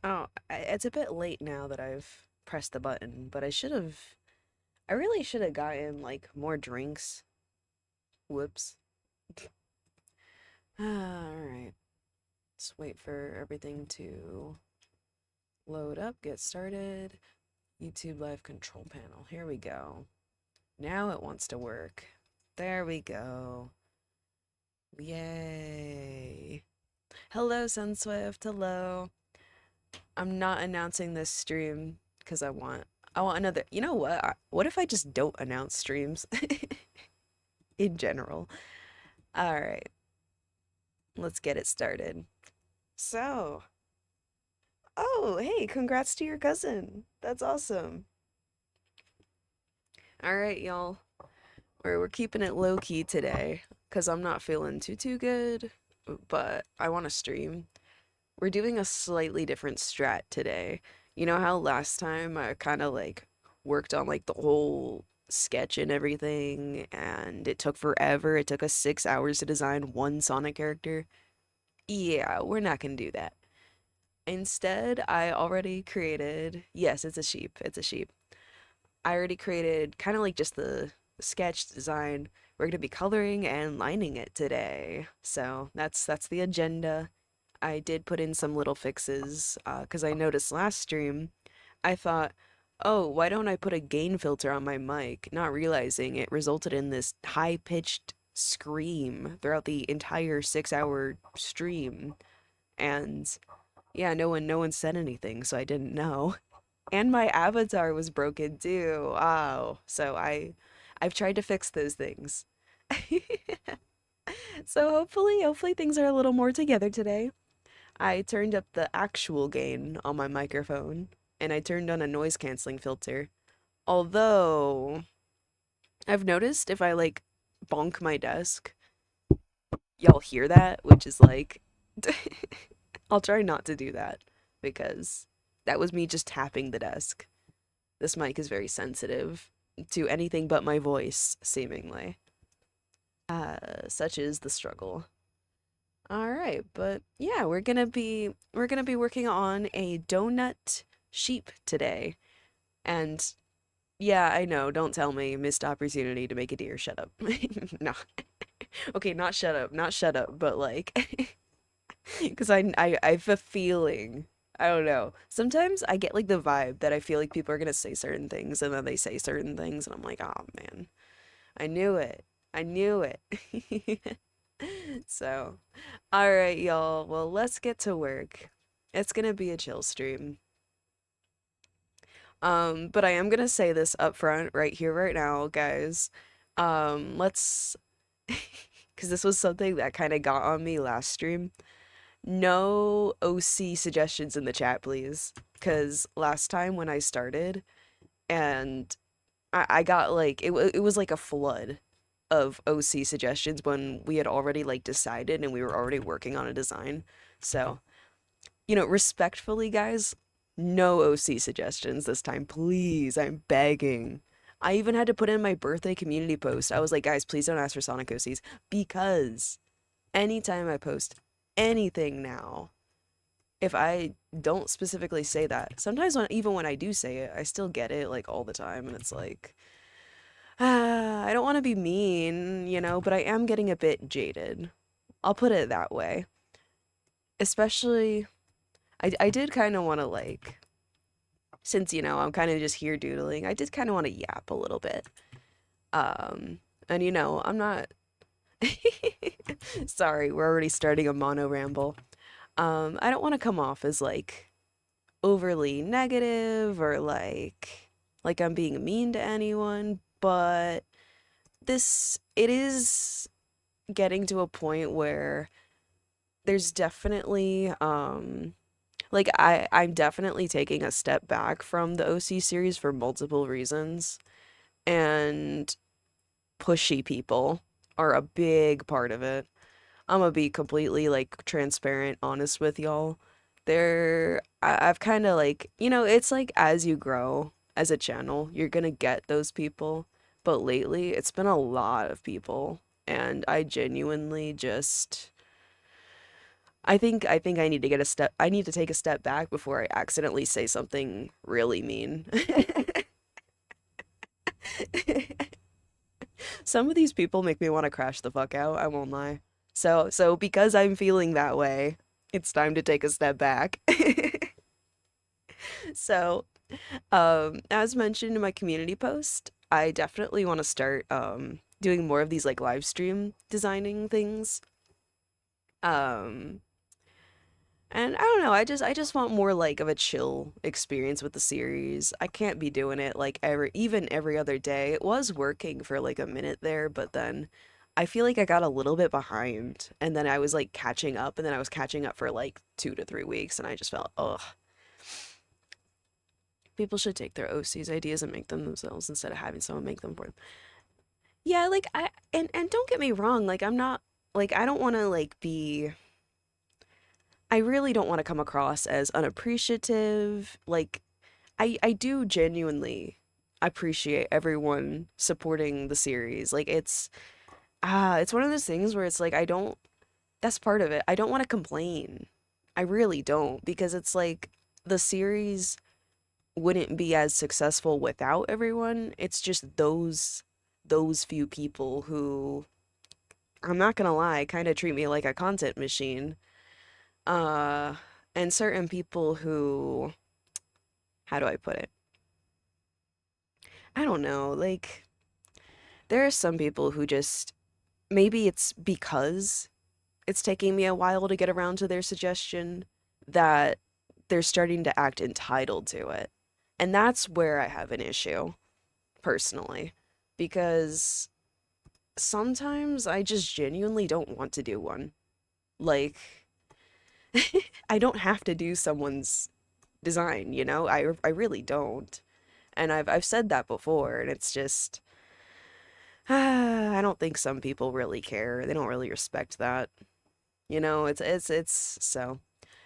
Oh, it's a bit late now that I've pressed the button, but I really should have gotten like more drinks. Whoops. Alright. Let's wait for everything to load up, get started. YouTube Live Control Panel. Here we go. Now it wants to work. There we go. Yay. Hello, Sunswift. Hello. I'm not announcing this stream because I want another. You know what? What if I just don't announce streams in general? All right, let's get it started. So, oh, hey, congrats to your cousin. That's awesome. All right, y'all. We're keeping it low key today because I'm not feeling too good, but I want to stream. We're doing a slightly different strat today. You know how last time I kind of like worked on like the whole sketch and everything, and it took forever. It took us 6 hours to design one Sonic character. Yeah, we're not gonna do that. Instead, I already created, yes, it's a sheep, it's a sheep. I already created kind of like just the sketch design. We're gonna be coloring and lining it today. So that's the agenda. I did put in some little fixes because I noticed last stream, I thought, oh, why don't I put a gain filter on my mic? Not realizing it resulted in this high-pitched scream throughout the entire 6 hour stream. And yeah, no one said anything, so I didn't know. And my avatar was broken too. Wow. So I've tried to fix those things. So hopefully things are a little more together today. I turned up the actual gain on my microphone and I turned on a noise canceling filter. Although I've noticed if I like bonk my desk, y'all hear that, which is like I'll try not to do that because that was me just tapping the desk. This mic is very sensitive to anything but my voice, seemingly. Such is the struggle. All right, but yeah, we're gonna be working on a donut sheep today. And yeah, I know, don't tell me missed opportunity to make a deer. Shut up. No. Okay, not shut up, not shut up, but like because I have a feeling. I don't know. Sometimes I get like the vibe that I feel like people are gonna say certain things and then they say certain things and I'm like, oh man, I knew it. I knew it. So, all right, y'all. Well, let's get to work. It's gonna be a chill stream. But I am gonna say this up front right here, right now, guys. Let's, because this was something that kind of got on me last stream. No OC suggestions in the chat, please. Because last time when I started, and I got like, it was like a flood of OC suggestions when we had already like decided and we were already working on a design. So, respectfully, guys, no OC suggestions this time, please. I'm begging. I even had to put in my birthday community post. I was like, guys, please don't ask for Sonic OCs because anytime I post anything now, if I don't specifically say that, sometimes even when I do say it, I still get it like all the time, and it's like, I don't want to be mean, but I am getting a bit jaded. I'll put it that way. Especially, I did kind of want to like, since, I'm kind of just here doodling, I did kind of want to yap a little bit. And I'm not, sorry, we're already starting a mono ramble. I don't want to come off as like overly negative or like I'm being mean to anyone, but it is getting to a point where there's definitely like I'm definitely taking a step back from the OC series for multiple reasons, and pushy people are a big part of it. I'm gonna be completely like transparent, honest with y'all. I've kind of like, it's like as you grow as a channel, you're gonna get those people. But lately, it's been a lot of people, and I genuinely just, I think I need to take a step back before I accidentally say something really mean. Some of these people make me want to crash the fuck out, I won't lie. So because I'm feeling that way, it's time to take a step back. So, as mentioned in my community post, I definitely want to start doing more of these like live stream designing things. Um, and I don't know, I just want more like of a chill experience with the series. I can't be doing it like every other day. It was working for like a minute there, but then I feel like I got a little bit behind and then I was like catching up and then I was catching up for like 2 to 3 weeks and I just felt, ugh, people should take their OC's ideas and make them themselves instead of having someone make them for them. Yeah, like and don't get me wrong, like I'm not like I don't want to like be I really don't want to come across as unappreciative. Like I do genuinely appreciate everyone supporting the series. Like it's one of those things where it's like I don't that's part of it. I don't want to complain. I really don't because it's like the series wouldn't be as successful without everyone. It's just those few people who I'm not gonna lie, kind of treat me like a content machine. Uh, and certain people who, how do I put it? I don't know. Like, there are some people who just, maybe it's because it's taking me a while to get around to their suggestion that they're starting to act entitled to it. And that's where I have an issue, personally, because sometimes I just genuinely don't want to do one. Like, I don't have to do someone's design, you know? I really don't. And I've said that before, and it's just I don't think some people really care. They don't really respect that. You know, it's so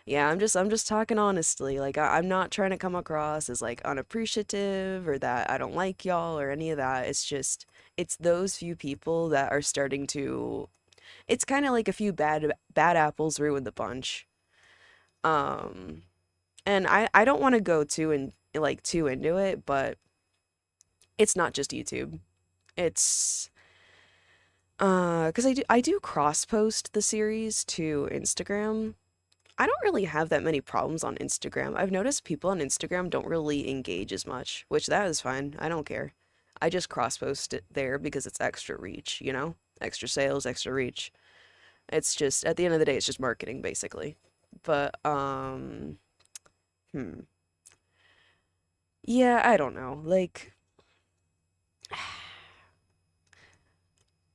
yeah, I'm just talking honestly. Like I'm not trying to come across as like unappreciative or that I don't like y'all or any of that. It's just it's those few people that are starting to it's kind of like a few bad apples ruin the bunch. Um and I don't want to go too into it, but it's not just YouTube. It's because I do cross post the series to Instagram. I don't really have that many problems on Instagram. I've noticed people on Instagram don't really engage as much, which that is fine. I don't care. I just cross post it there because it's extra reach, you know? Extra sales, extra reach. It's just at the end of the day it's just marketing basically. But hmm. Yeah, I don't know. Like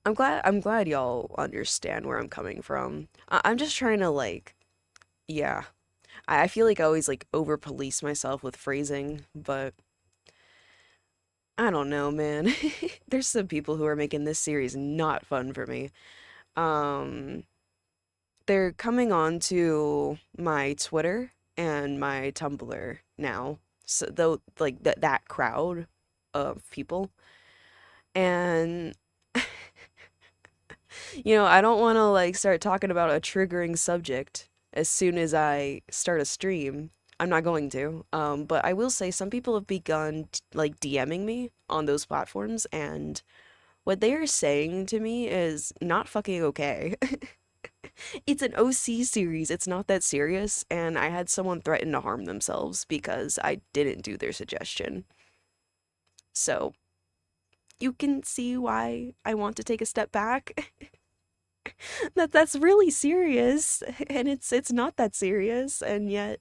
I'm glad y'all understand where I'm coming from. I'm just trying to like yeah. I feel like I always like over police myself with phrasing, but I don't know, man. There's some people who are making this series not fun for me. Um, they're coming on to my Twitter and my Tumblr now. So though like that crowd of people. And I don't want to like start talking about a triggering subject as soon as I start a stream. I'm not going to. But I will say some people have begun like DMing me on those platforms, and what they are saying to me is not fucking okay. It's an OC series. It's not that serious, and I had someone threaten to harm themselves because I didn't do their suggestion. So, you can see why I want to take a step back. That's really serious, and it's not that serious, and yet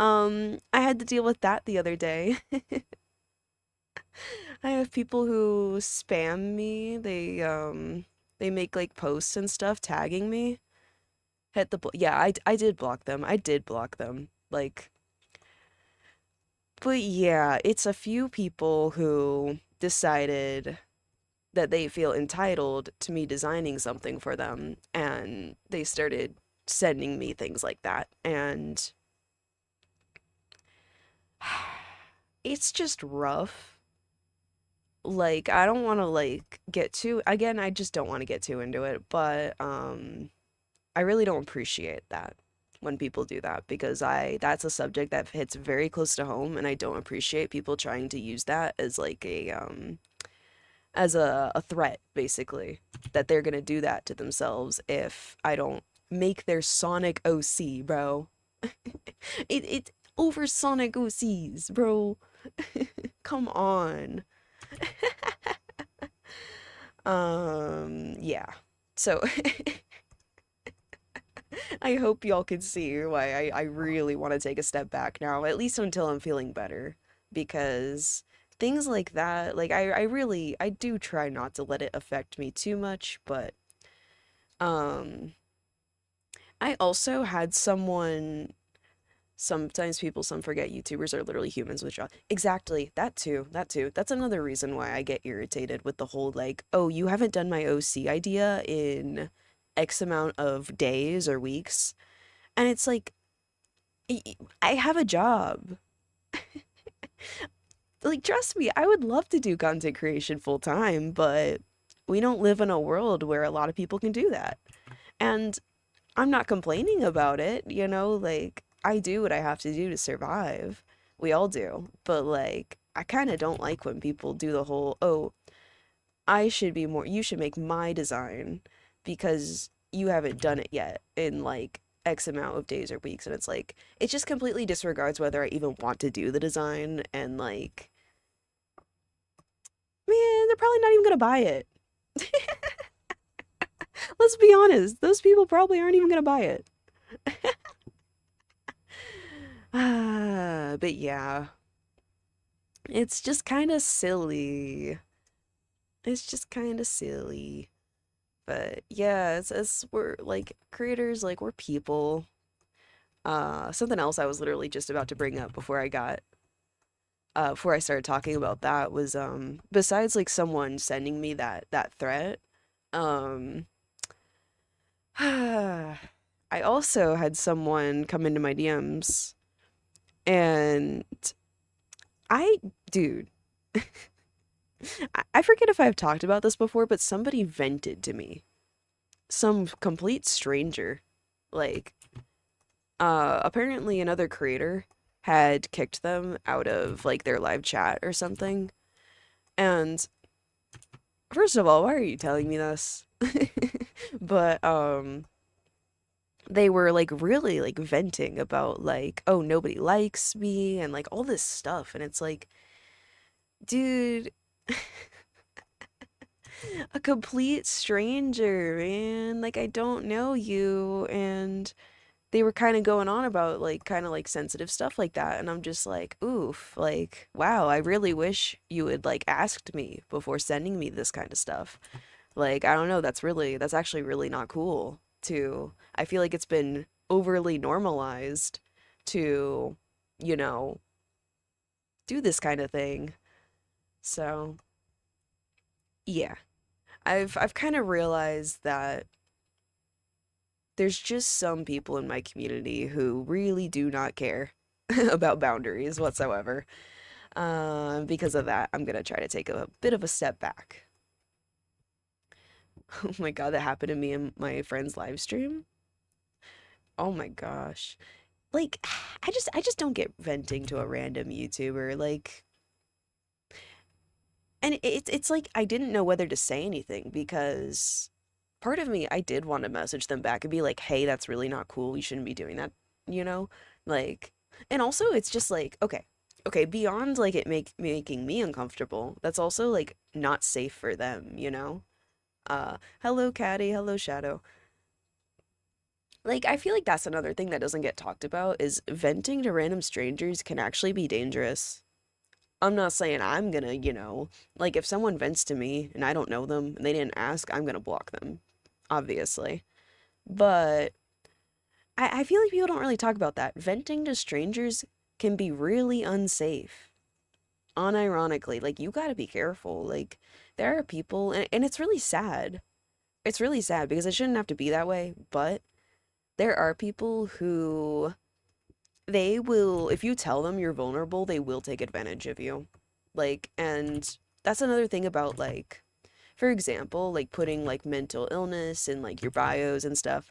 I had to deal with that the other day. I have people who spam me. They make like posts and stuff tagging me. Yeah, I did block them. I did block them. Like, but yeah, it's a few people who decided that they feel entitled to me designing something for them, and they started sending me things like that. And it's just rough. Like, I don't want to like get too again, I just don't want to get too into it, but I really don't appreciate that when people do that because I that's a subject that hits very close to home and I don't appreciate people trying to use that as like a as a threat basically that they're gonna do that to themselves if I don't make their Sonic OC, bro. It over Sonic OCs, bro. Come on. Yeah. So I hope y'all can see why I really want to take a step back now, at least until I'm feeling better. Because things like that, like I really I do try not to let it affect me too much, but um I also had someone sometimes people some forget YouTubers are literally humans with jobs. Exactly, that too, that too. That's another reason why I get irritated with the whole like, oh, you haven't done my OC idea in X amount of days or weeks. And it's like, I have a job. Like, trust me, I would love to do content creation full time, but we don't live in a world where a lot of people can do that. And I'm not complaining about it, you know, like, I do what I have to do to survive. We all do. But, like, I kind of don't like when people do the whole, oh, I should be more, you should make my design because you haven't done it yet in like X amount of days or weeks. And it's like, it just completely disregards whether I even want to do the design. And like, man, they're probably not even gonna buy it. Let's be honest, those people probably aren't even gonna buy it. But yeah, it's just kind of silly. It's just kind of silly. But yeah, it's we're like creators, like we're people. Something else I was literally just about to bring up before I started talking about that was besides like someone sending me that threat, um I also had someone come into my DMs and I dude, I forget if I've talked about this before, but somebody vented to me. Some complete stranger. Like apparently another creator had kicked them out of like their live chat or something. And first of all, why are you telling me this? But they were like really like venting about like, oh, nobody likes me and like all this stuff. And it's like, dude, a complete stranger, man. Like I don't know you and they were kind of going on about like kind of like sensitive stuff like that and I'm just like oof like wow I really wish you had like asked me before sending me this kind of stuff like I don't know that's actually really not cool to I feel like it's been overly normalized to you know do this kind of thing so yeah I've kind of realized that there's just some people in my community who really do not care about boundaries whatsoever. Because of that, I'm gonna try to take a bit of a step back. Oh my God, that happened to me in my friend's live stream. Oh my gosh. Like, I just don't get venting to a random YouTuber. Like, and it's like I didn't know whether to say anything because part of me I did want to message them back and be like, "Hey, that's really not cool. You shouldn't be doing that." You know? Like and also it's just like, okay. Okay, beyond like it making me uncomfortable, that's also like not safe for them, you know? Hello Caddy, hello Shadow. Like I feel like that's another thing that doesn't get talked about is venting to random strangers can actually be dangerous. I'm not saying I'm gonna, like if someone vents to me and I don't know them and they didn't ask, I'm gonna block them, obviously. But I feel like people don't really talk about that. Venting to strangers can be really unsafe. Unironically, like you gotta be careful. Like there are people, and it's really sad. It's really sad because it shouldn't have to be that way, but there are people who they will, if you tell them you're vulnerable, they will take advantage of you. Like, and that's another thing about like, for example, like putting like mental illness in like your bios and stuff.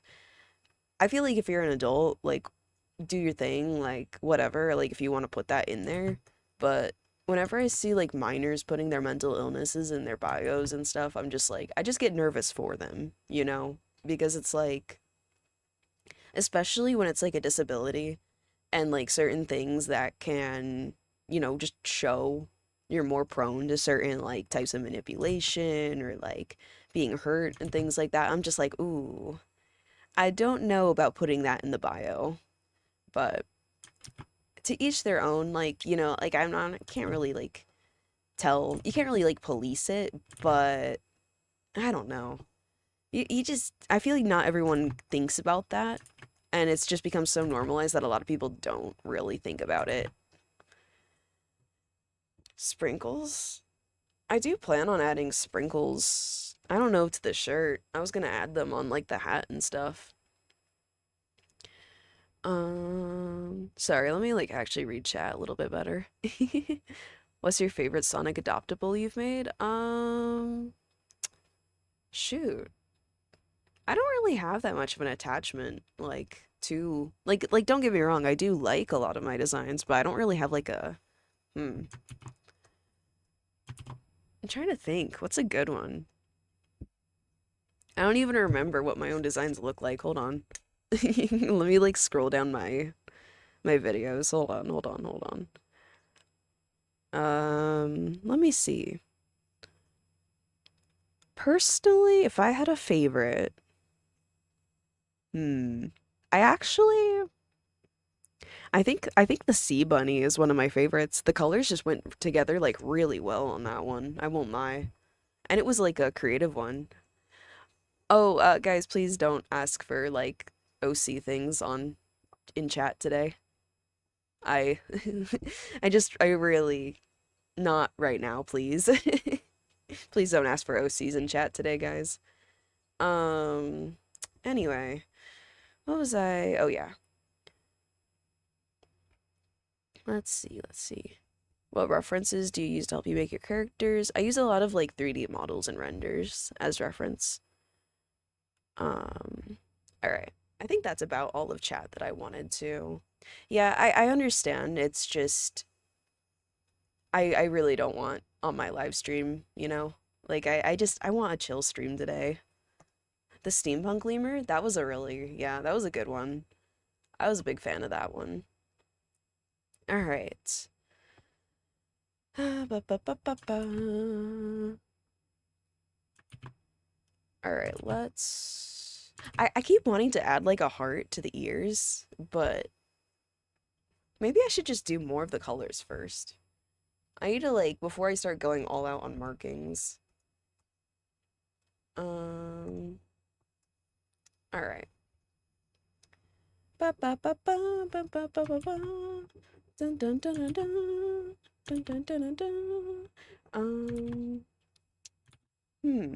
I feel like if you're an adult, like do your thing, like whatever, like if you want to put that in there. But whenever I see like minors putting their mental illnesses in their bios and stuff, I'm just like, I just get nervous for them, you know? Because it's like, especially when it's like a disability and like certain things that can, just show you're more prone to certain like types of manipulation or like being hurt and things like that. I'm just like, ooh, I don't know about putting that in the bio, but to each their own. Like, like can't really like tell, you can't really like police it, but I don't know. You just, I feel like not everyone thinks about that, and it's just become so normalized that a lot of people don't really think about it. Sprinkles? I do plan on adding sprinkles. I don't know, to the shirt. I was gonna add them on like the hat and stuff. Sorry, let me like actually read chat a little bit better. What's your favorite Sonic adoptable you've made? Shoot. I don't really have that much of an attachment, like, to, like, don't get me wrong, I do like a lot of my designs, but I don't really have, like, I'm trying to think, what's a good one? I don't even remember what my own designs look like, hold on. Let me, like, scroll down my videos, hold on. Let me see. Personally, if I had a favorite, I actually, I think the sea bunny is one of my favorites. The colors just went together like really well on that one. I won't lie. And it was like a creative one. Oh, guys, please don't ask for like OC things on in chat today. I I really not right now, please. Please don't ask for OCs in chat today, guys. Um anyway, what was I? Oh yeah. Let's see. What references do you use to help you make your characters? I use a lot of like 3D models and renders as reference. All right. I think that's about all of chat that I wanted to. Yeah, I understand. It's just I really don't want on my live stream, you know? Like I want a chill stream today. The steampunk lemur, that was a really, yeah, that was a good one. I was a big fan of that one. All right. Ba, ba, ba, ba, ba. All right, let's. I keep wanting to add like a heart to the ears, but maybe I should just do more of the colors first. I need to like before I start going all out on markings. All right. Ba ba ba ba ba ba ba ba ba. Dun dun dun dun dun. Dun dun dun dun dun. Hmm.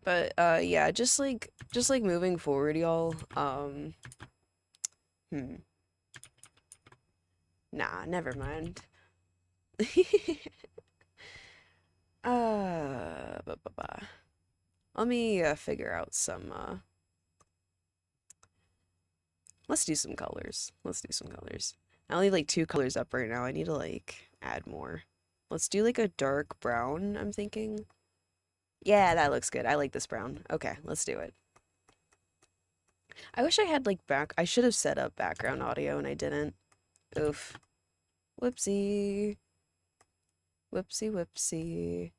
But yeah, just like moving forward, y'all. Hmm. Nah, never mind. Ba, ba, ba. Let me figure out some let's do some colors. Let's do some colors. I only have like 2 colors up right now. I need to like add more. Let's do like a dark brown, I'm thinking. Yeah, that looks good. I like this brown. Okay, let's do it. I wish I had like I should have set up background audio and I didn't. Oof. Whoopsie. Whoopsie whoopsie.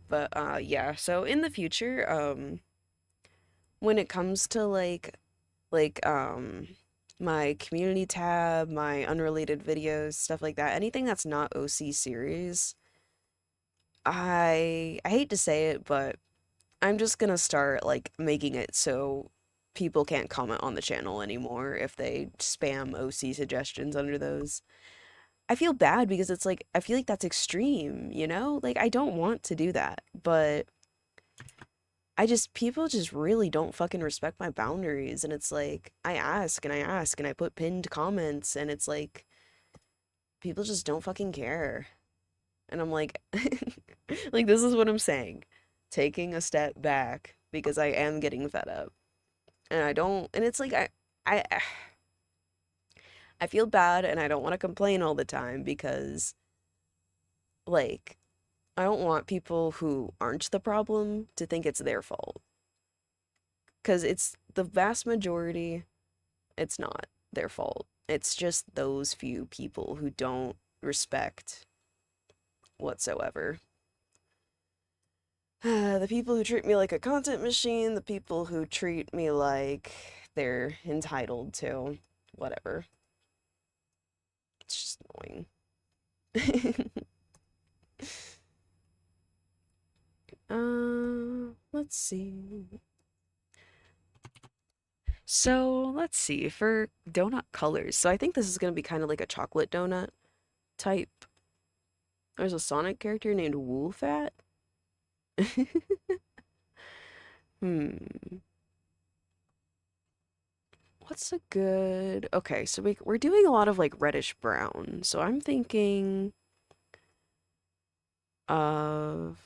But yeah, so in the future, when it comes to like my community tab, my unrelated videos, stuff like that, anything that's not OC series, I hate to say it, but I'm just gonna start like making it so people can't comment on the channel anymore if they spam OC suggestions under those. I feel bad because it's like I feel like that's extreme, you know? Like I don't want to do that, but people just really don't fucking respect my boundaries, and it's like I ask and I ask and I put pinned comments and it's like people just don't fucking care. And I'm like, like, this is what I'm saying. Taking a step back because I am getting fed up. And I don't, and it's like, I, I feel bad and I don't want to complain all the time because, like, I don't want people who aren't the problem to think it's their fault. Because it's the vast majority, it's not their fault. It's just those few people who don't respect whatsoever. The people who treat me like a content machine, the people who treat me like they're entitled to whatever. It's just annoying. Let's see. So, let's see for donut colors. So, I think this is going to be kind of like a chocolate donut type. There's a Sonic character named Woolfat. Hmm. What's a good... Okay, so we're doing a lot of like reddish brown. So I'm thinking of...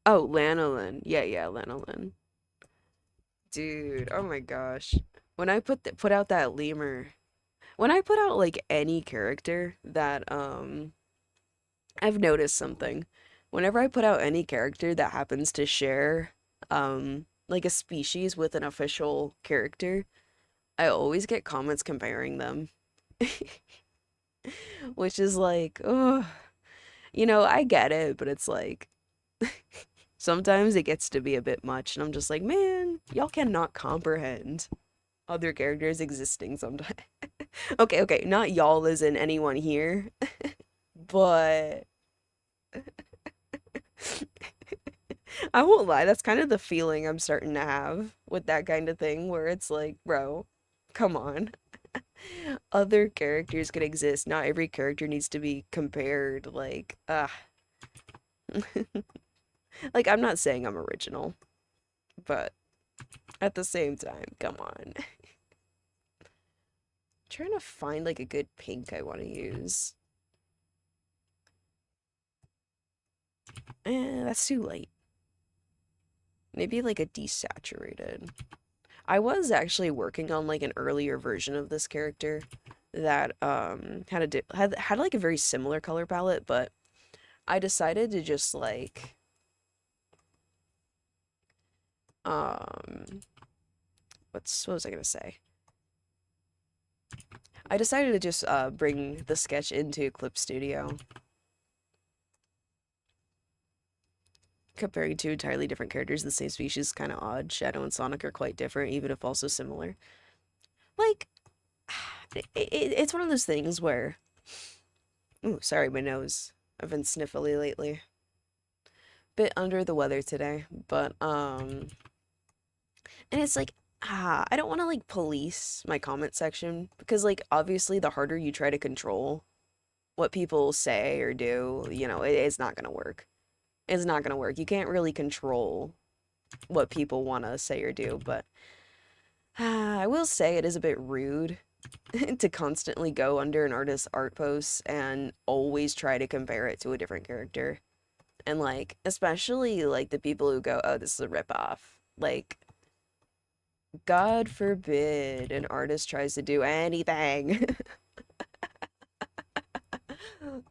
Oh, lanolin. Yeah, lanolin. Dude, oh my gosh. When I put out that lemur, when I put out like any character that I've noticed something. Whenever I put out any character that happens to share like a species with an official character, I always get comments comparing them. Which is like, oh, I get it, but it's like sometimes it gets to be a bit much, and I'm just like, man, y'all cannot comprehend other characters existing sometimes. Okay, not y'all as in anyone here, but I won't lie, that's kind of the feeling I'm starting to have with that kind of thing, where it's like, bro, come on. Other characters could exist. Not every character needs to be compared. Like, like, I'm not saying I'm original, but at the same time, come on. Trying to find like a good pink I want to use. That's too late. Maybe like a desaturated. I was actually working on like an earlier version of this character that had like a very similar color palette, but I decided to just like what was I gonna say? I decided to just bring the sketch into Clip Studio. Comparing two entirely different characters of the same species is kind of odd. Shadow and Sonic are quite different, even if also similar. Like, it's one of those things where... Ooh, sorry, my nose. I've been sniffly lately. Bit under the weather today, but, And it's like, I don't want to, like, police my comment section, because, like, obviously the harder you try to control what people say or do, it's not gonna work. It's not gonna work. You can't really control what people want to say or do, but I will say it is a bit rude to constantly go under an artist's art posts and always try to compare it to a different character. And like, especially like the people who go, oh, this is a ripoff. Like, God forbid an artist tries to do anything.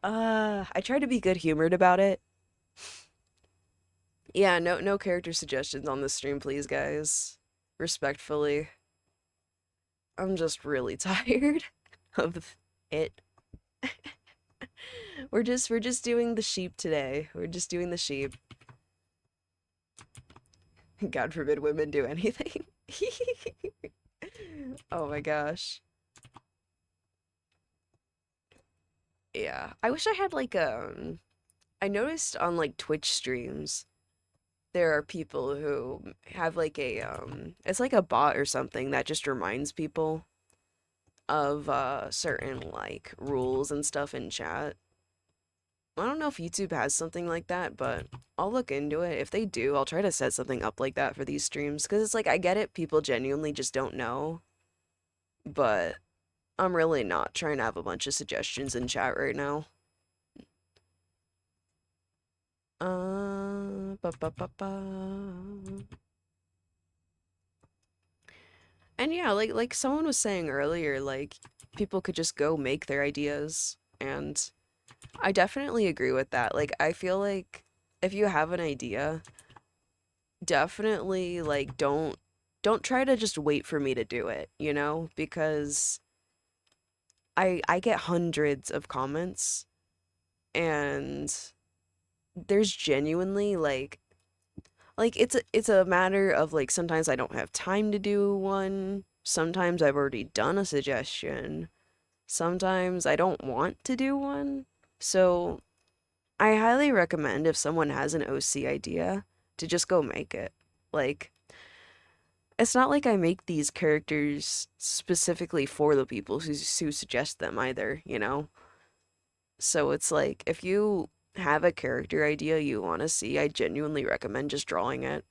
I try to be good-humored about it. Yeah, no character suggestions on this stream, please, guys. Respectfully. I'm just really tired of it. We're just doing the sheep today. We're just doing the sheep. God forbid women do anything. Oh my gosh. Yeah. I wish I had like I noticed on like Twitch streams there are people who have like it's like a bot or something that just reminds people of certain like rules and stuff in chat. I don't know if YouTube has something like that, but I'll look into it. If they do, I'll try to set something up like that for these streams, because it's like, I get it, people genuinely just don't know, but I'm really not trying to have a bunch of suggestions in chat right now. Ba ba ba ba. And yeah, like someone was saying earlier, like people could just go make their ideas, and I definitely agree with that. Like I feel like if you have an idea, definitely like don't try to just wait for me to do it, you know? Because I get hundreds of comments, and there's genuinely like it's a matter of like sometimes I don't have time to do one. Sometimes I've already done a suggestion. Sometimes I don't want to do one. So I highly recommend if someone has an OC idea to just go make it. Like it's not like I make these characters specifically for the people who suggest them either, you know? So it's like if you have a character idea you want to see, I genuinely recommend just drawing it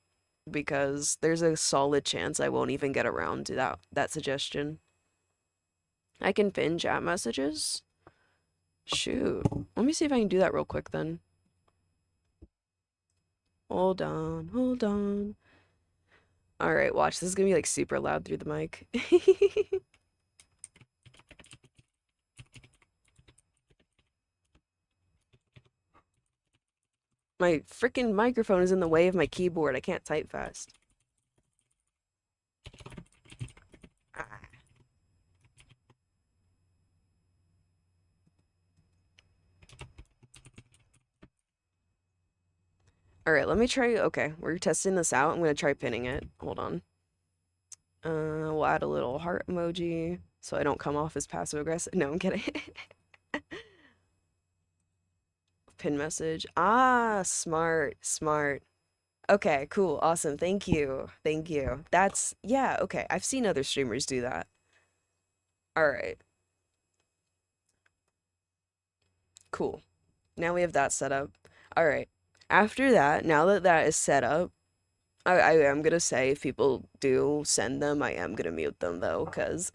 because there's a solid chance I won't even get around to that suggestion. I can pin chat messages. Shoot. Let me see if I can do that real quick then. Hold on, hold on. All right, watch. This is gonna be like super loud through the mic. My freaking microphone is in the way of my keyboard. I can't type fast. Ah. All right, let me try. Okay, we're testing this out. I'm gonna try pinning it. Hold on. We'll add a little heart emoji so I don't come off as passive aggressive. No, I'm kidding. Pin message. Ah, smart, smart. Okay, cool, awesome. Thank you. Thank you. That's, yeah, okay. I've seen other streamers do that. All right, cool. Now we have that set up. All right. After that, now that that is set up, I am gonna say if people do send them, I am gonna mute them though, because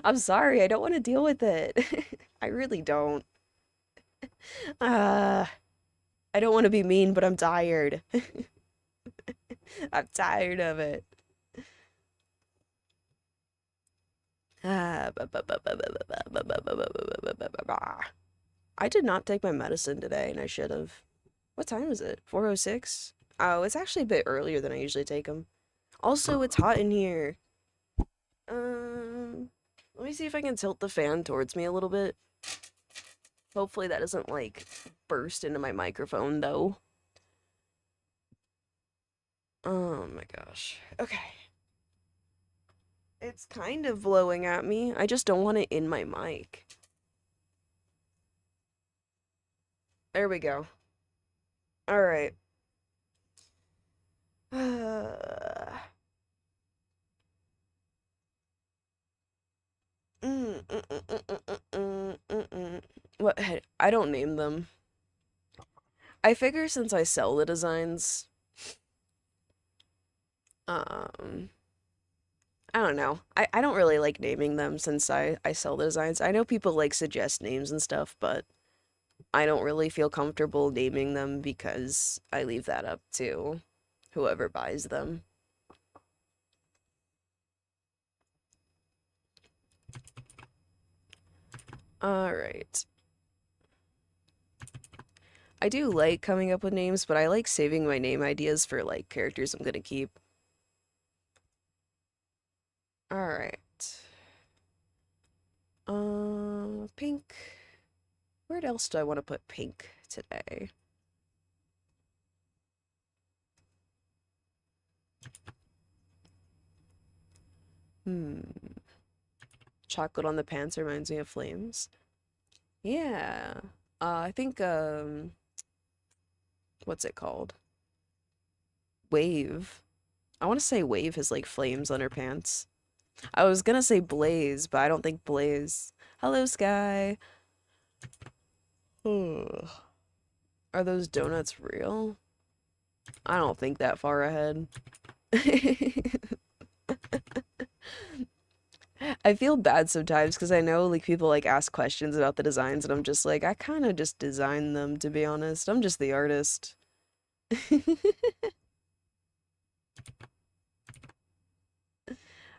I'm sorry, I don't want to deal with it. I really don't. Uh, I don't want to be mean, but I'm tired. I'm tired of it. I did not take my medicine today, and I should have. What time is it? 4:06? Oh, it's actually a bit earlier than I usually take them. Also, it's hot in here. Um, Let me see if I can tilt the fan towards me a little bit. Hopefully that doesn't, like, burst into my microphone, though. Oh my gosh. Okay. It's kind of blowing at me. I just don't want it in my mic. There we go. All right. What? I don't name them. I figure since I sell the designs, um, I don't know. I don't really like naming them since I sell the designs. I know people like suggest names and stuff, but I don't really feel comfortable naming them because I leave that up to whoever buys them. All right. I do like coming up with names, but I like saving my name ideas for like characters I'm gonna keep. All right. Pink. Where else do I want to put pink today? Hmm. Chocolate on the pants reminds me of flames. Yeah. I think what's it called? Wave. I want to say Wave has like flames on her pants. I was gonna say Blaze, but I don't think Blaze. Hello, Sky. Ugh. Are those donuts real? I don't think that far ahead. I feel bad sometimes because I know like people like ask questions about the designs and I'm just like I kind of just design them to be honest. I'm just the artist.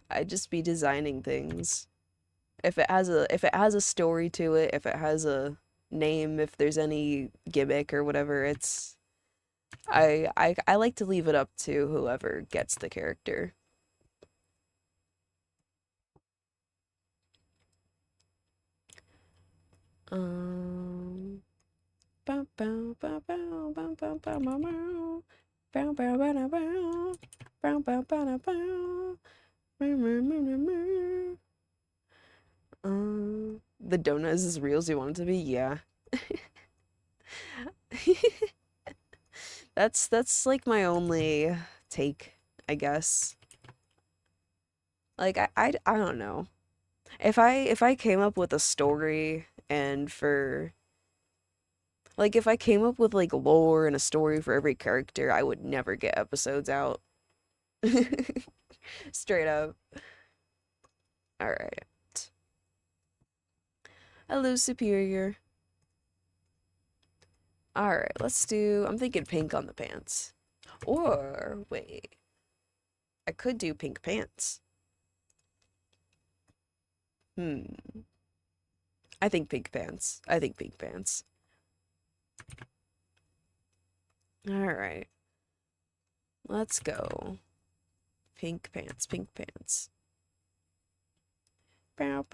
I just be designing things. If it has a story to it, if it has a name, if there's any gimmick or whatever, it's I like to leave it up to whoever gets the character. Um bow, bow, bow, bow, bow, bow, bow, bow, bow. Bow, bow, bow, bow, bow. Bow, bow, bow, bow, bow. Meow, meow, meow, meow, meow. The donut is as real as you want it to be? Yeah. That's like my only take, I guess. Like I don't know. If I came up with a story and for like if I came up with like lore and a story for every character, I would never get episodes out. Straight up. All right. Hello, Superior. All right, let's do. I'm thinking pink on the pants. Or wait, I could do pink pants. Hmm. I think pink pants. I think pink pants. All right. Let's go. Pink pants, pink pants. How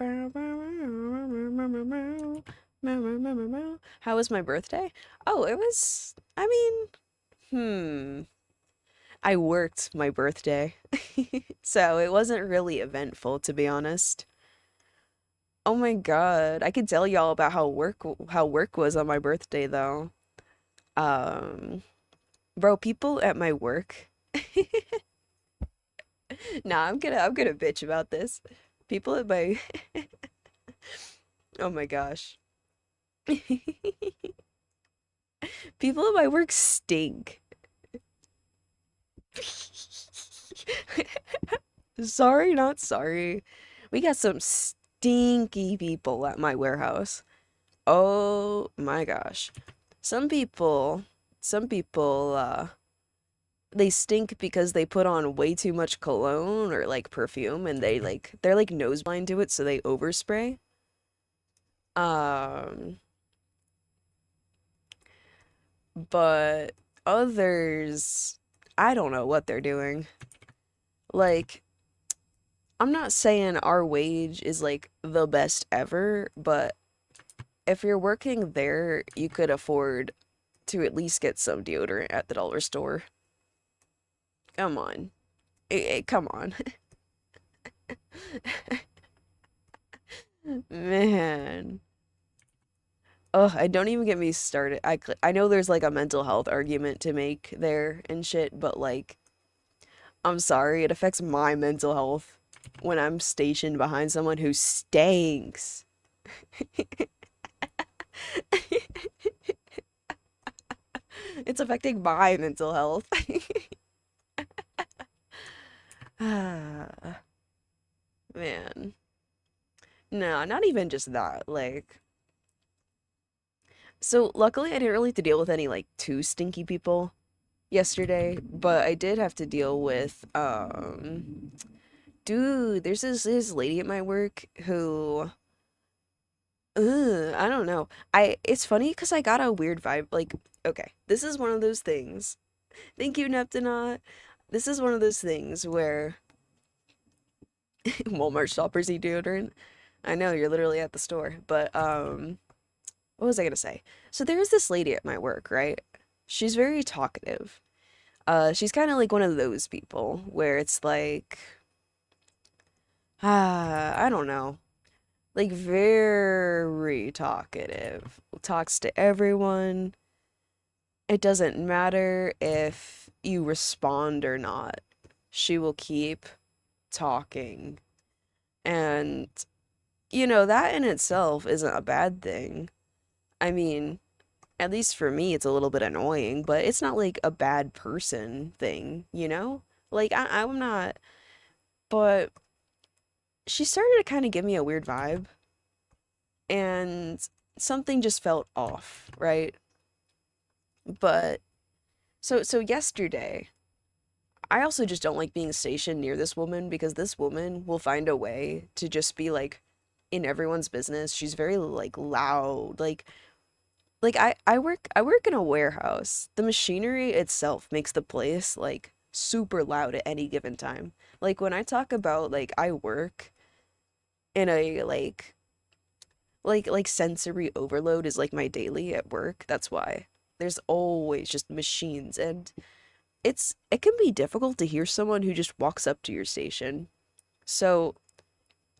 was my birthday? Oh, it was, I mean, I worked my birthday. So it wasn't really eventful, to be honest. Oh my God, I could tell y'all about how work was on my birthday though. Um, bro, people at my work. Nah, I'm gonna bitch about this. People at my Oh my gosh. People at my work stink. Sorry, not sorry. We got some stinky people at my warehouse. Oh my gosh. Some people, some people, they stink because they put on way too much cologne or like perfume and they're like nose blind to it, so they overspray. Um, but others, I don't know what they're doing. Like, I'm not saying our wage is like the best ever, but if you're working there, you could afford to at least get some deodorant at the dollar store. Come on. Come on. Man. Ugh, I don't even get me started. I know there's like a mental health argument to make there and shit, but like, I'm sorry, it affects my mental health when I'm stationed behind someone who stinks. It's affecting my mental health. Ah, man. No, not even just that. Like, so luckily I didn't really have to deal with any like too stinky people yesterday, but I did have to deal with dude, there's this lady at my work who I don't know. It's funny because I got a weird vibe. Like, okay, this is one of those things. Thank you, Neptunot. This is one of those things where Walmart shoppers eat deodorant. I know you're literally at the store, but what was I gonna say? So there was this lady at my work, right? She's very talkative. She's kind of like one of those people where it's like, I don't know, like very talkative. Talks to everyone. It doesn't matter if you respond or not. She will keep talking. And, that in itself isn't a bad thing. I mean, at least for me, it's a little bit annoying, but it's not like a bad person thing, you know? Like, I'm not, but she started to kind of give me a weird vibe, and something just felt off, right? But so yesterday, I also just don't like being stationed near this woman because this woman will find a way to just be like in everyone's business. She's very like loud. Like I work in a warehouse. The machinery itself makes the place like super loud at any given time. Like when I talk about like I work in a like sensory overload is like my daily at work. That's why. There's always just machines, and it can be difficult to hear someone who just walks up to your station. So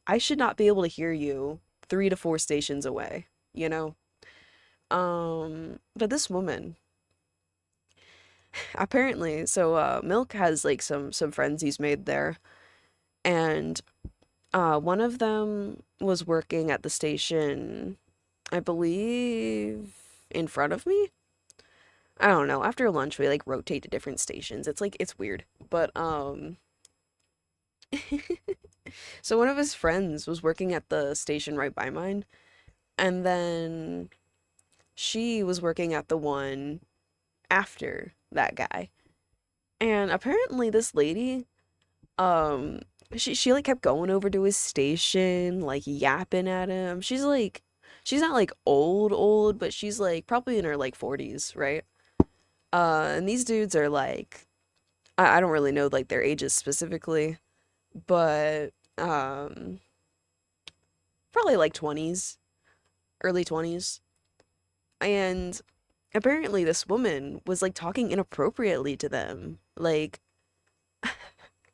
I should not be able to hear you 3 to 4 stations away, you know? But this woman, apparently, so Milk has like some friends he's made there, and one of them was working at the station, I believe, in front of me. I don't know. After lunch, we like rotate to different stations. It's like it's weird, but so one of his friends was working at the station right by mine, and then she was working at the one after that guy. And apparently this lady, um, she like kept going over to his station, like yapping at him. She's not like old, but she's like probably in her like 40s, right? And these dudes are like, I don't really know like their ages specifically, but probably like 20s, early 20s. And apparently this woman was like talking inappropriately to them, like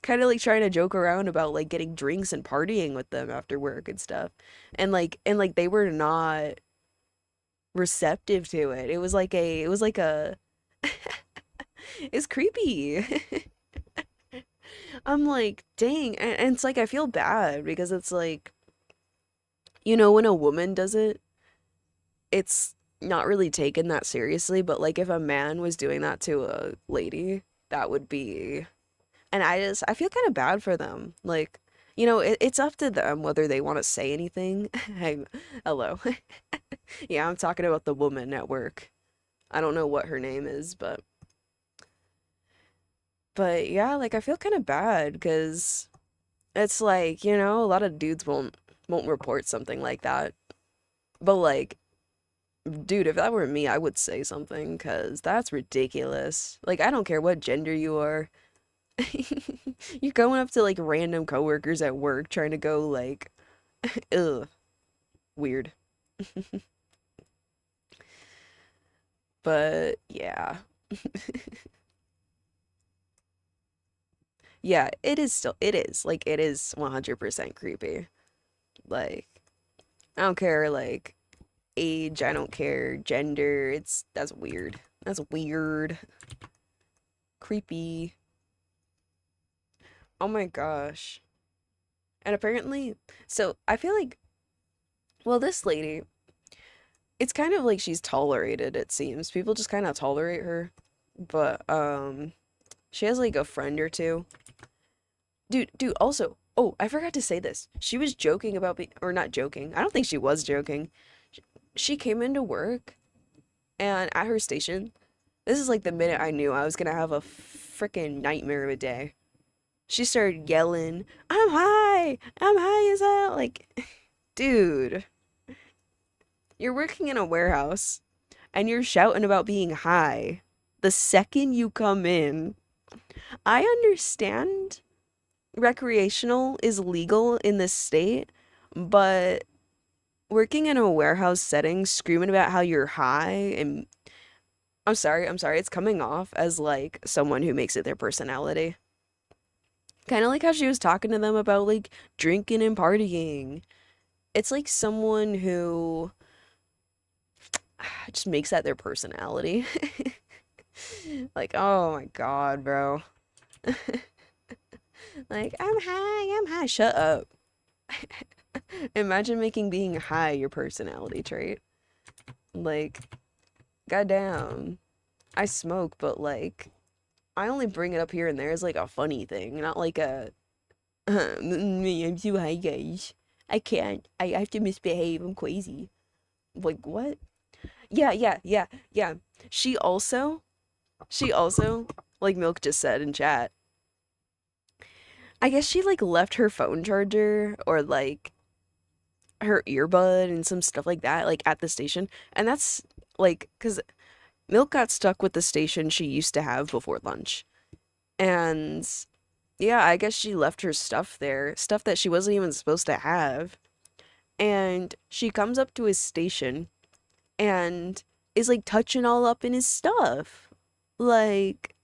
kind of like trying to joke around about like getting drinks and partying with them after work and stuff. And like they were not receptive to it. It was like a it's creepy. I'm like, dang. And it's like I feel bad because it's like, when a woman does it, it's not really taken that seriously, but like if a man was doing that to a lady, that would be, and I feel kind of bad for them. Like, it's up to them whether they want to say anything. Hey, hello. Yeah, I'm talking about the woman at work. I don't know what her name is, but yeah, like I feel kind of bad because it's like, a lot of dudes won't report something like that. But like, dude, if that were me, I would say something because that's ridiculous. Like, I don't care what gender you are. You're going up to like random coworkers at work trying to go like, ugh, weird. But yeah. Yeah, it is 100% creepy. Like, I don't care like age, I don't care gender. That's weird. That's weird. Creepy. Oh my gosh. And apparently, so I feel like, well, this lady, it's kind of like she's tolerated, it seems. People just kind of tolerate her. But she has like a friend or two. Dude, also, oh, I forgot to say this. She was joking about me, or not joking. I don't think she was joking. She came into work and at her station, this is like the minute I knew I was gonna have a freaking nightmare of a day. She started yelling, I'm high as hell. Like, dude, you're working in a warehouse and you're shouting about being high the second you come in. I understand recreational is legal in this state, but working in a warehouse setting, screaming about how you're high, and I'm sorry, it's coming off as like someone who makes it their personality. Kind of like how she was talking to them about like drinking and partying. It's like someone who just makes that their personality. Like, oh my God, bro. Like, I'm high. Shut up. Imagine making being high your personality trait. Like, goddamn. I smoke, but like, I only bring it up here and there as like a funny thing, not like a Me, I'm too high, guys. I can't. I have to misbehave. I'm crazy. Like, what? Yeah, yeah, yeah, yeah. She also, she also, like Milk just said in chat, I guess she like left her phone charger or like her earbud and some stuff like that, like at the station. And that's like, because Milk got stuck with the station she used to have before lunch. And yeah, I guess she left her stuff there, stuff that she wasn't even supposed to have. And she comes up to his station and is like touching all up in his stuff. Like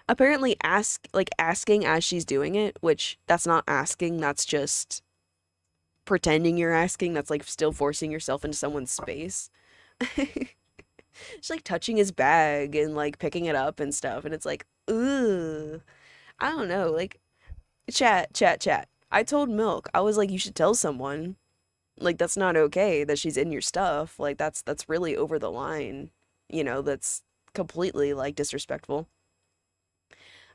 apparently asking as she's doing it, which that's not asking, that's just pretending you're asking, that's like still forcing yourself into someone's space. She's like touching his bag and like picking it up and stuff and it's like, ugh. I don't know, like chat. I told Milk, I was like, you should tell someone. Like that's not okay that she's in your stuff. Like that's really over the line. That's completely like disrespectful.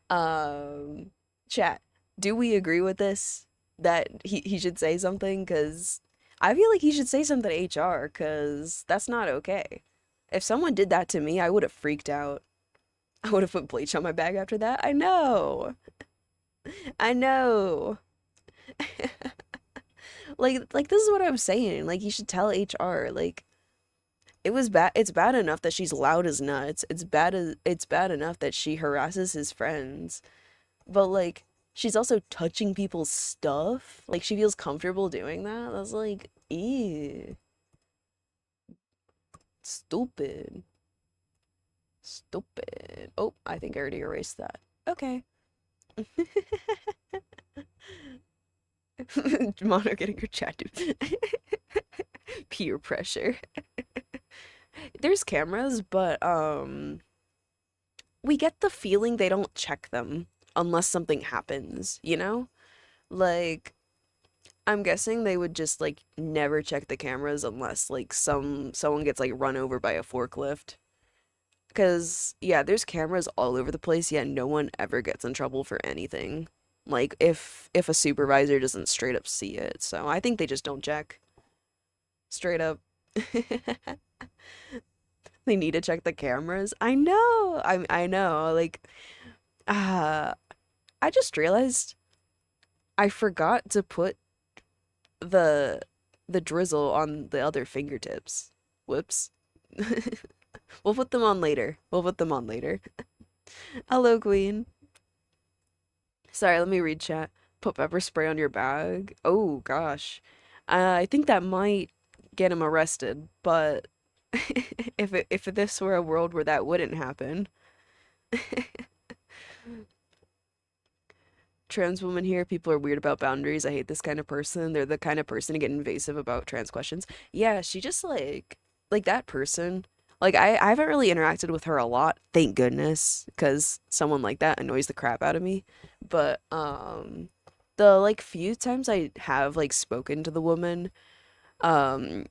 Um, chat, do we agree with this? That he should say something? Because I feel like he should say something to HR because that's not okay. If someone did that to me, I would have freaked out. I would have put bleach on my bag after that. I know. I know. Like this is what I'm saying. Like you should tell HR. Like it was bad. It's bad enough that she's loud as nuts. It's bad enough that she harasses his friends. But like she's also touching people's stuff. Like she feels comfortable doing that. That's like, ew, stupid, stupid. Oh, I think I already erased that. Okay. Mono getting her chat to peer pressure. There's cameras, but we get the feeling they don't check them unless something happens, you know? Like I'm guessing they would just like never check the cameras unless like someone gets like run over by a forklift. Cause yeah, there's cameras all over the place, yet no one ever gets in trouble for anything. Like if a supervisor doesn't straight up see it. So I think they just don't check. Straight up. They need to check the cameras. I know. I know. Like uh I just realized I forgot to put the the drizzle on the other fingertips. Whoops. We'll put them on later. We'll put them on later. Hello, Queen. Sorry, let me read chat. Put pepper spray on your bag. Oh gosh. I think that might get him arrested, but if this were a world where that wouldn't happen. Trans woman here, people are weird about boundaries. I hate this kind of person. They're the kind of person to get invasive about trans questions. Yeah, she just like that person. Like I haven't really interacted with her a lot, thank goodness, because someone like that annoys the crap out of me. But the like few times I have like spoken to the woman, um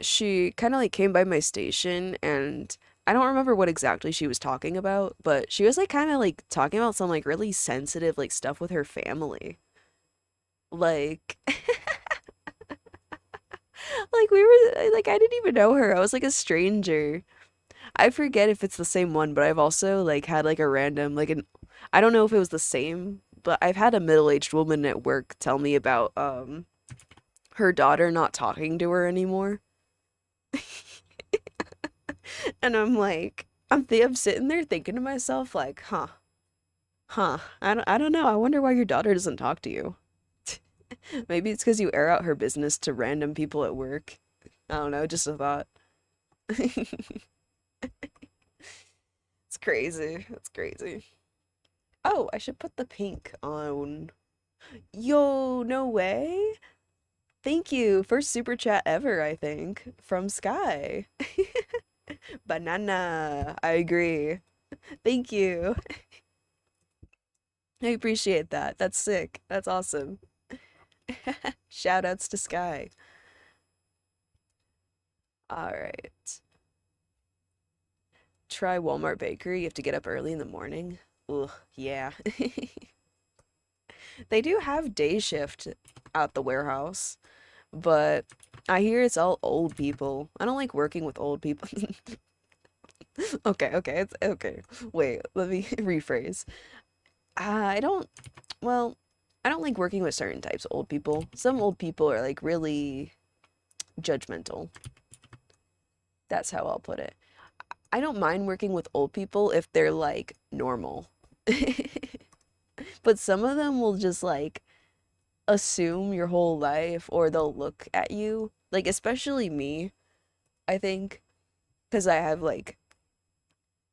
she kind of like came by my station and I don't remember what exactly she was talking about, but she was like kind of like talking about some like really sensitive like stuff with her family. Like like we were like I didn't even know her. I was like a stranger. I forget if it's the same one, but I've also like had like a random like an I don't know if it was the same, but I've had a middle-aged woman at work tell me about her daughter not talking to her anymore. And I'm like, I'm sitting there thinking to myself, like, huh. I don't know. I wonder why your daughter doesn't talk to you. Maybe it's because you air out her business to random people at work. I don't know, just a thought. It's crazy. It's crazy. Oh, I should put the pink on. Yo, no way. Thank you. First super chat ever, I think, from Sky. Banana. I agree. Thank you. I appreciate that. That's sick. That's awesome. Shout outs to Sky. All right. Try Walmart Bakery. You have to get up early in the morning. Ugh, yeah. They do have day shift at the warehouse, but I hear it's all old people. I don't like working with old people. Okay, it's okay. Wait, let me rephrase. I don't, well, I don't like working with certain types of old people. Some old people are like really judgmental. That's how I'll put it. I don't mind working with old people if they're like normal. But some of them will just like assume your whole life or they'll look at you. Like, especially me, I think, because I have like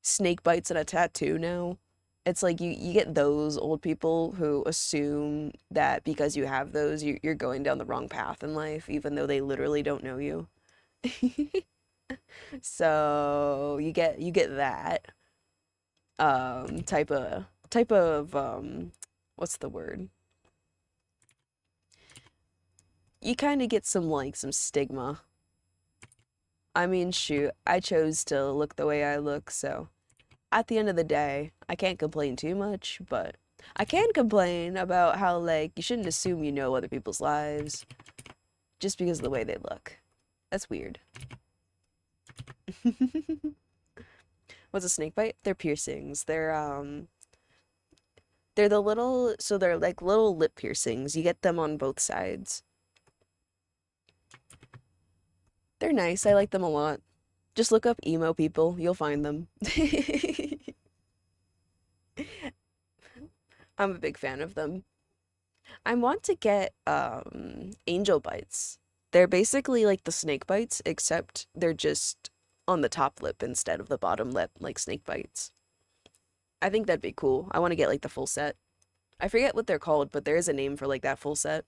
snake bites and a tattoo now. It's like you get those old people who assume that because you have those, you're going down the wrong path in life, even though they literally don't know you. So you get that type of what's the word? You kind of get some stigma. I mean, shoot, I chose to look the way I look, so at the end of the day, I can't complain too much, but I can complain about how like you shouldn't assume you know other people's lives just because of the way they look. That's weird. What's a snake bite? They're piercings. They're the little, so they're like little lip piercings. You get them on both sides. They're nice. I like them a lot. Just look up emo people. You'll find them. I'm a big fan of them. I want to get angel bites. They're basically like the snake bites, except they're just on the top lip instead of the bottom lip, like snake bites. I think that'd be cool. I want to get like the full set. I forget what they're called, but there is a name for like that full set.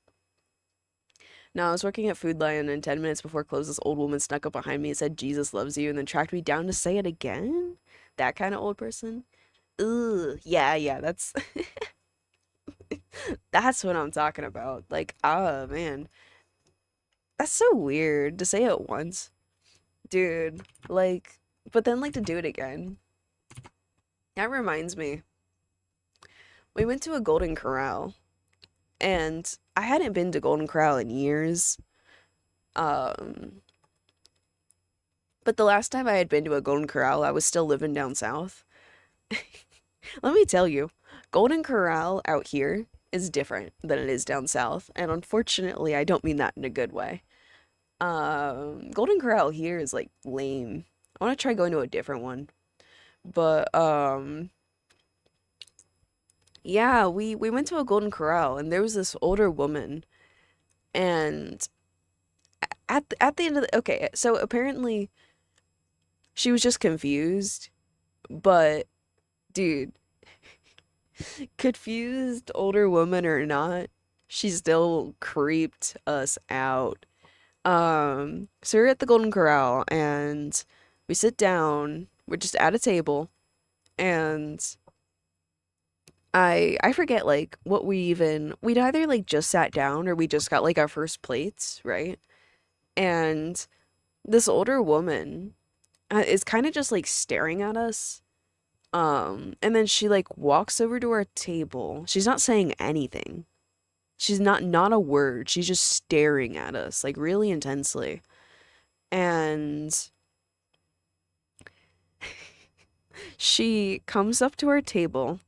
No, I was working at Food Lion, and 10 minutes before close, this old woman snuck up behind me and said, Jesus loves you, and then tracked me down to say it again? That kind of old person? Ugh, yeah, that's that's what I'm talking about. Like, oh man, that's so weird to say it once, dude. Like, but then like to do it again. That reminds me, we went to a Golden Corral, and I hadn't been to Golden Corral in years. Um, but the last time I had been to a Golden Corral, I was still living down south. Let me tell you, Golden Corral out here is different than it is down south, and unfortunately, I don't mean that in a good way. Golden Corral here is like lame. I want to try going to a different one. But yeah, we went to a Golden Corral and there was this older woman and at the end of the okay, so apparently she was just confused, but dude, confused older woman or not, she still creeped us out. So we're at the Golden Corral and we sit down, we're just at a table, and I forget like what we'd either like just sat down or we just got like our first plates, right? And this older woman is kind of just like staring at us. And then she like walks over to our table. She's not saying anything. She's not a word. She's just staring at us like really intensely. And she comes up to our table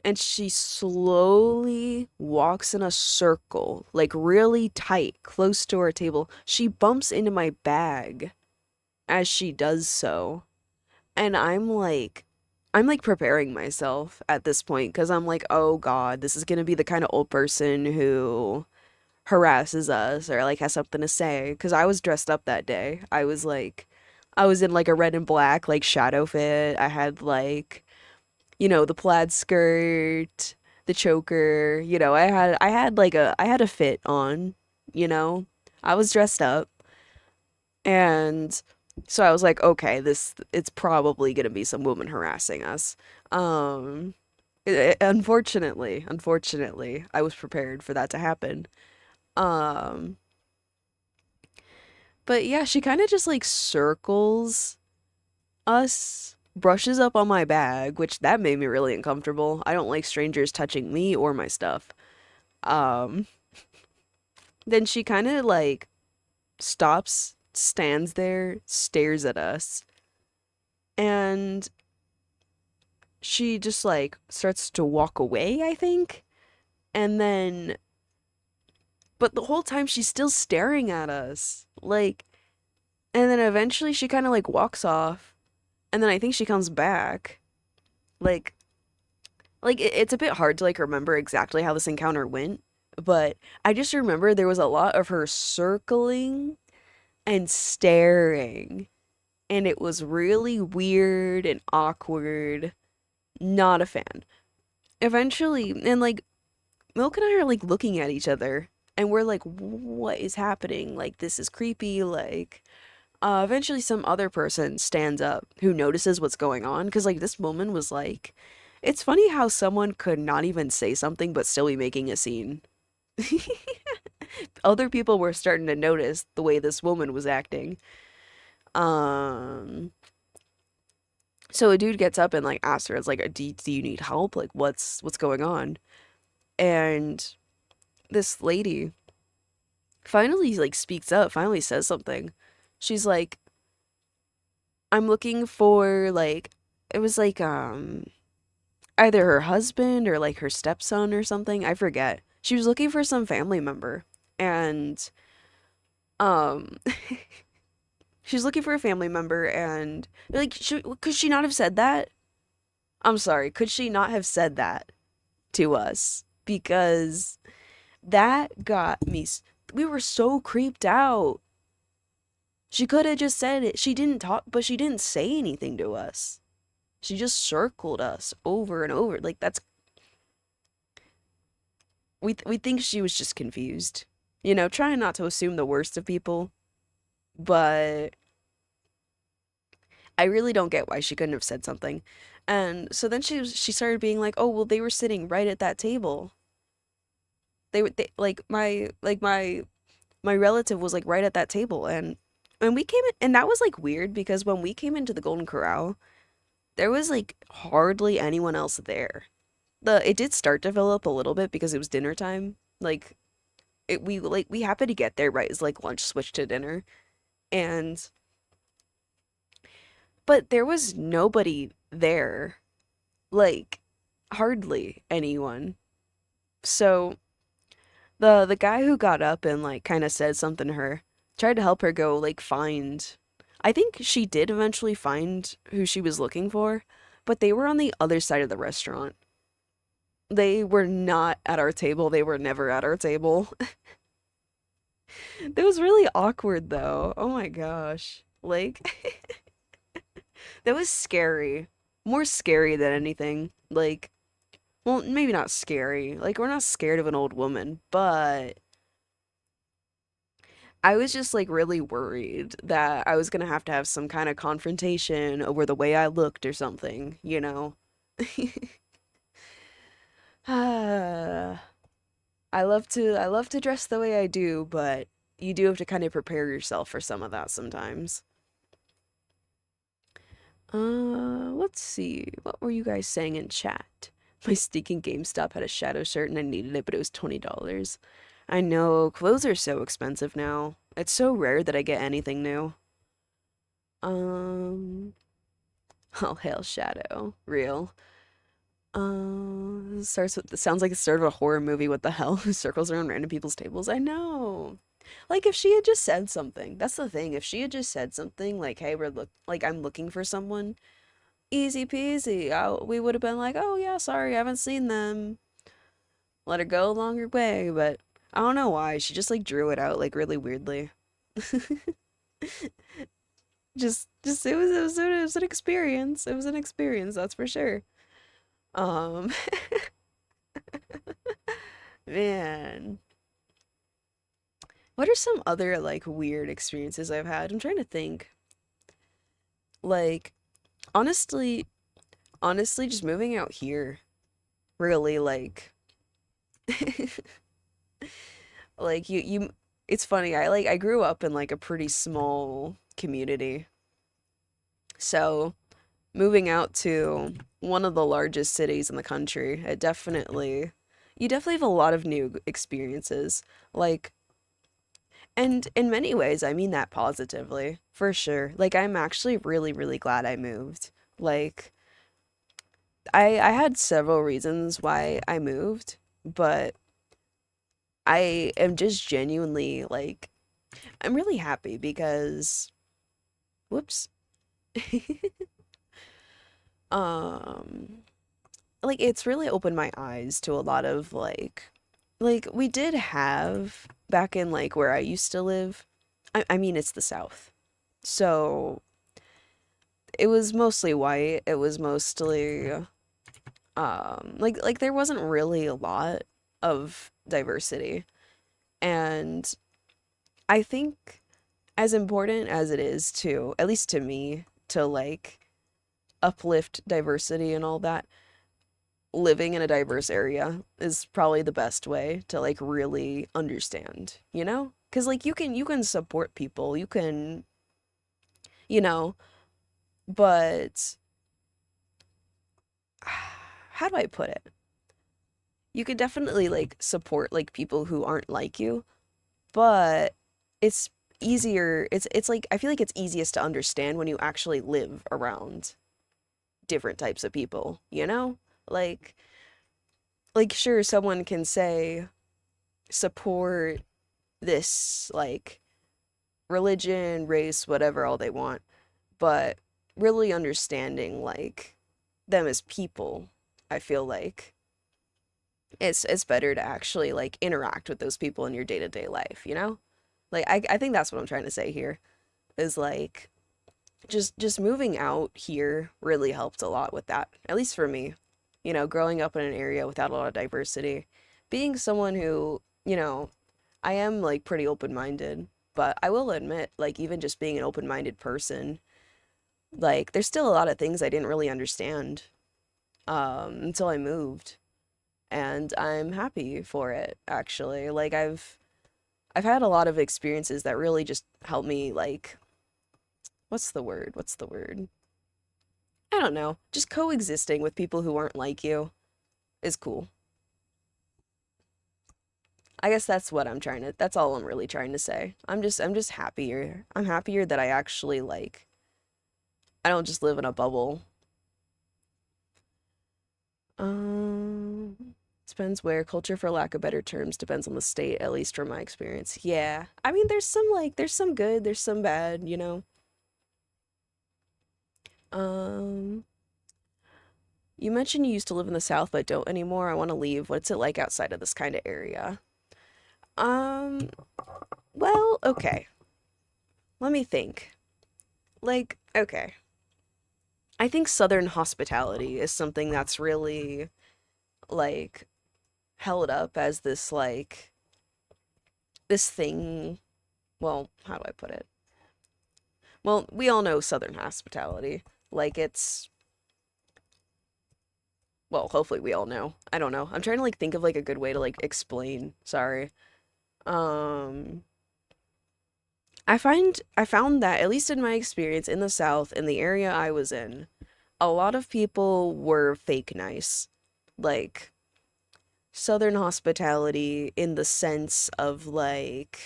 and she slowly walks in a circle, like really tight, close to our table. She bumps into my bag as she does so. And I'm like preparing myself at this point because I'm like, oh God, this is gonna be the kind of old person who harasses us or like has something to say. Because I was dressed up that day. I was in like a red and black like shadow fit. I had like, the plaid skirt, the choker. I had a fit on. You know, I was dressed up, and so I was like, okay, it's probably gonna be some woman harassing us. Um, unfortunately, I was prepared for that to happen. Um, but yeah, she kind of just like circles us, brushes up on my bag, which that made me really uncomfortable. I don't like strangers touching me or my stuff. Um, then she kind of like stops, stands there, stares at us, and she just like starts to walk away, I think. And then, but the whole time she's still staring at us. Like, and then eventually she kind of like walks off, and then I think she comes back. Like, it's a bit hard to like remember exactly how this encounter went, but I just remember there was a lot of her circling and staring, and it was really weird and awkward. Not a fan. Eventually, and like Milk and I are like looking at each other, and we're like, what is happening? Like, this is creepy. Like, eventually some other person stands up who notices what's going on, because like this woman was like, it's funny how someone could not even say something but still be making a scene. Other people were starting to notice the way this woman was acting. Um, so a dude gets up and like asks her, it's like, do you need help? Like, what's going on? And this lady finally like speaks up, finally says something. She's like, I'm looking for like, it was like either her husband or like her stepson or something. I forget. She was looking for some family member, and um she's looking for a family member, and like could she not have said that? I'm sorry, could she not have said that to us? Because that got me we were so creeped out. She could have just said it. She didn't talk, but she didn't say anything to us. She just circled us over and over. Like that's we think she was just confused. You know, trying not to assume the worst of people, but I really don't get why she couldn't have said something. And so then she started being like, "Oh, well they were sitting right at that table. Like my relative was like right at that table." And we came in, and that was like weird because when we came into the Golden Corral, there was like hardly anyone else there. It did start to fill up a little bit because it was dinner time. Like we happened to get there right as like lunch switched to dinner, and but there was nobody there, like hardly anyone. So the guy who got up and like kind of said something to her, tried to help her go like find. I think she did eventually find who she was looking for, but they were on the other side of the restaurant. They were not at our table. They were never at our table. That was really awkward though. Oh my gosh. Like that was scary. More scary than anything. Like, well, maybe not scary. Like we're not scared of an old woman, but I was just like really worried that I was gonna have to have some kind of confrontation over the way I looked or something, you know? I I love to dress the way I do, but you do have to kind of prepare yourself for some of that sometimes. Let's see. What were you guys saying in chat? My stinking GameStop had a shadow shirt and I needed it, but it was $20. I know, clothes are so expensive now. It's so rare that I get anything new. Um, oh hell, Shadow. Real. Starts with sounds like the start of a horror movie. What the hell? Who circles around random people's tables? I know. Like if she had just said something. That's the thing. If she had just said something like, "Hey, I'm looking for someone." Easy peasy. We would have been like, "Oh yeah, sorry, I haven't seen them." Let her go along her way, but I don't know why. She just like drew it out like really weirdly. Just it was an experience. It was an experience, that's for sure. Um, man, what are some other like weird experiences I've had? I'm trying to think. Like, honestly, honestly, just moving out here really like it's funny. I grew up in like a pretty small community. So, moving out to one of the largest cities in the country, it definitely you definitely have a lot of new experiences. Like, and in many ways, I mean that positively, for sure. Like, I'm actually really, really glad I moved. Like, I had several reasons why I moved, but I am just genuinely like, I'm really happy because, whoops. Um, like it's really opened my eyes to a lot of like we did have back in like where I used to live. I mean it's the South. So it was mostly white. It was mostly like there wasn't really a lot of diversity. And I think as important as it is to, at least to me, to like uplift diversity and all that, living in a diverse area is probably the best way to like really understand, you know? Because like you can support people, you can, you know, but how do I put it? You could definitely like support like people who aren't like you, but it's easier. It's like I feel like it's easiest to understand when you actually live around different types of people, you know? Like sure someone can say support this like religion, race, whatever all they want, but really understanding like them as people, I feel like it's better to actually like interact with those people in your day-to-day life, you know? Like I think that's what I'm trying to say here is like just moving out here really helped a lot with that. At least for me. You know, growing up in an area without a lot of diversity, being someone who, you know, I am like pretty open-minded, but I will admit like even just being an open-minded person, like there's still a lot of things I didn't really understand until I moved, and I'm happy for it actually. Like I've had a lot of experiences that really just help me like what's the word? What's the word? I don't know. Just coexisting with people who aren't like you is cool. I guess that's what that's all I'm really trying to say. I'm just happier. I'm happier that I actually like I don't just live in a bubble. Depends where. Culture, for lack of better terms, depends on the state, at least from my experience. Yeah. I mean, there's some good, there's some bad, you know. Um, you mentioned you used to live in the South but don't anymore. I want to leave. What's it like outside of this kind of area? Um, well, okay. Let me think. Like, okay. I think Southern hospitality is something that's really like held up as this like this thing. Well, how do I put it? Well, we all know Southern hospitality. Like it's well, hopefully we all know. I don't know. I'm trying to like think of like a good way to like explain. Sorry. Um I found that at least in my experience in the South, in the area I was in, a lot of people were fake nice. Like Southern hospitality in the sense of like,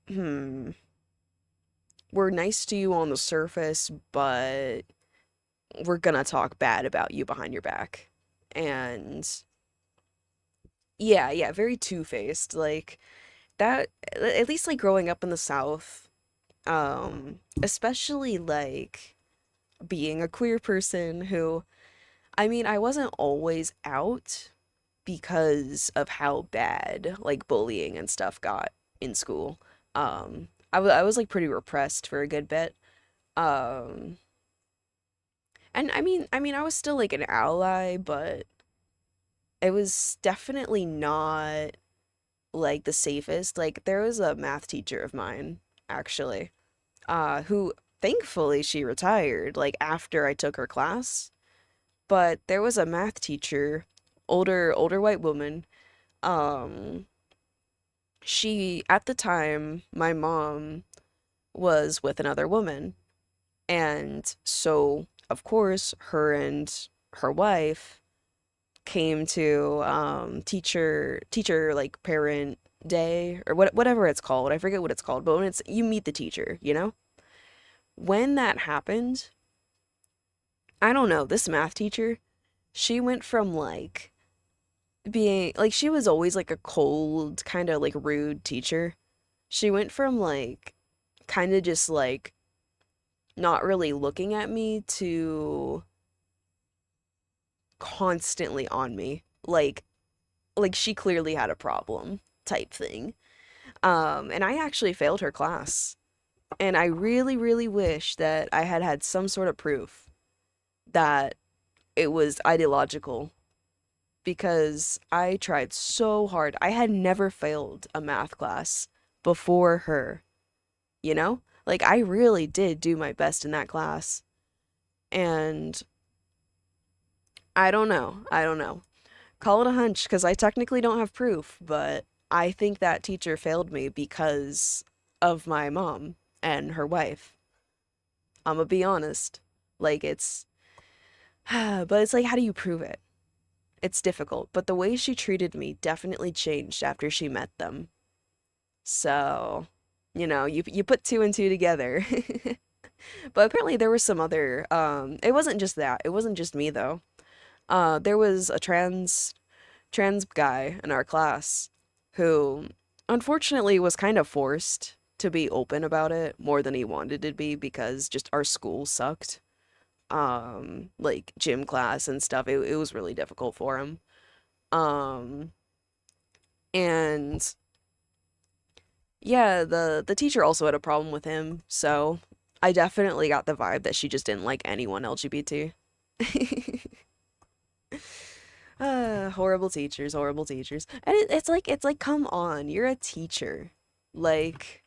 hmm, we're nice to you on the surface, but we're gonna talk bad about you behind your back. And yeah, yeah, very two-faced. Like that, at least like growing up in the South, especially like being a queer person who, I mean, I wasn't always out because of how bad like bullying and stuff got in school. I was like pretty repressed for a good bit. Um, and I mean, I was still like an ally, but it was definitely not like the safest. Like there was a math teacher of mine, actually, who thankfully she retired like after I took her class. But there was a math teacher, older white woman. Um, she at the time, my mom was with another woman, and so of course her and her wife came to teacher like parent day or whatever it's called. I forget what it's called, but when it's you meet the teacher, you know? When that happened, I don't know, this math teacher, she went from like being like she was always like a cold, kind of like rude teacher. She went from like kind of just like not really looking at me to constantly on me. Like she clearly had a problem type thing. And I actually failed her class. And I really, really wish that I had had some sort of proof that it was ideological because I tried so hard. I had never failed a math class before her, you know? Like, I really did do my best in that class. And I don't know. I don't know. Call it a hunch because I technically don't have proof, but I think that teacher failed me because of my mom and her wife. I'm gonna be honest. Like, it's, but it's like, how do you prove it? It's difficult, but the way she treated me definitely changed after she met them. So, you put two and two together. But apparently there was some other it wasn't just that. It wasn't just me though. There was a trans guy in our class who unfortunately was kind of forced to be open about it more than he wanted to be because just our school sucked. Like gym class and stuff. It was really difficult for him. Um and yeah, the teacher also had a problem with him, so I definitely got the vibe that she just didn't like anyone LGBT. Horrible teachers, horrible teachers. And it's like, come on, you're a teacher. Like,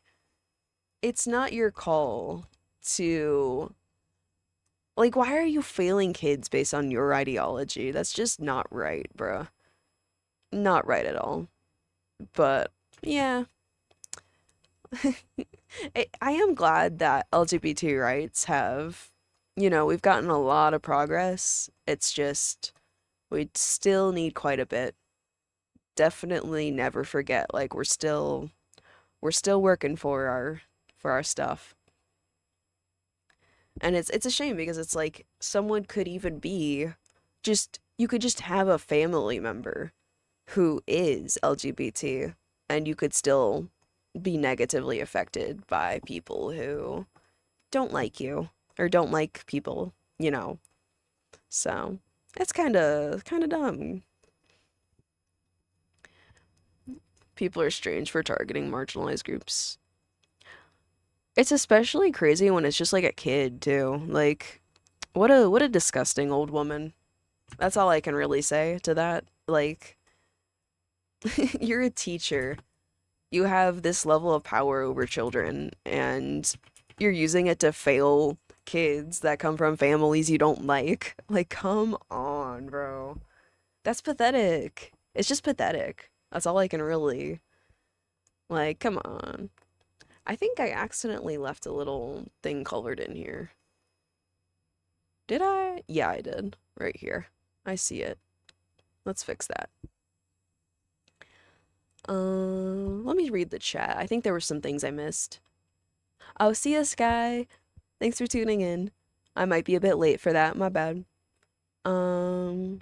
it's not your call to like, why are you failing kids based on your ideology? That's just not right, bruh. Not right at all. But yeah, I am glad that LGBT rights have, we've gotten a lot of progress. It's just we still need quite a bit. Definitely never forget, like we're still working for our stuff. And it's a shame because it's like someone could even be just you could just have a family member who is LGBT and you could still be negatively affected by people who don't like you or don't like people, you know. So, it's kind of dumb. People are strange for targeting marginalized groups. It's especially crazy when it's just like a kid too. Like what a disgusting old woman. That's all I can really say to that. Like you're a teacher. You have this level of power over children and you're using it to fail kids that come from families you don't like. Like come on, bro. That's pathetic. It's just pathetic. That's all I can really like, come on. I think I accidentally left a little thing colored in here. Did I? Yeah, I did. Right here. I see it. Let's fix that. Let me read the chat. I think there were some things I missed. Oh, see ya, Sky. Thanks for tuning in. I might be a bit late for that. My bad. Um,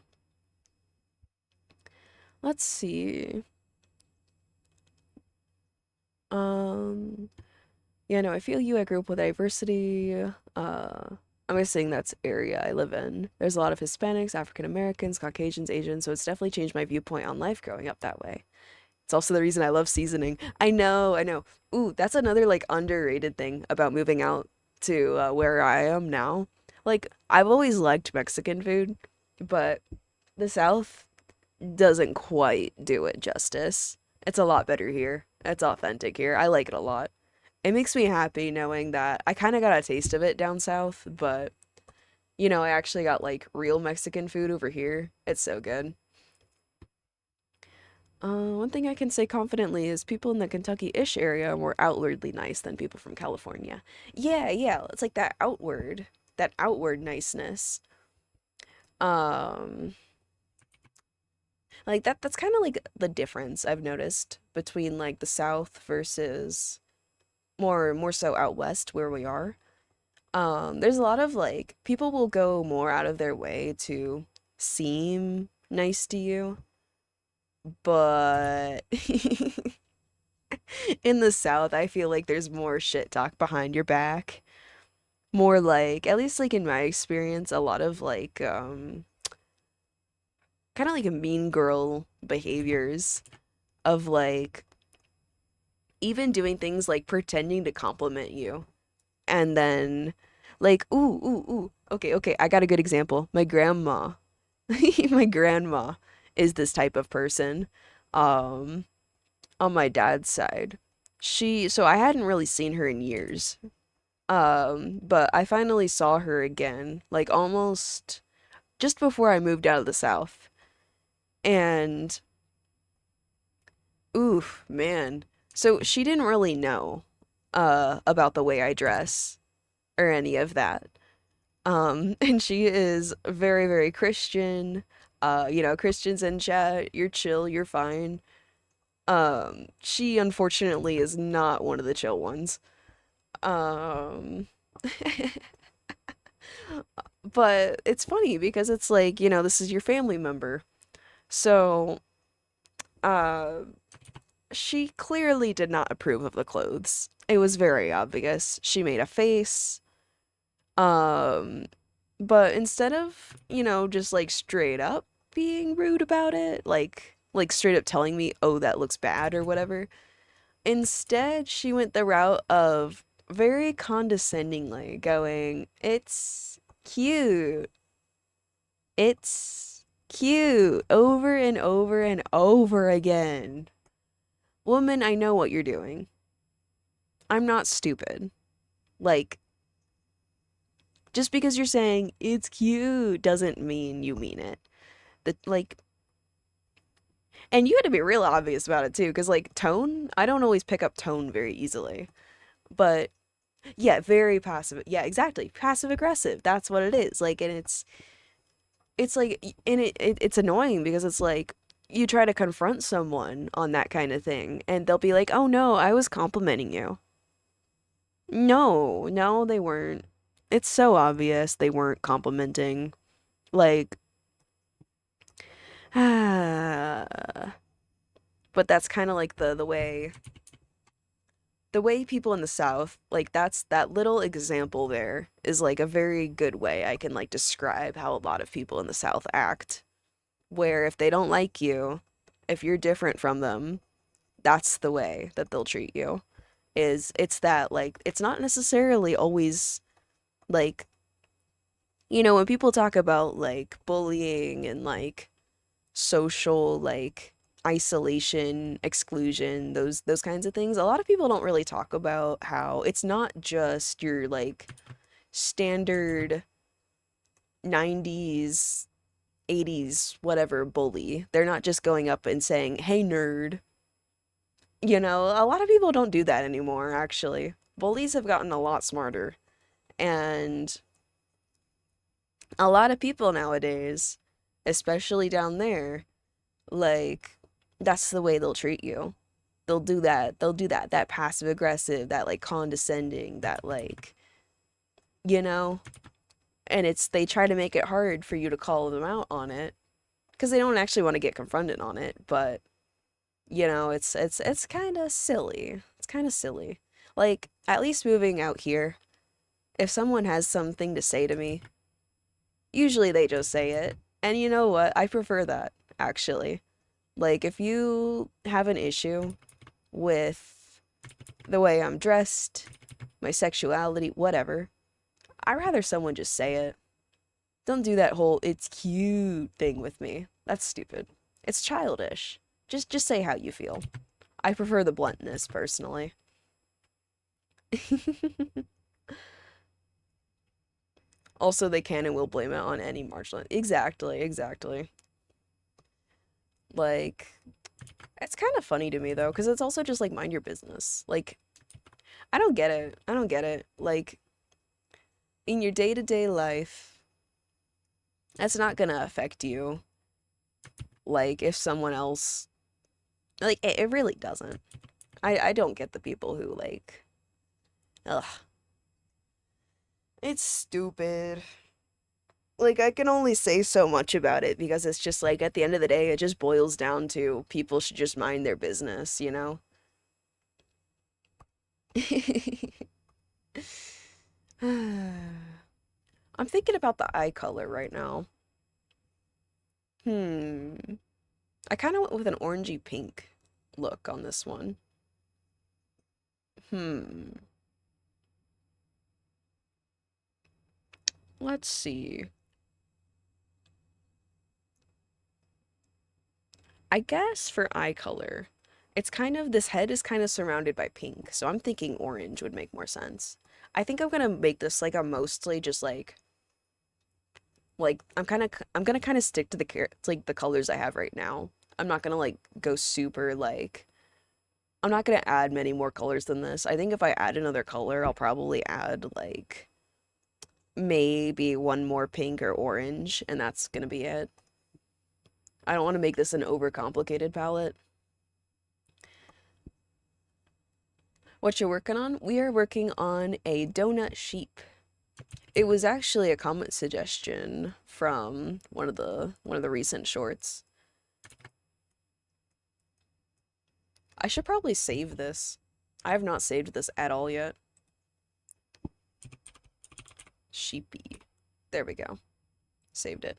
let's see. Um, yeah, no, I feel you. I grew up with diversity. I'm guessing that's area I live in. There's a lot of Hispanics, African Americans, Caucasians, Asians, so it's definitely changed my viewpoint on life growing up that way. It's also the reason I love seasoning. I know, I know. Ooh, that's another like underrated thing about moving out to where I am now. Like, I've always liked Mexican food, but the South doesn't quite do it justice. It's a lot better here. It's authentic here. I like it a lot. It makes me happy knowing that I kind of got a taste of it down south, but I actually got like real Mexican food over here. It's so good. One thing I can say confidently is people in the Kentucky-ish area are more outwardly nice than people from California. Yeah, yeah, it's like that outward niceness. Um, like that's kind of like the difference I've noticed between like the South versus more so out west where we are. There's a lot of like people will go more out of their way to seem nice to you, but in the South, I feel like there's more shit talk behind your back. More like, at least like in my experience, a lot of like kind of like a mean girl behaviors of like even doing things like pretending to compliment you and then like ooh, okay, okay, I got a good example. My grandma my grandma is this type of person um on my dad's side. So I hadn't really seen her in years, but I finally saw her again like almost just before I moved out of the South. And oof, man. So she didn't really know about the way I dress or any of that. And she is very, very Christian. Christians in chat, you're chill, you're fine. She unfortunately is not one of the chill ones. Um, but it's funny because it's like, this is your family member. So, uh, she clearly did not approve of the clothes. It was very obvious. She made a face. Um, but instead of, just like straight up being rude about it, like straight up telling me, "Oh, that looks bad" or whatever, instead she went the route of very condescendingly going, "It's cute. It's cute," over and over and over again. Woman, I know what you're doing. I'm not stupid. Like, just because you're saying it's cute doesn't mean you mean it. Like, and you had to be real obvious about it too, because like tone, I don't always pick up tone very easily. But yeah, very passive. Yeah, exactly. Passive aggressive. That's what it is. Like, and it's like, and it's annoying because it's like you try to confront someone on that kind of thing, and they'll be like, "Oh no, I was complimenting you." No, no, they weren't. It's so obvious they weren't complimenting. Like, but that's kind of like the way people in the South, like that's that little example there is like a very good way I can like describe how a lot of people in the South act. Where if they don't like you, if you're different from them, that's the way that they'll treat you. It's that like it's not necessarily always like when people talk about like bullying and like social like isolation, exclusion, those kinds of things. A lot of people don't really talk about how it's not just your like standard 90s, 80s, whatever bully. They're not just going up and saying, "Hey nerd." A lot of people don't do that anymore, actually. Bullies have gotten a lot smarter. And a lot of people nowadays, especially down there, like that's the way they'll treat you. They'll do that. They'll do that passive aggressive, that like condescending, that like, you know, and they try to make it hard for you to call them out on it because they don't actually want to get confronted on it, but it's kind of silly. It's kind of silly. Like at least moving out here, if someone has something to say to me, usually they just say it. And you know what? I prefer that, actually. Like, if you have an issue with the way I'm dressed, my sexuality, whatever, I'd rather someone just say it. Don't do that whole "it's cute" thing with me. That's stupid. It's childish. Just say how you feel. I prefer the bluntness, personally. Also, they can and will blame it on any marginal. Exactly, exactly. Like, it's kind of funny to me though, because it's also just like mind your business. Like, I don't get it. I don't get it. Like, in your day-to-day life, That's not gonna affect you. Like, if someone else, like, it really doesn't. I don't get the people who, like, ugh, it's stupid. Like, I can only say so much about it because it's just like, at the end of the day, it just boils down to people should just mind their business, you know? I'm thinking about the eye color right now. Hmm. I kind of went with an orangey pink look on this one. Hmm. Let's see. I guess for eye color, it's kind of, this head is kind of surrounded by pink, so I'm thinking orange would make more sense. I think I'm gonna make this like a mostly just like I'm gonna kind of stick to like the colors I have right now. I'm not gonna like go super like I'm not gonna add many more colors than this. I think if I add another color, I'll probably add like maybe one more pink or orange, and that's gonna be it. I don't want to make this an overcomplicated palette. What you're working on? We are working on a donut sheep. It was actually a comment suggestion from one of the recent shorts. I should probably save this. I have not saved this at all yet. Sheepy. There we go. Saved it.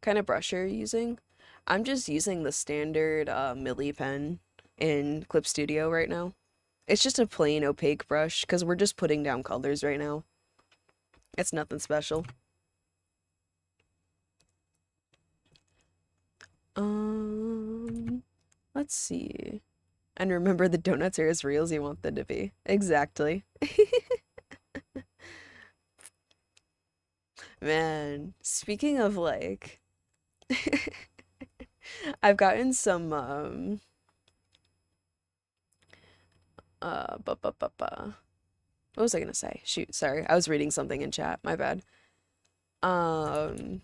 Kind of brush are you using? I'm just using the standard Milli pen in Clip Studio right now. It's just a plain opaque brush because we're just putting down colors right now. It's nothing special. Let's see. And remember, the donuts are as real as you want them to be. Exactly. Man, speaking of like, I've gotten some what was I gonna say? Shoot, sorry. I was reading something in chat. My bad. Um,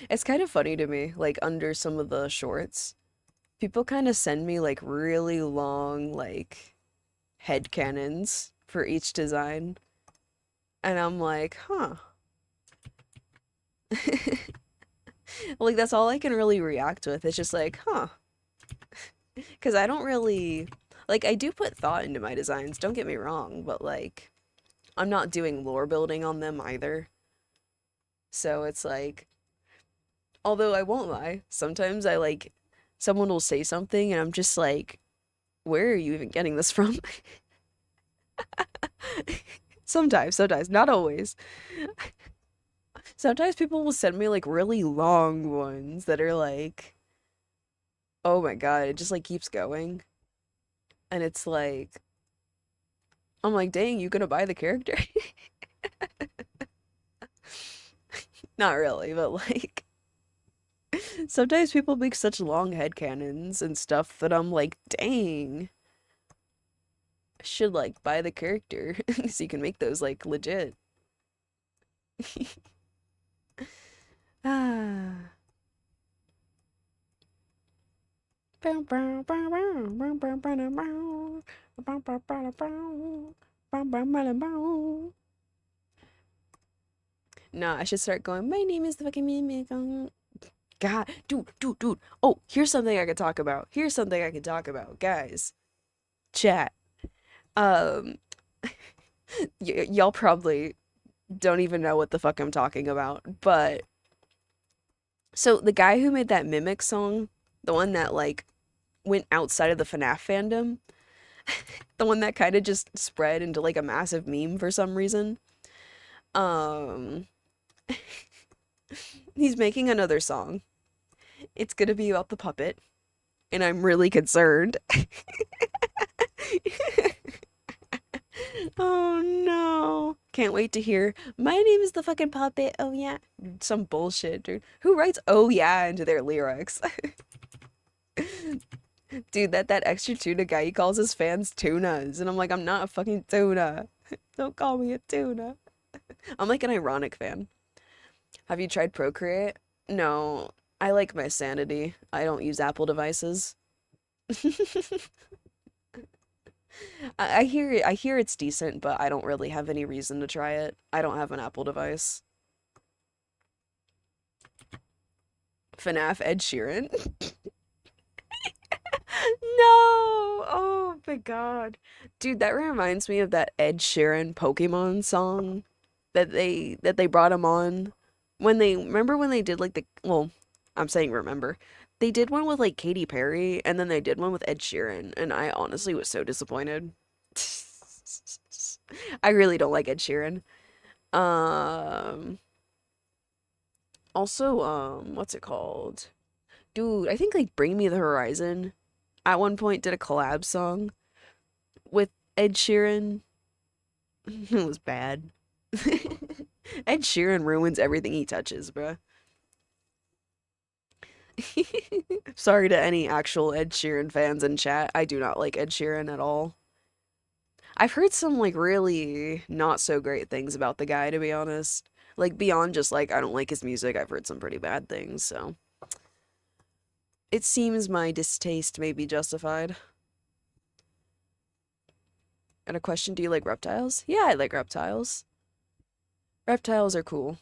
it's kind of funny to me, like under some of the shorts, people kind of send me like really long like head canons for each design, and I'm like, huh. Like that's all I can really react with. It's just like, huh. Because I don't really like I do put thought into my designs, don't get me wrong, but like I'm not doing lore building on them either. So it's like, although I won't lie, sometimes I like someone will say something and I'm just like, where are you even getting this from? Sometimes, not always. Sometimes people will send me like really long ones that are like, oh my God, it just like keeps going. And it's like, I'm like, dang, you gonna buy the character? Not really, but like, sometimes people make such long headcanons and stuff that I'm like, dang, I should like buy the character so you can make those like legit. Ah. Nah, I should start going, my name is the fucking mimic. God, dude. Oh, here's something I could talk about. Here's something I could talk about. Guys, chat. Um, y'all probably don't even know what the fuck I'm talking about, but so the guy who made that Mimic song, the one that like went outside of the FNAF fandom, the one that kind of just spread into like a massive meme for some reason. Um, he's making another song. It's gonna be about the puppet, and I'm really concerned. Oh no. Can't wait to hear, my name is the fucking puppet. Oh yeah. Some bullshit, dude. Who writes oh yeah into their lyrics? Dude, that extra tuna guy, he calls his fans tunas. And I'm like, I'm not a fucking tuna. Don't call me a tuna. I'm like an ironic fan. Have you tried Procreate? No, I like my sanity. I don't use Apple devices. I hear it's decent, but I don't really have any reason to try it. I don't have an Apple device. FNAF Ed Sheeran? No! Oh my god. Dude, that reminds me of that Ed Sheeran Pokemon song that they brought him on when they remember when they did like the well, I'm saying remember. They did one with like Katy Perry and then they did one with Ed Sheeran and I honestly was so disappointed. I really don't like Ed Sheeran. Um Also, what's it called? Dude, I think like Bring Me the Horizon at one point did a collab song with Ed Sheeran. It was bad. Ed Sheeran ruins everything he touches, bruh. Sorry to any actual Ed Sheeran fans in chat. I do not like Ed Sheeran at all. I've heard some like really not so great things about the guy, to be honest. Like beyond just like I don't like his music, I've heard some pretty bad things, so it seems my distaste may be justified. And a question, do you like reptiles? Yeah, I like reptiles. Reptiles are cool.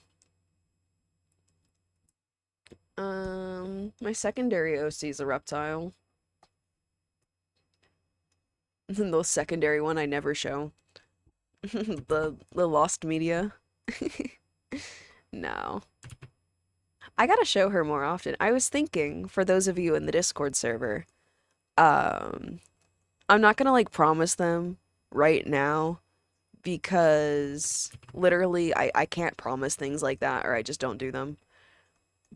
My secondary OC is a reptile. The secondary one I never show. The lost media. No. I gotta show her more often. I was thinking, for those of you in the Discord server, um, I'm not gonna like promise them right now because literally I can't promise things like that or I just don't do them.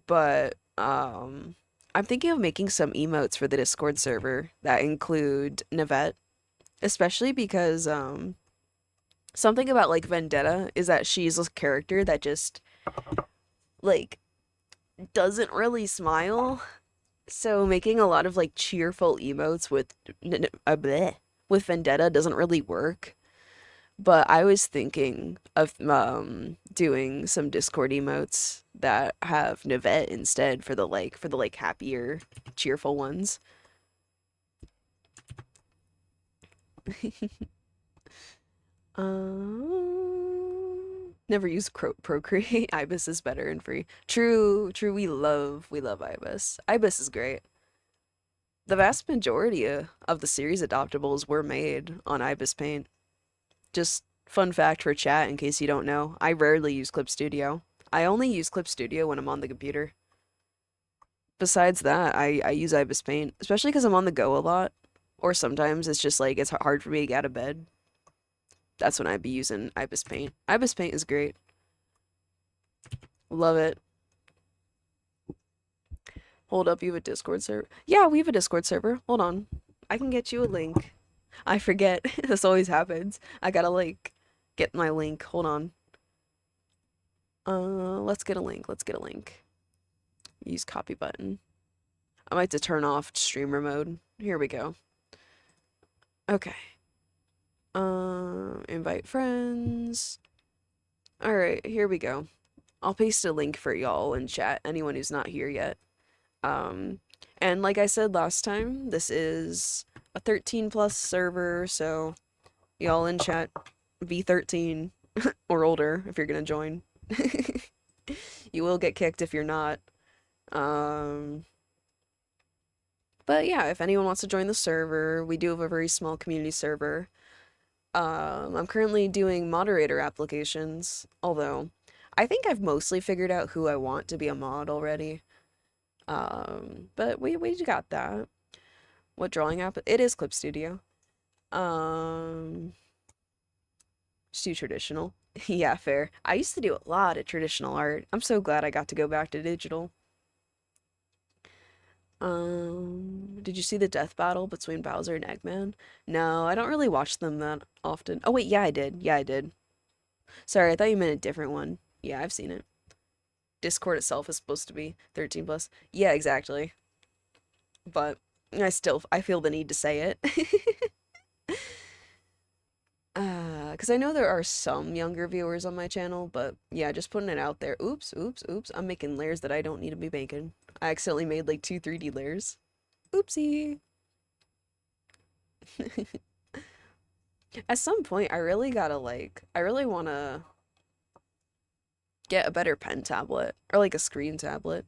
But I'm thinking of making some emotes for the Discord server that include Navette, especially because something about like Vendetta is that she's a character that just like doesn't really smile. So making a lot of like cheerful emotes with with Vendetta doesn't really work. But I was thinking of doing some Discord emotes that have Nivette instead for the like happier, cheerful ones. Never use Procreate. Ibis is better and free. True, true. We love Ibis. Ibis is great. The vast majority of the series adoptables were made on Ibis Paint. Just fun fact for chat in case you don't know. I rarely use Clip Studio. I only use Clip Studio when I'm on the computer. Besides that, I use Ibis Paint, especially because I'm on the go a lot. Or sometimes it's just like it's hard for me to get out of bed. That's when I'd be using Ibis Paint. Ibis Paint is great. Love it. Hold up, you have a Discord server? Yeah, we have a Discord server. Hold on. I can get you a link. I forget. This always happens. I gotta like get my link. Hold on. Let's get a link. Let's get a link. Use copy button. I might have to turn off streamer mode. Here we go. Okay. Invite friends. All right, here we go. I'll paste a link for y'all in chat, anyone who's not here yet. Um, and like I said last time, this is a 13 plus server, so y'all in chat be 13 or older if you're gonna join. You will get kicked if you're not. Um, but yeah, if anyone wants to join the server, we do have a very small community server. I'm currently doing moderator applications, although I think I've mostly figured out who I want to be a mod already. But we got that. What drawing app? It is Clip Studio. Just do traditional. Yeah, fair. I used to do a lot of traditional art. I'm so glad I got to go back to digital. Did you see the death battle between Bowser and Eggman? No, I don't really watch them that often. Oh wait, yeah, I did. Yeah, I did. Sorry, I thought you meant a different one. Yeah, I've seen it. Discord itself is supposed to be 13 plus. Yeah, exactly. But I feel the need to say it. Because because I know there are some younger viewers on my channel, but yeah, just putting it out there. Oops, oops, oops. I'm making layers that I don't need to be making. I accidentally made like 2 3D layers. Oopsie. At some point, I really gotta I really wanna get a better pen tablet or like a screen tablet.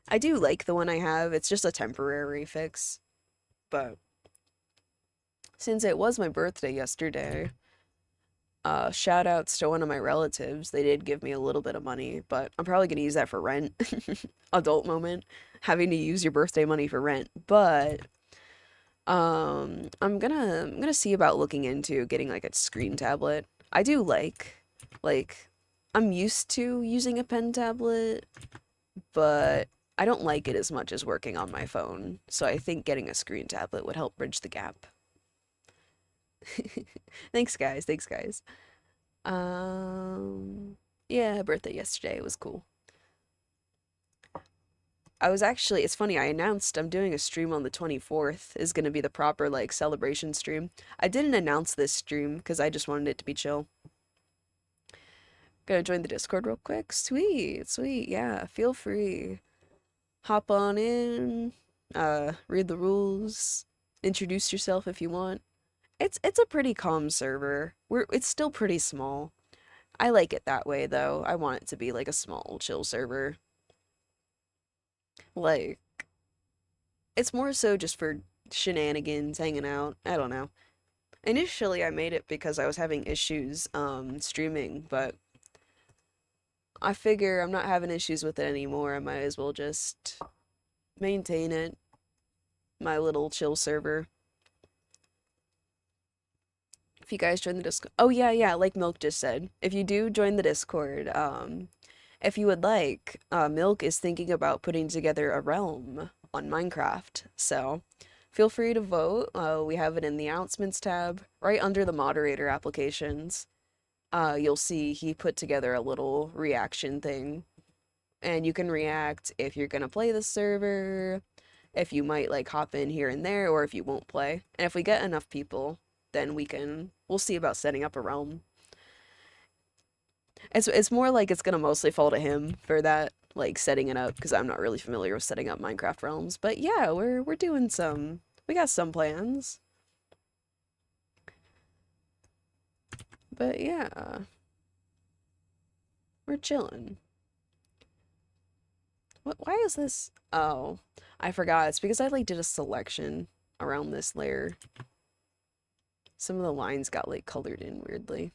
I do like the one I have. It's just a temporary fix, but since it was my birthday yesterday, shout outs to one of my relatives. They did give me a little bit of money, but I'm probably gonna use that for rent. Adult moment, having to use your birthday money for rent. But I'm gonna see about looking into getting like a screen tablet. I do like I'm used to using a pen tablet, but I don't like it as much as working on my phone. So I think getting a screen tablet would help bridge the gap. Thanks guys, thanks guys. Yeah, birthday yesterday. It was cool. I was actually, it's funny, I announced I'm doing a stream on the 24th is going to be the proper like celebration stream. I didn't announce this stream because I just wanted it to be chill. Gonna join the Discord real quick. Sweet, sweet, yeah, feel free. Hop on in, read the rules, introduce yourself if you want. It's a pretty calm server. It's still pretty small. I like it that way though. I want it to be like a small, chill server. Like, it's more so just for shenanigans, hanging out. I don't know. Initially, I made it because I was having issues streaming, but I figure I'm not having issues with it anymore. I might as well just maintain it. My little chill server. If you guys join the Discord. Oh yeah, yeah, like Milk just said. If you do join the Discord, if you would like, Milk is thinking about putting together a realm on Minecraft. So feel free to vote. We have it in the announcements tab, right under the moderator applications. You'll see he put together a little reaction thing. And you can react if you're gonna play the server, if you might like hop in here and there, or if you won't play. And if we get enough people, then we'll see about setting up a realm. It's more like it's gonna mostly fall to him for that, like setting it up, because I'm not really familiar with setting up Minecraft realms. But yeah, we're doing we got some plans. But yeah, we're chilling. Why is this? Oh, I forgot. It's because I like did a selection around this layer. Some of the lines got like colored in weirdly.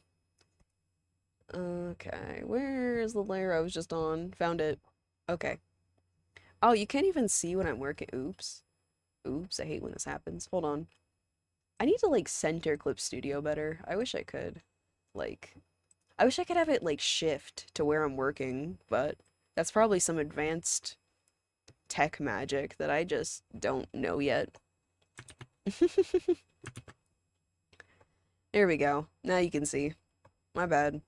Okay, where's the layer I was just on? Found it. Okay. Oh, you can't even see when I'm working. Oops. Oops, I hate when this happens. Hold on. I need to like center Clip Studio better. I wish I could. Like, I wish I could have it like shift to where I'm working, but that's probably some advanced tech magic that I just don't know yet. There we go. Now you can see. My bad.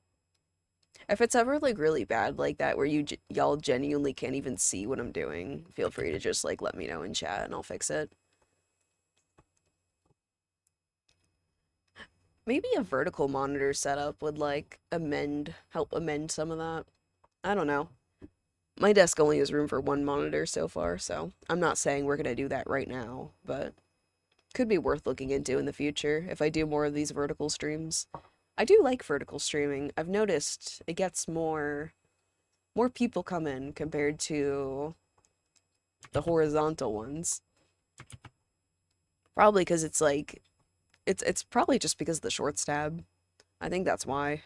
If it's ever like really bad like that where y'all genuinely can't even see what I'm doing, feel free to just like let me know in chat and I'll fix it. Maybe a vertical monitor setup would like help amend some of that. I don't know. My desk only has room for one monitor so far, so I'm not saying we're gonna do that right now, but could be worth looking into in the future if I do more of these vertical streams. I do like vertical streaming. I've noticed it gets more people come in compared to the horizontal ones. Probably because it's like it's probably just because of the shorts tab. I think that's why.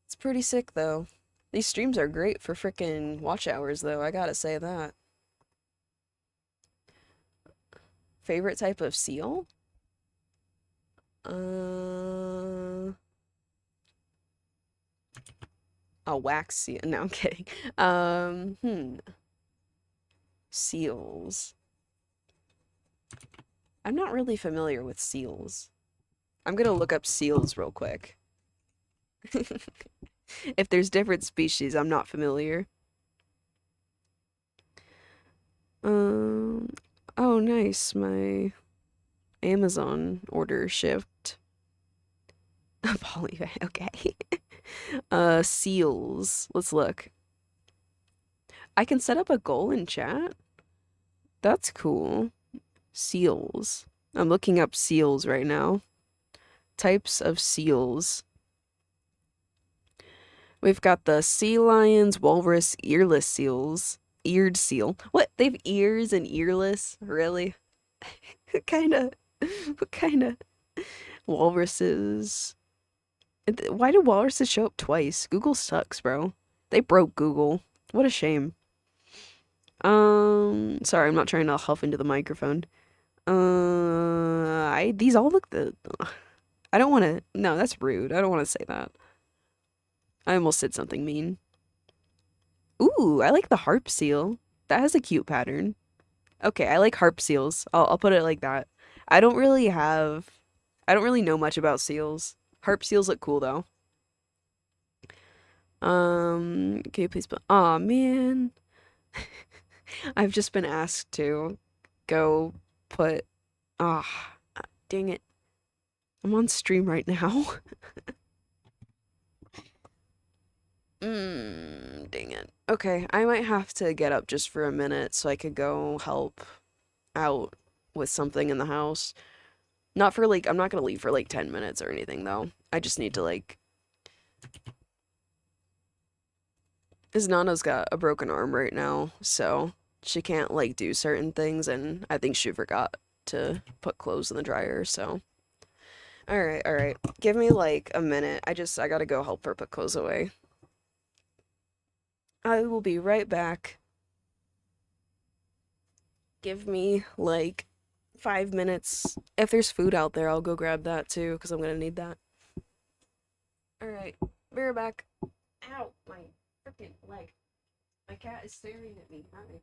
It's pretty sick though. These streams are great for frickin' watch hours though, I gotta say that. Favorite type of seal? A wax seal. No, I'm kidding. Seals. I'm not really familiar with seals. I'm gonna look up seals real quick. If there's different species, I'm not familiar. Oh nice, my Amazon order shipped. Poly, okay. Seals. Let's look. I can set up a goal in chat. That's cool. Seals. I'm looking up seals right now. Types of seals. We've got the sea lions, walrus, earless seals. Eared seal. What? They've ears and earless? Really? What kind of what kind of walruses? Why do walruses show up twice? Google sucks, bro. They broke Google. What a shame. Sorry, I'm not trying to huff into the microphone. These all look the. I don't want to. No, that's rude. I don't want to say that. I almost said something mean. Ooh, I like the harp seal. That has a cute pattern. Okay, I like harp seals. I'll put it like that. I don't really have. I don't really know much about seals. Harp seals look cool though. Can you please put? Aw, man. I've just been asked to go put. Ah, dang it. I'm on stream right now. Dang it. Okay, I might have to get up just for a minute so I could go help out with something in the house. Not for like, I'm not gonna leave for like 10 minutes or anything though. I just need to like, because Nana's got a broken arm right now, so she can't like do certain things, and I think she forgot to put clothes in the dryer, so. Alright, alright. Give me like a minute. I gotta go help her put clothes away. I will be right back. Give me like 5 minutes. If there's food out there, I'll go grab that too, because I'm gonna need that. Alright, be right back. Ow, my freaking leg. My cat is staring at me. Hi.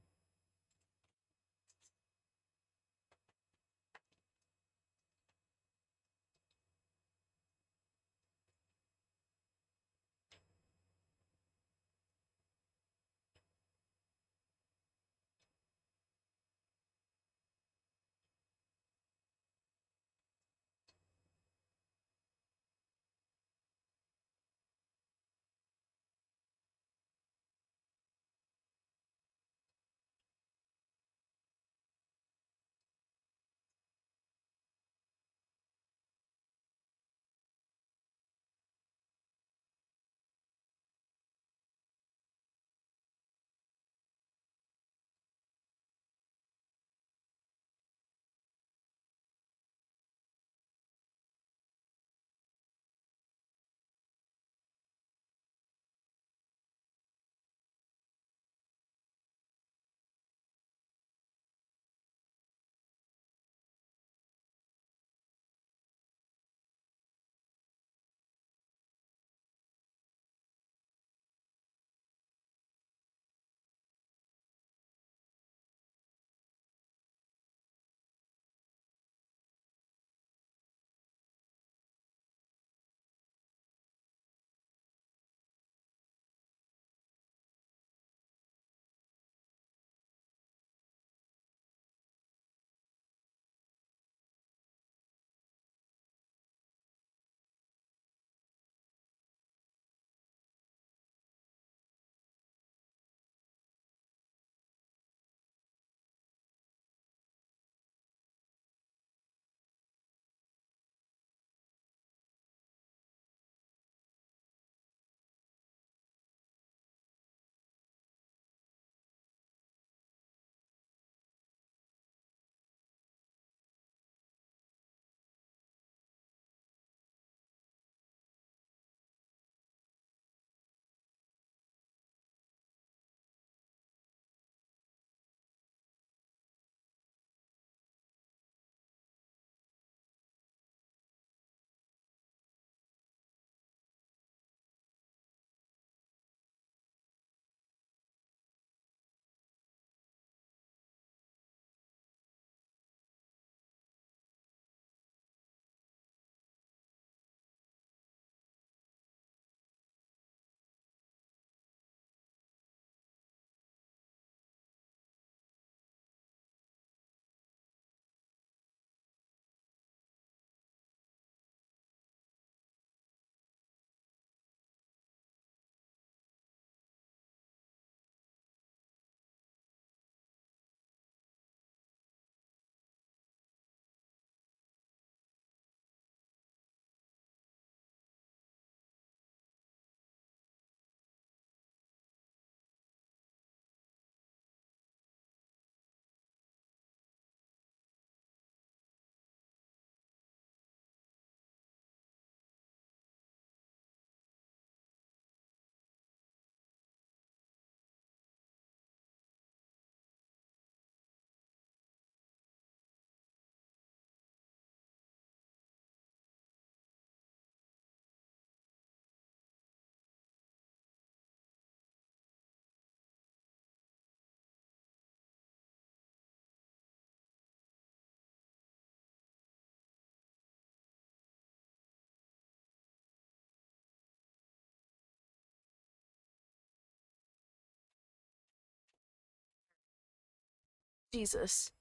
Jesus.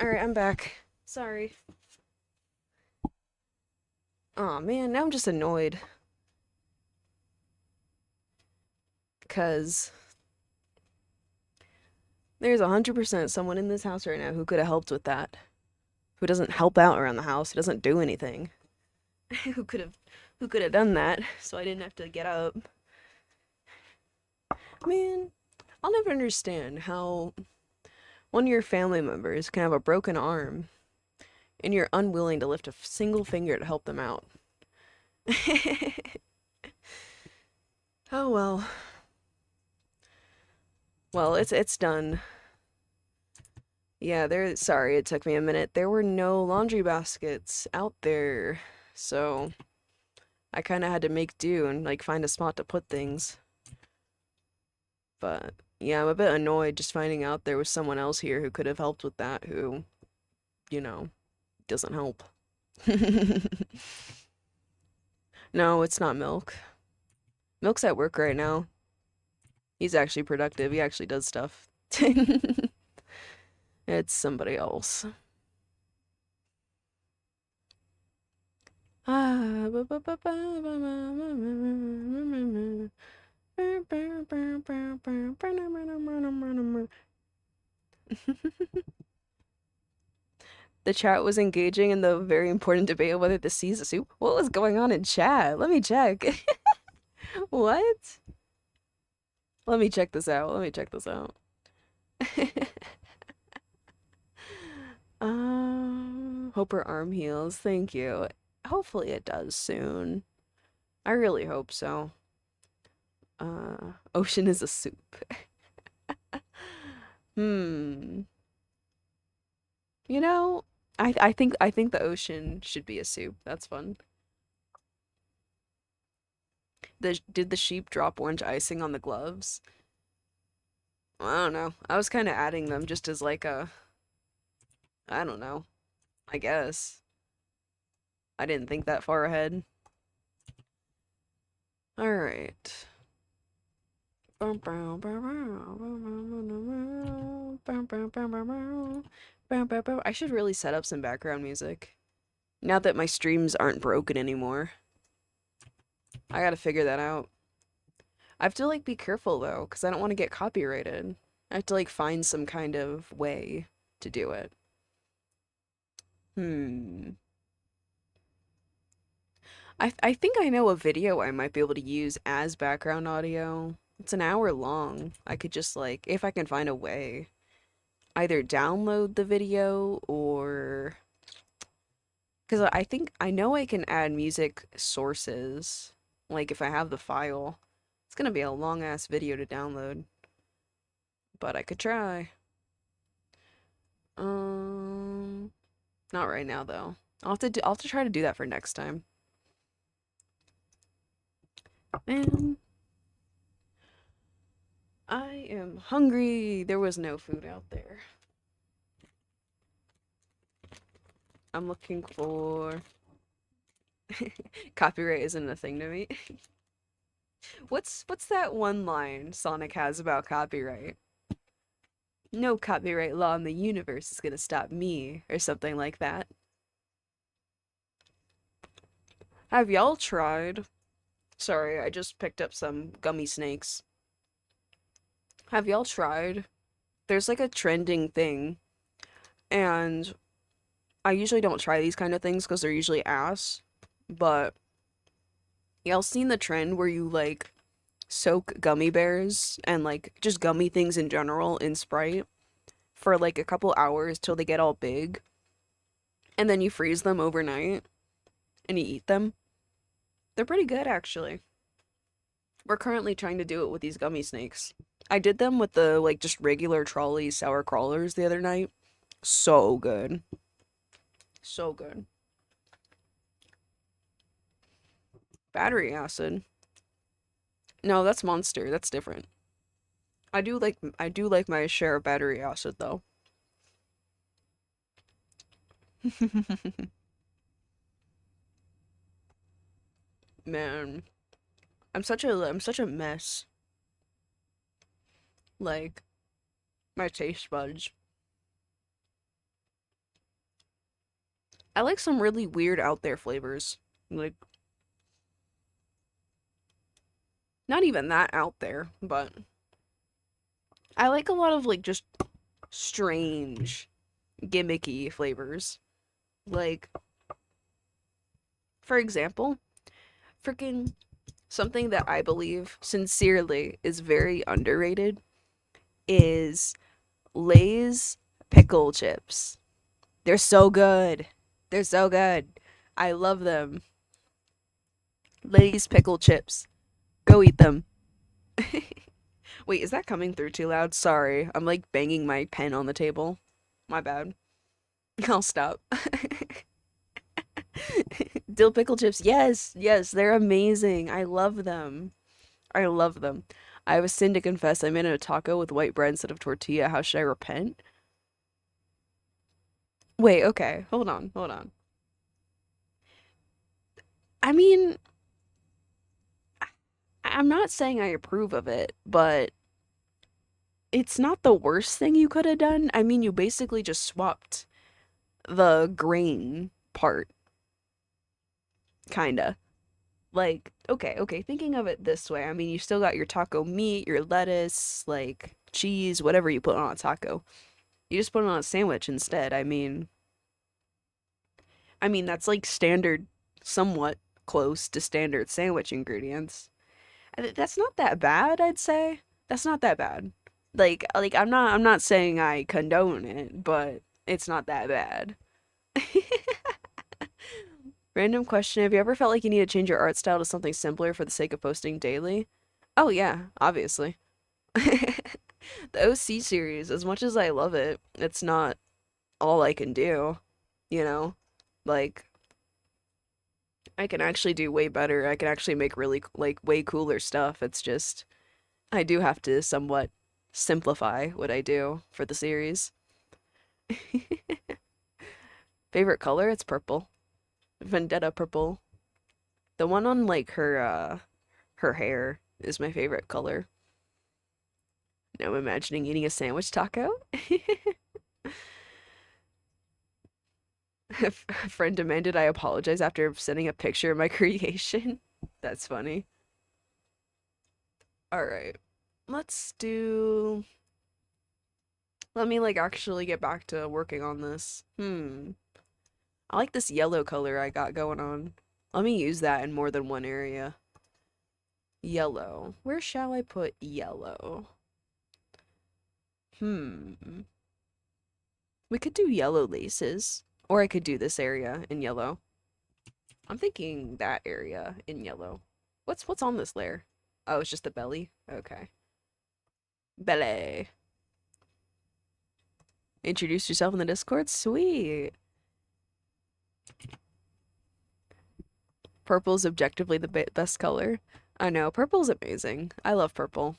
Alright, I'm back. Sorry. Aw, man, now I'm just annoyed. Because there's 100% someone in this house right now who could have helped with that. Who doesn't help out around the house, who doesn't do anything. who could have who could have done that so I didn't have to get up. Man, I'll never understand how one of your family members can have a broken arm and you're unwilling to lift a single finger to help them out. Oh well. Well, it's done. Yeah, sorry it took me a minute. There were no laundry baskets out there. So I kind of had to make do and like find a spot to put things. But yeah, I'm a bit annoyed just finding out there was someone else here who could have helped with that who, you know, doesn't help. No, it's not Milk. Milk's at work right now. He's actually productive. He actually does stuff. It's somebody else. The chat was engaging in the very important debate of whether the sea is a soup. What was going on in chat? Let me check. What? Let me check this out. Let me check this out. Hope her arm heals. Thank you. Hopefully it does soon. I really hope so. Ocean is a soup. Hmm. You know, I think the ocean should be a soup. That's fun. Did the sheep drop orange icing on the gloves? I don't know. I was kind of adding them just as like a, I don't know. I guess. I didn't think that far ahead. All right. I should really set up some background music. Now that my streams aren't broken anymore. I gotta figure that out. I have to like be careful though, because I don't want to get copyrighted. I have to like find some kind of way to do it. Hmm. I think I know a video I might be able to use as background audio. It's an hour long. I could just like, if I can find a way, either download the video or because I think I know I can add music sources, like if I have the file. It's gonna be a long ass video to download, but I could try. Um, Not right now though. I'll have to try to do that for next time. Man, I am hungry. There was no food out there. I'm looking for copyright isn't a thing to me. What's that one line Sonic has about copyright? No copyright law in the universe is gonna stop me, or something like that. Have y'all tried? Sorry, I just picked up some gummy snakes. Have y'all tried? There's like a trending thing, and I usually don't try these kind of things because they're usually ass, but y'all seen the trend where you like soak gummy bears and like just gummy things in general in Sprite for like a couple hours till they get all big, and then you freeze them overnight and you eat them? They're pretty good actually. We're currently trying to do it with these gummy snakes. I did them with the like just regular trolley sour crawlers the other night. So good. So good. Battery acid. No, that's Monster. That's different. I do like my share of battery acid though. Man, I'm such a mess. Like My taste buds. I like some really weird out there flavors. Like, not even that out there, but I like a lot of like just strange, gimmicky flavors. Like, for example, freaking something that I believe sincerely is very underrated is Lay's pickle chips. They're so good. They're so good. I love them. Lay's pickle chips. Go eat them. Wait, is that coming through too loud? Sorry. I'm like banging my pen on the table. My bad. I'll stop. Dill pickle chips. Yes, yes, they're amazing. I love them. I love them. I have a sin to confess. I made a taco with white bread instead of tortilla. How should I repent? Wait, okay. Hold on, hold on. I mean, I'm not saying I approve of it, but it's not the worst thing you could have done. I mean, you basically just swapped the grain part, kinda. Like, okay, thinking of it this way, I mean, you still got your taco meat, your lettuce, like cheese, whatever you put on a taco. You just put it on a sandwich instead. I mean that's like standard, somewhat close to standard sandwich ingredients. That's not that bad, I'd say. That's not that bad. Like I'm not saying I condone it, but it's not that bad. Random question, have you ever felt like you need to change your art style to something simpler for the sake of posting daily? Oh yeah, obviously. The OC series, as much as I love it, it's not all I can do, you know? Like, I can actually do way better. I can actually make really, like, way cooler stuff. It's just, I do have to somewhat simplify what I do for the series. Favorite color? It's purple. Vendetta purple. The one on, like, her hair is my favorite color. Now I'm imagining eating a sandwich taco. A friend demanded I apologize after sending a picture of my creation. That's funny. All right. Let's do. Let me like actually get back to working on this. I like this yellow color I got going on. Let me use that in more than one area. Yellow. Where shall I put yellow? We could do yellow laces. Or I could do this area in yellow. I'm thinking that area in yellow. What's on this layer? Oh, it's just the belly? Okay. Belly. Introduce yourself in the Discord? Sweet. Purple is objectively the best color. I know, purple's amazing. I love purple.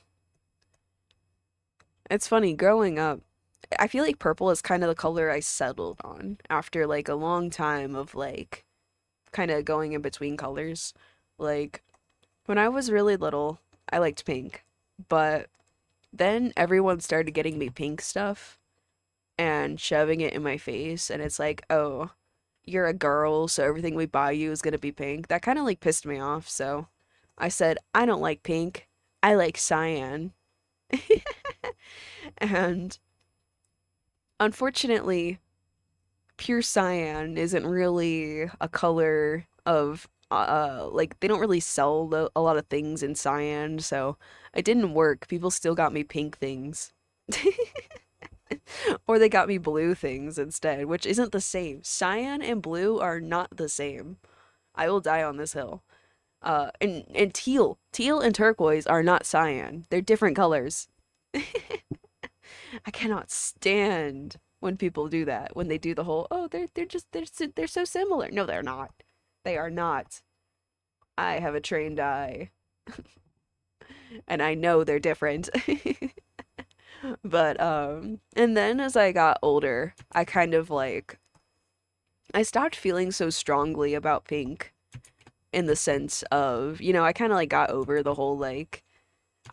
It's funny, growing up, I feel like purple is kind of the color I settled on after like a long time of like kind of going in between colors. Like when I was really little, I liked pink, but then everyone started getting me pink stuff and shoving it in my face, and it's like, oh, you're a girl, so everything we buy you is gonna be pink. That kind of like pissed me off, so I said, I don't like pink, I like cyan. And unfortunately, pure cyan isn't really a color of like they don't really sell a lot of things in cyan, so it didn't work. People still got me pink things. Or they got me blue things instead, which isn't the same. Cyan and blue are not the same. I will die on this hill. And teal and turquoise are not cyan. They're different colors. I cannot stand when people do that. When they do the whole, oh, they're so similar. No, they're not. They are not. I have a trained eye, and I know they're different. But and then as I got older, I kind of like I stopped feeling so strongly about pink in the sense of, I kind of like got over the whole like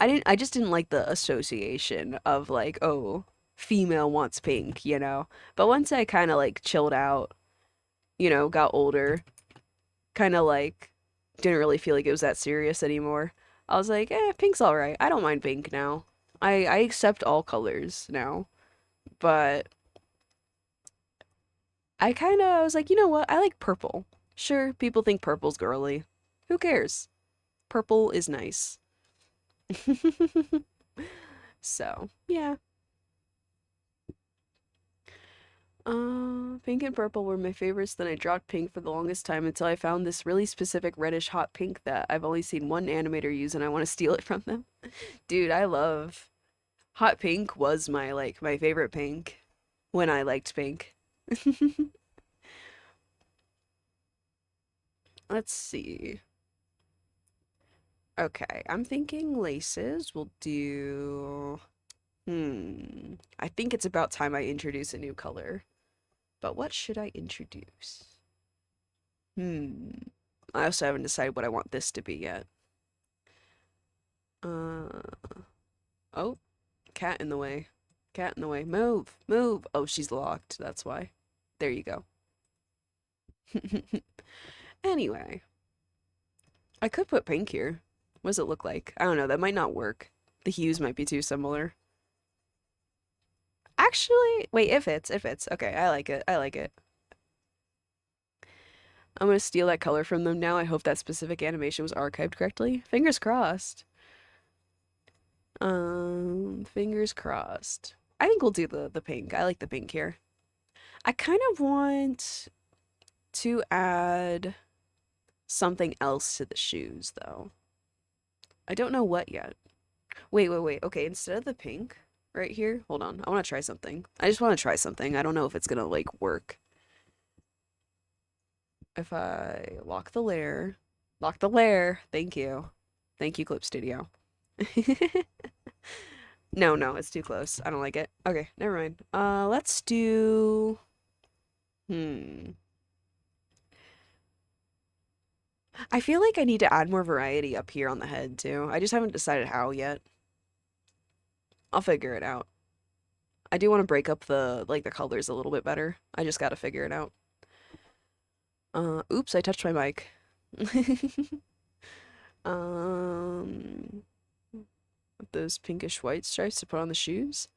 I just didn't like the association of like, oh, female wants pink, you know? But once I kind of like chilled out, you know, got older, kind of like didn't really feel like it was that serious anymore. I was like, pink's all right. I don't mind pink now. I accept all colors now. But I kind of was like, you know what? I like purple. Sure, people think purple's girly. Who cares? Purple is nice. So, yeah. Pink and purple were my favorites. Then I dropped pink for the longest time until I found this really specific reddish hot pink that I've only seen one animator use and I want to steal it from them. Dude, I love hot pink was my like my favorite pink when I liked pink. Let's see. Okay, I'm thinking laces. We'll do I think it's about time I introduce a new color. But what should I introduce? Hmm. I also haven't decided what I want this to be yet. Uh, oh, cat in the way. Cat in the way. Move, move. Oh, she's locked. That's why. There you go. Anyway, I could put pink here. What does it look like? I don't know. That might not work. The hues might be too similar. Actually, wait, it fits. Okay, I like it. I like it. I'm gonna steal that color from them now. I hope that specific animation was archived correctly. Fingers crossed. Fingers crossed. I think we'll do the pink. I like the pink here. I kind of want to add something else to the shoes, though. I don't know what yet. Wait. Okay, instead of the pink right here, hold on. I want to try something. I just want to try something. I don't know if it's gonna, like, work. If I lock the layer, thank you. Thank you, Clip Studio. No, it's too close. I don't like it. Okay, never mind. Let's do... I feel like I need to add more variety up here on the head, too. I just haven't decided how yet. I'll figure it out. I do want to break up the colors a little bit better. I just gotta figure it out. Oops, I touched my mic. Um, those pinkish white stripes to put on the shoes.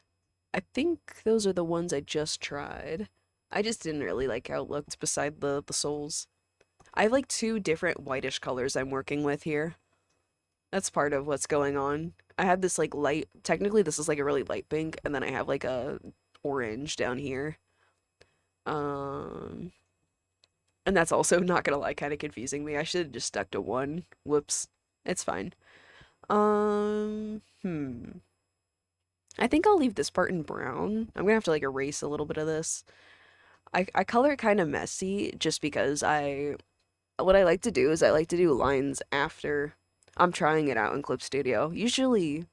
I think those are the ones I just tried. I just didn't really like how it looked beside the soles. I have like two different whitish colors I'm working with here. That's part of what's going on. I have this like light, technically this is like a really light pink, and then I have like a orange down here. Um, and that's also, not gonna lie, kind of confusing me. I should have just stuck to one. Whoops. It's fine. I think I'll leave this part in brown. I'm gonna have to like erase a little bit of this. I color it kind of messy just because what I like to do is I like to do lines after I'm trying it out in Clip Studio. Usually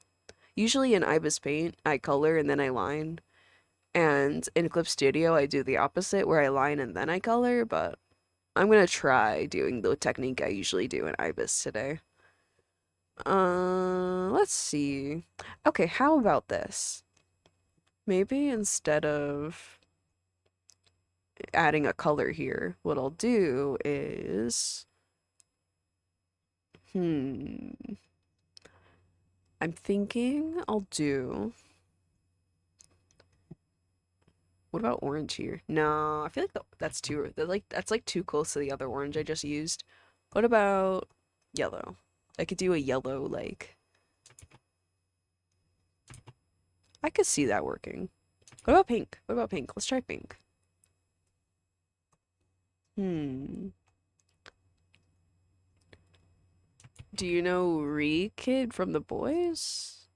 in Ibis Paint, I color and then I line. And in Clip Studio, I do the opposite where I line and then I color, but I'm gonna try doing the technique I usually do in Ibis today. Let's see. Okay, how about this? Maybe instead of adding a color here, what I'll do is... I'm thinking I'll do... What about orange here? No, I feel like that's like too close to the other orange I just used. What about yellow? I could do a yellow, like... I could see that working. What about pink? What about pink? Let's try pink. Do you know Kid from The Boys?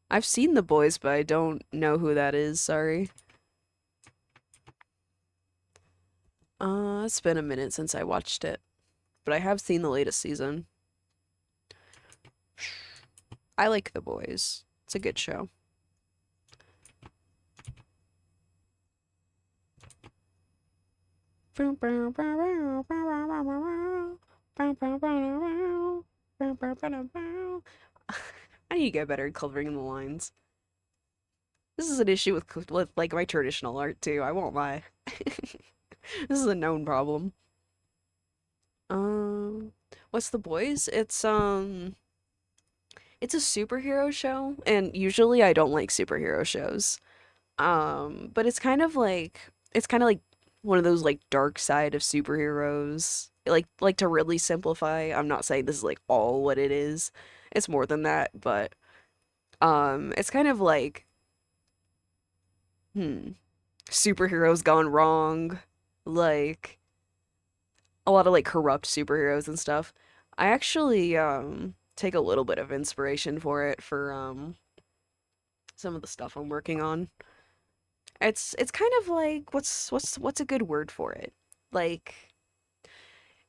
I've seen The Boys, but I don't know who that is, sorry. It's been a minute since I watched it, but I have seen the latest season. I like The Boys. It's a good show. I need to get better at coloring the lines. This is an issue with like my traditional art too. I won't lie. This is a known problem. Um, what's the boys? It's a superhero show, and usually I don't like superhero shows. But it's kind of like one of those like dark side of superheroes. Like to really simplify, I'm not saying this is like all what it is. It's more than that, but it's kind of like hmm, superheroes gone wrong, like a lot of like corrupt superheroes and stuff. I actually take a little bit of inspiration for it for some of the stuff I'm working on. It's kind of like what's a good word for it? Like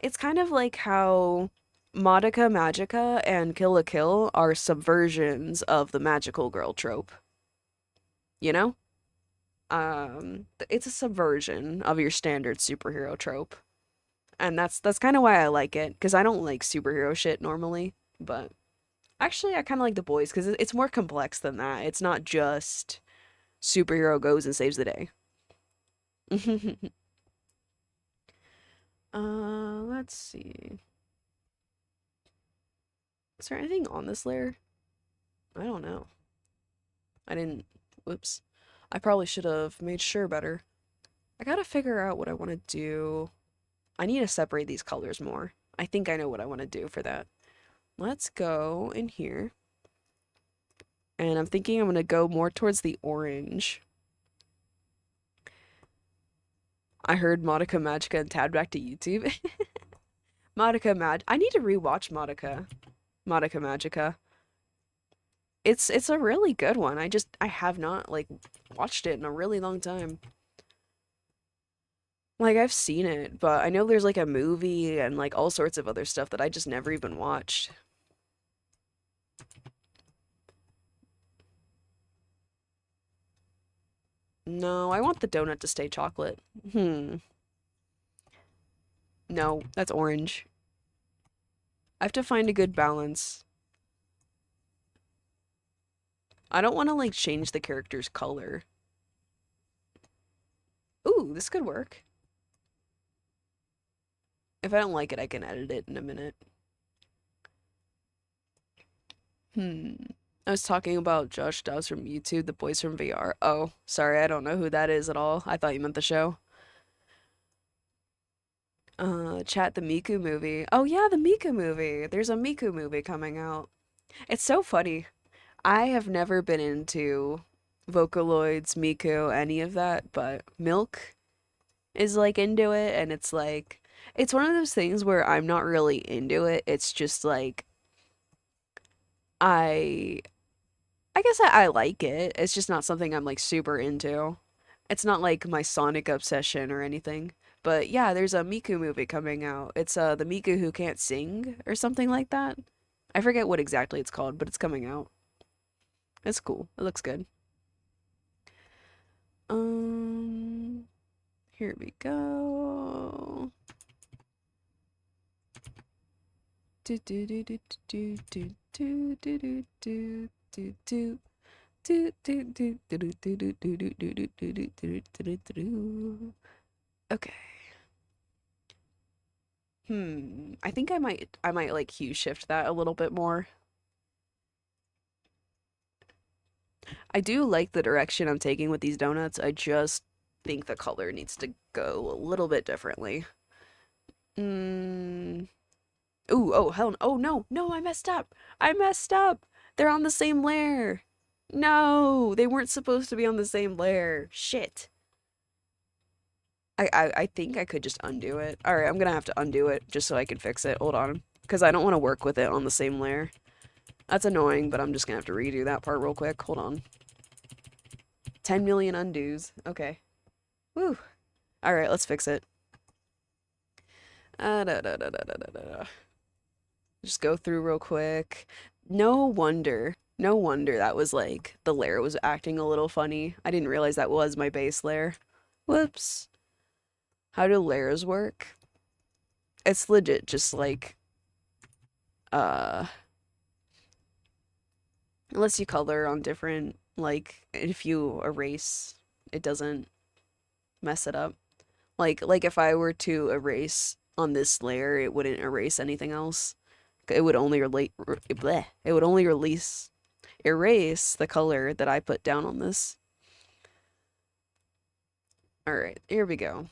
it's kind of like how Madoka Magica and Kill la Kill are subversions of the magical girl trope, you know? It's a subversion of your standard superhero trope. And that's kind of why I like it, because I don't like superhero shit normally, but actually I kind of like the boys because it's more complex than that. It's not just superhero goes and saves the day. Let's see. Is there anything on this layer? I don't know. I didn't. Whoops. I probably should have made sure better. I gotta figure out what I want to do. I need to separate these colors more. I think I know what I want to do for that. Let's go in here. And I'm thinking I'm going to go more towards the orange. I heard Madoka Magica and tabbed back to YouTube. I need to rewatch Madoka Magica. It's a really good one. I have not like watched it in a really long time. Like I've seen it, but I know there's like a movie and like all sorts of other stuff that I just never even watched. No, I want the donut to stay chocolate. No, that's orange. I have to find a good balance. I don't want to like change the character's color. Ooh, this could work. If I don't like it, I can edit it in a minute. I was talking about Josh Dobbs from YouTube, the boys from VR. Oh, sorry, I don't know who that is at all. I thought you meant the show. Chat the Miku movie. Oh yeah, the Miku movie. There's a Miku movie coming out. It's so funny. I have never been into Vocaloids, Miku, any of that, but Milk is like into it, and it's like it's one of those things where I'm not really into it. It's just like I I guess I like it. It's just not something I'm like super into. It's not like my Sonic obsession or anything. But yeah, there's a Miku movie coming out. It's the Miku who can't sing or something like that. I forget what exactly it's called, but it's coming out. It's cool. It looks good. Um, Here we go. Do do do do do do do do do do do do. Okay. I think I might like hue shift that a little bit more. I do like the direction I'm taking with these donuts. I just think the color needs to go a little bit differently. Mm. Ooh, oh, hell no. Oh, no. No, I messed up. I messed up. They're on the same layer. No, they weren't supposed to be on the same layer. Shit. I think I could just undo it. All right, I'm gonna have to undo it just so I can fix it. Hold on. Because I don't want to work with it on the same layer. That's annoying, but I'm just gonna have to redo that part real quick. Hold on. 10 million undos. Okay. Woo. All right, let's fix it. Da, da, da, da, da, da, da. Just go through real quick. No wonder. No wonder that was like the layer was acting a little funny. I didn't realize that was my base layer. Whoops. How do layers work? It's legit just like uh it lets you color on different Like if you erase, it doesn't mess it up. Like if I were to erase on this layer, it wouldn't erase anything else. It would only relate bleh, it would only release erase the color that I put down on this. All right, here we go.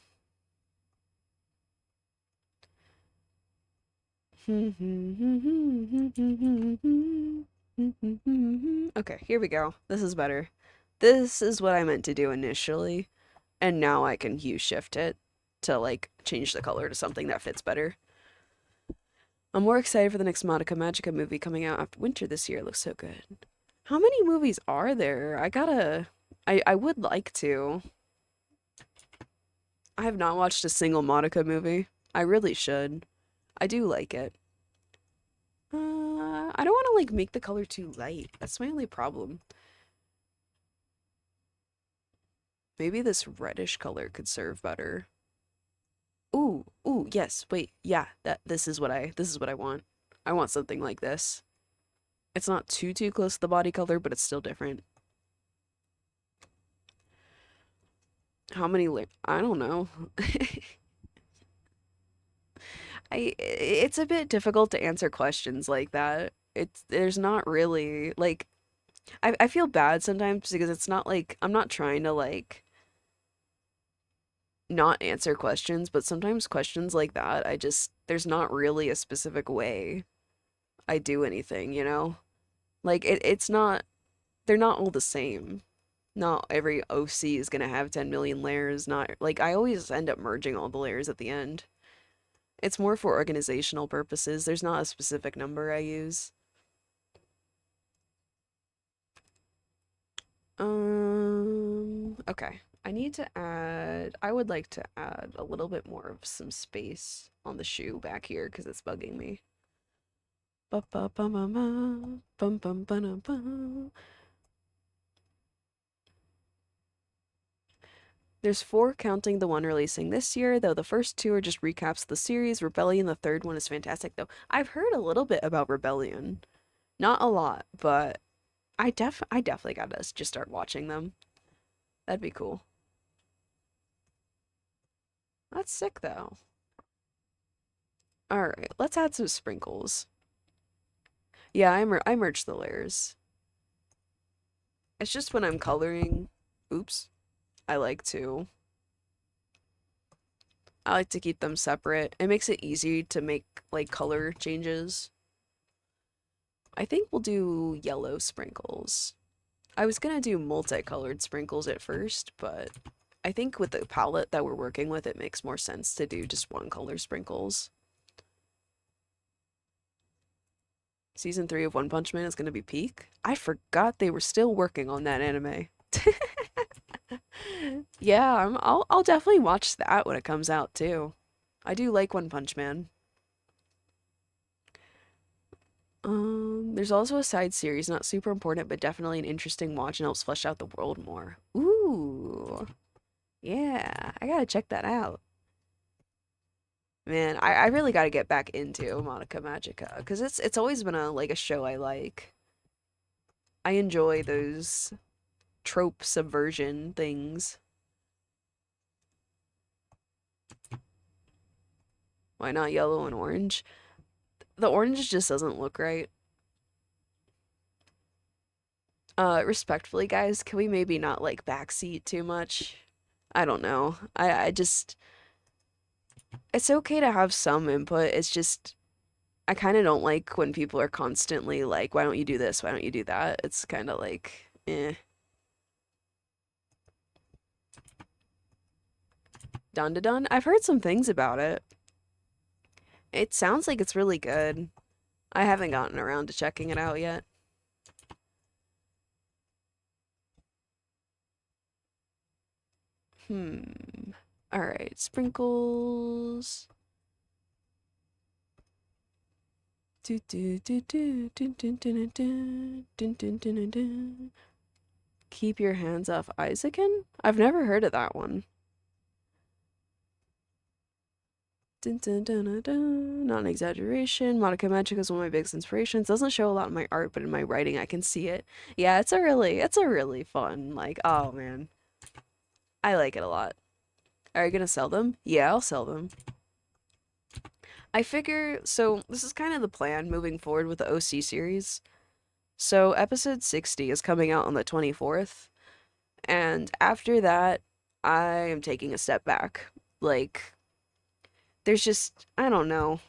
Okay, here we go. This is better. This is what I meant to do initially, and now I can hue shift it to like change the color to something that fits better. I'm more excited for the next Monica Magica movie coming out after winter this year. It looks so good. How many movies are there? I would like to. I have not watched a single Monica movie. I really should. I do like it. I don't want to like make the color too light. That's my only problem. Maybe this reddish color could serve better. Ooh, yes. Wait, yeah, this is what I want. I want something like this. It's not too close to the body color, but it's still different. How many I don't know. It's a bit difficult to answer questions like that. There's not really like I feel bad sometimes because it's not like I'm not trying to like not answer questions, but sometimes questions like that, there's not really a specific way I do anything, you know? Like it's not they're not all the same. Not every OC is gonna have 10 million layers, not like I always end up merging all the layers at the end. It's more for organizational purposes. There's not a specific number I use. Okay. I would like to add a little bit more of some space on the shoe back here because it's bugging me. There's 4 counting the one releasing this year, though the first 2 are just recaps of the series. Rebellion, the third one, is fantastic, though. I've heard a little bit about Rebellion. Not a lot, but I definitely gotta just start watching them. That'd be cool. That's sick, though. Alright, let's add some sprinkles. Yeah, I merged the layers. It's just when I'm coloring, oops, I like to keep them separate. It makes it easy to make like color changes. I think we'll do yellow sprinkles. I was gonna do multicolored sprinkles at first, but I think with the palette that we're working with, it makes more sense to do just one color sprinkles. Season 3 of One Punch Man is gonna be peak. I forgot they were still working on that anime. Yeah, I'll definitely watch that when it comes out too. I do like One Punch Man. There's also a side series, not super important, but definitely an interesting watch and helps flesh out the world more. Ooh. Yeah, I gotta check that out. Man, I really gotta get back into Monica Magica because it's always been a show I like. I enjoy those trope subversion things. Why not yellow and orange? The orange just doesn't look right. Respectfully, guys, can we maybe not like backseat too much? I don't know. I just it's okay to have some input. It's just I kind of don't like when people are constantly like, why don't you do this? Why don't you do that? It's kind of like, eh. Dun da dun. I've heard some things about it. It sounds like it's really good. I haven't gotten around to checking it out yet. All right, sprinkles. Keep your hands off Isaacin? I've never heard of that one. Dun, dun, dun, dun, dun. Not an exaggeration. Monica Magic is one of my biggest inspirations. Doesn't show a lot in my art, but in my writing I can see it. Yeah, it's a really fun, like, oh man. I like it a lot. Are you gonna sell them? Yeah, I'll sell them. I figure, so this is kind of the plan moving forward with the OC series. So episode 60 is coming out on the 24th, and after that, I am taking a step back. Like, there's just, I don't know.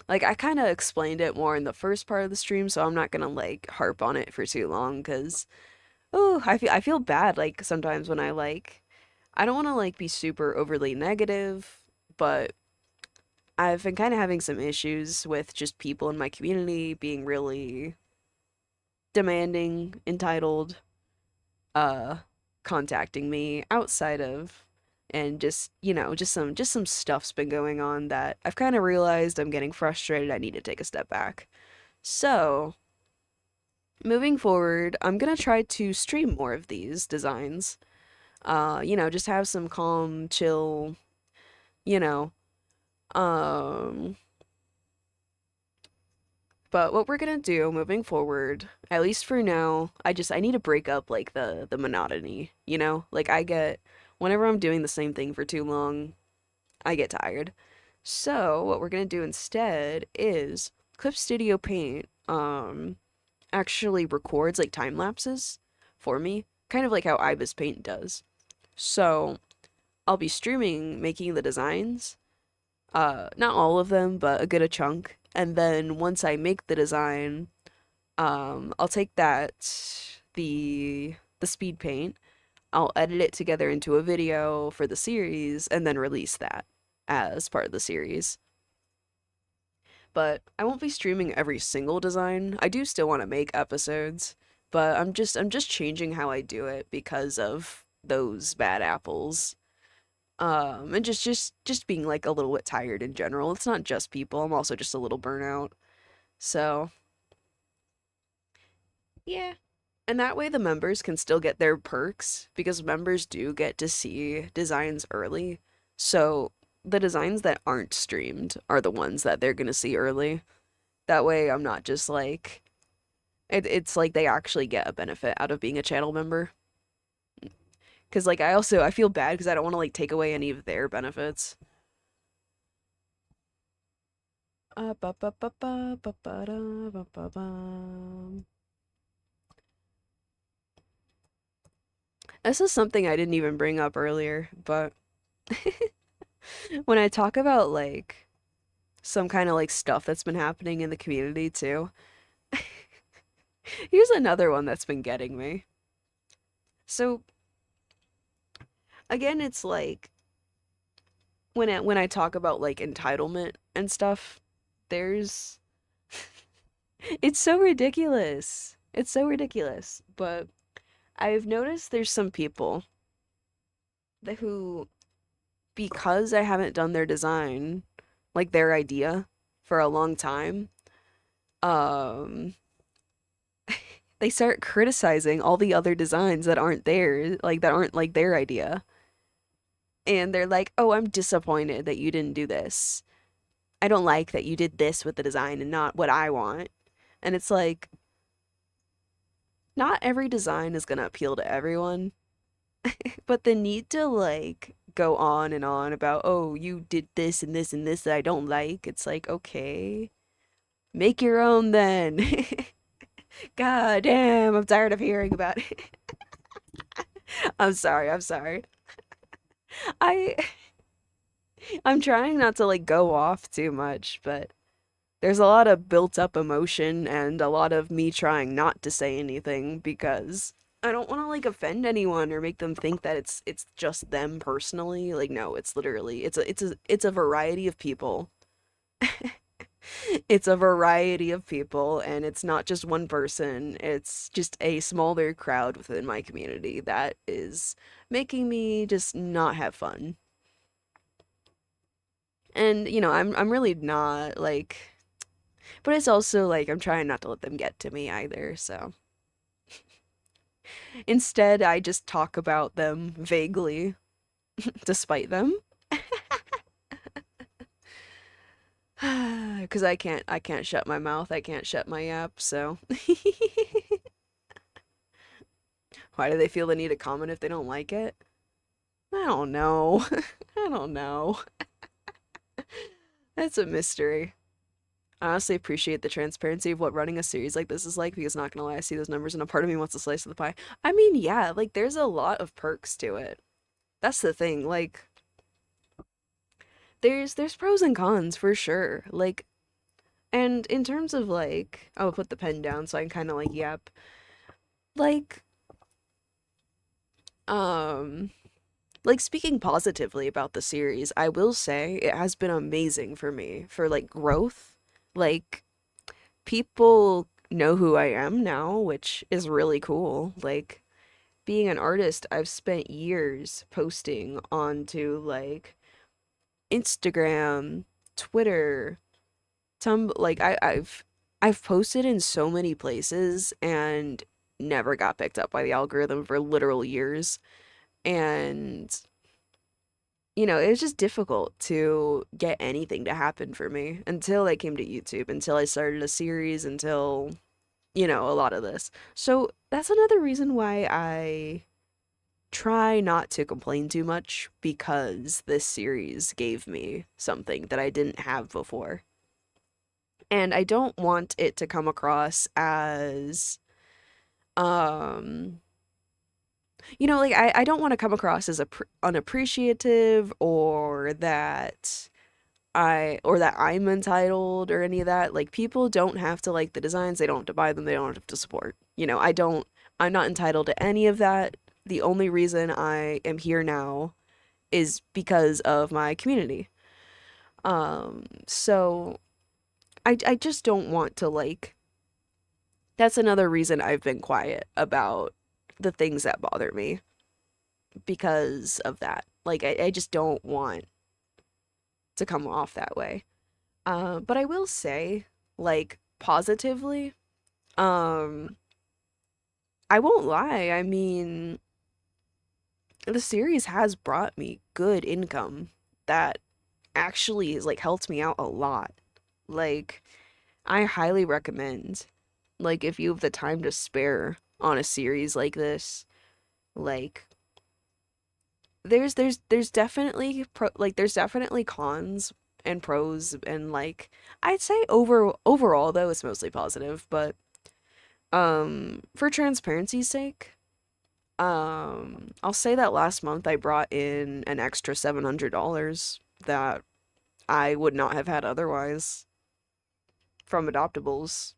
Like, I kind of explained it more in the first part of the stream, so I'm not gonna, like, harp on it for too long, because, oh, I feel bad, like, sometimes when I don't want to, like, be super overly negative, but I've been kind of having some issues with just people in my community being really demanding, entitled, uh, contacting me outside of, and just, just some stuff's been going on that I've kind of realized I'm getting frustrated. I need to take a step back. So, moving forward, I'm gonna try to stream more of these designs. Just have some calm, chill, you know, um, but what we're gonna do moving forward, at least for now, I need to break up like the monotony, you know? Like whenever I'm doing the same thing for too long, I get tired. So, what we're gonna do instead is Clip Studio Paint actually records like time lapses for me, kind of like how Ibis Paint does. So, I'll be streaming making the designs, not all of them, but a good chunk. And then once I make the design, I'll take the speed paint, I'll edit it together into a video for the series, and then release that as part of the series. But I won't be streaming every single design. I do still want to make episodes, but I'm just changing how I do it because of those bad apples. And just being like a little bit tired in general. It's not just people. I'm also just a little burnout. So, yeah. And that way the members can still get their perks because members do get to see designs early. So, the designs that aren't streamed are the ones that they're going to see early. That way I'm not just like it's like they actually get a benefit out of being a channel member. Cuz like I feel bad cuz I don't want to like take away any of their benefits. Ba ba ba ba ba ba da ba ba ba. This is something I didn't even bring up earlier, but when I talk about like some kind of like stuff that's been happening in the community too, here's another one that's been getting me. So again, it's like when I talk about like entitlement and stuff, there's it's so ridiculous. It's so ridiculous. But I've noticed there's some people that who, because I haven't done their design, like their idea, for a long time, um, they start criticizing all the other designs that aren't theirs, like that aren't like their idea. And they're like, "Oh, I'm disappointed that you didn't do this. I don't like that you did this with the design and not what I want." And it's like, not every design is gonna appeal to everyone, but the need to like go on and on about, oh, you did this and this and this that I don't like, it's like, okay, make your own then. God damn, I'm tired of hearing about it. I'm sorry, I'm sorry. I I'm trying not to like go off too much, but there's a lot of built up emotion and a lot of me trying not to say anything because I don't want to like offend anyone or make them think that it's just them personally. Like no, it's literally it's a variety of people. It's a variety of people and it's not just one person. It's just a smaller crowd within my community that is making me just not have fun. And I'm really not like, but it's also like I'm trying not to let them get to me either, so instead I just talk about them vaguely despite them. Because I can't shut my mouth, I can't shut my app, so why do they feel the need to comment if they don't like it? I don't know. I don't know. That's a mystery. I honestly appreciate the transparency of what running a series like this is like because not gonna lie, I see those numbers and a part of me wants a slice of the pie. I mean, yeah, like there's a lot of perks to it. That's the thing. Like there's pros and cons for sure. Like and in terms of like I'll put the pen down so I can kind of like yep. Like um like speaking positively about the series, I will say it has been amazing for me for like growth. Like people know who I am now, which is really cool. Like being an artist, I've spent years posting onto like Instagram, Twitter, like I've posted in so many places and never got picked up by the algorithm for literal years. And it was just difficult to get anything to happen for me until I came to YouTube, until I started a series, until a lot of this. So that's another reason why I try not to complain too much because this series gave me something that I didn't have before. And I don't want it to come across as, um, like I don't want to come across as unappreciative or that I'm entitled or any of that. Like people don't have to like the designs, they don't have to buy them, they don't have to support. I'm not entitled to any of that. The only reason I am here now is because of my community. So I just don't want to like that's another reason I've been quiet about the things that bother me because of that. Like I just don't want to come off that way. But I will say, like, positively, um, I won't lie. I mean, the series has brought me good income that actually has, like, helped me out a lot. Like, I highly recommend, like, if you have the time to spare on a series like this, like, there's definitely there's definitely cons and pros and like I'd say overall though it's mostly positive, but for transparency's sake, I'll say that last month I brought in an extra $700 that I would not have had otherwise from adoptables.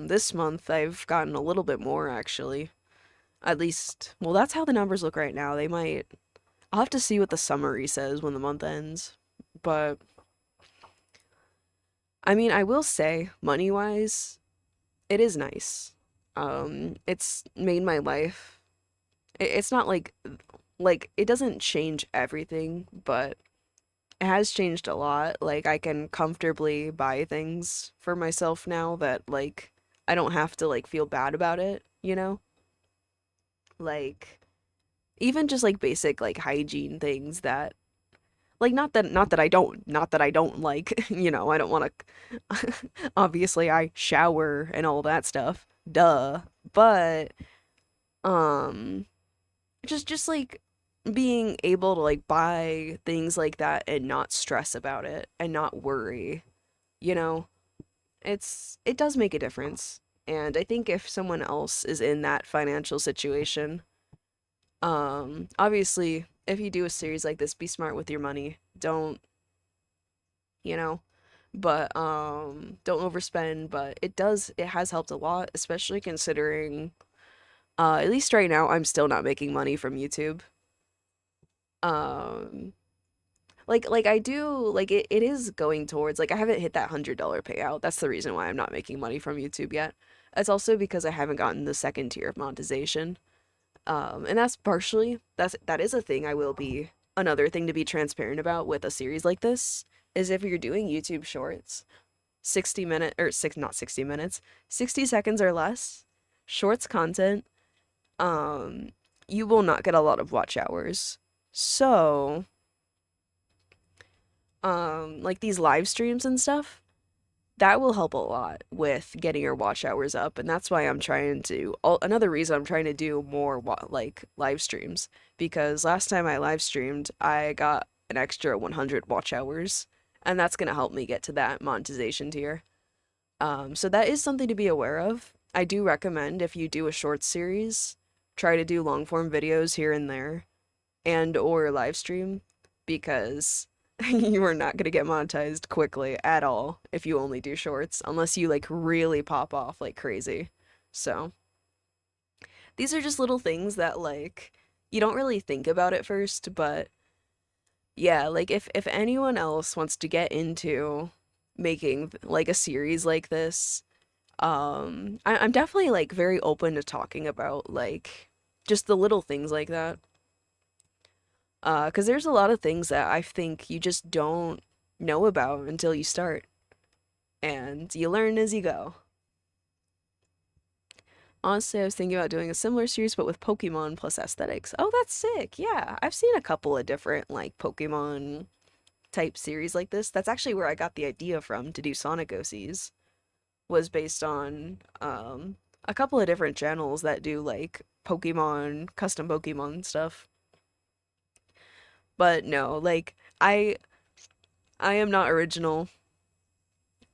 This month I've gotten a little bit more actually. At least, well, that's how the numbers look right now. I'll have to see what the summary says when the month ends. But, I mean, I will say, money-wise, it is nice. It's made my life. It's not like, it doesn't change everything, but it has changed a lot. Like, I can comfortably buy things for myself now that, like, I don't have to, like, feel bad about it, you know? Like, even just like basic like hygiene things that like not that I don't like I don't want to obviously I shower and all that stuff, duh, but um just like being able to like buy things like that and not stress about it and not worry, you know it does make a difference. And I think if someone else is in that financial situation, obviously, if you do a series like this, be smart with your money. Don't, you know, but don't overspend, but it has helped a lot, especially considering at least right now I'm still not making money from YouTube. Um like I do like it is going towards like I haven't hit that $100 payout. That's the reason why I'm not making money from YouTube yet. It's also because I haven't gotten the second tier of monetization. And that's partially that is a thing I will be another thing to be transparent about with a series like this is if you're doing YouTube shorts, 60 minute or six not 60 minutes, 60 seconds or less, shorts content, um, you will not get a lot of watch hours. So, like these live streams and stuff, that will help a lot with getting your watch hours up, and that's why I'm trying to another reason I'm trying to do more like live streams, because last time I live streamed I got an extra 100 watch hours, and that's going to help me get to that monetization tier. So that is something to be aware of. I do recommend, if you do a short series, try to do long form videos here and there, and or live stream, because you are not going to get monetized quickly at all if you only do shorts, unless you like really pop off like crazy. So these are just little things that like you don't really think about at first, but yeah, like if anyone else wants to get into making like a series like this, I'm definitely like very open to talking about like just the little things like that. 'Cause there's a lot of things that I think you just don't know about until you start, and you learn as you go. Honestly, I was thinking about doing a similar series, but with Pokemon plus aesthetics. Oh, that's sick. Yeah, I've seen a couple of different like Pokemon type series like this. That's actually where I got the idea from to do Sonic OCs, was based on a couple of different channels that do like Pokemon, custom Pokemon stuff. But no, like I am not original.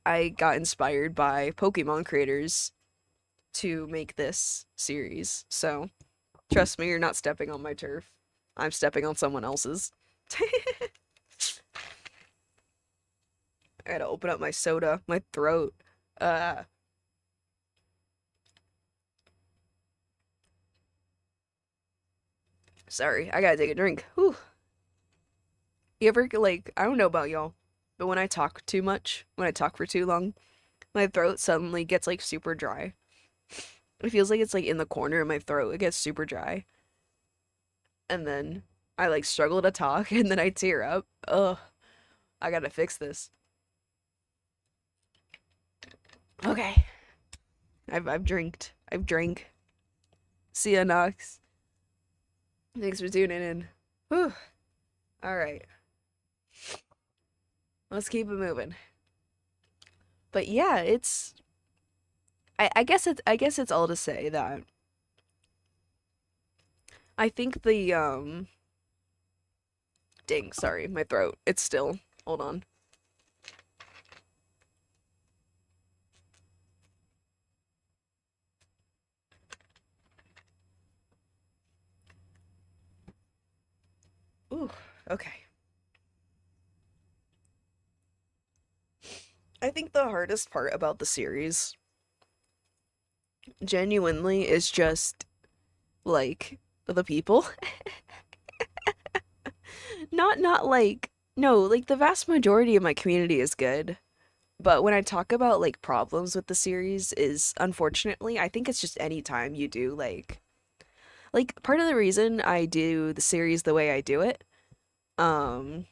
I got inspired by Pokemon creators to make this series. So, trust me, you're not stepping on my turf. I'm stepping on someone else's. I gotta open up my soda, my throat. Uh, Sorry, I gotta take a drink. Whew. You ever, like, I don't know about y'all, but when I talk too much, when I talk for too long, my throat suddenly gets, like, super dry. It feels like it's, like, in the corner of my throat. It gets super dry. And then I, like, struggle to talk, and then I tear up. Ugh, I gotta fix this. Okay. I've drinked. I've drank. See ya, Nox. Thanks for tuning in. Whew. Alright. Let's keep it moving. But yeah, it's I guess it's all to say that I think the dang, sorry, my throat. It's still. Hold on. Ooh, okay. I think the hardest part about the series genuinely is just like the people. Not like no, like the vast majority of my community is good. But when I talk about like problems with the series is unfortunately, I think it's just any time you do like part of the reason I do the series the way I do it, um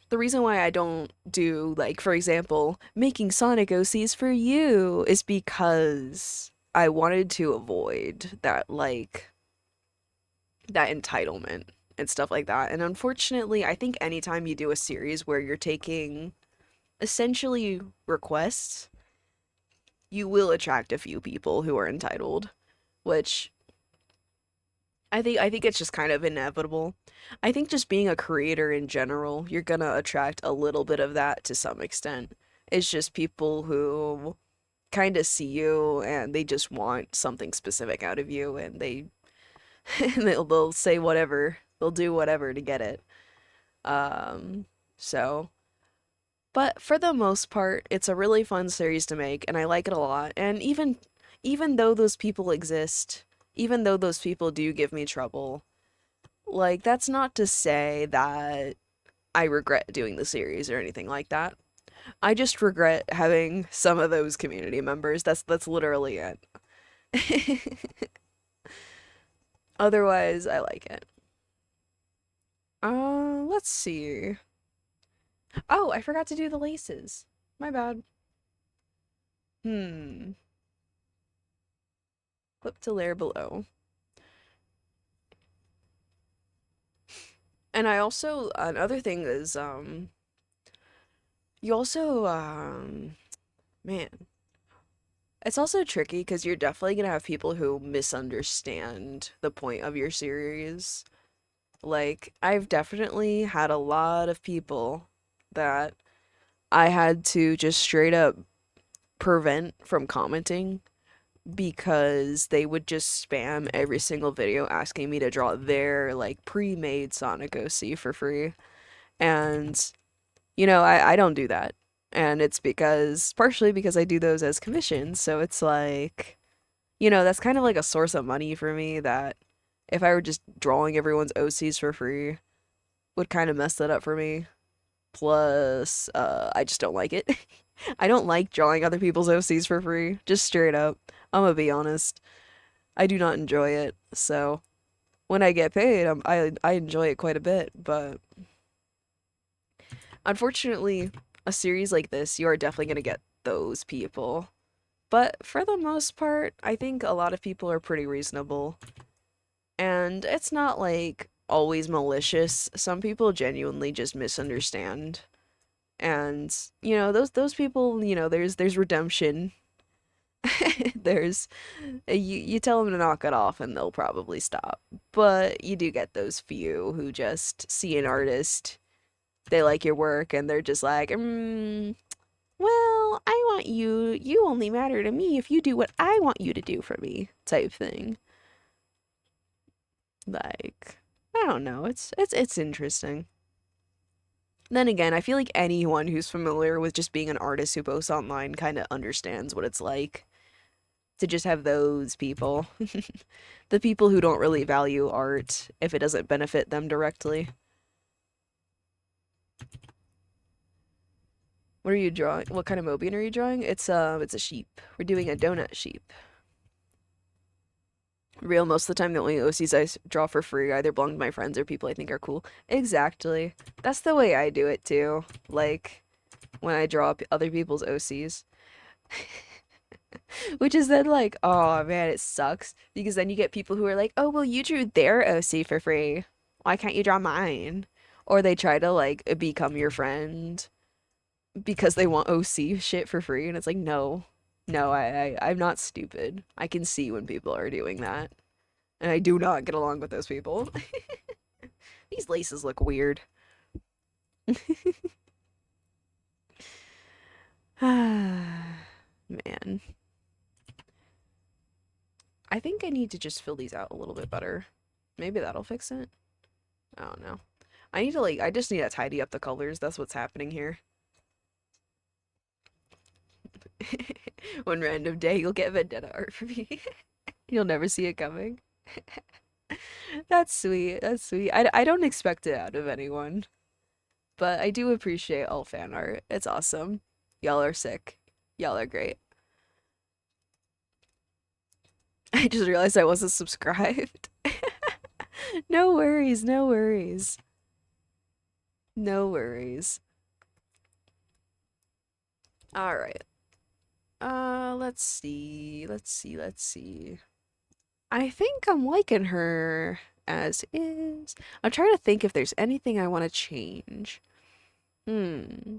the reason why I don't do like for example, making Sonic OCs for you is because I wanted to avoid that like that entitlement and stuff like that. And unfortunately, I think anytime you do a series where you're taking essentially requests, you will attract a few people who are entitled, which I think it's just kind of inevitable. I think just being a creator in general, you're gonna attract a little bit of that to some extent. It's just people who kind of see you and they just want something specific out of you, and they and they'll say whatever, they'll do whatever to get it. Um, so, but for the most part, it's a really fun series to make, and I like it a lot. And even though those people exist, even though those people do give me trouble, like that's not to say that I regret doing the series or anything like that. I just regret having some of those community members. That's literally it. Otherwise, I like it. Let's see. Oh, I forgot to do the laces. My bad. Hmm. Clip to layer below. And I also another thing is you also man, it's also tricky because you're definitely gonna have people who misunderstand the point of your series. Like, I've definitely had a lot of people that I had to just straight up prevent from commenting because they would just spam every single video asking me to draw their like pre-made Sonic OC for free. And I don't do that. And it's because partially because I do those as commissions. So it's like, that's kind of like a source of money for me that if I were just drawing everyone's OCs for free would kind of mess that up for me. Plus, I just don't like it. I don't like drawing other people's OCs for free, just straight up. I'm gonna be honest. I do not enjoy it. So when I get paid, I enjoy it quite a bit. But unfortunately, a series like this, you are definitely gonna get those people. But for the most part, I think a lot of people are pretty reasonable. And it's not like always malicious. Some people genuinely just misunderstand. And those people, there's redemption. There's you tell them to knock it off and they'll probably stop. But you do get those few who just see an artist, they like your work and they're just like, well, I want you only matter to me if you do what I want you to do for me, type thing. Like, I don't know, it's interesting. Then again, I feel like anyone who's familiar with just being an artist who posts online kind of understands what it's like to just have those people. The people who don't really value art if it doesn't benefit them directly. What are you drawing? What kind of Mobian are you drawing? It's a sheep. We're doing a donut sheep. Real, most of the time the only OCs I draw for free either belong to my friends or people I think are cool. Exactly. That's the way I do it too. Like when I draw other people's OCs. Which is then like, oh man, it sucks because then you get people who are like, oh, well, you drew their OC for free. Why can't you draw mine? Or they try to like become your friend because they want OC shit for free, and it's like, no, no, I'm not stupid. I can see when people are doing that, and I do not get along with those people. These laces look weird. Man. I think I need to just fill these out a little bit better. Maybe that'll fix it. I don't know. I just need to tidy up the colors. That's what's happening here. One random day you'll get vendetta art from me. You'll never see it coming. That's sweet. That's sweet. I don't expect it out of anyone, but I do appreciate all fan art. It's awesome. Y'all are sick. Y'all are great. I just realized I wasn't subscribed. No worries, no worries. No worries. All right. Let's see. Let's see. Let's see. I think I'm liking her as is. I'm trying to think if there's anything I want to change. Hmm.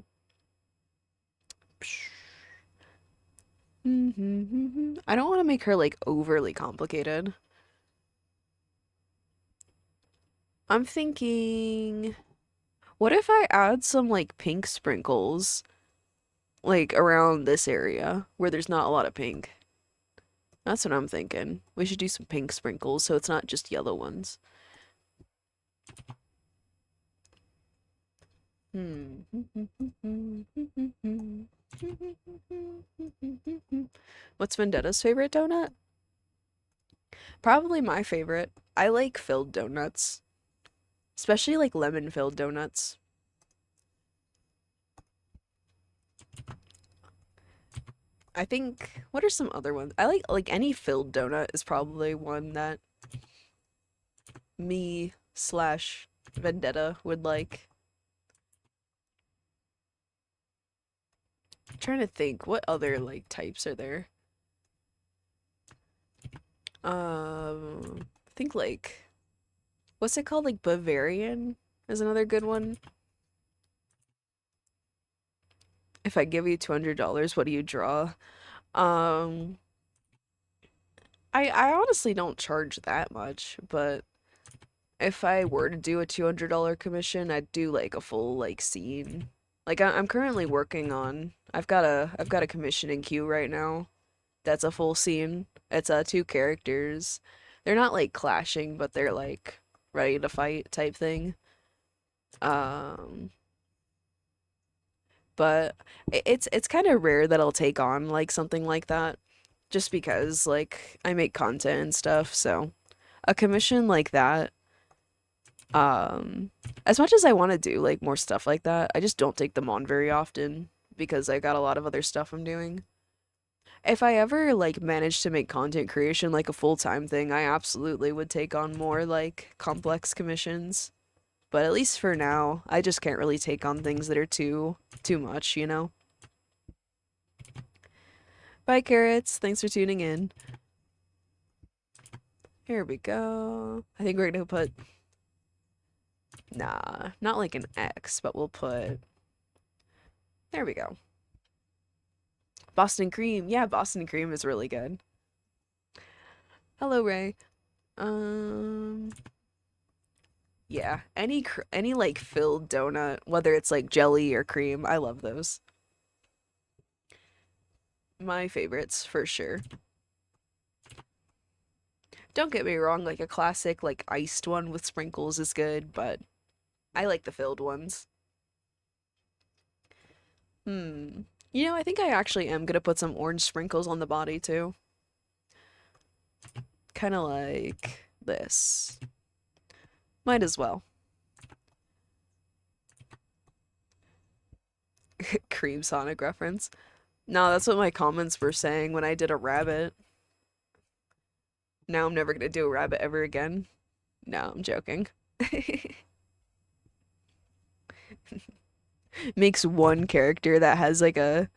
I don't want to make her like overly complicated. I'm thinking, what if I add some like pink sprinkles like around this area where there's not a lot of pink? That's what I'm thinking. We should do some pink sprinkles so it's not just yellow ones. What's Vendetta's favorite donut? Probably my favorite. I like filled donuts, especially like lemon filled donuts. I think, what are some other ones? I like any filled donut is probably one that me slash Vendetta would like. I'm trying to think, what other like types are there? I think like, what's it called? Like Bavarian? is another good one. If I give you $200, what do you draw? Um, I honestly don't charge that much, but if I were to do a $200 commission, I'd do like a full like scene. Like I'm currently working on. I've got a commission in queue right now. That's a full scene. It's two characters. They're not like clashing, but they're like ready to fight type thing. Um, but it's kind of rare that I'll take on like something like that, just because like I make content and stuff. So a commission like that, as much as I want to do like more stuff like that, I just don't take them on very often because I got a lot of other stuff I'm doing. If I ever like managed to make content creation like a full-time thing, I absolutely would take on more like complex commissions. But at least for now, I just can't really take on things that are too much, you know? Bye, carrots. Thanks for tuning in. Here we go. I think we're gonna put... Nah, not like an X, but we'll put... There we go. Boston Cream. Yeah, Boston Cream is really good. Hello, Ray. Yeah, any like filled donut, whether it's like jelly or cream, I love those. My favorites for sure. Don't get me wrong, like a classic like iced one with sprinkles is good, but I like the filled ones. Hmm. You know, I think I actually am gonna put some orange sprinkles on the body too. Kind of like this. Might as well. Cream Sonic reference. No, that's what my comments were saying when I did a rabbit. Now I'm never gonna do a rabbit ever again. No, I'm joking. Makes one character that has like a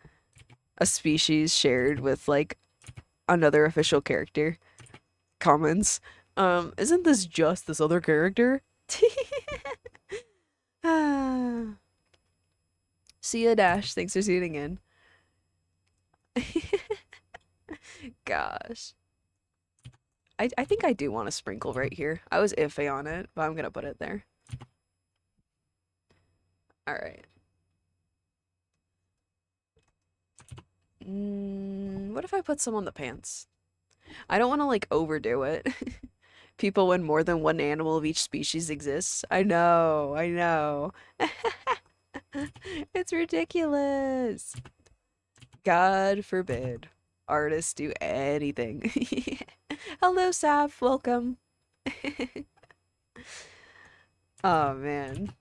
species shared with like another official character. Comments. Isn't this just this other character? Ah. See ya, Dash. Thanks for tuning in. Gosh. I think I do want a sprinkle right here. I was iffy on it, but I'm gonna put it there. Alright. What if I put some on the pants? I don't want to like overdo it. People when more than one animal of each species exists. I know, I know. It's ridiculous. God forbid artists do anything. Hello, Saf. Welcome. Oh man.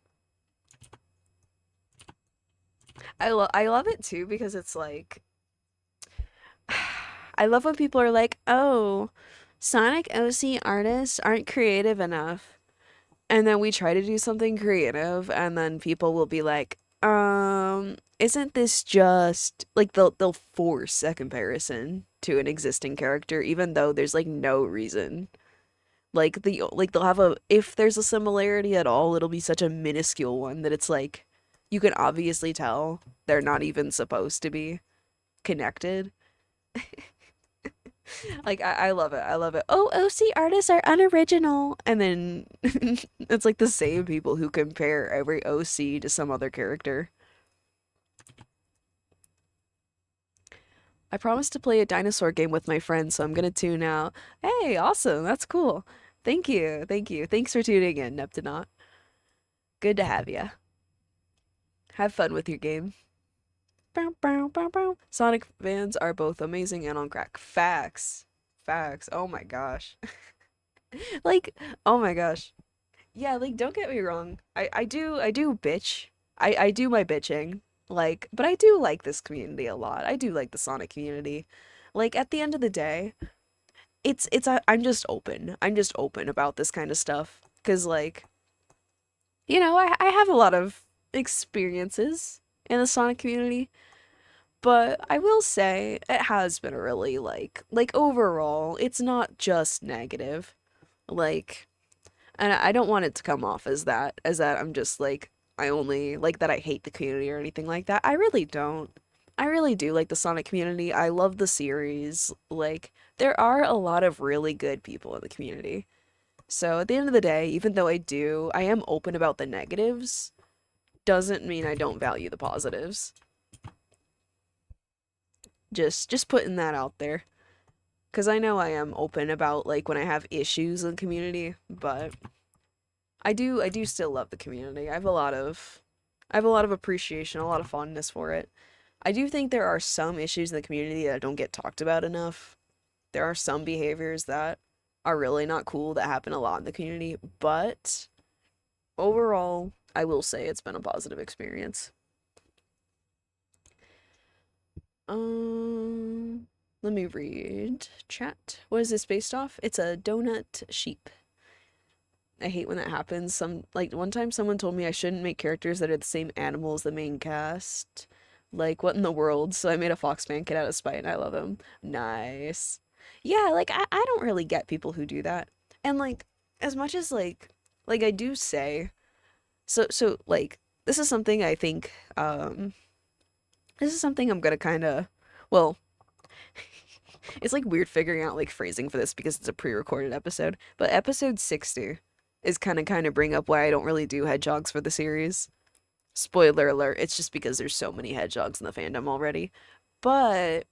I love it too because it's like I love when people are like, "Oh, Sonic OC artists aren't creative enough." And then we try to do something creative and then people will be like, isn't this just like they'll force a comparison to an existing character even though there's like no reason. Like they'll have a if there's a similarity at all, it'll be such a minuscule one that it's like you can obviously tell they're not even supposed to be connected. Like I love it. I love it. Oh, OC artists are unoriginal. And then it's like the same people who compare every OC to some other character. I promised to play a dinosaur game with my friends, so I'm gonna tune out. Hey, awesome. That's cool. Thank you. Thank you. Thanks for tuning in, Neptunaut. Good to have you. Have fun with your game. Bow, bow, bow, bow. Sonic fans are both amazing and on crack. Facts. Facts. Oh my gosh. Like, oh my gosh. Yeah, like don't get me wrong. I do bitch. I do my bitching. Like, but I do like this community a lot. I do like the Sonic community. Like at the end of the day, I'm just open. I'm just open about this kind of stuff. 'Cause like, you know, I have a lot of experiences in the Sonic community. But I will say it has been a really like overall, it's not just negative. Like And I don't want it to come off as that I'm just like, I only, like that I hate the community or anything like that. I really don't. I really do like the Sonic community. I love the series. Like, there are a lot of really good people in the community. So at the end of the day, even though I am open about the negatives, doesn't mean I don't value the positives. Just putting that out there. Because I know I am open about, like, when I have issues in the community, but I do still love the community. I have a lot of appreciation, a lot of fondness for it. I do think there are some issues in the community that don't get talked about enough. There are some behaviors that are really not cool that happen a lot in the community, but overall, I will say it's been a positive experience. Let me read chat. What is this based off? It's a donut sheep. I hate when that happens. Like one time someone told me I shouldn't make characters that are the same animal as the main cast. Like, what in the world? So I made a Foxman kid out of spite and I love him. Nice. Yeah, like I don't really get people who do that. And like as much as like I do say like this is something I think this is something I'm gonna kinda well it's like weird figuring out like phrasing for this because it's a pre-recorded episode, but episode 60 is kind of bring up why I don't really do hedgehogs for the series. Spoiler alert, it's just because there's so many hedgehogs in the fandom already. But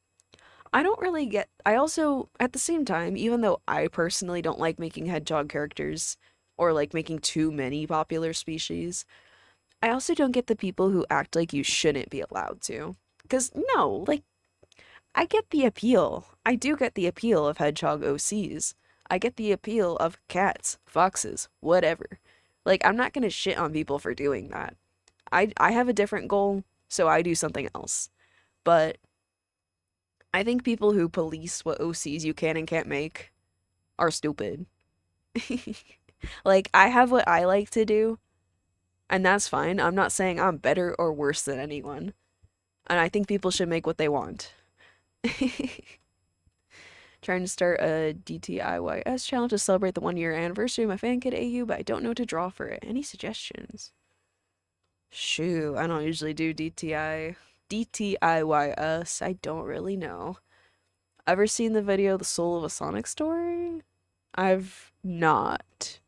I don't really get I also at the same time, even though I personally don't like making hedgehog characters or like making too many popular species, I also don't get the people who act like you shouldn't be allowed to. 'Cause no, like I get the appeal. I do get the appeal of hedgehog OCs. I get the appeal of cats, foxes, whatever. Like, I'm not gonna shit on people for doing that. I have a different goal, so I do something else. But I think people who police what OCs you can and can't make are stupid. Like, I have what I like to do, and that's fine. I'm not saying I'm better or worse than anyone. And I think people should make what they want. Trying to start a DTIYS challenge to celebrate the 1 year anniversary of my fan kid AU, but I don't know what to draw for it. Any suggestions? Shoo, I don't usually do DTIYS. I don't really know. Ever seen the video The Soul of a Sonic Story? I've not.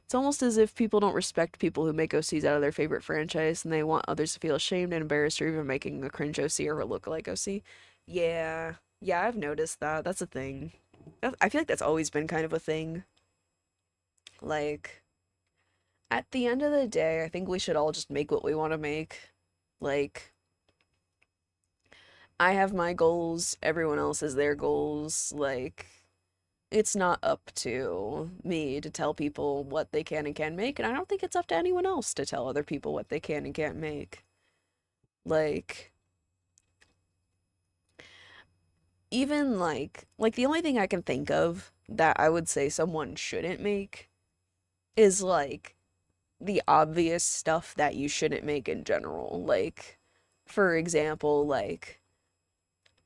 It's almost as if people don't respect people who make OCs out of their favorite franchise and they want others to feel ashamed and embarrassed for even making a cringe OC or a lookalike OC. Yeah. Yeah, I've noticed that. That's a thing. I feel like that's always been kind of a thing. Like, at the end of the day, I think we should all just make what we want to make. Like, I have my goals, everyone else has their goals. Like, it's not up to me to tell people what they can and can't make, and I don't think it's up to anyone else to tell other people what they can and can't make. Like, even like the only thing I can think of that I would say someone shouldn't make is like the obvious stuff that you shouldn't make in general. Like, for example, like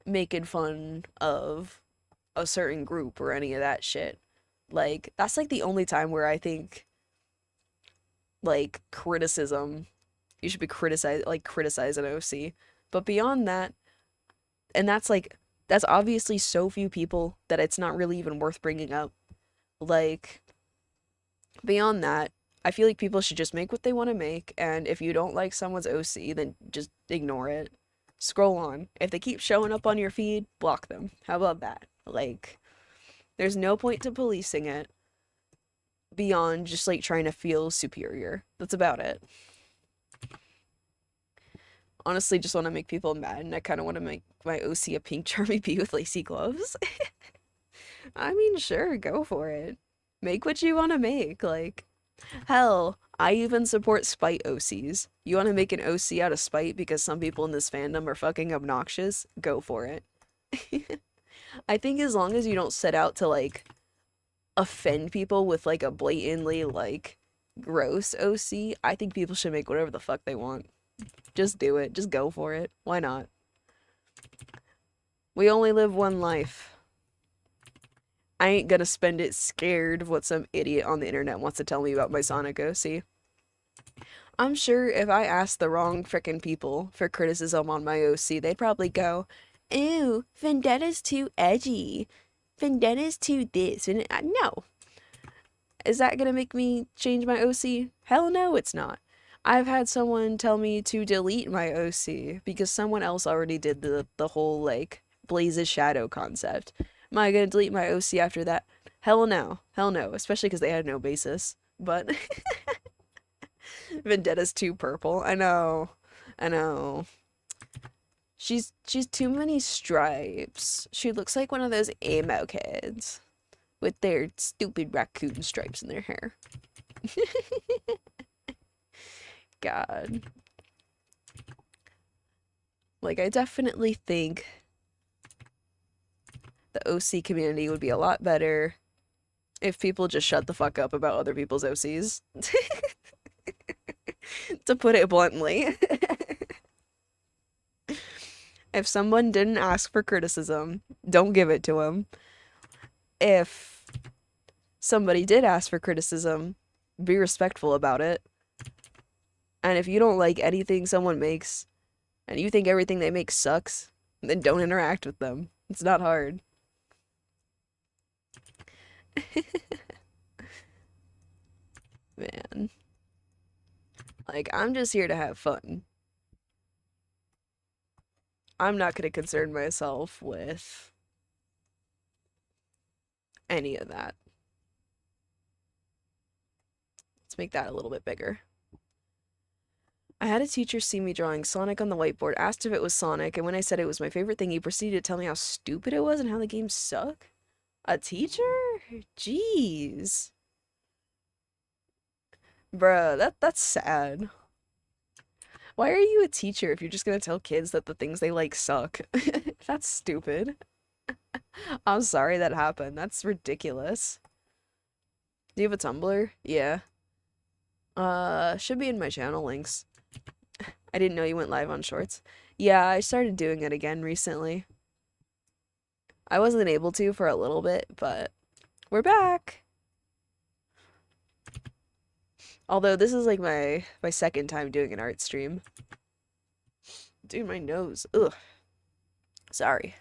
making fun of a certain group or any of that shit. Like, that's like the only time where I think like criticism, you should be criticize an OC. But beyond that, and that's obviously so few people that it's not really even worth bringing up. Like, beyond that, I feel like people should just make what they want to make, and if you don't like someone's OC, then just ignore it. Scroll on. If they keep showing up on your feed, block them. How about that? Like, there's no point to policing it beyond just like trying to feel superior. That's about it. Honestly, just want to make people mad, and I kind of want to make my OC a pink Charmy bee with lacy gloves. I mean, sure, go for it. Make what you want to make. Like, hell, I even support spite OCs. You want to make an OC out of spite because some people in this fandom are fucking obnoxious? Go for it. I think as long as you don't set out to, like, offend people with, like, a blatantly, like, gross OC, I think people should make whatever the fuck they want. Just do it. Just go for it. Why not? We only live one life. I ain't gonna spend it scared of what some idiot on the internet wants to tell me about my Sonic OC. I'm sure if I asked the wrong frickin' people for criticism on my OC, they'd probably go, "Ew, Vendetta's too edgy. Vendetta's too this." And no. Is that gonna make me change my OC? Hell no, it's not. I've had someone tell me to delete my OC because someone else already did the whole like Blaze's shadow concept. Am I gonna delete my OC after that? Hell no. Hell no. Especially because they had no basis. But Vendetta's too purple. I know. I know. She's too many stripes. She looks like one of those emo kids with their stupid raccoon stripes in their hair. God. Like, I definitely think the OC community would be a lot better if people just shut the fuck up about other people's OCs. To put it bluntly. If someone didn't ask for criticism, don't give it to them. If somebody did ask for criticism, be respectful about it. And if you don't like anything someone makes, and you think everything they make sucks, then don't interact with them. It's not hard. Man. Like, I'm just here to have fun. I'm not gonna concern myself with any of that. Let's make that a little bit bigger. I had a teacher see me drawing Sonic on the whiteboard, asked if it was Sonic, and when I said it was my favorite thing, he proceeded to tell me how stupid it was and how the games suck. A teacher? Jeez. Bruh, that's sad. Why are you a teacher if you're just gonna tell kids that the things they like suck? That's stupid. I'm sorry that happened. That's ridiculous. Do you have a Tumblr? Yeah. Should be in my channel links. I didn't know you went live on Shorts. Yeah, I started doing it again recently. I wasn't able to for a little bit, but we're back. Although this is like my second time doing an art stream. Dude, my nose. Ugh. Sorry.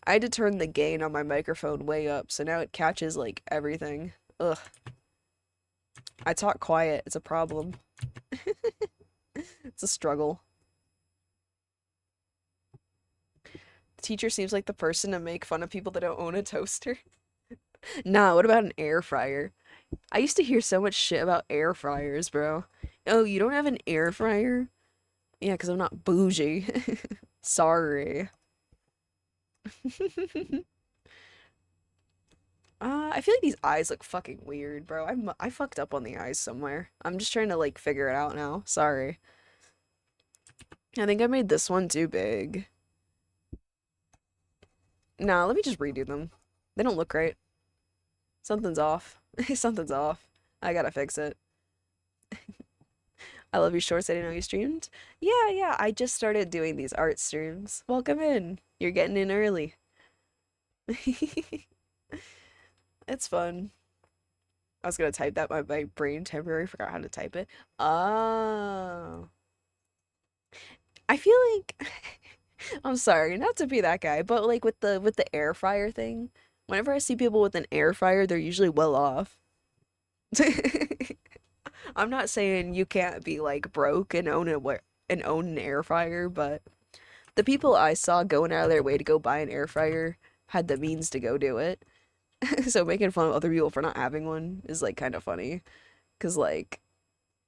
I had to turn the gain on my microphone way up, so now it catches like everything. Ugh. I talk quiet. It's a problem. It's a struggle. The teacher seems like the person to make fun of people that don't own a toaster. Nah, what about an air fryer? I used to hear so much shit about air fryers, bro. Oh, you don't have an air fryer? Yeah, because I'm not bougie. Sorry. I feel like these eyes look fucking weird, bro. I fucked up on the eyes somewhere. I'm just trying to like figure it out now. Sorry. I think I made this one too big. Nah, let me just redo them. They don't look right. Something's off. Something's off. I gotta fix it. I love your shorts. I didn't know you streamed. Yeah. I just started doing these art streams. Welcome in. You're getting in early. It's fun. I was gonna type that, my brain temporarily forgot how to type it. Oh. I feel like I'm sorry, not to be that guy, but like with the air fryer thing, whenever I see people with an air fryer, they're usually well off. I'm not saying you can't be like broke and own an air fryer, but the people I saw going out of their way to go buy an air fryer had the means to go do it. So making fun of other people for not having one is like kind of funny, cause like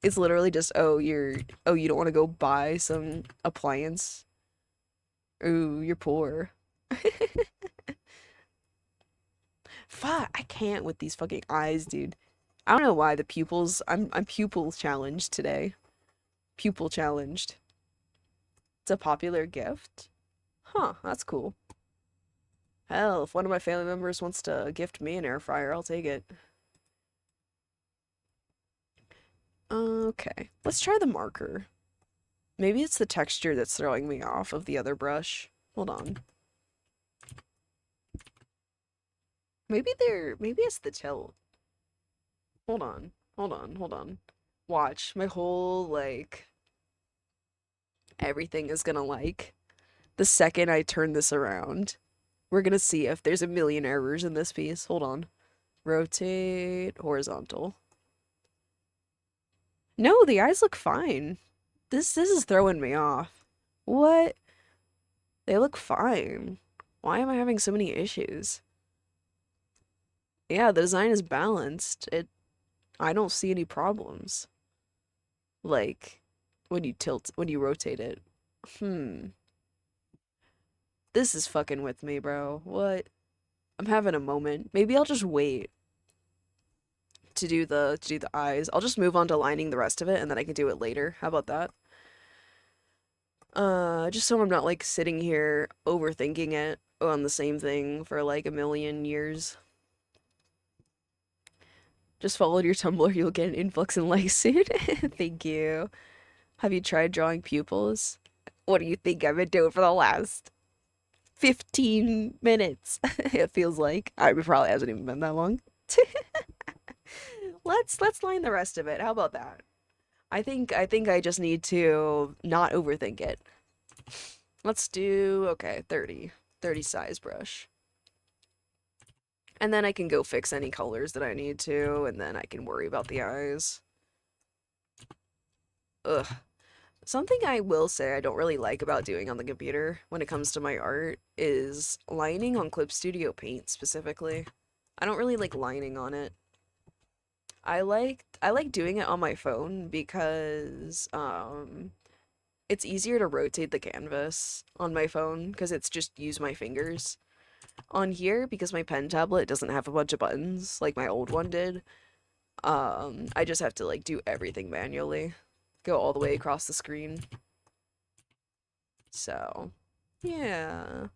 it's literally just you don't want to go buy some appliance. Ooh, you're poor. Fuck, I can't with these fucking eyes, dude. I don't know why the pupils. I'm pupil challenged today. Pupil challenged. It's a popular gift. Huh, that's cool. Hell, if one of my family members wants to gift me an air fryer, I'll take it. Okay, let's try the marker. Maybe it's the texture that's throwing me off of the other brush. Hold on. Maybe it's the tilt. Hold on. Hold on. Watch. My whole, like, everything is gonna, like, the second I turn this around, we're gonna see if there's a million errors in this piece. Hold on. Rotate horizontal. No, the eyes look fine. This is throwing me off. What? They look fine. Why am I having so many issues? Yeah, the design is balanced. I don't see any problems. Like, when you rotate it. This is fucking with me, bro. What? I'm having a moment. Maybe I'll just wait to do the eyes. I'll just move on to lining the rest of it and then I can do it later. How about that? Just so I'm not like sitting here overthinking it on the same thing for like a million years. Just follow your Tumblr, you'll get an influx in likes soon. Thank you. Have you tried drawing pupils? What do you think I've been doing for the last 15 minutes? It feels like. It probably hasn't even been that long. Let's line the rest of it. How about that? I think I just need to not overthink it. Let's do, okay, 30. 30 size brush. And then I can go fix any colors that I need to, and then I can worry about the eyes. Ugh. Something I will say I don't really like about doing on the computer when it comes to my art is lining on Clip Studio Paint specifically. I don't really like lining on it. I like doing it on my phone because it's easier to rotate the canvas on my phone because it's just use my fingers. On here, because my pen tablet doesn't have a bunch of buttons like my old one did, I just have to like do everything manually. Go all the way across the screen. So, yeah.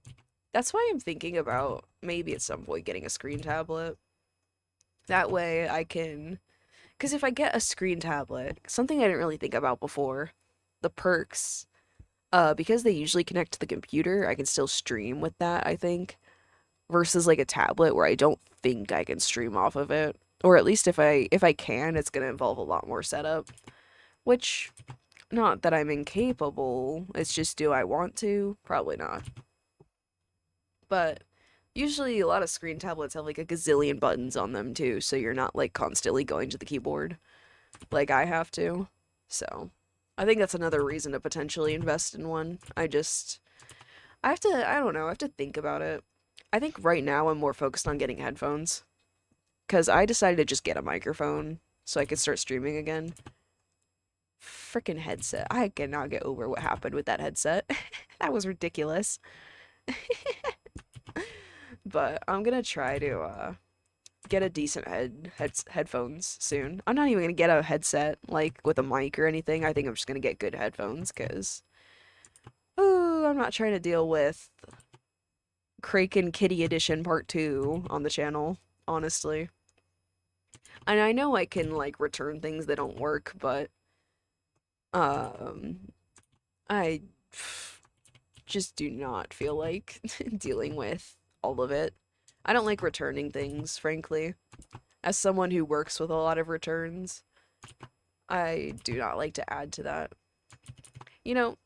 That's why I'm thinking about maybe at some point getting a screen tablet. That way I can... Because if I get a screen tablet, something I didn't really think about before, the perks, because they usually connect to the computer, I can still stream with that, I think. Versus like a tablet where I don't think I can stream off of it. Or at least if I can, it's gonna involve a lot more setup. Which, not that I'm incapable, it's just do I want to? Probably not. But usually a lot of screen tablets have like a gazillion buttons on them too, so you're not like constantly going to the keyboard like I have to. So, I think that's another reason to potentially invest in one. I don't know, I have to think about it. I think right now I'm more focused on getting headphones. Because I decided to just get a microphone so I could start streaming again. Freaking headset. I cannot get over what happened with that headset. That was ridiculous. But I'm gonna try to get a decent headphones soon. I'm not even gonna get a headset like with a mic or anything. I think I'm just gonna get good headphones because I'm not trying to deal with Kraken Kitty Edition Part 2 on the channel, honestly. And I know I can like return things that don't work, but I just do not feel like dealing with all of it. I don't like returning things, frankly. As someone who works with a lot of returns, I do not like to add to that. You know,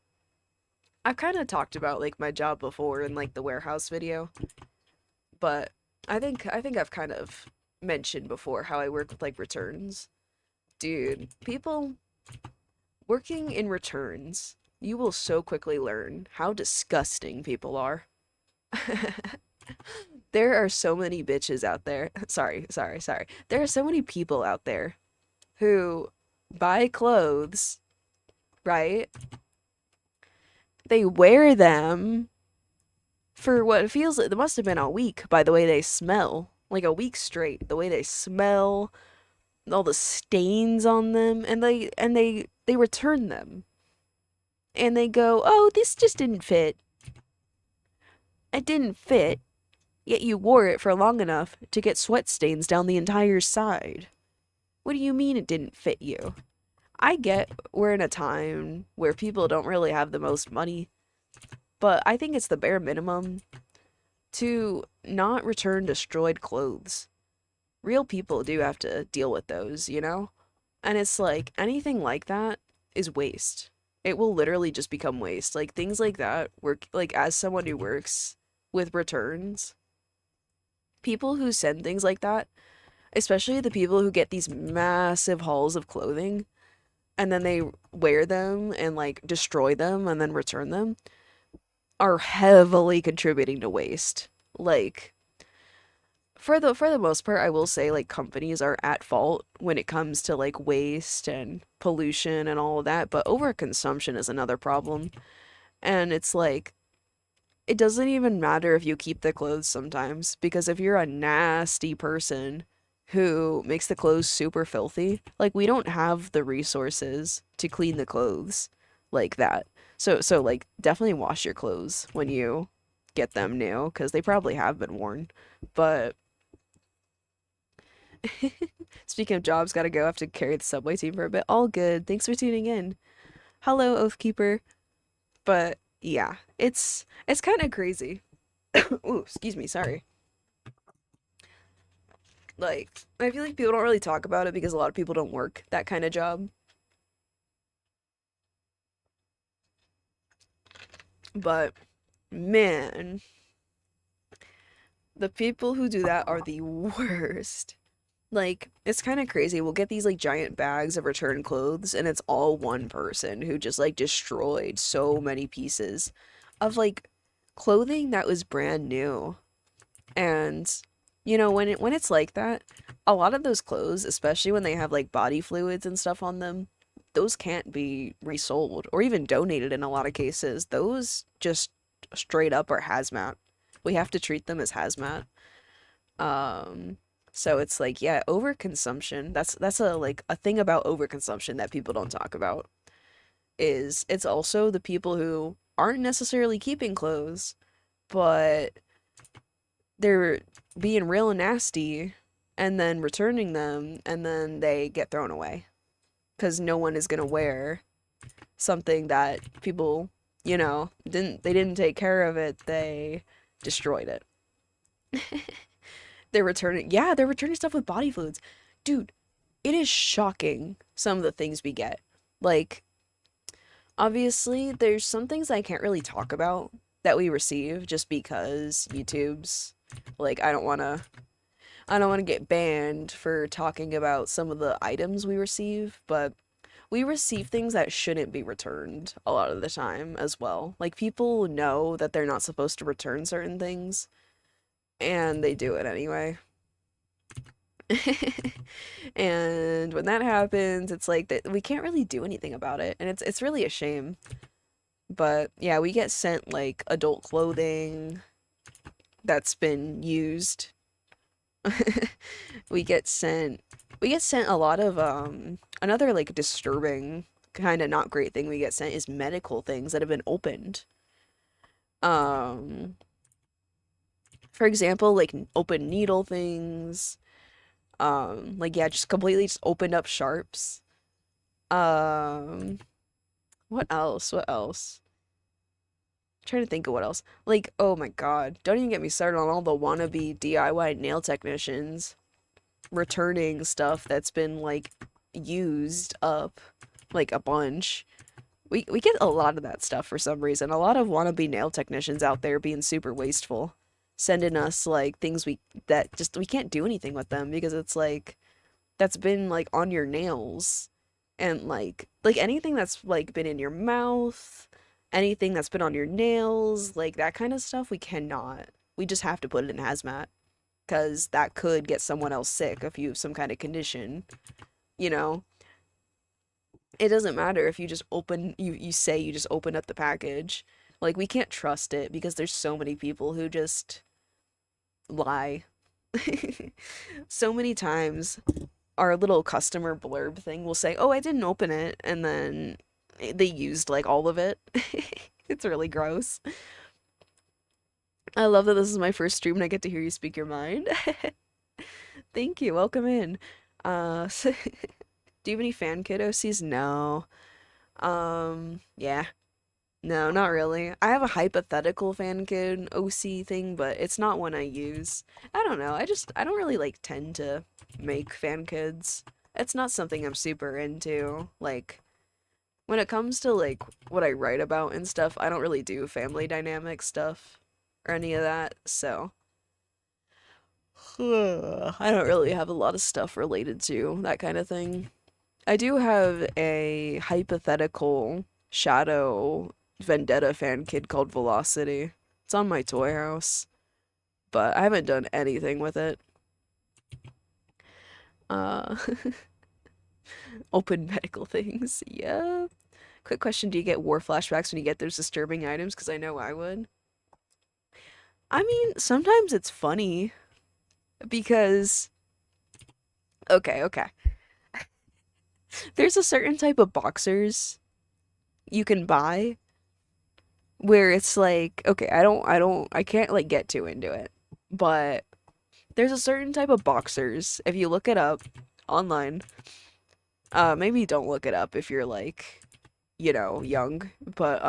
I've kind of talked about like my job before in like the warehouse video, but I think I've kind of mentioned before how I work with like returns. Dude, people working in returns, you will so quickly learn how disgusting people are. There are so many bitches out there. Sorry. There are so many people out there who buy clothes, right? They wear them for what feels like, it must have been a week by the way they smell. Like a week straight, the way they smell, all the stains on them, and they return them. And they go, "Oh, this just didn't fit. It didn't fit, yet you wore it for long enough to get sweat stains down the entire side. What do you mean it didn't fit you?" I get we're in a time where people don't really have the most money, but I think it's the bare minimum to not return destroyed clothes. Real people do have to deal with those, you know? And it's like anything like that is waste. It will literally just become waste. Like things like that work like as someone who works with returns, people who send things like that, especially the people who get these massive hauls of clothing and then they wear them and like destroy them and then return them, are heavily contributing to waste. Like for the most part, I will say like companies are at fault when it comes to like waste and pollution and all of that, but overconsumption is another problem. And it's like it doesn't even matter if you keep the clothes sometimes, because if you're a nasty person who makes the clothes super filthy, like we don't have the resources to clean the clothes like that. So like definitely wash your clothes when you get them new, because they probably have been worn. But speaking of jobs, gotta go. I have to carry the subway team for a bit. All good. Thanks for tuning in. Hello, Oathkeeper. But yeah, it's kind of crazy. Ooh, excuse me, sorry. Like, I feel like people don't really talk about it because a lot of people don't work that kind of job. But man, the people who do that are the worst. Like, it's kind of crazy. We'll get these like giant bags of returned clothes, and it's all one person who just like destroyed so many pieces of like clothing that was brand new. And when it's like that, a lot of those clothes, especially when they have like body fluids and stuff on them, those can't be resold or even donated in a lot of cases. Those just straight up are hazmat. We have to treat them as hazmat. Um, so it's like, yeah, overconsumption. That's a like a thing about overconsumption that people don't talk about is it's also the people who aren't necessarily keeping clothes, but they're being real nasty and then returning them and then they get thrown away because no one is gonna wear something that people, didn't take care of it. They destroyed it. They're returning stuff with body fluids. Dude, it is shocking some of the things we get. Like, obviously, there's some things I can't really talk about that we receive just because YouTube's like I don't want to get banned for talking about some of the items we receive, but we receive things that shouldn't be returned a lot of the time as well. Like people know that they're not supposed to return certain things and they do it anyway. And when that happens, it's like that we can't really do anything about it, and it's really a shame. But yeah, we get sent like adult clothing that's been used. we get sent we get sent a lot of another like disturbing kind of not great thing we get sent is medical things that have been opened. Um for example, like open needle things. Like yeah, just completely just opened up sharps. Um what else? What else? Trying to think of what else. Like, oh my God, don't even get me started on all the wannabe DIY nail technicians returning stuff that's been like used up like a bunch. We get a lot of that stuff for some reason. A lot of wannabe nail technicians out there being super wasteful, sending us like things that just we can't do anything with them because it's like that's been like on your nails and like anything that's like been in your mouth, anything that's been on your nails, like that kind of stuff we cannot. We just have to put it in hazmat because that could get someone else sick if you have some kind of condition, you know? It doesn't matter if you say you just open up the package. Like we can't trust it because there's so many people who just lie. So many times our little customer blurb thing will say, "Oh, I didn't open it," and then they used like all of it. It's really gross. I love that this is my first stream and I get to hear you speak your mind. Thank you. Welcome in. So, do you have any fan kid OCs? No. Yeah. No, not really. I have a hypothetical fan kid OC thing, but it's not one I use. I don't know. I don't really like tend to make fan kids. It's not something I'm super into. Like when it comes to like what I write about and stuff, I don't really do family dynamic stuff or any of that. So, I don't really have a lot of stuff related to that kind of thing. I do have a hypothetical Shadow Vendetta fan kid called Velocity. It's on my toy house, but I haven't done anything with it. Uh, open medical things. Yeah. Quick question, do you get war flashbacks when you get those disturbing items? Because I know I would. I mean, sometimes it's funny because okay. There's a certain type of boxers you can buy where it's like, okay, I can't like get too into it. But there's a certain type of boxers, if you look it up online, maybe don't look it up if you're like, young, but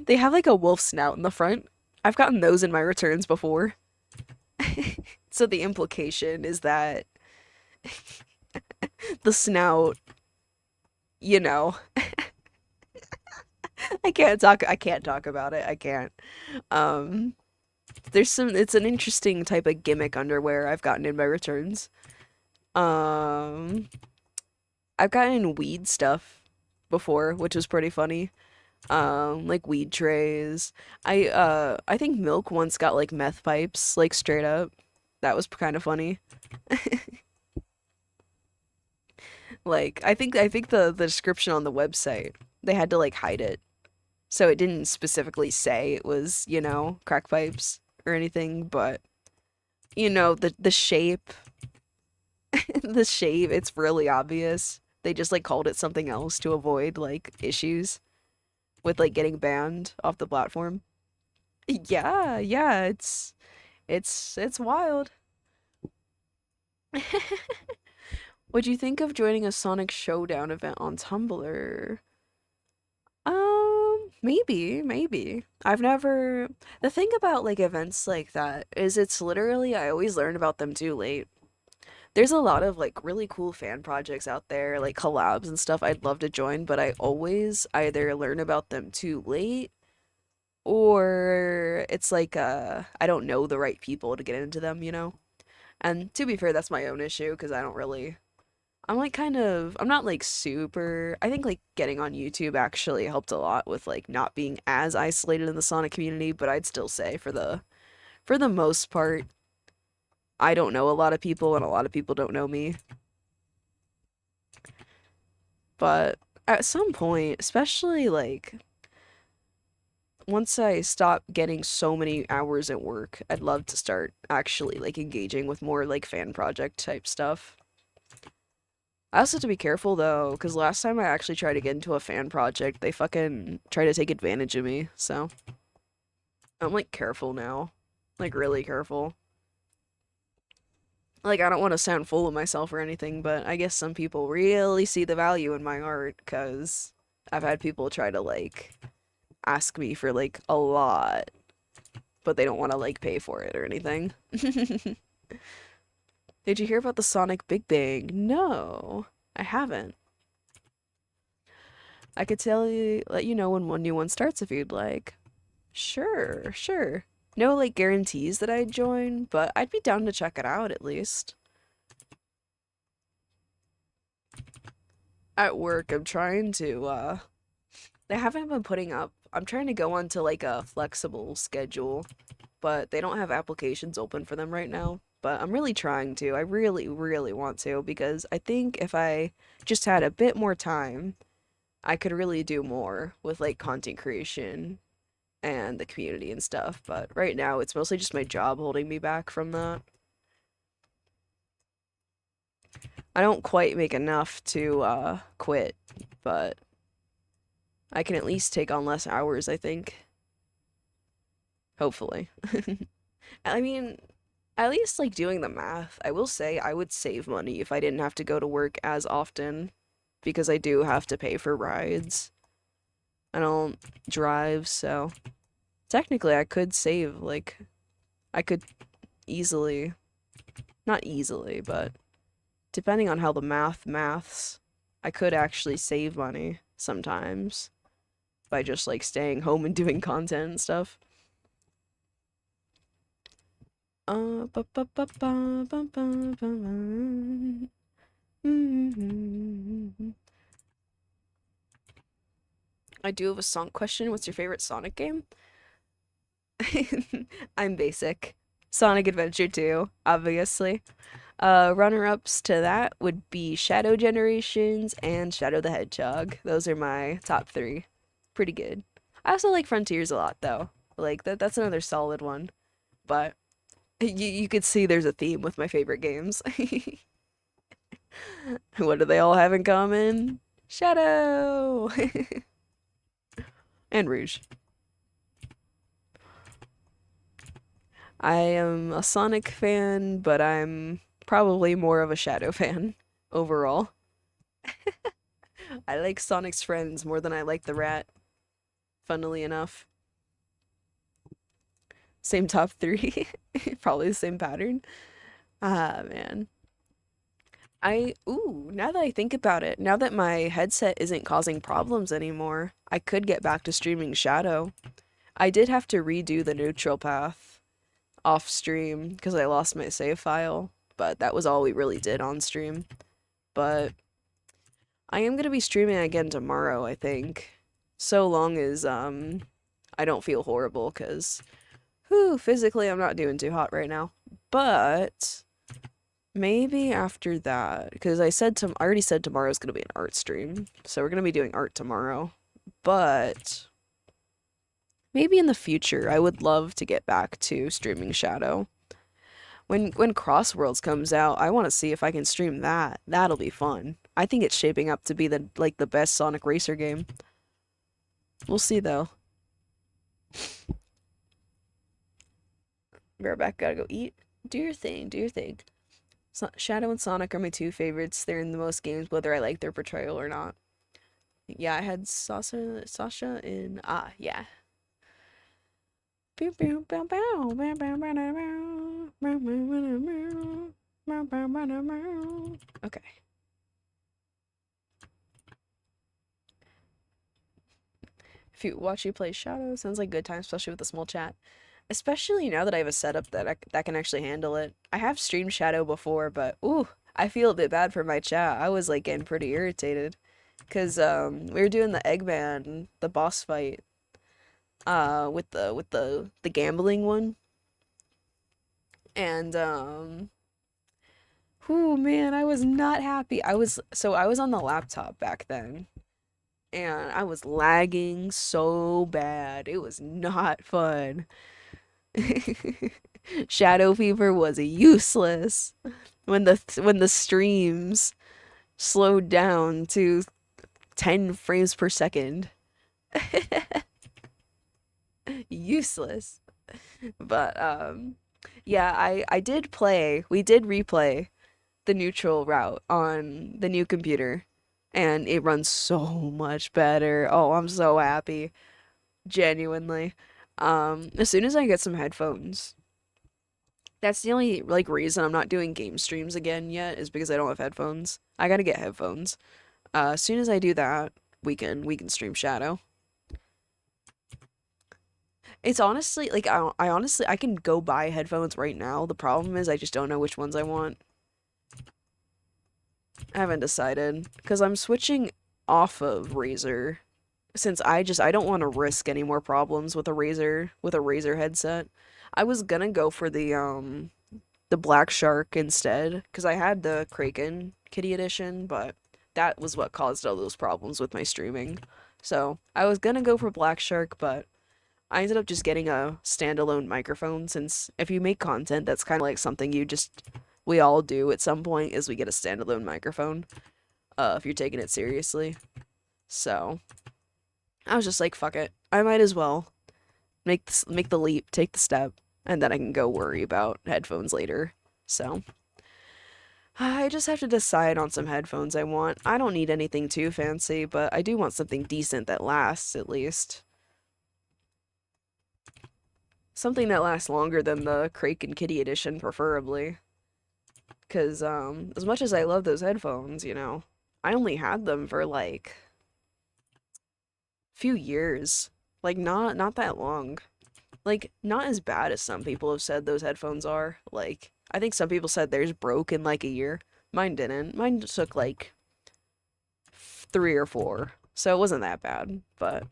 they have like a wolf snout in the front. I've gotten those in my returns before. So the implication is that the snout, you know, I can't talk about it. I can't. Um it's an interesting type of gimmick underwear I've gotten in my returns. Um I've gotten weed stuff before, which was pretty funny. Like weed trays. I think Milk once got like meth pipes, like straight up. That was kind of funny. Like I think the description on the website, they had to like hide it. So it didn't specifically say it was, crack pipes or anything, but the shape, the shape, it's really obvious. They just like called it something else to avoid like issues with like getting banned off the platform. Yeah, it's wild. What'd you think of joining a Sonic Showdown event on Tumblr? Maybe. I've never. The thing about like events like that is it's literally I always learn about them too late. There's a lot of like really cool fan projects out there, like collabs and stuff I'd love to join, but I always either learn about them too late or it's like I don't know the right people to get into them. And to be fair, that's my own issue because I don't really I'm like kind of I'm not like super I think like getting on YouTube actually helped a lot with like not being as isolated in the Sonic community, but I'd still say for the most part, I don't know a lot of people and a lot of people don't know me. But at some point, especially like once I stop getting so many hours at work, I'd love to start actually like engaging with more like fan project type stuff. I also have to be careful though, because last time I actually tried to get into a fan project, they fucking tried to take advantage of me, so I'm like careful now. Like really careful. Like I don't want to sound full of myself or anything, but I guess some people really see the value in my art, because I've had people try to like ask me for like a lot, but they don't want to like pay for it or anything. Did you hear about the Sonic Big Bang? No, I haven't. I could let you know when one new one starts if you'd like. Sure. No like guarantees that I'd join, but I'd be down to check it out at least. At work, I'm trying to they haven't been putting up. I'm trying to go on to like a flexible schedule, but they don't have applications open for them right now. But I'm really trying to. I really want to because I think if I just had a bit more time, I could really do more with like content creation and the community and stuff. But right now, it's mostly just my job holding me back from that. I don't quite make enough to quit, but I can at least take on less hours, I think. Hopefully. I mean, at least like doing the math, I will say I would save money if I didn't have to go to work as often. because I do have to pay for rides. I don't drive, so technically I could save, like, I could easily, not easily, but depending on how the maths, I could actually save money sometimes by just like staying home and doing content and stuff. Ba, ba, ba, ba, ba, ba, ba, ba. I do have a song question. What's your favorite Sonic game? I'm basic. Sonic Adventure 2, obviously. Runner-ups to that would be Shadow Generations and Shadow the Hedgehog. Those are my top three. Pretty good. I also like Frontiers a lot though. Like that's another solid one. But you could see there's a theme with my favorite games. What do they all have in common? Shadow and Rouge. I am a Sonic fan, but I'm probably more of a Shadow fan overall. I like Sonic's friends more than I like the rat, funnily enough. Same top three. Probably the same pattern. Ah, man. Now that I think about it, now that my headset isn't causing problems anymore, I could get back to streaming Shadow. I did have to redo the neutral path off stream because I lost my save file, but that was all we really did on stream. But I am gonna be streaming again tomorrow, I think. So long as I don't feel horrible, because physically I'm not doing too hot right now. But maybe after that, because I already said tomorrow's gonna be an art stream, so we're gonna be doing art tomorrow. But maybe in the future, I would love to get back to streaming Shadow. When Crossworlds comes out, I want to see if I can stream that. That'll be fun. I think it's shaping up to be the best Sonic Racer game. We'll see though. Be right back, gotta go eat. Do your thing, do your thing. Shadow and Sonic are my two favorites. They're in the most games, whether I like their portrayal or not. Yeah, I had Sasha in yeah. Okay. If you watch you play Shadow, sounds like a good time, especially with a small chat. Especially now that I have a setup that can actually handle it. I have streamed Shadow before, but I feel a bit bad for my chat. I was like getting pretty irritated. Cause we were doing the Eggman, the boss fight, with the gambling one. And man, I was not happy. I was on the laptop back then, and I was lagging so bad. It was not fun. Shadow Fever was useless when the streams slowed down to 10 frames per second. Useless. But yeah, we did replay the neutral route on the new computer, and it runs so much better. Oh, I'm so happy. Genuinely. As soon as I get some headphones, that's the only like reason I'm not doing game streams again yet, is because I don't have headphones. I gotta get headphones. As soon as I do that, we can stream Shadow. It's honestly like I honestly I can go buy headphones right now. The problem is I just don't know which ones I want. I haven't decided because I'm switching off of Razer, since I don't want to risk any more problems with a Razer headset. I was gonna go for the Black Shark instead, because I had the Kraken Kitty Edition, but that was what caused all those problems with my streaming. So I was gonna go for Black Shark, but I ended up just getting a standalone microphone, since if you make content, that's kind of like something we all do at some point, is we get a standalone microphone, if you're taking it seriously. So I was just like, fuck it. I might as well make the leap, take the step, and then I can go worry about headphones later. So I just have to decide on some headphones I want. I don't need anything too fancy, but I do want something decent that lasts, at least. Something that lasts longer than the Crake and Kitty edition, preferably. Because, as much as I love those headphones, I only had them for, like, few years. Like, not that long. Like, not as bad as some people have said those headphones are. Like, I think some people said theirs broke in, like, a year. Mine didn't. Mine took, like, 3 or 4. So it wasn't that bad, but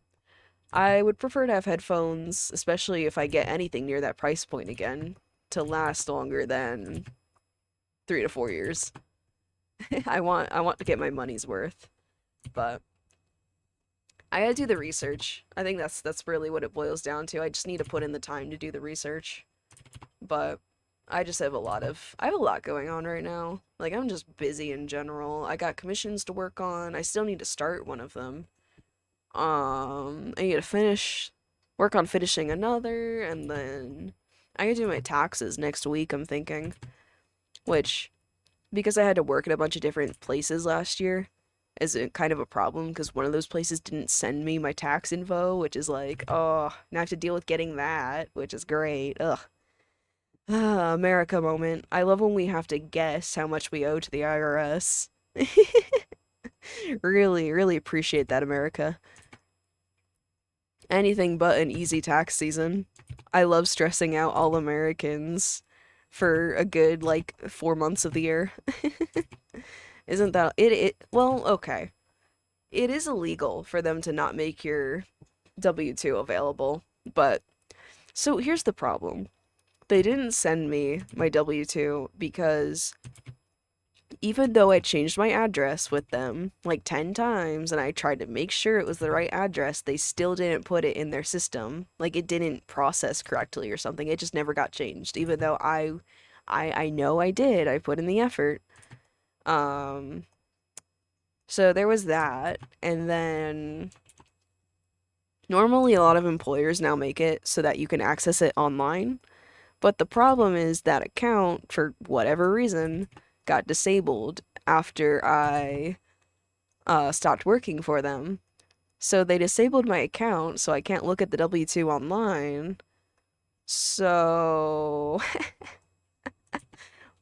I would prefer to have headphones, especially if I get anything near that price point again, to last longer than 3 to 4 years. I want to get my money's worth, but I gotta do the research. I think that's really what it boils down to. I just need to put in the time to do the research. But I just have I have a lot going on right now. Like, I'm just busy in general. I got commissions to work on. I still need to start one of them. I need to work on finishing another, and then I gotta do my taxes next week, I'm thinking. Which, because I had to work at a bunch of different places last year, is a kind of a problem, because one of those places didn't send me my tax info, which is like, oh, now I have to deal with getting that, which is great. Ugh. Ah, America moment. I love when we have to guess how much we owe to the IRS. Really, really appreciate that, America. Anything but an easy tax season. I love stressing out all Americans for a good, like, 4 months of the year. Isn't that well, okay. It is illegal for them to not make your W-2 available, but so here's the problem. They didn't send me my W-2 because even though I changed my address with them like 10 times and I tried to make sure it was the right address, they still didn't put it in their system. Like, it didn't process correctly or something. It just never got changed, even though I know I did. I put in the effort. So there was that, and then normally a lot of employers now make it so that you can access it online, but the problem is that account, for whatever reason, got disabled after I stopped working for them. So they disabled my account, so I can't look at the W-2 online. So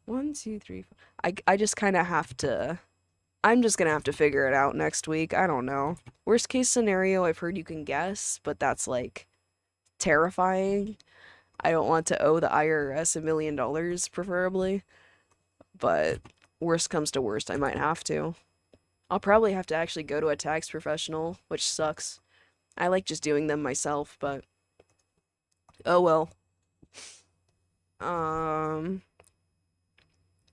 1, 2, 3, 4. I just kind of have to. I'm just gonna have to figure it out next week. I don't know. Worst case scenario, I've heard you can guess, but that's like terrifying. I don't want to owe the IRS $1 million, preferably. But worst comes to worst, I might have to. I'll probably have to actually go to a tax professional, which sucks. I like just doing them myself, but oh well.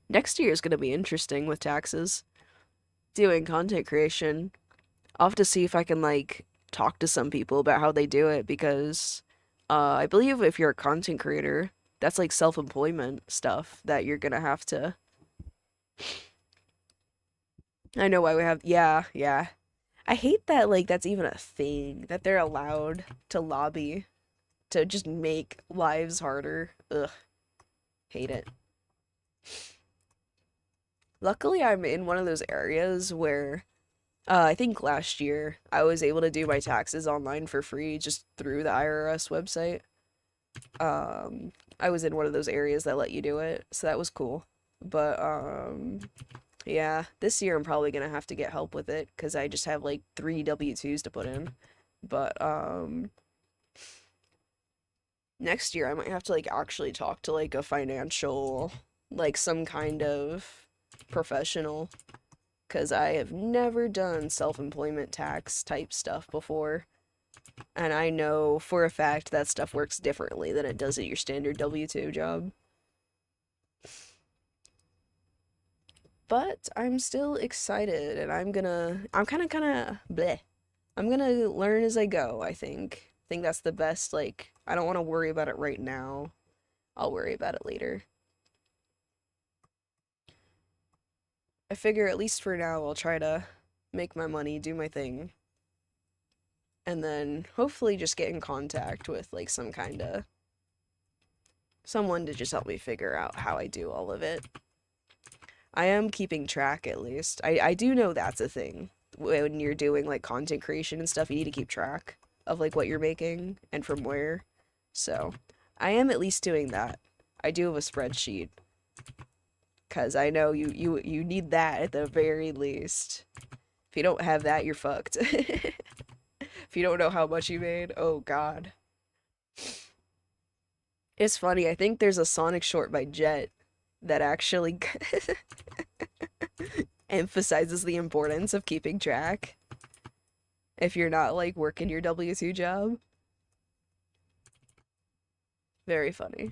Next year is gonna be interesting with taxes. Doing content creation. I'll have to see if I can, like, talk to some people about how they do it, because I believe if you're a content creator, that's like self-employment stuff that you're gonna have to. I know why we have, yeah, yeah. I hate that, like, that's even a thing, that they're allowed to lobby to just make lives harder. Ugh. Hate it. Luckily, I'm in one of those areas where I think last year I was able to do my taxes online for free just through the IRS website. I was in one of those areas that let you do it, so that was cool. But yeah, this year I'm probably gonna have to get help with it because I just have like 3 W-2s to put in. But next year I might have to like actually talk to like a financial, like some kind of professional, because I have never done self-employment tax type stuff before. And I know for a fact that stuff works differently than it does at your standard W-2 job. But I'm still excited, and I'm kind of bleh. I'm gonna learn as I go, I think. I think that's the best, like, I don't want to worry about it right now. I'll worry about it later. I figure at least for now I'll try to make my money, do my thing, and then hopefully just get in contact with like some kind of someone to just help me figure out how I do all of it. I am keeping track at least. I do know that's a thing. When you're doing like content creation and stuff, you need to keep track of like what you're making and from where. So, I am at least doing that. I do have a spreadsheet because I know you need that at the very least. If you don't have that, you're fucked. If you don't know how much you made, oh god. It's funny, I think there's a Sonic short by Jet that actually emphasizes the importance of keeping track if you're not like working your W2 job. Very funny.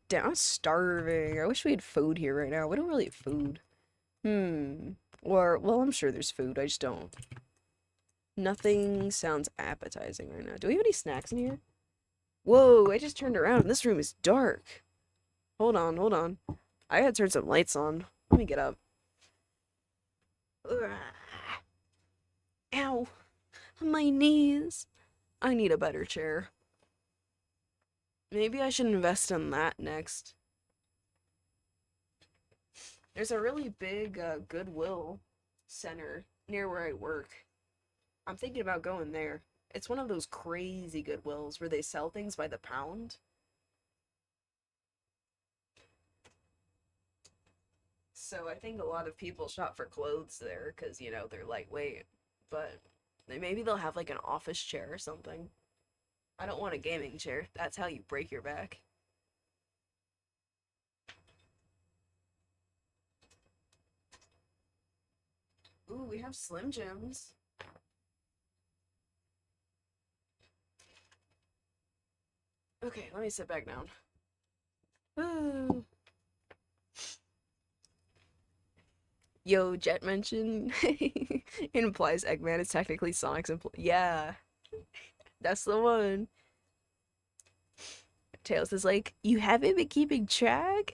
Damn, I'm starving. I wish we had food here right now. We don't really have food. Or, well, I'm sure there's food. I just don't. Nothing sounds appetizing right now. Do we have any snacks in here? Whoa, I just turned around and this room is dark. Hold on, hold on. I gotta turn some lights on. Let me get up. Ugh. Ow. My knees. I need a better chair. Maybe I should invest in that next. There's a really big Goodwill center near where I work. I'm thinking about going there. It's one of those crazy Goodwills where they sell things by the pound. So I think a lot of people shop for clothes there because, you know, they're lightweight. But maybe they'll have like an office chair or something. I don't want a gaming chair. That's how you break your back. Ooh, we have Slim Jims. Okay, let me sit back down. Ooh. Yo, Jet mention it implies Eggman is technically Sonic's employee. Yeah, that's the one. Tails is like, you haven't been keeping track?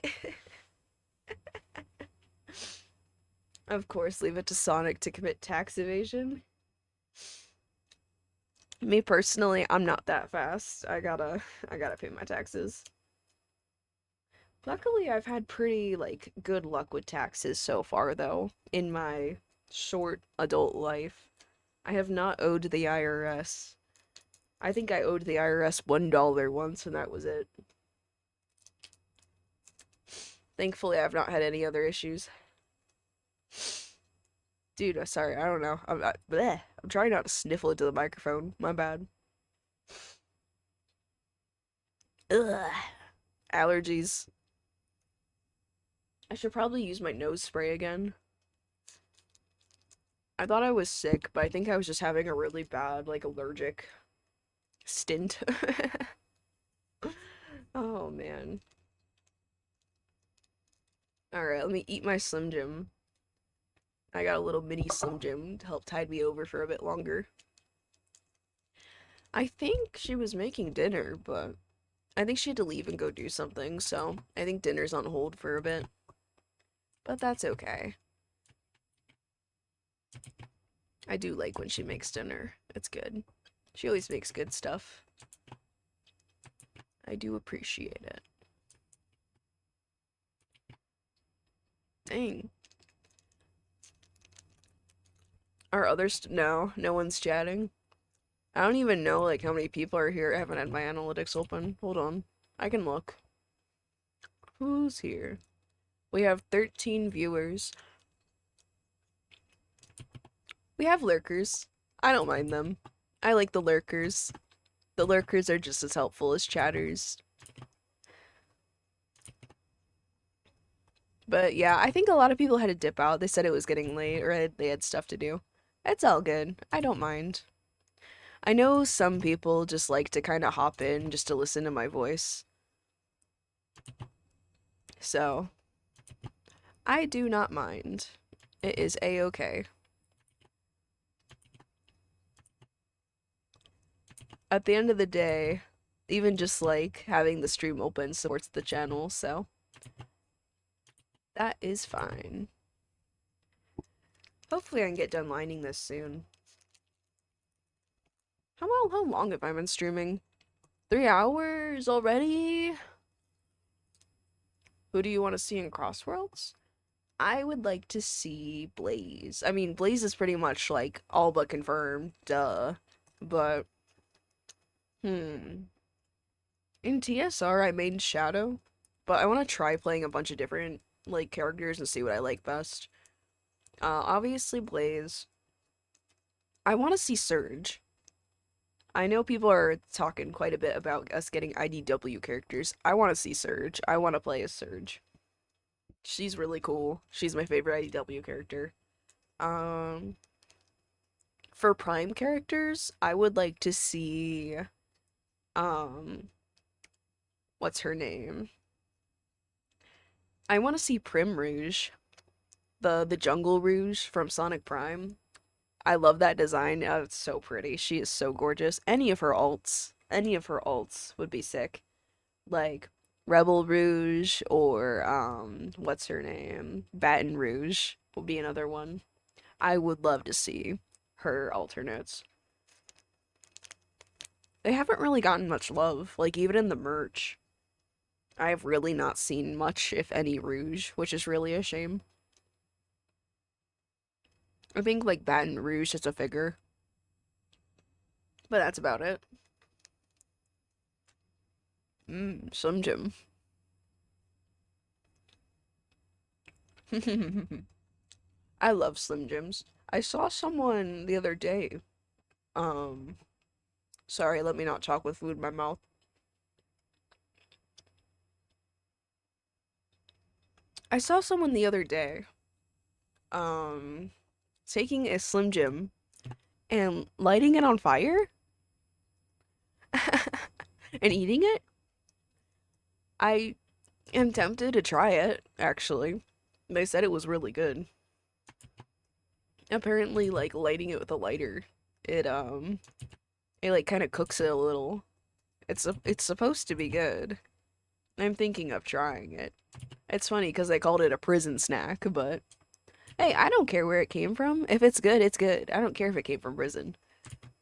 Of course, leave it to Sonic to commit tax evasion. Me personally, I'm not that fast. I gotta pay my taxes. Luckily, I've had pretty, like, good luck with taxes so far, though, in my short adult life. I have not owed the IRS. I think I owed the IRS $1 once, and that was it. Thankfully, I've not had any other issues. Dude, sorry, I don't know. I'm trying not to sniffle into the microphone. My bad. Ugh. Allergies. I should probably use my nose spray again. I thought I was sick, but I think I was just having a really bad, like, allergic stint. Oh, man. Alright, let me eat my Slim Jim. I got a little mini Slim Jim to help tide me over for a bit longer. I think she was making dinner, but I think she had to leave and go do something, so I think dinner's on hold for a bit. But that's okay. I do like when she makes dinner. It's good. She always makes good stuff. I do appreciate it. Dang. Are others no one's chatting. I don't even know like how many people are here. I haven't had my analytics open. Hold on. I can look. Who's here? We have 13 viewers. We have lurkers. I don't mind them. I like the lurkers. The lurkers are just as helpful as chatters. But yeah, I think a lot of people had to dip out. They said it was getting late or they had stuff to do. It's all good. I don't mind. I know some people just like to kind of hop in just to listen to my voice. So, I do not mind. It is a-okay. At the end of the day, even just like having the stream open supports the channel, so that is fine. Hopefully I can get done lining this soon. How long have I been streaming? 3 hours already? Who do you want to see in Crossworlds? I would like to see Blaze. I mean, Blaze is pretty much like all but confirmed, duh. But, hmm. In TSR, I made Shadow, but I want to try playing a bunch of different, like, characters and see what I like best. Obviously Blaze. I want to see Surge. I know people are talking quite a bit about us getting IDW characters. I want to see Surge. I want to play as Surge. She's really cool. She's my favorite IDW character. Um, for Prime characters, I would like to see, um, what's her name? I want to see Prim Rouge, the Jungle Rouge from Sonic Prime. I love that design. It's so pretty. She is so gorgeous. Any of her alts would be sick. Like Rebel Rouge or what's her name? Baton Rouge will be another one. I would love to see her alternates. They haven't really gotten much love, like even in the merch. I have really not seen much, if any, Rouge, which is really a shame. I think like Baton Rouge is a figure, but that's about it. Slim Jim. I love Slim Jims. I saw someone the other day. Um, sorry, let me not talk with food in my mouth. I saw someone the other day, um, taking a Slim Jim and lighting it on fire and eating it. I am tempted to try it, actually. They said it was really good. Apparently, like, lighting it with a lighter, it, it, like, kind of cooks it a little. It's supposed to be good. I'm thinking of trying it. It's funny because they called it a prison snack, but hey, I don't care where it came from. If it's good, it's good. I don't care if it came from prison.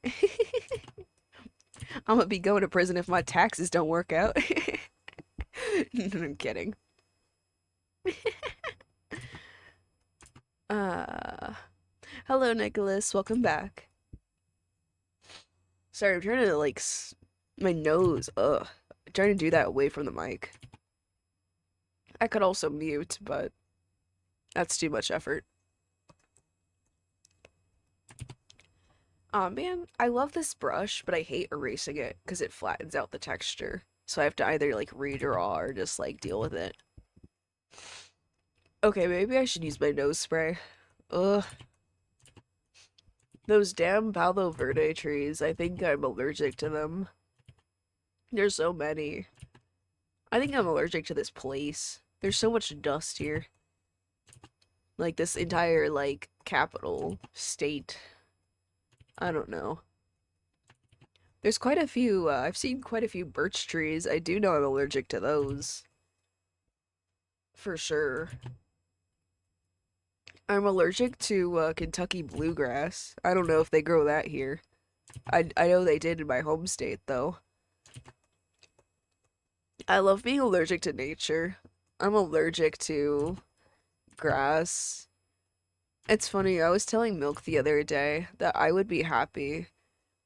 I'm gonna be going to prison if my taxes don't work out. I'm kidding. Uh, hello, Nicholas. Welcome back. Sorry, I'm trying to like my nose. Ugh, I'm trying to do that away from the mic. I could also mute, but that's too much effort. Man, I love this brush, but I hate erasing it because it flattens out the texture. So I have to either like redraw or just like deal with it. Okay, maybe I should use my nose spray. Ugh. Those damn Palo Verde trees, I think I'm allergic to them. There's so many. I think I'm allergic to this place. There's so much dust here. Like this entire, like, capital state. I don't know. There's quite a few, I've seen quite a few birch trees. I do know I'm allergic to those. For sure. I'm allergic to, Kentucky bluegrass. I don't know if they grow that here. I know they did in my home state, though. I love being allergic to nature. I'm allergic to grass. It's funny, I was telling Milk the other day that I would be happy.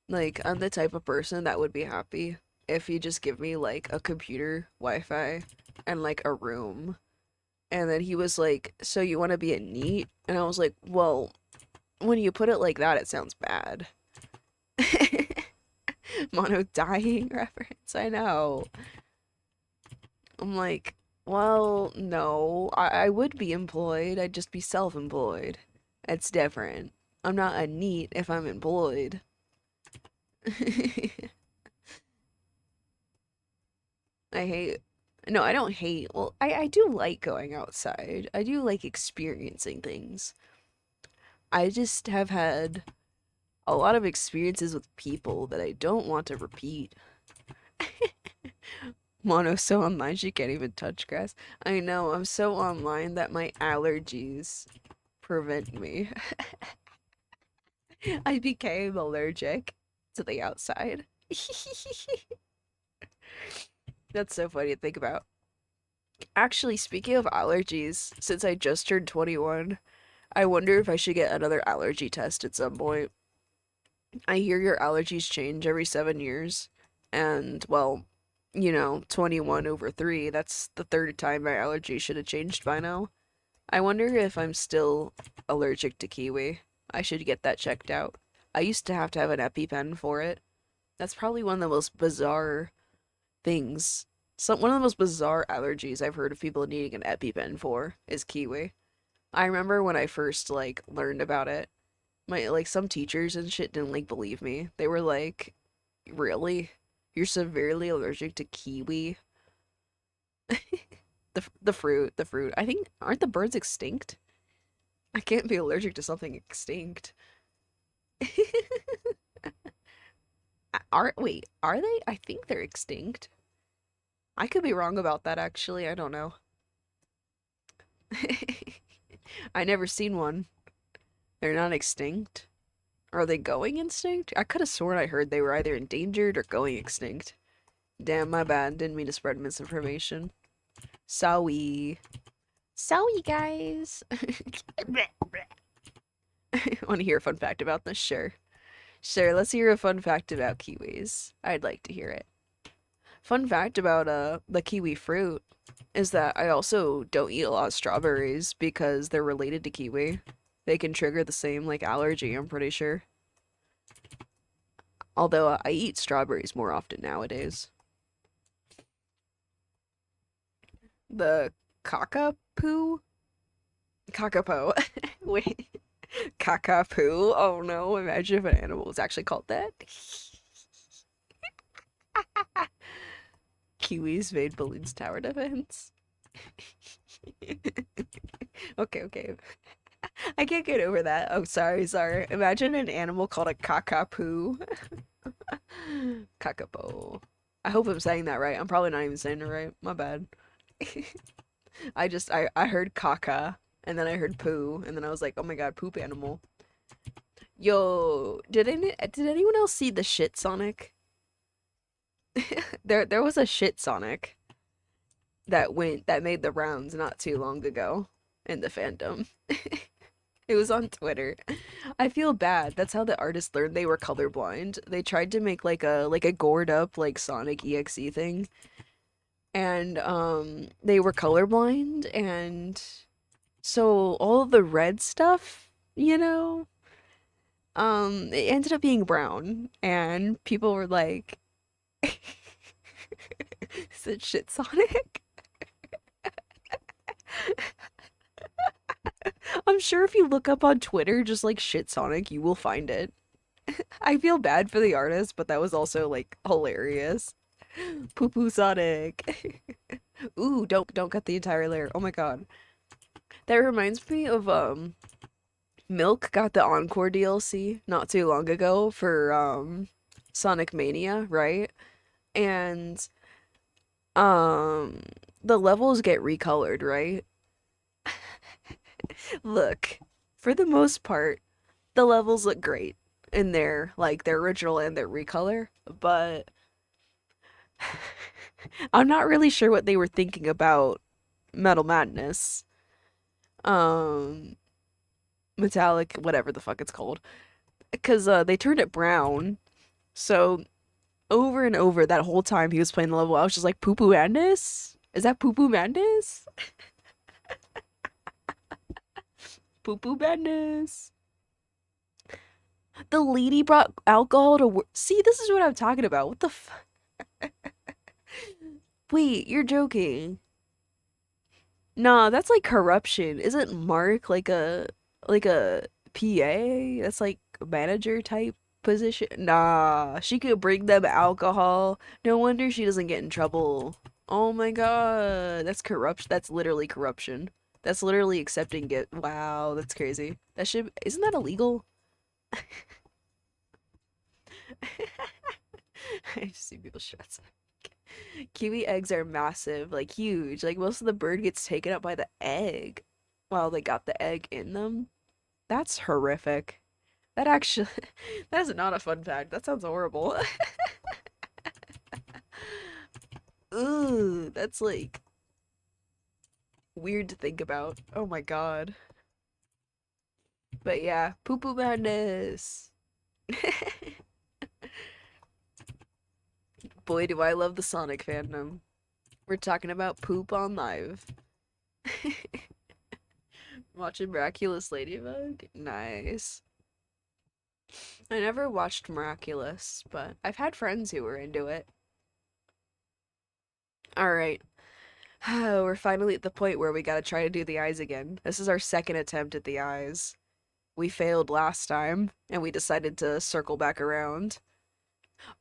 Like, I'm the type of person that would be happy if you just give me, like, a computer, Wi-Fi, and, like, a room. And then he was like, so you want to be a NEET? And I was like, well, when you put it like that, it sounds bad. Mono dying reference, I know. I'm like, well, no, I would be employed, I'd just be self-employed. It's different. I'm not a NEET if I'm employed. I hate, no, I don't hate, well, I do like going outside. I do like experiencing things. I just have had a lot of experiences with people that I don't want to repeat. Mono's so online she can't even touch grass. I know, I'm so online that my allergies prevent me. I became allergic to the outside. That's so funny to think about. Actually, speaking of allergies, since I just turned 21, I wonder if I should get another allergy test at some point. I hear your allergies change every 7 years, and well, 21 over 3, that's the third time my allergy should have changed by now. I wonder if I'm still allergic to kiwi. I should get that checked out. I used to have an EpiPen for it. That's probably one of the most bizarre things. One of the most bizarre allergies I've heard of people needing an EpiPen for is kiwi. I remember when I first learned about it, my some teachers and shit didn't believe me. They were like, "Really? You're severely allergic to kiwi?" The fruit. I think aren't the birds extinct? I can't be allergic to something extinct. Are they? I think they're extinct. I could be wrong about that actually. I don't know. I never seen one. They're not extinct. Are they going extinct? I could have sworn I heard they were either endangered or going extinct. Damn, my bad. Didn't mean to spread misinformation. Sorry. Sorry, guys. Want to hear a fun fact about this? Sure. Sure, let's hear a fun fact about kiwis. I'd like to hear it. Fun fact about the kiwi fruit is that I also don't eat a lot of strawberries because they're related to kiwi. They can trigger the same allergy, I'm pretty sure. Although I eat strawberries more often nowadays. The cockapoo? Kakapo. Wait. Kakapoo? Oh no, imagine if an animal was actually called that. Kiwis made balloons tower defense. Okay. I can't get over that. Oh, sorry. Imagine an animal called a kakapoo. Kakapo. I hope I'm saying that right. I'm probably not even saying it right. My bad. I heard caca, and then I heard poo, and then I was like, oh my god, poop animal. Yo, did anyone else see the shit Sonic? There was a shit Sonic that made the rounds not too long ago in the fandom. It was on Twitter. I feel bad. That's how the artists learned they were colorblind. They tried to make a gored up Sonic EXE thing. And they were colorblind, and so all of the red stuff, it ended up being brown, and people were like, is it shit Sonic? I'm sure if you look up on Twitter just shit Sonic, you will find it. I feel bad for the artist, but that was also hilarious. Poo poo Sonic. Ooh, don't cut the entire layer. Oh my god. That reminds me of Milk got the Encore DLC not too long ago for Sonic Mania, right? And um the levels get recolored, right? Look, for the most part, the levels look great in their original and their recolor, but I'm not really sure what they were thinking about Metal Madness. Um Metallic, whatever the fuck it's called. Because they turned it brown. So over and over that whole time he was playing the level, I was just like, Poo Poo Madness? Is that Poo Poo Madness? Poo Poo Madness. The lady brought alcohol to work. See, this is what I'm talking about. What the f- Wait, you're joking. Nah, that's corruption. Isn't Mark like a PA? That's a manager type position. Nah, she could bring them alcohol. No wonder she doesn't get in trouble. Oh my god, that's corruption. That's literally corruption. That's literally accepting it. Wow, that's crazy. Isn't that illegal? I just see people shots. Kiwi eggs are massive, huge. Most of the bird gets taken up by the egg while they got the egg in them. That's horrific. That actually, that is not a fun fact. That sounds horrible. Ooh, that's Weird to think about. Oh my god. But yeah, poo poo madness. Boy, do I love the Sonic fandom. We're talking about poop on live. Watching Miraculous Ladybug? Nice. I never watched Miraculous, but I've had friends who were into it. Alright. We're finally at the point where we gotta try to do the eyes again. This is our second attempt at the eyes. We failed last time, and we decided to circle back around.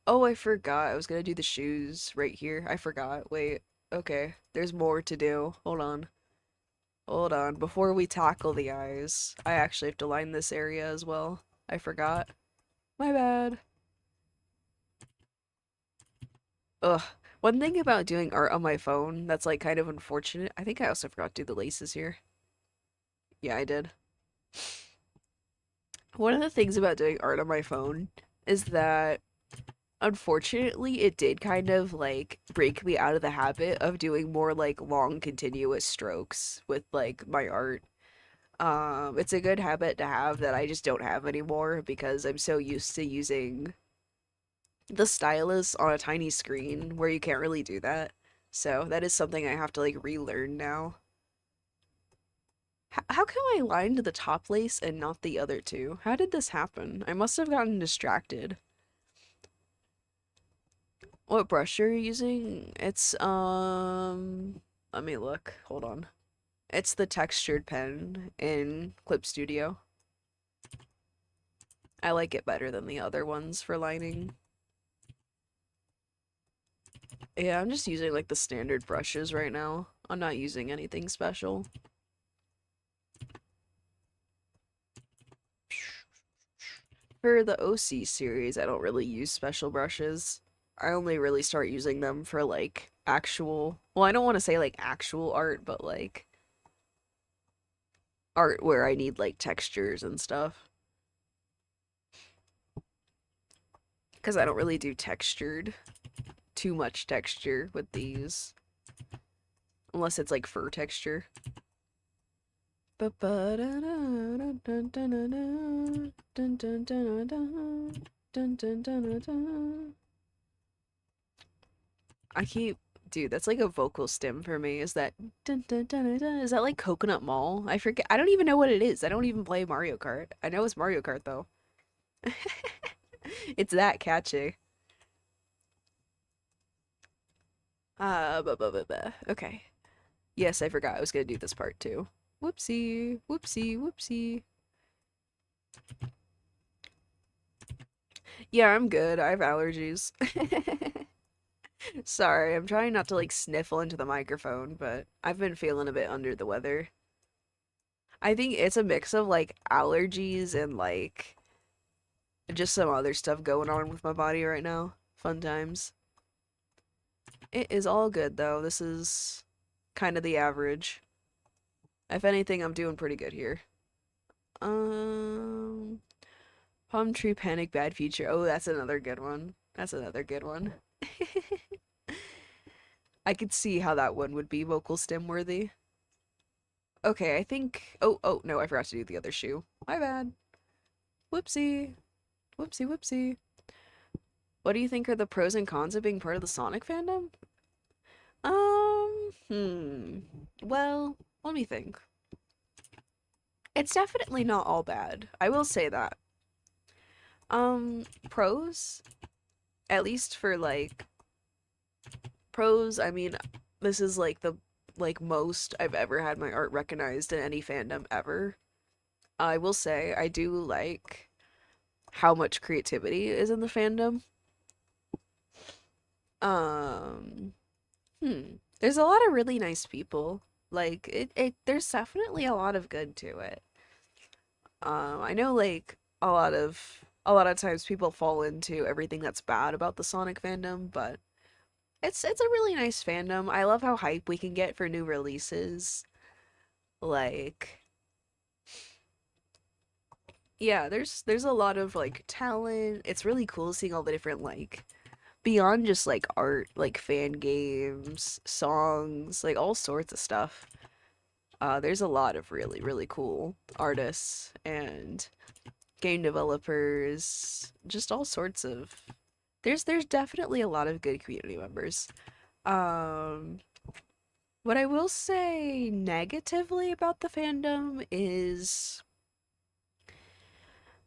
Oh, I forgot. I was gonna do the shoes right here. I forgot. Wait. Okay. There's more to do. Hold on. Hold on. Before we tackle the eyes, I actually have to line this area as well. I forgot. My bad. Ugh. One thing about doing art on my phone that's like kind of unfortunate. I think I also forgot to do the laces here. Yeah, I did. One of the things about doing art on my phone is that unfortunately it did kind of like break me out of the habit of doing more like long continuous strokes with like my art. It's a good habit to have that I just don't have anymore because I'm so used to using the stylus on a tiny screen where you can't really do that. So that is something I have to like relearn now. How come I lined the top lace and not the other two? How did this happen? I must have gotten distracted. What brush are you using? It's, let me look. Hold on. It's the textured pen in Clip Studio. I like it better than the other ones for lining. Yeah, I'm just using like the standard brushes right now. I'm not using anything special. For the OC series, I don't really use special brushes. I only really start using them for like actual, well, I don't want to say like actual art, but like art where I need like textures and stuff. Because I don't really do textured, too much texture with these. Unless it's like fur texture. I keep, dude, that's like a vocal stem for me. Is that is that like Coconut Mall? I forget. I don't even know what it is. I don't even play Mario Kart. I know it's Mario Kart though. It's that catchy. Okay. Yes, I forgot I was gonna do this part too. Whoopsie, whoopsie, whoopsie. Yeah, I'm good. I have allergies. Sorry, I'm trying not to like sniffle into the microphone, but I've been feeling a bit under the weather. I think it's a mix of like allergies and like just some other stuff going on with my body right now. Fun times. It is all good though. This is kind of the average. If anything, I'm doing pretty good here. Um, Palm Tree Panic Bad Future. Oh, that's another good one. That's another good one. I could see how that one would be vocal stem worthy. Okay, I think. Oh, no, I forgot to do the other shoe. My bad. Whoopsie. Whoopsie, whoopsie. What do you think are the pros and cons of being part of the Sonic fandom? Well, let me think. It's definitely not all bad. I will say that. Pros, at least for like pros, I mean, this is like the like most I've ever had my art recognized in any fandom ever. I will say I do like how much creativity is in the fandom. Um, there's a lot of really nice people. Like there's definitely a lot of good to it. I know like a lot of times people fall into everything that's bad about the Sonic fandom, but it's a really nice fandom. I love how hype we can get for new releases. Like yeah, there's a lot of like talent. It's really cool seeing all the different like beyond just like art, like fan games, songs, like all sorts of stuff. There's a lot of really, really cool artists and game developers, just all sorts of. There's definitely a lot of good community members. Um, what I will say negatively about the fandom is,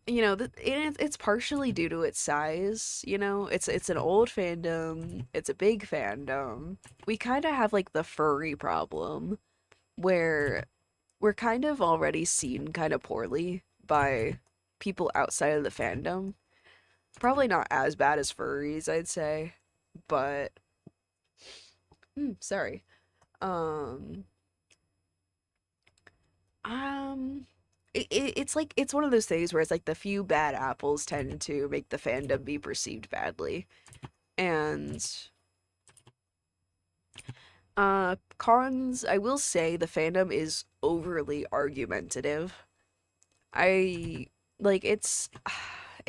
it's partially due to its size. It's an old fandom. It's a big fandom. We kind of have like the furry problem where we're kind of already seen kind of poorly by people outside of the fandom. Probably not as bad as furries, I'd say, but sorry. Um, um, it's like it's one of those things where it's like the few bad apples tend to make the fandom be perceived badly, and cons. I will say the fandom is overly argumentative. I like it's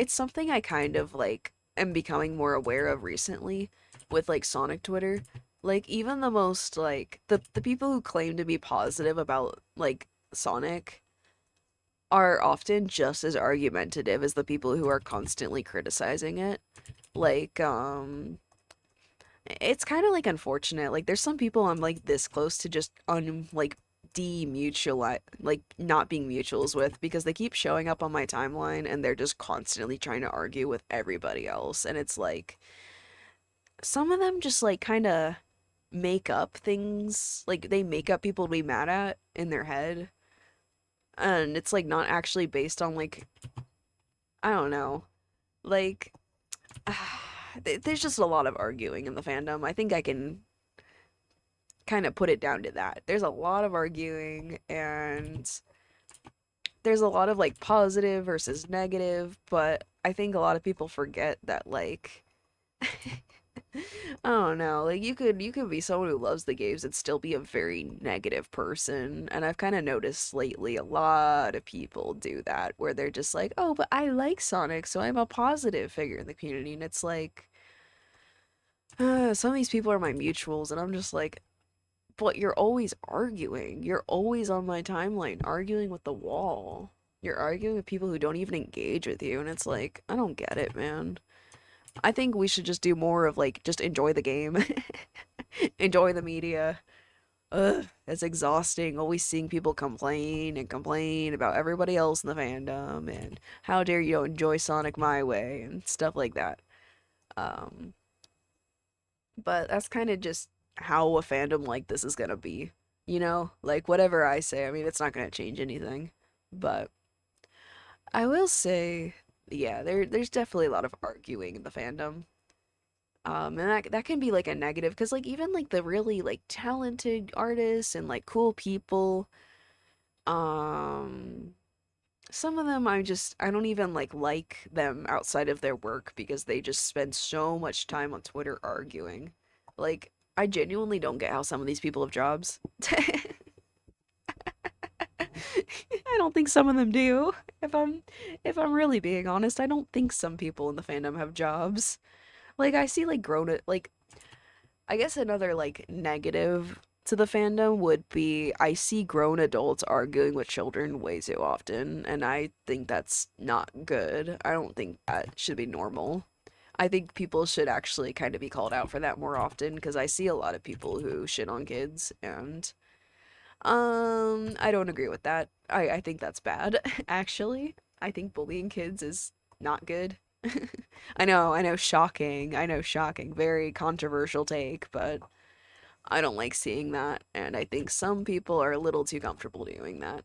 something I kind of like am becoming more aware of recently with like Sonic Twitter. Like even the most like the people who claim to be positive about like Sonic are often just as argumentative as the people who are constantly criticizing it. Like it's kind of like unfortunate. Like there's some people I'm like this close to just like demutual like not being mutuals with because they keep showing up on my timeline and they're just constantly trying to argue with everybody else and it's like some of them just like kind of make up things like they make up people to be mad at in their head and it's like not actually based on like I don't know like there's just a lot of arguing in the fandom. I think I can kind of put it down to that. There's a lot of arguing and there's a lot of like positive versus negative, but I think a lot of people forget that like I don't know, like you could be someone who loves the games and still be a very negative person. And I've kind of noticed lately a lot of people do that where they're just like, "Oh, but I like Sonic, so I'm a positive figure in the community." And it's like some of these people are my mutuals and I'm just like, but you're always arguing. You're always on my timeline arguing with the wall. You're arguing with people who don't even engage with you, and it's like, I don't get it, man. I think we should just do more of like just enjoy the game. Enjoy the media. Ugh, it's exhausting always seeing people complain and complain about everybody else in the fandom and how dare you don't enjoy Sonic my way and stuff like that. Um, but that's kind of just how a fandom like this is gonna be. Like whatever I say, I mean, it's not gonna change anything. But I will say, yeah, there's definitely a lot of arguing in the fandom. And that can be like a negative because like even like the really like talented artists and like cool people, um, some of them I don't even like them outside of their work because they just spend so much time on Twitter arguing. Like I genuinely don't get how some of these people have jobs. I don't think some of them do. If I'm really being honest, I don't think some people in the fandom have jobs. Like I see like like I guess another like negative to the fandom would be I see grown adults arguing with children way too often, and I think that's not good. I don't think that should be normal. I think people should actually kind of be called out for that more often because I see a lot of people who shit on kids and I don't agree with that. I think that's bad, actually. I think bullying kids is not good. I know, shocking, very controversial take, but I don't like seeing that, and I think some people are a little too comfortable doing that.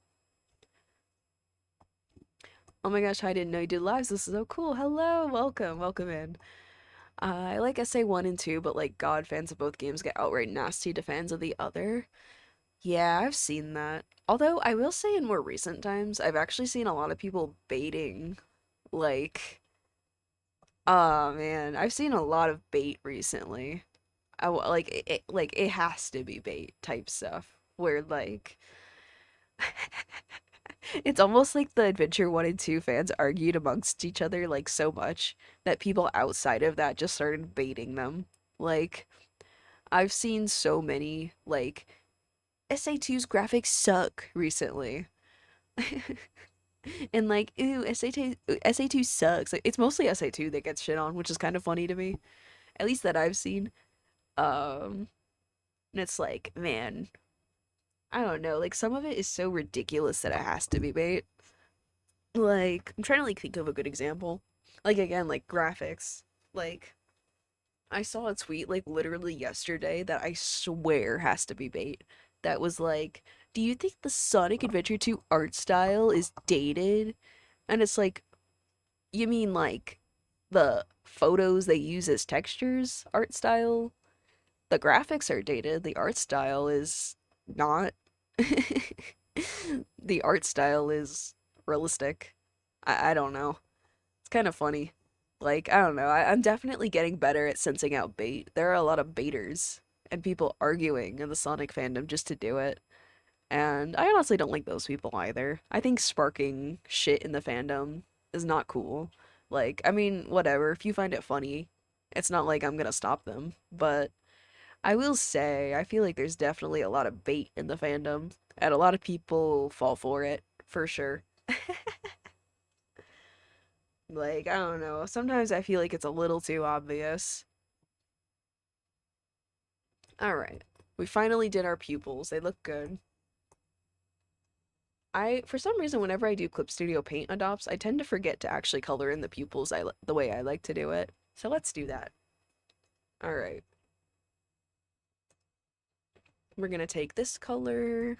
Oh my gosh, I didn't know you did lives. This is so cool. Hello, welcome in. I like SA1 and 2, but like God fans of both games get outright nasty to fans of the other. Yeah, I've seen that. Although I will say in more recent times, I've actually seen a lot of people baiting, like, oh man, I've seen a lot of bait recently. Like like it has to be bait type stuff where like it's almost like the Adventure 1 and 2 fans argued amongst each other like so much that people outside of that just started baiting them. Like I've seen so many like SA2's graphics suck recently. And like, ew, SA2 sucks. Like, it's mostly SA2 that gets shit on, which is kind of funny to me. At least that I've seen. Um, and it's like, man, I don't know. Like some of it is so ridiculous that it has to be bait. Like, I'm trying to like think of a good example. Like again, like graphics. Like I saw a tweet like literally yesterday that I swear has to be bait. That was like, do you think the Sonic Adventure 2 art style is dated? And it's like, you mean like the photos they use as textures art style? The graphics are dated, the art style is not. The art style is realistic. I don't know. It's kind of funny. Like, I don't know. I'm definitely getting better at sensing out bait. There are a lot of baiters and people arguing in the Sonic fandom just to do it. And I honestly don't like those people either. I think sparking shit in the fandom is not cool. Like, I mean, whatever. If you find it funny, it's not like I'm gonna stop them. But I will say, I feel like there's definitely a lot of bait in the fandom, and a lot of people fall for it, for sure. Like, I don't know. Sometimes I feel like it's a little too obvious. Alright. We finally did our pupils. They look good. For some reason, whenever I do Clip Studio Paint adopts, I tend to forget to actually color in the pupils the way I like to do it. So let's do that. Alright. We're gonna take this color,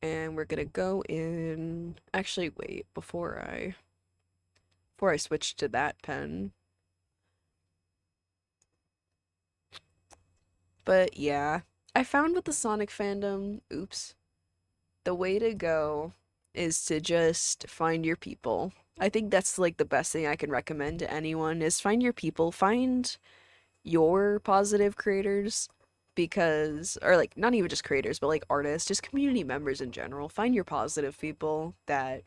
and we're gonna go in... Actually, wait, before I switch to that pen. But yeah, I found with the Sonic fandom, oops, the way to go is to just find your people. I think that's like the best thing I can recommend to anyone is find your people, find your positive creators because, or like not even just creators, but like artists, just community members in general. Find your positive people that,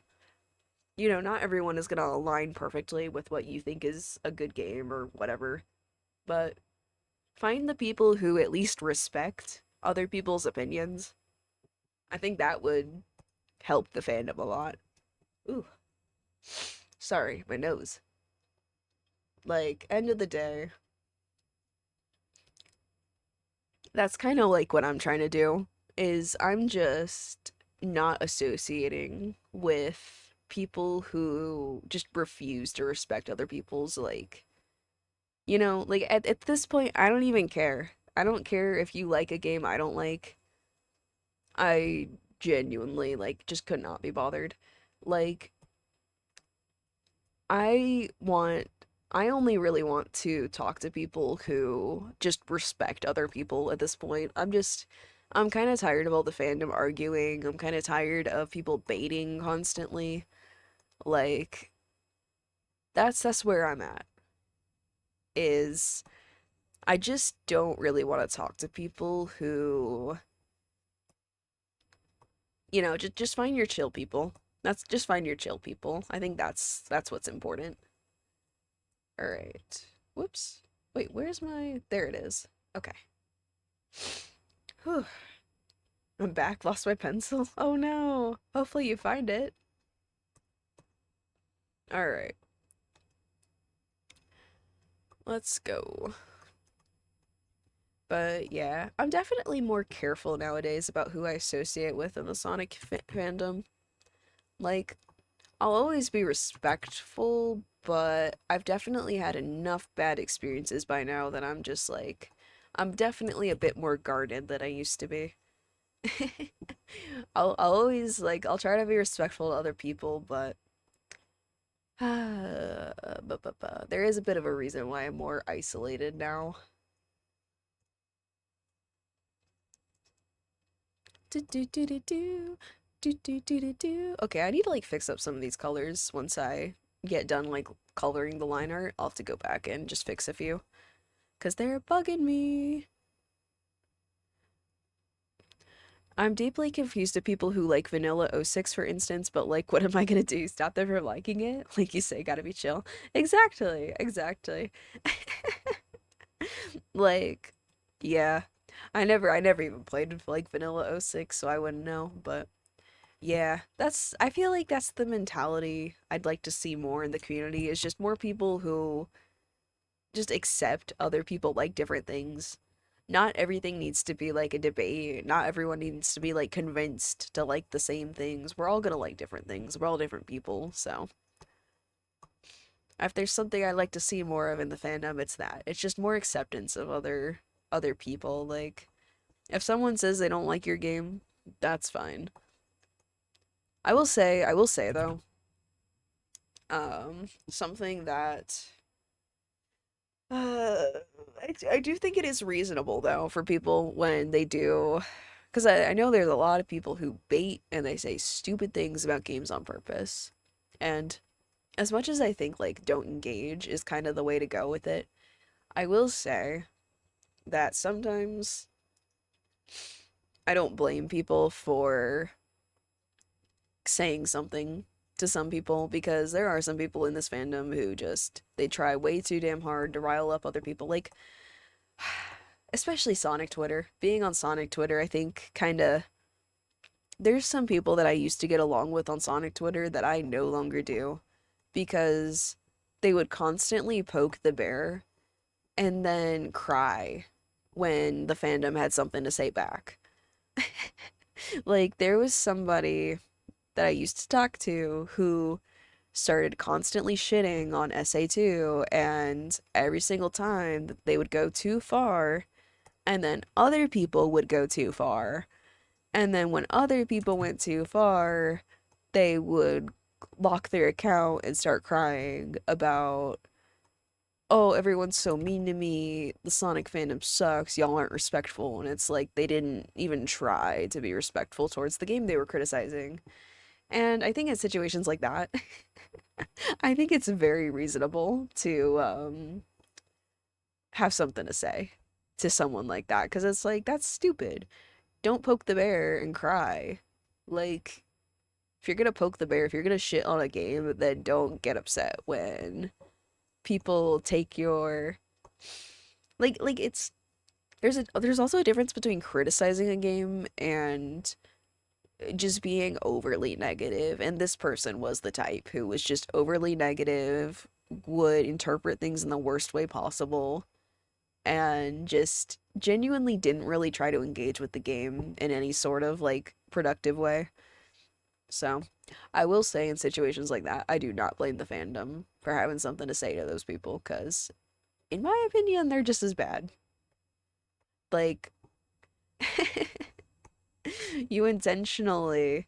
you know, not everyone is gonna align perfectly with what you think is a good game or whatever, but find the people who at least respect other people's opinions. I think that would help the fandom a lot. Ooh, sorry, my nose. Like, end of the day, that's kind of like what I'm trying to do is I'm just not associating with people who just refuse to respect other people's like, you know, like at this point I don't even care. I don't care if you like a game I don't like. I genuinely like just could not be bothered. Like I want I only really want to talk to people who just respect other people at this point. I'm kind of tired of all the fandom arguing. I'm kind of tired of people baiting constantly. Like that's where I'm at. Is I just don't really want to talk to people who, you know, just find your chill people. That's just find your chill people. I think that's what's important. All right. Whoops. Wait, where's my... There it is. Okay. Whew. I'm back. Lost my pencil. Oh no. Hopefully you find it. All right. Let's go. But yeah, I'm definitely more careful nowadays about who I associate with in the Sonic fandom. Like, I'll always be respectful, but I've definitely had enough bad experiences by now that I'm just like, I'm definitely a bit more guarded than I used to be. I'll always like, I'll try to be respectful to other people, but there is a bit of a reason why I'm more isolated now. Do do do do do do do do do do. Okay, I need to like fix up some of these colors once I get done like coloring the line art. I'll have to go back and just fix a few because they're bugging me. I'm deeply confused to people who like vanilla O6 for instance, but like what am I gonna do? Stop them from liking it? Like you say, gotta be chill. Exactly, exactly. Like, yeah. I never even played like vanilla '06, so I wouldn't know, but yeah, I feel like that's the mentality I'd like to see more in the community is just more people who just accept other people like different things. Not everything needs to be like a debate. Not everyone needs to be like convinced to like the same things. We're all gonna like different things. We're all different people, so if there's something I'd like to see more of in the fandom, it's that. It's just more acceptance of other people. Like if someone says they don't like your game, that's fine. I will say though, something that uh I do think it is reasonable though for people when they do, because I know there's a lot of people who bait and they say stupid things about games on purpose. And as much as I think like don't engage is kind of the way to go with it, I will say that sometimes I don't blame people for saying something to some people because there are some people in this fandom who just they try way too damn hard to rile up other people. Like especially Sonic Twitter. Being on Sonic Twitter, I think kind of there's some people that I used to get along with on Sonic Twitter that I no longer do because they would constantly poke the bear and then cry when the fandom had something to say back. Like there was somebody that I used to talk to who started constantly shitting on SA2, and every single time that they would go too far, and then other people would go too far. And then when other people went too far, they would lock their account and start crying about, oh, everyone's so mean to me. The Sonic fandom sucks. Y'all aren't respectful. And it's like they didn't even try to be respectful towards the game they were criticizing. And I think in situations like that, I think it's very reasonable to have something to say to someone like that because it's like that's stupid. Don't poke the bear and cry. Like if you're gonna poke the bear, if you're gonna shit on a game, then don't get upset when people take your like it's there's also a difference between criticizing a game and just being overly negative, and this person was the type who was just overly negative, would interpret things in the worst way possible, and just genuinely didn't really try to engage with the game in any sort of like productive way. So, I will say in situations like that, I do not blame the fandom for having something to say to those people because in my opinion, they're just as bad. Like you intentionally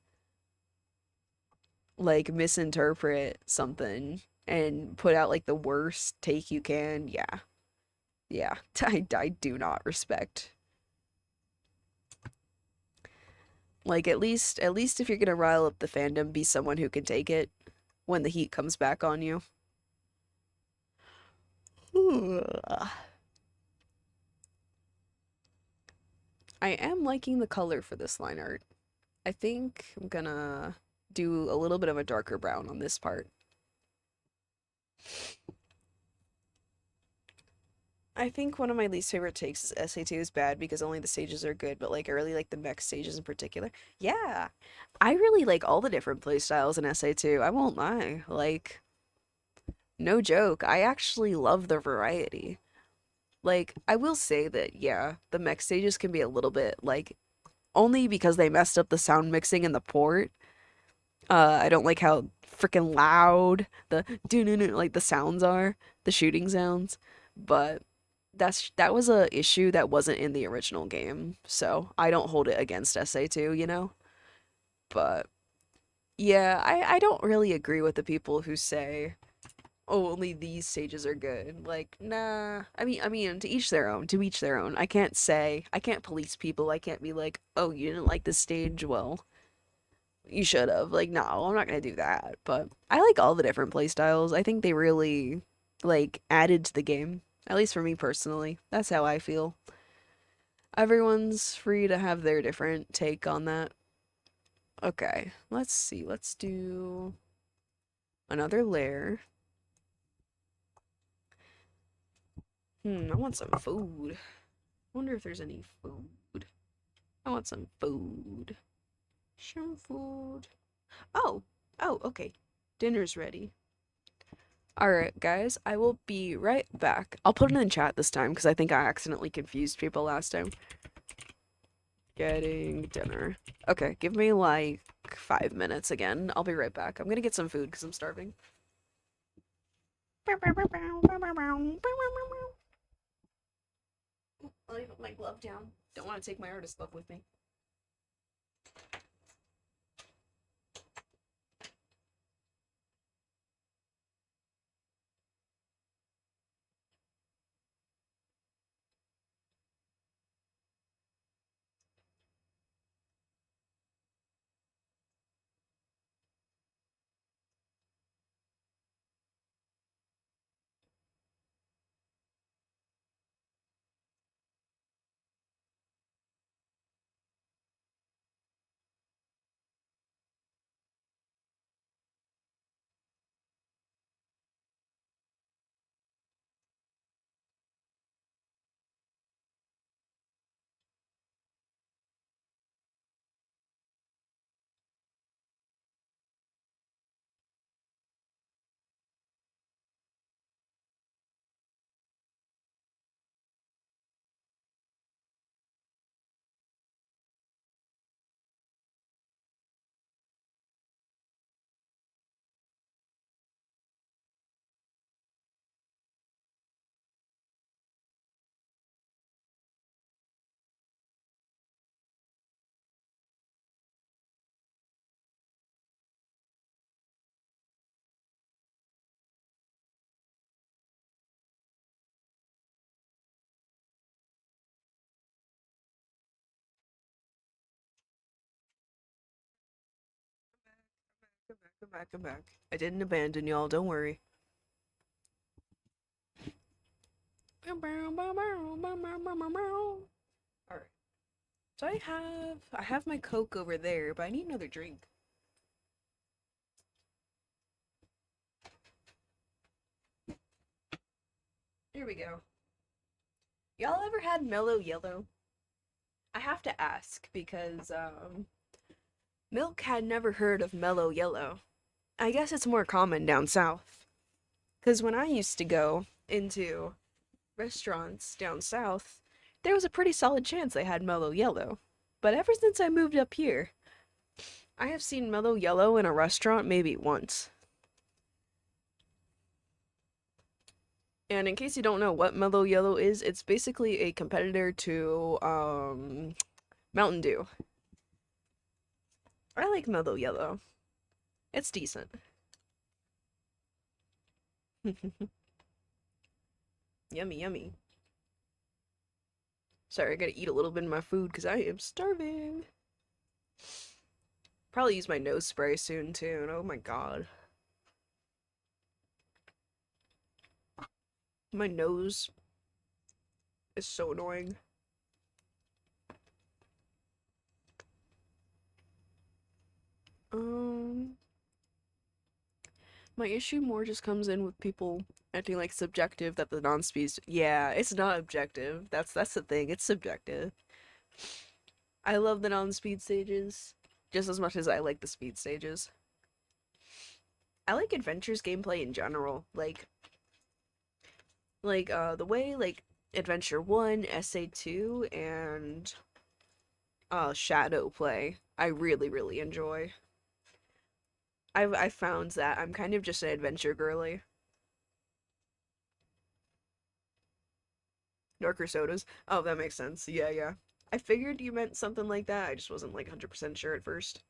like misinterpret something and put out like the worst take you can. Yeah. Yeah. I do not respect. Like at least if you're gonna rile up the fandom, be someone who can take it when the heat comes back on you. I am liking the color for this line art. I think I'm gonna do a little bit of a darker brown on this part. I think one of my least favorite takes is SA2 is bad because only the stages are good, but like I really like the mech stages in particular. Yeah, I really like all the different playstyles in SA2. I won't lie. Like, no joke, I actually love the variety. Like, I will say that, yeah, the mech stages can be a little bit like only because they messed up the sound mixing in the port. I don't like how freaking loud the do like the sounds are, the shooting sounds, but that was a issue that wasn't in the original game, so I don't hold it against SA2, you know? But yeah, I don't really agree with the people who say, "Oh, only these stages are good." Like, nah. I mean, to each their own, to each their own. I can't police people. I can't be like, "Oh, you didn't like this stage? Well, you should have." Like, no, I'm not gonna do that. But I like all the different play styles. I think they really like added to the game. At least for me personally. That's how I feel. Everyone's free to have their different take on that. Okay, let's see. Let's do another layer. I want some food. Wonder if there's any food. I want some food. Some food. Oh, oh, okay. Dinner's ready. Alright, guys, I will be right back. I'll put it in the chat this time because I think I accidentally confused people last time. Getting dinner. Okay, give me like 5 minutes again. I'll be right back. I'm gonna get some food because I'm starving. I'll leave my glove down. Don't want to take my artist glove with me. Come back, come back. I didn't abandon y'all, don't worry. Alright. So I have my Coke over there, but I need another drink. Here we go. Y'all ever had mellow yellow? I have to ask because Milk had never heard of mellow yellow. I guess it's more common down south. Cause when I used to go into restaurants down south, there was a pretty solid chance they had mellow yellow. But ever since I moved up here, I have seen mellow yellow in a restaurant maybe once. And in case you don't know what mellow yellow is, it's basically a competitor to Mountain Dew. I like mellow yellow. It's decent. Yummy, yummy. Sorry, I gotta eat a little bit of my food because I am starving. Probably use my nose spray soon too, and oh my god. My nose is so annoying. My issue more just comes in with people acting like subjective that the non-speeds. Yeah, it's not objective. That's the thing. It's subjective. I love the non-speed stages just as much as I like the speed stages. I like Adventures gameplay in general. The way like Adventure 1, SA2, and Shadow play, I really enjoy. I found that I'm kind of just an adventure girly. Darker sodas. Oh, that makes sense. Yeah, yeah. I figured you meant something like that. I just wasn't like 100% sure at first.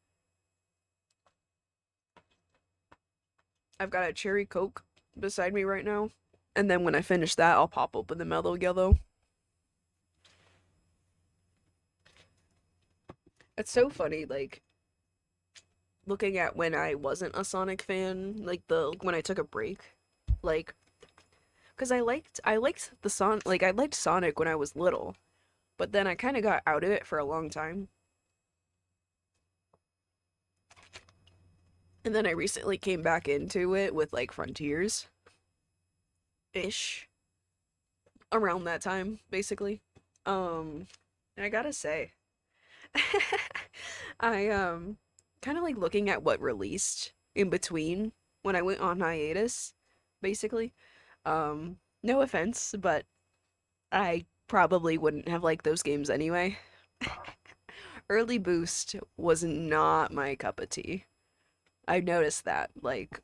I've got a cherry Coke beside me right now. And then when I finish that, I'll pop open the mellow yellow. It's so funny, like, looking at when I wasn't a Sonic fan, like when I took a break, like, because I liked I liked Sonic when I was little, but then I kind of got out of it for a long time. And then I recently came back into it with like Frontiers ish around that time, basically. And I gotta say, I kind of like looking at what released in between when I went on hiatus, basically. No offense, but I probably wouldn't have liked those games anyway. Early Boost was not my cup of tea. I noticed that. Like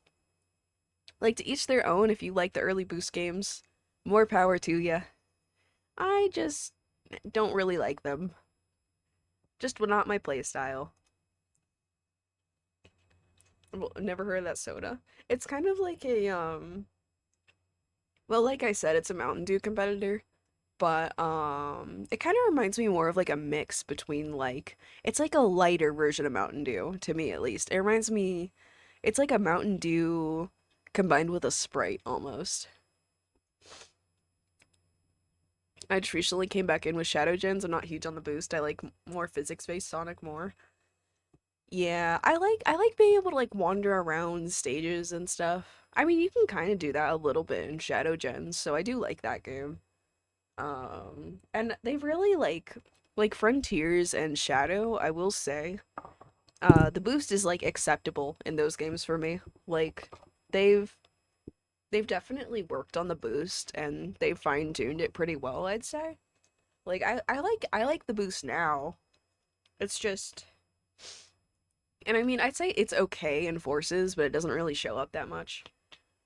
to each their own. If you like the early Boost games, more power to ya. I just don't really like them. Just not my playstyle. Well, never heard of that soda. It's kind of like a well, like I said, it's a Mountain Dew competitor, but it kind of reminds me more of like a mix between like it's like a lighter version of Mountain Dew to me at least. It reminds me it's like a Mountain Dew combined with a Sprite almost. I just recently came back in with Shadow Gens. I'm not huge on the boost. I like more physics-based Sonic more. Yeah, I like being able to like wander around stages and stuff. I mean, you can kind of do that a little bit in Shadow Gens, so I do like that game. And they've really like Frontiers and Shadow, I will say. The boost is like acceptable in those games for me. Like they've they've definitely worked on the boost and they've fine-tuned it pretty well, I'd say. Like I like the boost now. It's just and I mean, I'd say it's okay in Forces, but it doesn't really show up that much.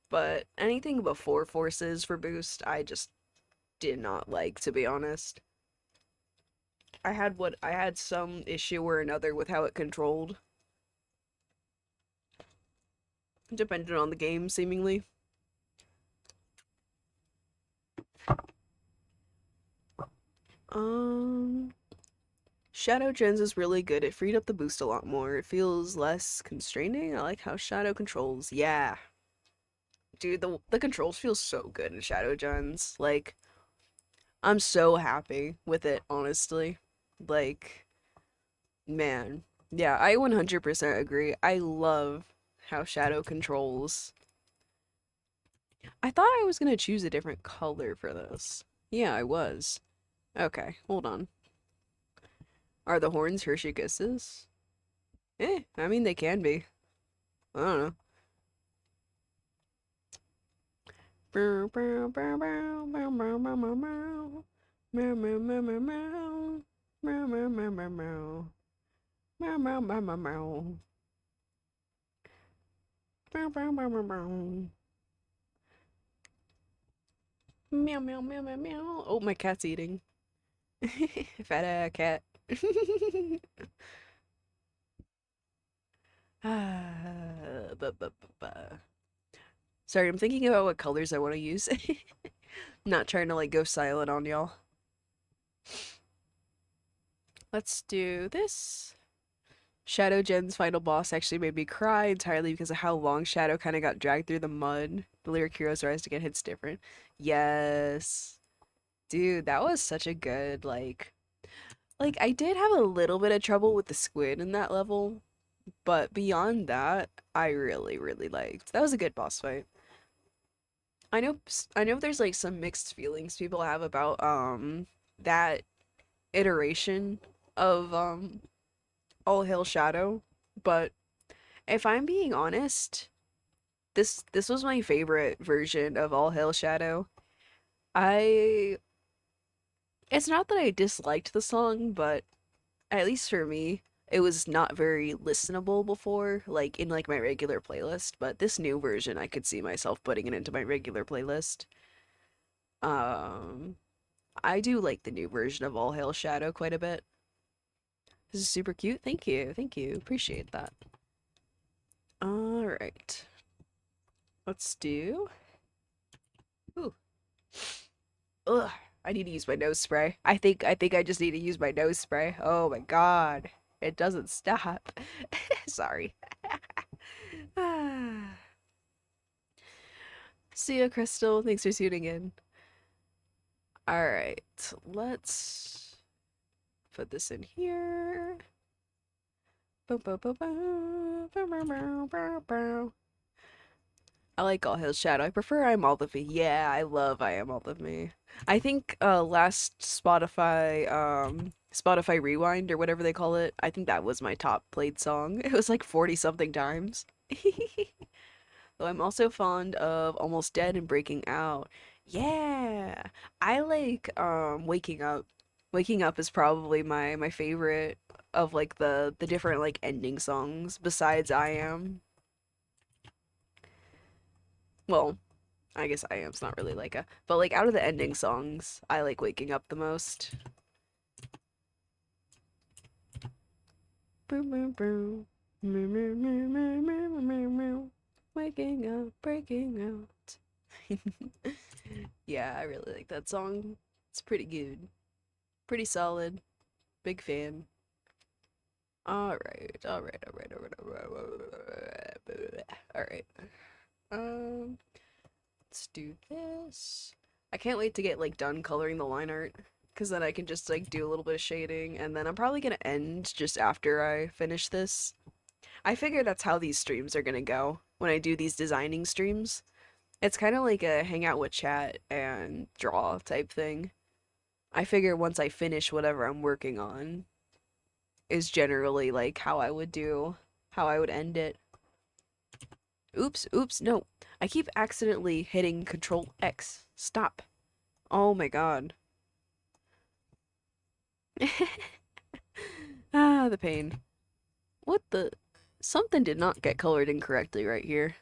But anything before Forces for boost, I just did not like, to be honest. I had some issue or another with how it controlled, depending on the game, seemingly. Um, Shadow Gens is really good. It freed up the boost a lot more. It feels less constraining. I like how Shadow controls. Yeah. Dude, the controls feel so good in Shadow Gens. Like, I'm so happy with it, honestly. Like, man. Yeah, I 100% agree. I love how Shadow controls. I thought I was gonna choose a different color for this. Yeah, I was. Okay, hold on. Are the horns Hershey Kisses? I mean they can be. I don't know. Meow meow meow meow meow. Oh, my cat's eating. Fat cat. Ah, Sorry, I'm thinking about what colors I want to use. Not trying to like go silent on y'all. Let's do this. Shadow Gen's final boss actually made me cry entirely because of how long Shadow kind of got dragged through the mud. The lyric heroes rise to get hits different. Yes. Dude, that was such a good like I did have a little bit of trouble with the squid in that level, but beyond that, I really really liked. That was a good boss fight. I know there's like some mixed feelings people have about that iteration of All Hail Shadow, but if I'm being honest, this was my favorite version of All Hail Shadow. I It's not that I disliked the song, but at least for me, it was not very listenable before, like in like my regular playlist, but this new version I could see myself putting it into my regular playlist. Um I do like the new version of All Hail Shadow quite a bit. This is super cute. Thank you. Thank you. Appreciate that. All right. Let's do. Ooh. Ugh. I need to use my nose spray. I think I just need to use my nose spray. Oh my God. It doesn't stop. Sorry. See ya, Crystal. Thanks for tuning in. All right. Let's put this in here. Bow, bow, bow, bow. Bow, bow, bow, bow, bow. I like All Hail Shadow. I prefer I Am All of Me. Yeah, I love I Am All of Me. I think last Spotify Rewind or whatever they call it, I think that was my top played song. It was like 40 something times. Though I'm also fond of Almost Dead and Breaking Out. Yeah. I like Waking Up. Waking Up is probably my favorite of like the different like ending songs besides I Am. Well, I guess I Am's not really like a, but like out of the ending songs, I like Waking Up the most. Boom, boom, boom. Meow, meow, meow, meow, meow, meow, meow. Waking up, breaking out. Yeah, I really like that song. It's pretty good. Pretty solid. Big fan. Alright, alright, alright, alright, alright. Alright. Um, let's do this. I can't wait to get like done coloring the line art. Because then I can just like do a little bit of shading. And then I'm probably gonna end just after I finish this. I figure that's how these streams are gonna go. When I do these designing streams. It's kind of like a hang out with chat and draw type thing. I figure once I finish whatever I'm working on is generally like how I would end it. Oops, oops, no. I keep accidentally hitting Control X. Stop. Oh my god. Ah, the pain. What the? Something did not get colored incorrectly right here.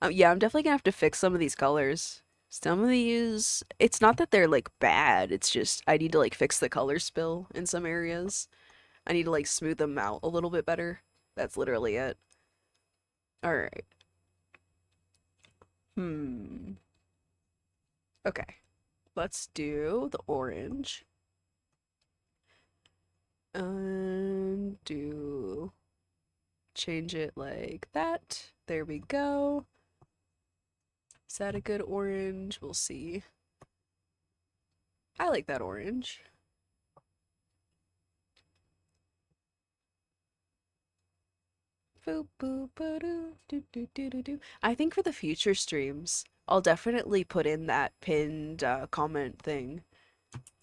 Yeah, I'm definitely gonna have to fix some of these colors. Some of these, it's not that they're like bad, it's just I need to like fix the color spill in some areas. I need to like smooth them out a little bit better. That's literally it. Alright. Hmm. Okay. Let's do the orange. And do change it like that. There we go. Is that a good orange? We'll see. I like that orange. I think for the future streams, I'll definitely put in that pinned comment thing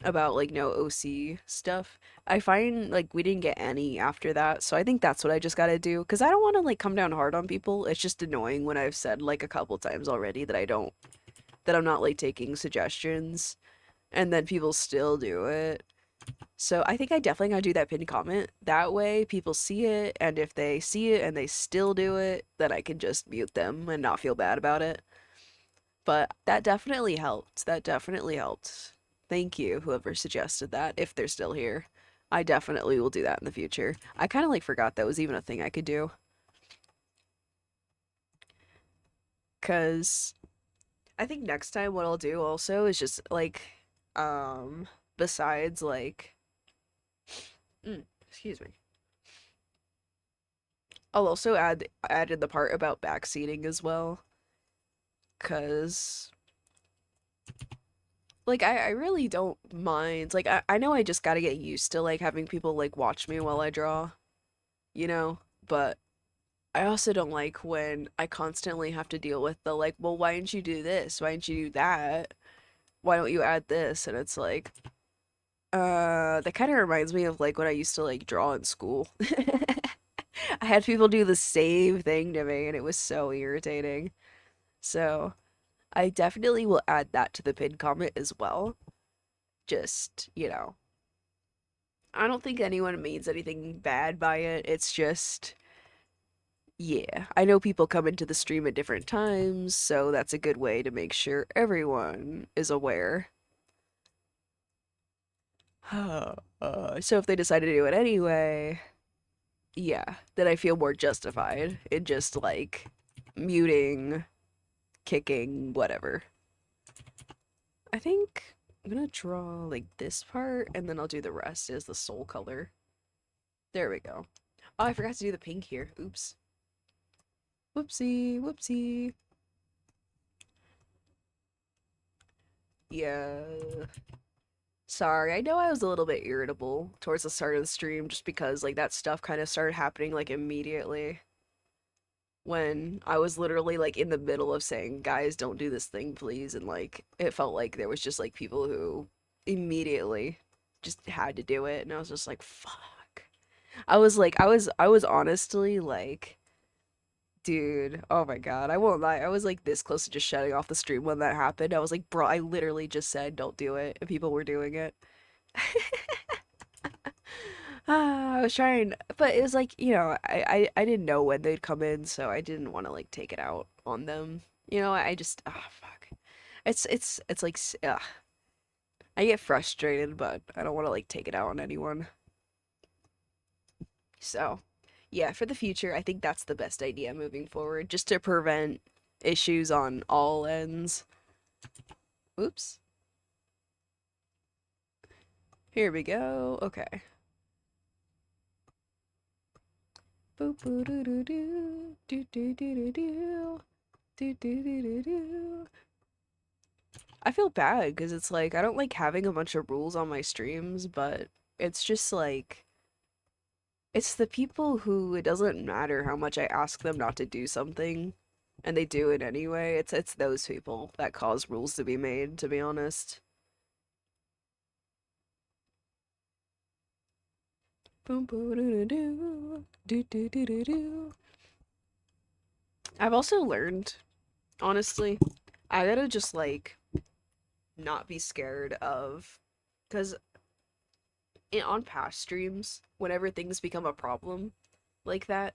about like no OC stuff. I find like we didn't get any after that, so I think that's what I just gotta do because I don't want to like come down hard on people. It's just annoying when I've said like a couple times already that that I'm not like taking suggestions and then people still do it. So I think I definitely gotta do that pinned comment. That way people see it, and if they see it and they still do it, then I can just mute them and not feel bad about it. But that definitely helped. That definitely helped. Thank you, whoever suggested that, if they're still here. I definitely will do that in the future. I kind of like forgot that was even a thing I could do. Cause I think next time what I'll do also is just like, besides like, excuse me. I'll also added the part about backseating as well. Cause like I really don't mind. Like I know I just gotta get used to like having people like watch me while I draw, you know? But I also don't like when I constantly have to deal with the like, well, why didn't you do this? Why didn't you do that? Why don't you add this? And it's like, that kind of reminds me of like when I used to like draw in school. I had people do the same thing to me and it was so irritating. So I definitely will add that to the pinned comment as well. Just, you know, I don't think anyone means anything bad by it. It's just, yeah, I know people come into the stream at different times, so that's a good way to make sure everyone is aware. So if they decide to do it anyway, yeah, then I feel more justified in just like muting, kicking, whatever. I think I'm gonna draw like this part and then I'll do the rest as the soul color. There we go. Oh, I forgot to do the pink here. Oops. Whoopsie, whoopsie. Yeah. Sorry, I know I was a little bit irritable towards the start of the stream just because like that stuff kind of started happening like immediately. when I was literally like in the middle of saying, guys, don't do this thing, please. And like, it felt like there was just like people who immediately just had to do it. And I was just like, fuck. I was honestly like, dude, oh my God, I won't lie. I was like this close to just shutting off the stream when that happened. I was like, bro, I literally just said don't do it, and people were doing it. I was trying, but it was like, I didn't know when they'd come in, so I didn't want to like take it out on them. I just, fuck. It's like, I get frustrated, but I don't want to like take it out on anyone. So, yeah, for the future, I think that's the best idea moving forward, just to prevent issues on all ends. Oops. Here we go. Okay. Boop boo doo doo doo doo doo doo doo doo doo doo doo doo doo. I feel bad because it's like I don't like having a bunch of rules on my streams, but it's just like it's the people who it doesn't matter how much I ask them not to do something and they do it anyway. It's those people that cause rules to be made, to be honest. Boom boom doo doo doo doo doo doo doo. I've also learned, honestly, I gotta just like not be scared of, because on past streams, whenever things become a problem like that,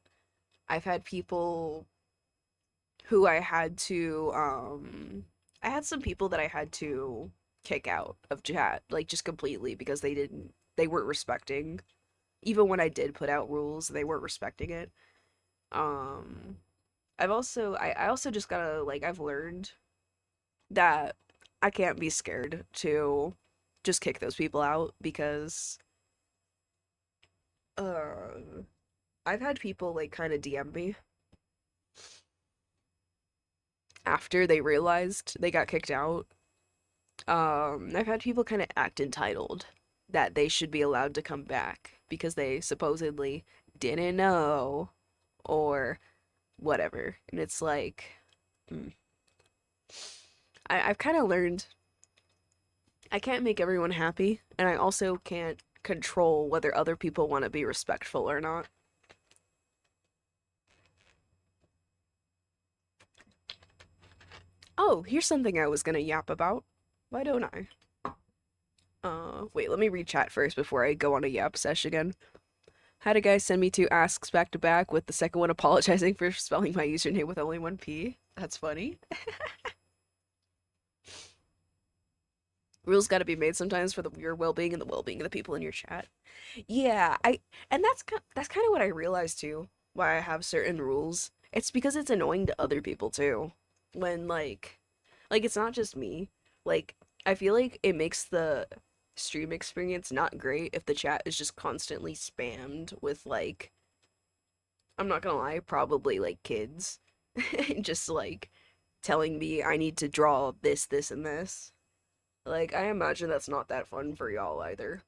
I've had people who I had some people that I had to kick out of chat, like just completely because they weren't respecting, even when I did put out rules, they weren't respecting it. Um, I also just gotta, like, I've learned that I can't be scared to just kick those people out because, uh, I've had people, like, kind of DM me after they realized they got kicked out. I've had people kind of act entitled that they should be allowed to come back because they supposedly didn't know or whatever. And it's like, mm. I've kind of learned I can't make everyone happy, and I also can't control whether other people want to be respectful or not. Oh, here's something I was gonna yap about. Why don't I? Wait, let me read chat first before I go on a yap sesh again. Had a guy send me two asks back to back with the second one apologizing for spelling my username with only one P. That's funny. Rules gotta be made sometimes for your well-being and the well-being of the people in your chat. Yeah, and that's kind of what I realized too, why I have certain rules. It's because it's annoying to other people too. When like it's not just me. Like I feel like it makes the stream experience not great if the chat is just constantly spammed with like, I'm not gonna lie, probably like kids just like telling me I need to draw this, this, and this. Like I imagine that's not that fun for y'all either.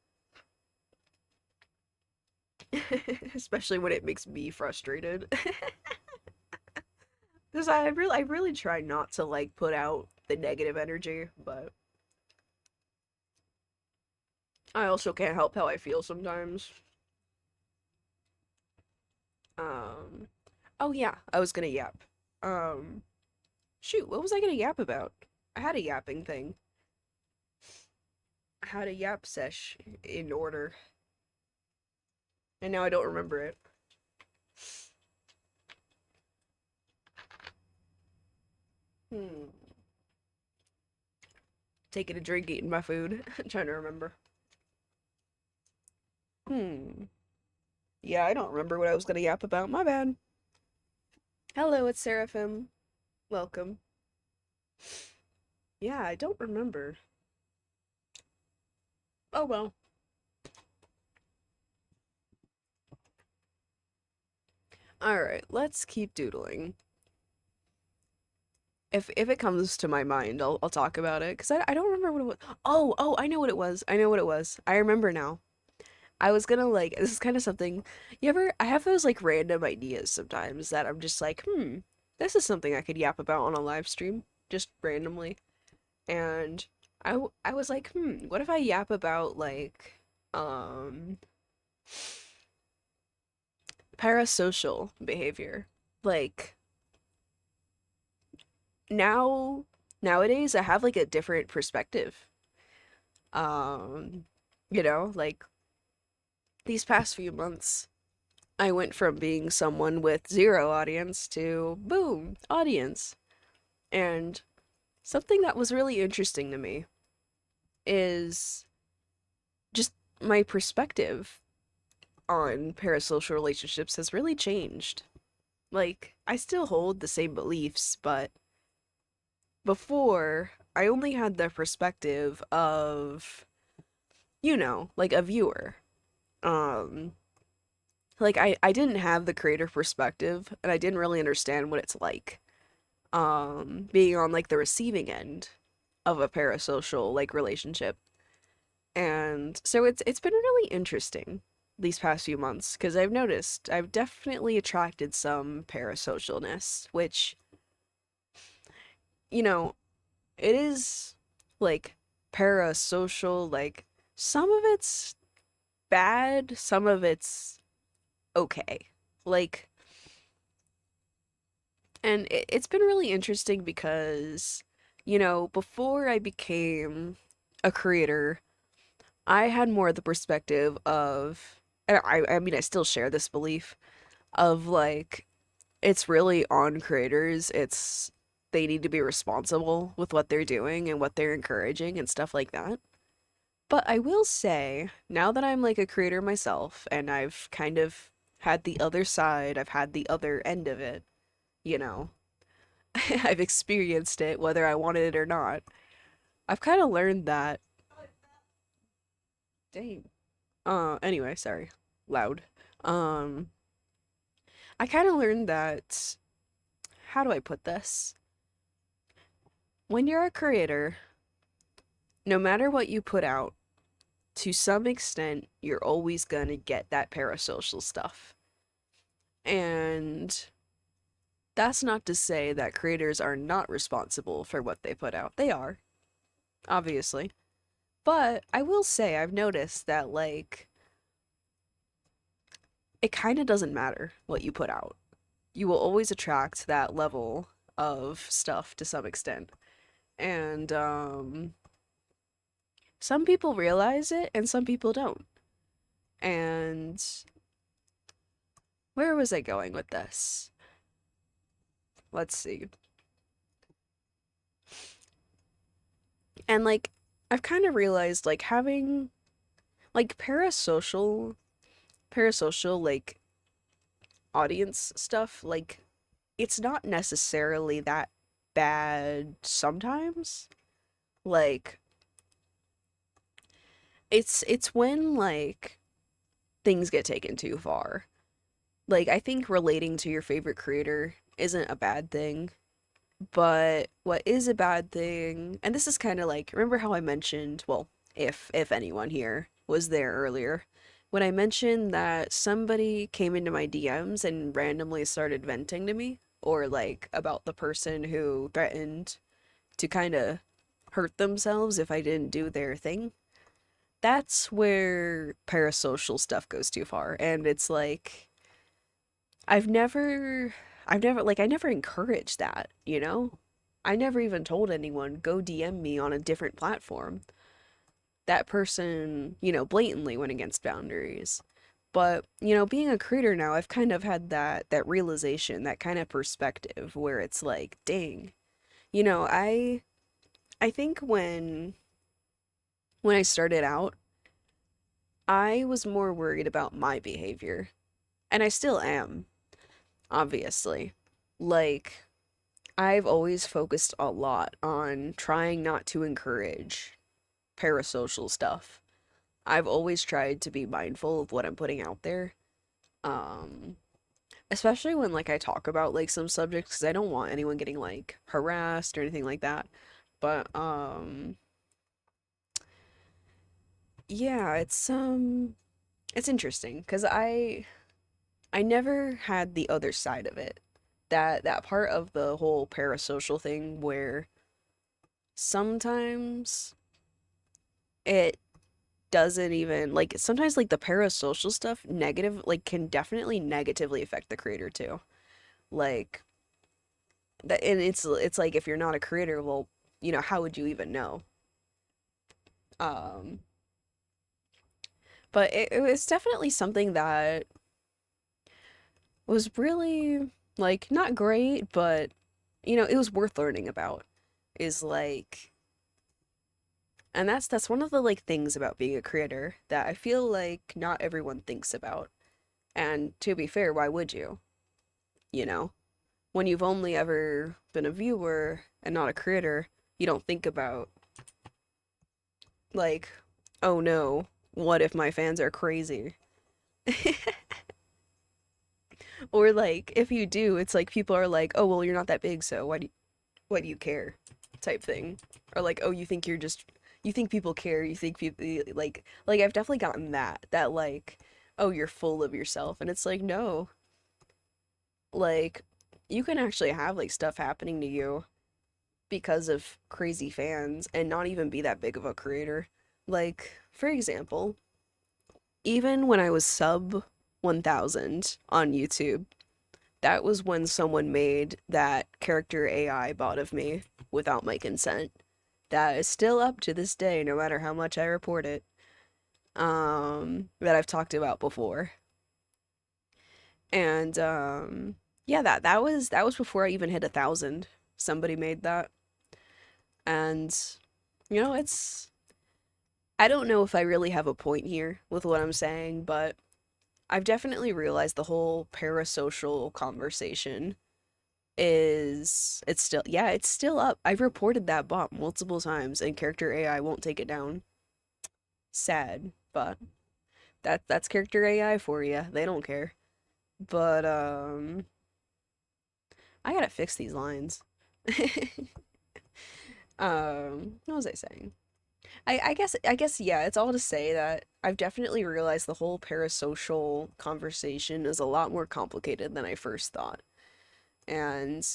Especially when it makes me frustrated. Because I really try not to like put out the negative energy, but I also can't help how I feel sometimes. Um, oh yeah, I was gonna yap. Um, shoot, what was I gonna yap about? I had a yapping thing. I had a yap sesh in order, and now I don't remember it. Hmm. Taking a drink, eating my food. Trying to remember. Hmm. Yeah, I don't remember what I was gonna yap about. My bad. Hello, it's Seraphim. Welcome. Yeah, I don't remember. Oh well. Alright, let's keep doodling. If it comes to my mind, I'll talk about it, because I don't remember what it was. Oh, I know what it was. I know what it was. I remember now. I was gonna like, this is kind of something, I have those like random ideas sometimes that I'm just like, this is something I could yap about on a live stream, just randomly. And I was like, what if I yap about like, um, parasocial behavior? Like, now, nowadays I have like a different perspective. Um, like these past few months, I went from being someone with zero audience to boom, audience. And something that was really interesting to me is just my perspective on parasocial relationships has really changed. Like, I still hold the same beliefs, but before, I only had the perspective of, like a viewer. Um, like I didn't have the creator perspective, and I didn't really understand what it's like being on like the receiving end of a parasocial like relationship. And so it's been really interesting these past few months because I've noticed I've definitely attracted some parasocialness, which, you know, it is like parasocial, like some of it's bad, some of it's okay. Like, and it's been really interesting because, before I became a creator, I had more the perspective of, and I mean, I still share this belief of like, it's really on creators. They need to be responsible with what they're doing and what they're encouraging and stuff like that. But I will say, now that I'm like a creator myself and I've kind of had the other side, I've had the other end of it, you know, I've experienced it whether I wanted it or not. I've kind of learned that, dang. Anyway, sorry. Loud. Um, I kind of learned that, how do I put this? When you're a creator, no matter what you put out, to some extent, you're always gonna get that parasocial stuff. And that's not to say that creators are not responsible for what they put out. They are, obviously. But I will say, I've noticed that, like, it kind of doesn't matter what you put out. You will always attract that level of stuff to some extent. And, some people realize it and some people don't. And where was I going with this? Let's see. And like I've kind of realized like having like parasocial like audience stuff, like it's not necessarily that bad sometimes. Like it's when like things get taken too far. Like I think relating to your favorite creator isn't a bad thing. But what is a bad thing, and this is kind of like, remember how I mentioned, well, if anyone here was there earlier, when I mentioned that somebody came into my DMs and randomly started venting to me, or like about the person who threatened to kind of hurt themselves if I didn't do their thing. That's where parasocial stuff goes too far, and it's like I've never, I never encouraged that, you know? I never even told anyone, go DM me on a different platform. That person, blatantly went against boundaries. But, being a creator now, I've kind of had that realization, that kind of perspective where it's like, dang, you know, I, I think when I started out, I was more worried about my behavior. And I still am, obviously. Like, I've always focused a lot on trying not to encourage parasocial stuff. I've always tried to be mindful of what I'm putting out there. Um, Especially when like I talk about like some subjects because I don't want anyone getting like harassed or anything like that. But yeah, it's it's interesting because I never had the other side of it. That part of the whole parasocial thing where sometimes it doesn't even like sometimes like the parasocial stuff negative like can definitely negatively affect the creator too. Like that and it's like if you're not a creator, well, how would you even know? Um but it was definitely something that was really like not great, but it was worth learning about. Is like and that's one of the like things about being a creator that I feel like not everyone thinks about. And to be fair, why would you? You know, when you've only ever been a viewer and not a creator, you don't think about like, oh no, what if my fans are crazy? Or like if you do, it's like people are like, "Oh, well, you're not that big, so why do you care?" type thing. Or like, "Oh, you think people care, you think people like I've definitely gotten that like, "Oh, you're full of yourself." And it's like, "No, like you can actually have like stuff happening to you because of crazy fans and not even be that big of a creator." Like, for example, even when I was sub 1000 on YouTube, that was when someone made that character AI bot of me without my consent. That is still up to this day, no matter how much I report it. That I've talked about before. And yeah, that was before I even hit 1,000. Somebody made that. And it's I don't know if I really have a point here with what I'm saying, but I've definitely realized the whole parasocial conversation it's still up. I've reported that bot multiple times and character AI won't take it down. Sad, but that's character AI for you. They don't care. But I gotta fix these lines. What was I saying? I guess yeah, it's all to say that I've definitely realized the whole parasocial conversation is a lot more complicated than I first thought. And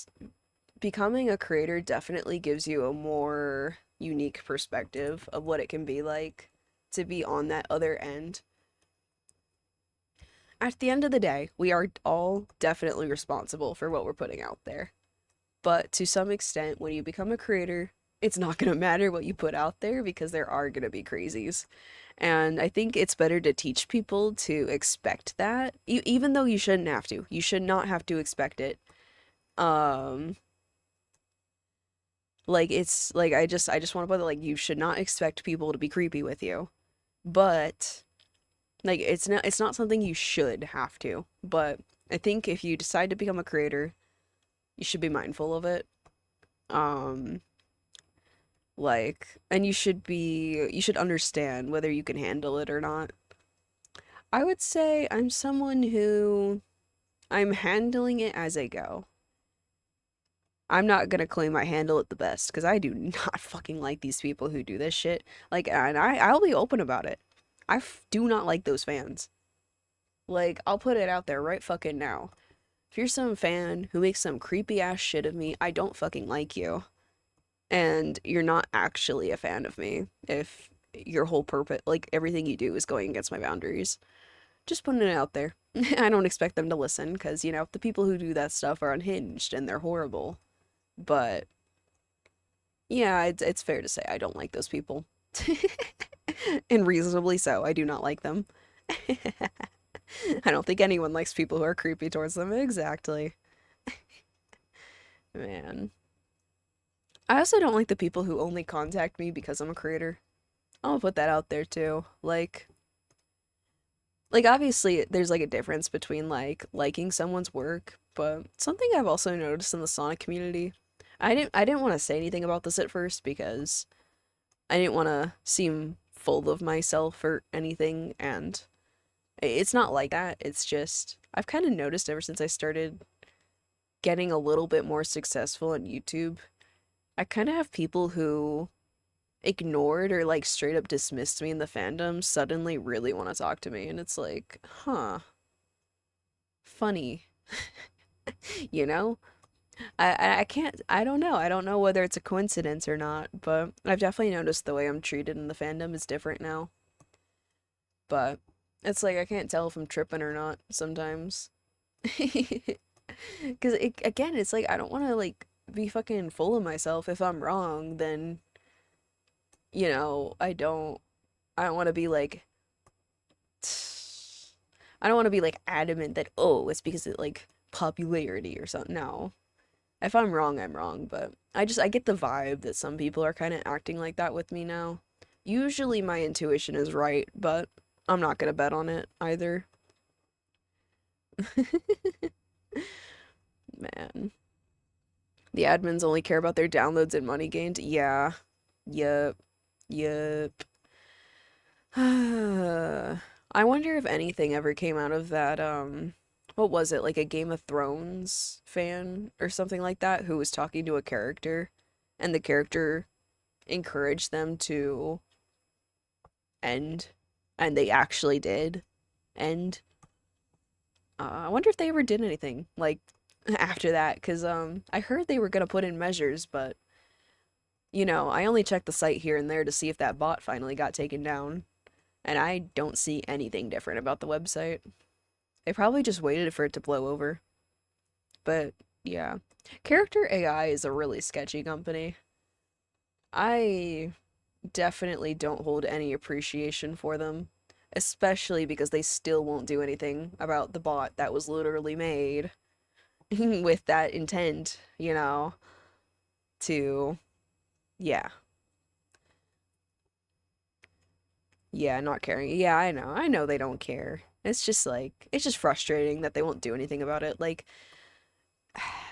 becoming a creator definitely gives you a more unique perspective of what it can be like to be on that other end. At the end of the day, we are all definitely responsible for what we're putting out there. But to some extent, when you become a creator, it's not going to matter what you put out there because there are going to be crazies. And I think it's better to teach people to expect that, even though you shouldn't have to. You should not have to expect it. Um, like it's like I just want to put it like you should not expect people to be creepy with you. But like it's not something you should have to. But I think if you decide to become a creator, you should be mindful of it. Um, and you should understand whether you can handle it or not. I would say I'm someone who I'm handling it as I go. I'm not gonna claim I handle it the best because I do not fucking like these people who do this shit. Like, and I'll be open about it. Do not like those fans. Like, I'll put it out there right fucking now. If you're some fan who makes some creepy ass shit of me, I don't fucking like you. And you're not actually a fan of me if your whole purpose, like everything you do, is going against my boundaries. Just putting it out there. I don't expect them to listen because, the people who do that stuff are unhinged and they're horrible. But yeah, it's fair to say I don't like those people. And reasonably so, I do not like them. I don't think anyone likes people who are creepy towards them. Exactly. Man. I also don't like the people who only contact me because I'm a creator. I'll put that out there too. Like obviously there's like a difference between like liking someone's work, but something I've also noticed in the Sonic community. I didn't want to say anything about this at first because I didn't want to seem full of myself or anything, and it's not like that. It's just I've kind of noticed ever since I started getting a little bit more successful on YouTube, I kind of have people who ignored or like straight up dismissed me in the fandom suddenly really want to talk to me, and it's like, huh, funny. You know? I can't, I don't know whether it's a coincidence or not, but I've definitely noticed the way I'm treated in the fandom is different now. But it's like I can't tell if I'm tripping or not sometimes. Because again, it's like I don't want to like be fucking full of myself. If I'm wrong, then I don't want to be like I don't want to be like adamant that oh, it's because of like popularity or something. No. If I'm wrong, I'm wrong, but I get the vibe that some people are kind of acting like that with me now. Usually my intuition is right, but I'm not gonna bet on it either. Man. The admins only care about their downloads and money gained. Yeah. Yep. Yep. I wonder if anything ever came out of that, what was it, like a Game of Thrones fan or something like that who was talking to a character and the character encouraged them to end and they actually did end. I wonder if they ever did anything like after that because I heard they were gonna put in measures, but I only checked the site here and there to see if that bot finally got taken down, and I don't see anything different about the website. They probably just waited for it to blow over. But yeah, Character AI is a really sketchy company. I definitely don't hold any appreciation for them, especially because they still won't do anything about the bot that was literally made with that intent, to, yeah, yeah, not caring. Yeah, I know they don't care. It's just like, it's just frustrating that they won't do anything about it. Like,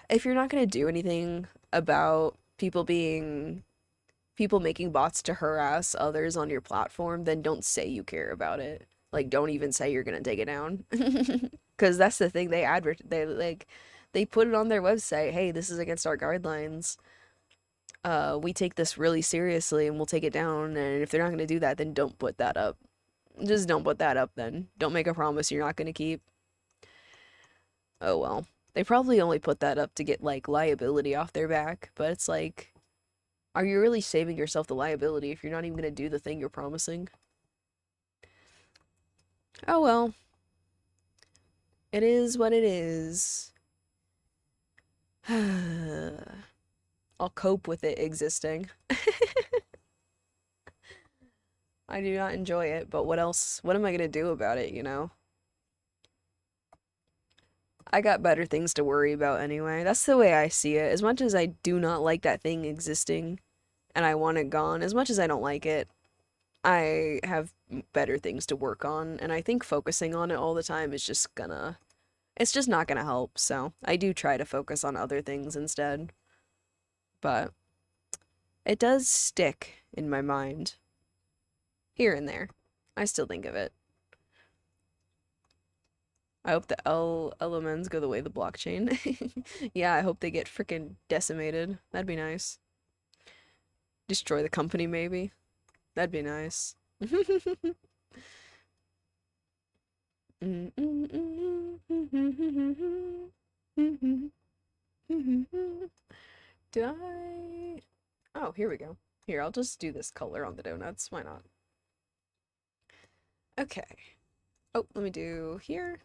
if you're not gonna do anything about people making bots to harass others on your platform, then don't say you care about it. Like, don't even say you're gonna take it down. Because that's the thing they put it on their website. Hey, this is against our guidelines. We take this really seriously and we'll take it down. And if they're not gonna do that, then don't put that up. Just don't put that up then. Don't make a promise you're not gonna keep. Oh well. They probably only put that up to get like liability off their back, but it's like, are you really saving yourself the liability if you're not even gonna do the thing you're promising? Oh well, it is what it is. I'll cope with it existing. I do not enjoy it, but what else? What am I gonna do about it, I got better things to worry about anyway. That's the way I see it. As much as I do not like that thing existing and I want it gone, as much as I don't like it, I have better things to work on, and I think focusing on it all the time is it's just not gonna help, so I do try to focus on other things instead. But it does stick in my mind, here and there. I still think of it. I hope the elements go the way of the blockchain. Yeah, I hope they get freaking decimated. That'd be nice. Destroy the company, maybe. That'd be nice. Did I? Oh, here we go. Here, I'll just do this color on the donuts. Why not? Okay. Oh, let me do here.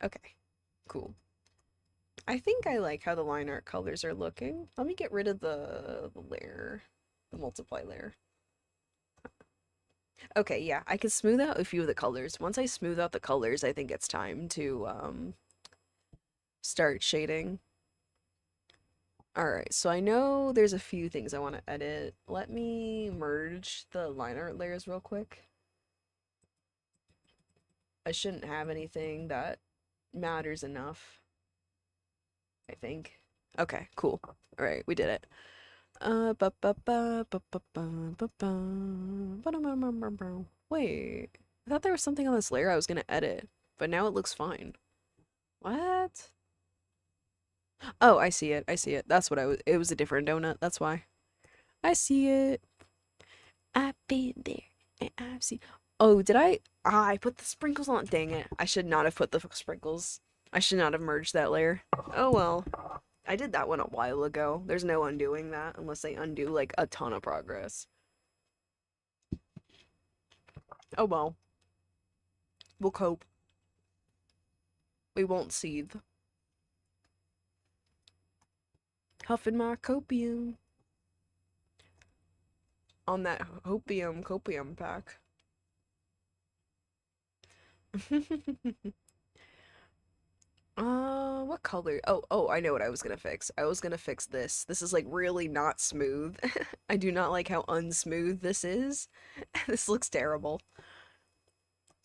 Okay, cool. I think I like how the line art colors are looking. Let me get rid of the layer, the multiply layer. Okay, yeah, I can smooth out a few of the colors. Once I smooth out the colors, I think it's time to start shading. Alright, so I know there's a few things I want to edit. Let me merge the line art layers real quick. I shouldn't have anything that matters enough, I think. Okay, cool. Alright, we did it. Wait, I thought there was something on this layer I was gonna edit, but now it looks fine. What? Oh, I see it. I see it. That's what it was a different donut. That's why. I see it. I've been there and I've seen. Oh, did I? Ah, I put the sprinkles on. Dang it. I should not have put the sprinkles. I should not have merged that layer. Oh well. I did that one a while ago. There's no undoing that unless they undo like a ton of progress. Oh well. We'll cope. We won't seethe. Huffing my copium. On that copium pack. What color? Oh, I know what I was gonna fix. I was gonna fix this. This is like really not smooth. I do not like how unsmooth this is. This looks terrible.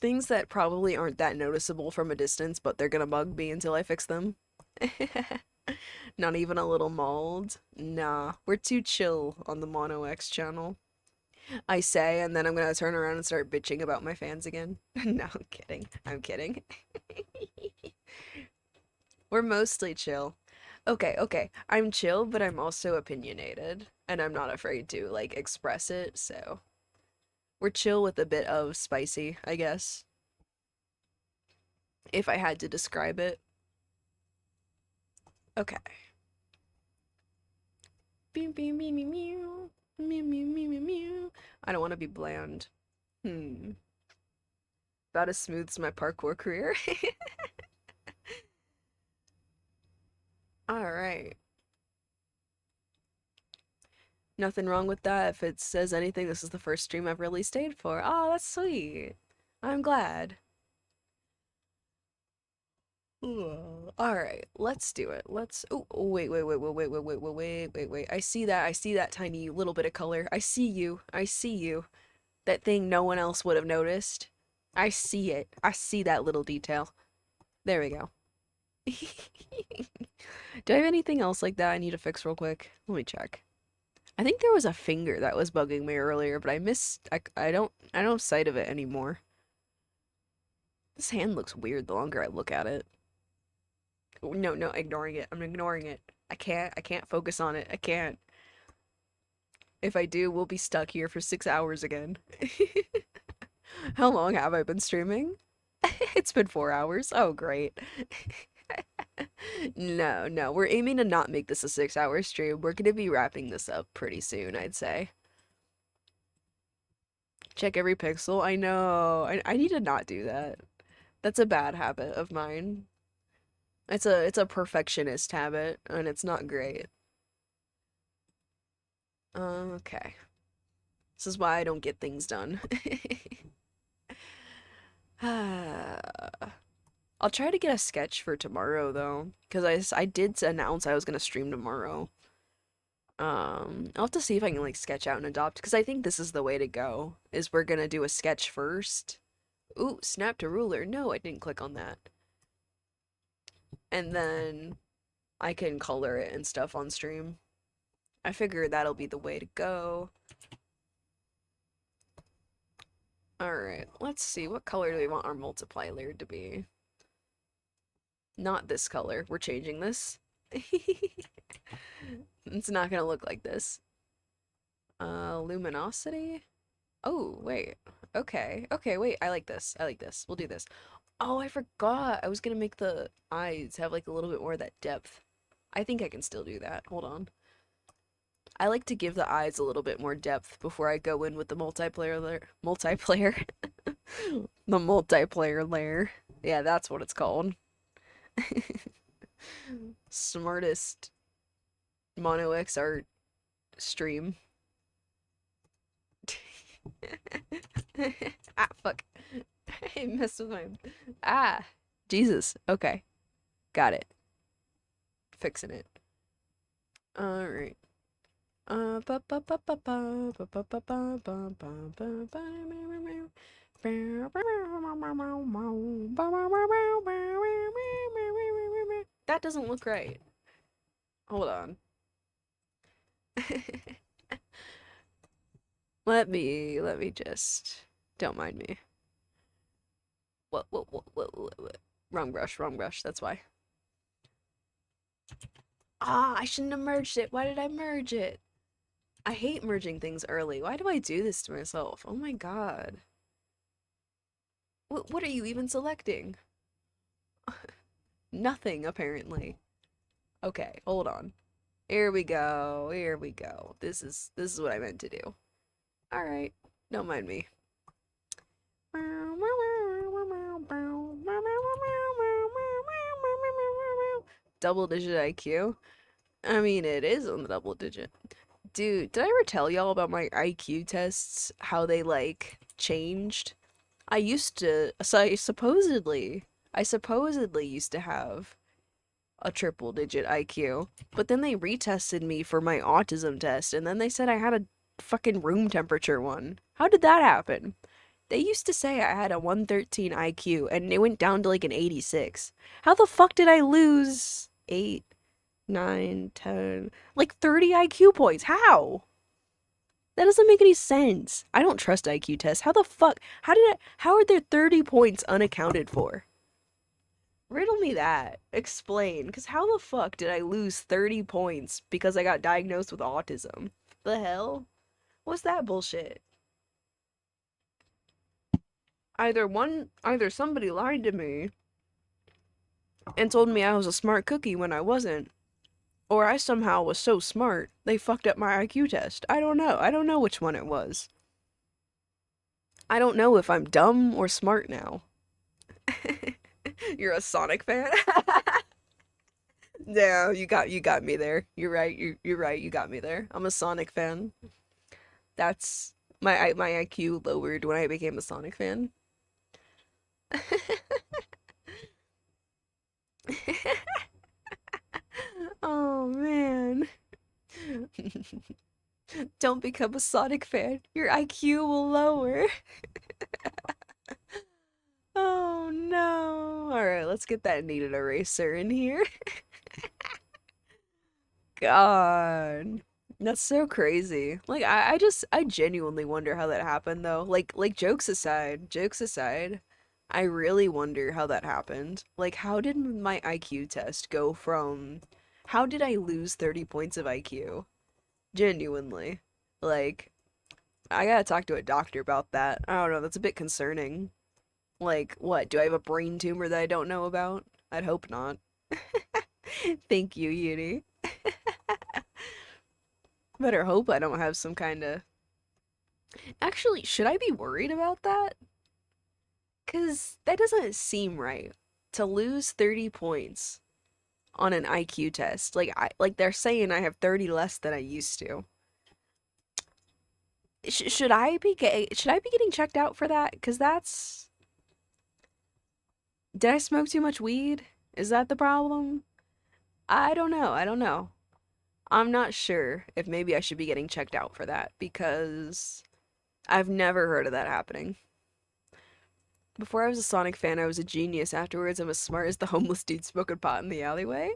Things that probably aren't that noticeable from a distance, but they're gonna bug me until I fix them. Not even a little mold. Nah, we're too chill on the Mono X channel. I say, and then I'm gonna turn around and start bitching about my fans again. No, I'm kidding. I'm kidding. We're mostly chill. Okay. I'm chill, but I'm also opinionated, and I'm not afraid to, like, express it, so. We're chill with a bit of spicy, I guess. If I had to describe it. Okay. Beep, beep, meow, meow, meow. Meow, meow, meow, meow, meow. I don't want to be bland. About as smooth as my parkour career. Alright. Nothing wrong with that. If it says anything, this is the first stream I've really stayed for. Oh, that's sweet. I'm glad. Alright, let's do it. Let's. Oh, wait. I see that. I see that tiny little bit of color. I see you. I see you. That thing no one else would have noticed. I see it. I see that little detail. There we go. Do I have anything else like that I need to fix real quick? Let me check. I think there was a finger that was bugging me earlier, but I missed. I don't have sight of it anymore. This hand looks weird the longer I look at it. No, ignoring it. I'm ignoring it. I can't focus on it. I can't. If I do, we'll be stuck here for 6 hours again. How long have I been streaming? It's been 4 hours. Oh, great. No, we're aiming to not make this a 6-hour stream. We're gonna be wrapping this up pretty soon, I'd say. Check every pixel. I know. I need to not do that. That's a bad habit of mine. It's a perfectionist habit, and it's not great. Okay. This is why I don't get things done. I'll try to get a sketch for tomorrow though, because I did announce I was gonna stream tomorrow. I'll have to see if I can like sketch out and adopt, because I think this is the way to go, is we're gonna do a sketch first. Ooh, snap to ruler. No, I didn't click on that. And then I can color it and stuff on stream. I figure that'll be the way to go. Alright, let's see. What color do we want our multiply layer to be? Not this color. We're changing this. It's not gonna look like this. Luminosity? Oh, wait. Okay, wait. I like this. We'll do this. Oh, I forgot. I was gonna make the eyes have like a little bit more of that depth. I think I can still do that. Hold on. I like to give the eyes a little bit more depth before I go in with the multiplayer layer. The multiplayer layer. Yeah, that's what it's called. Smartest Mono X art stream. Ah, fuck. I messed with my... Ah! Jesus. Okay. Got it. Fixing it. Alright. That doesn't look right. Hold on. Let me just... Don't mind me. What? Wrong brush, that's why. Ah, I shouldn't have merged it. Why did I merge it? I hate merging things early. Why do I do this to myself? Oh my god. What are you even selecting? Nothing, apparently. Okay, hold on. Here we go. Here we go. This is what I meant to do. All right. Don't mind me. Double digit IQ. I mean, it is on the double digit. Dude, did I ever tell y'all about my IQ tests? How they like changed? I used to, so I supposedly used to have a triple digit IQ, but then they retested me for my autism test, and then they said I had a fucking room temperature one. How did that happen? They used to say I had a 113 IQ, and it went down to like an 86. How the fuck did I lose 8, 9, 10, like 30 IQ points? How? That doesn't make any sense. I don't trust IQ tests. How the fuck? How are there 30 points unaccounted for? Riddle me that. Explain. Because how the fuck did I lose 30 points because I got diagnosed with autism? The hell? What's that bullshit? Either somebody lied to me and told me I was a smart cookie when I wasn't, or I somehow was so smart they fucked up my IQ test. I don't know. I don't know which one it was. I don't know if I'm dumb or smart now. You're a Sonic fan? Yeah, you got me there. You're right. You're right. You got me there. I'm a Sonic fan. That's my IQ lowered when I became a Sonic fan. Oh man. Don't become a Sonic fan. Your IQ will lower. Oh no. All right, let's get that needed eraser in here. God. That's so crazy. Like I genuinely wonder how that happened though. Like jokes aside, I really wonder how that happened. Like how did my IQ test go from how did I lose 30 points of IQ? Genuinely. Like I gotta talk to a doctor about that. I don't know, that's a bit concerning. Like, what? Do I have a brain tumor that I don't know about? I'd hope not. Thank you, Uni. Better hope I don't have some kind of. Actually, should I be worried about that? Because that doesn't seem right. To lose 30 points on an IQ test. Like they're saying I have 30 less than I used to. Should I be getting checked out for that? Because that's. Did I smoke too much weed? Is that the problem? I don't know. I don't know. I'm not sure if maybe I should be getting checked out for that because I've never heard of that happening. Before I was a Sonic fan, I was a genius. Afterwards, I'm as smart as the homeless dude smoking pot in the alleyway.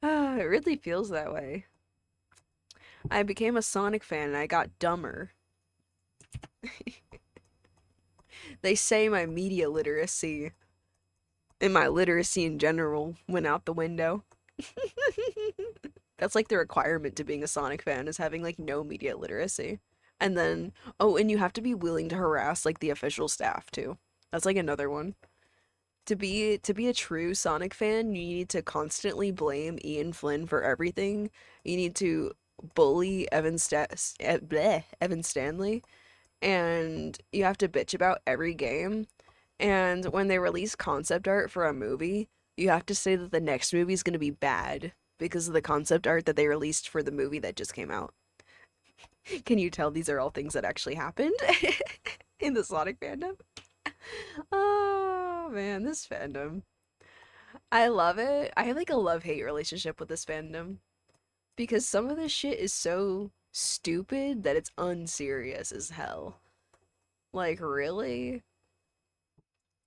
It really feels that way. I became a Sonic fan and I got dumber. They say my media literacy and my literacy in general went out the window. That's like the requirement to being a Sonic fan is having like no media literacy. And then, oh, and you have to be willing to harass like the official staff too. That's like another one. To be a true Sonic fan, you need to constantly blame Ian Flynn for everything. You need to bully Evan Stanley, and you have to bitch about every game. And when they release concept art for a movie, you have to say that the next movie is going to be bad because of the concept art that they released for the movie that just came out. Can you tell these are all things that actually happened in the Sonic fandom? Oh man, this fandom. I love it. I have like a love-hate relationship with this fandom because some of this shit is so stupid that it's unserious as hell. Like, really?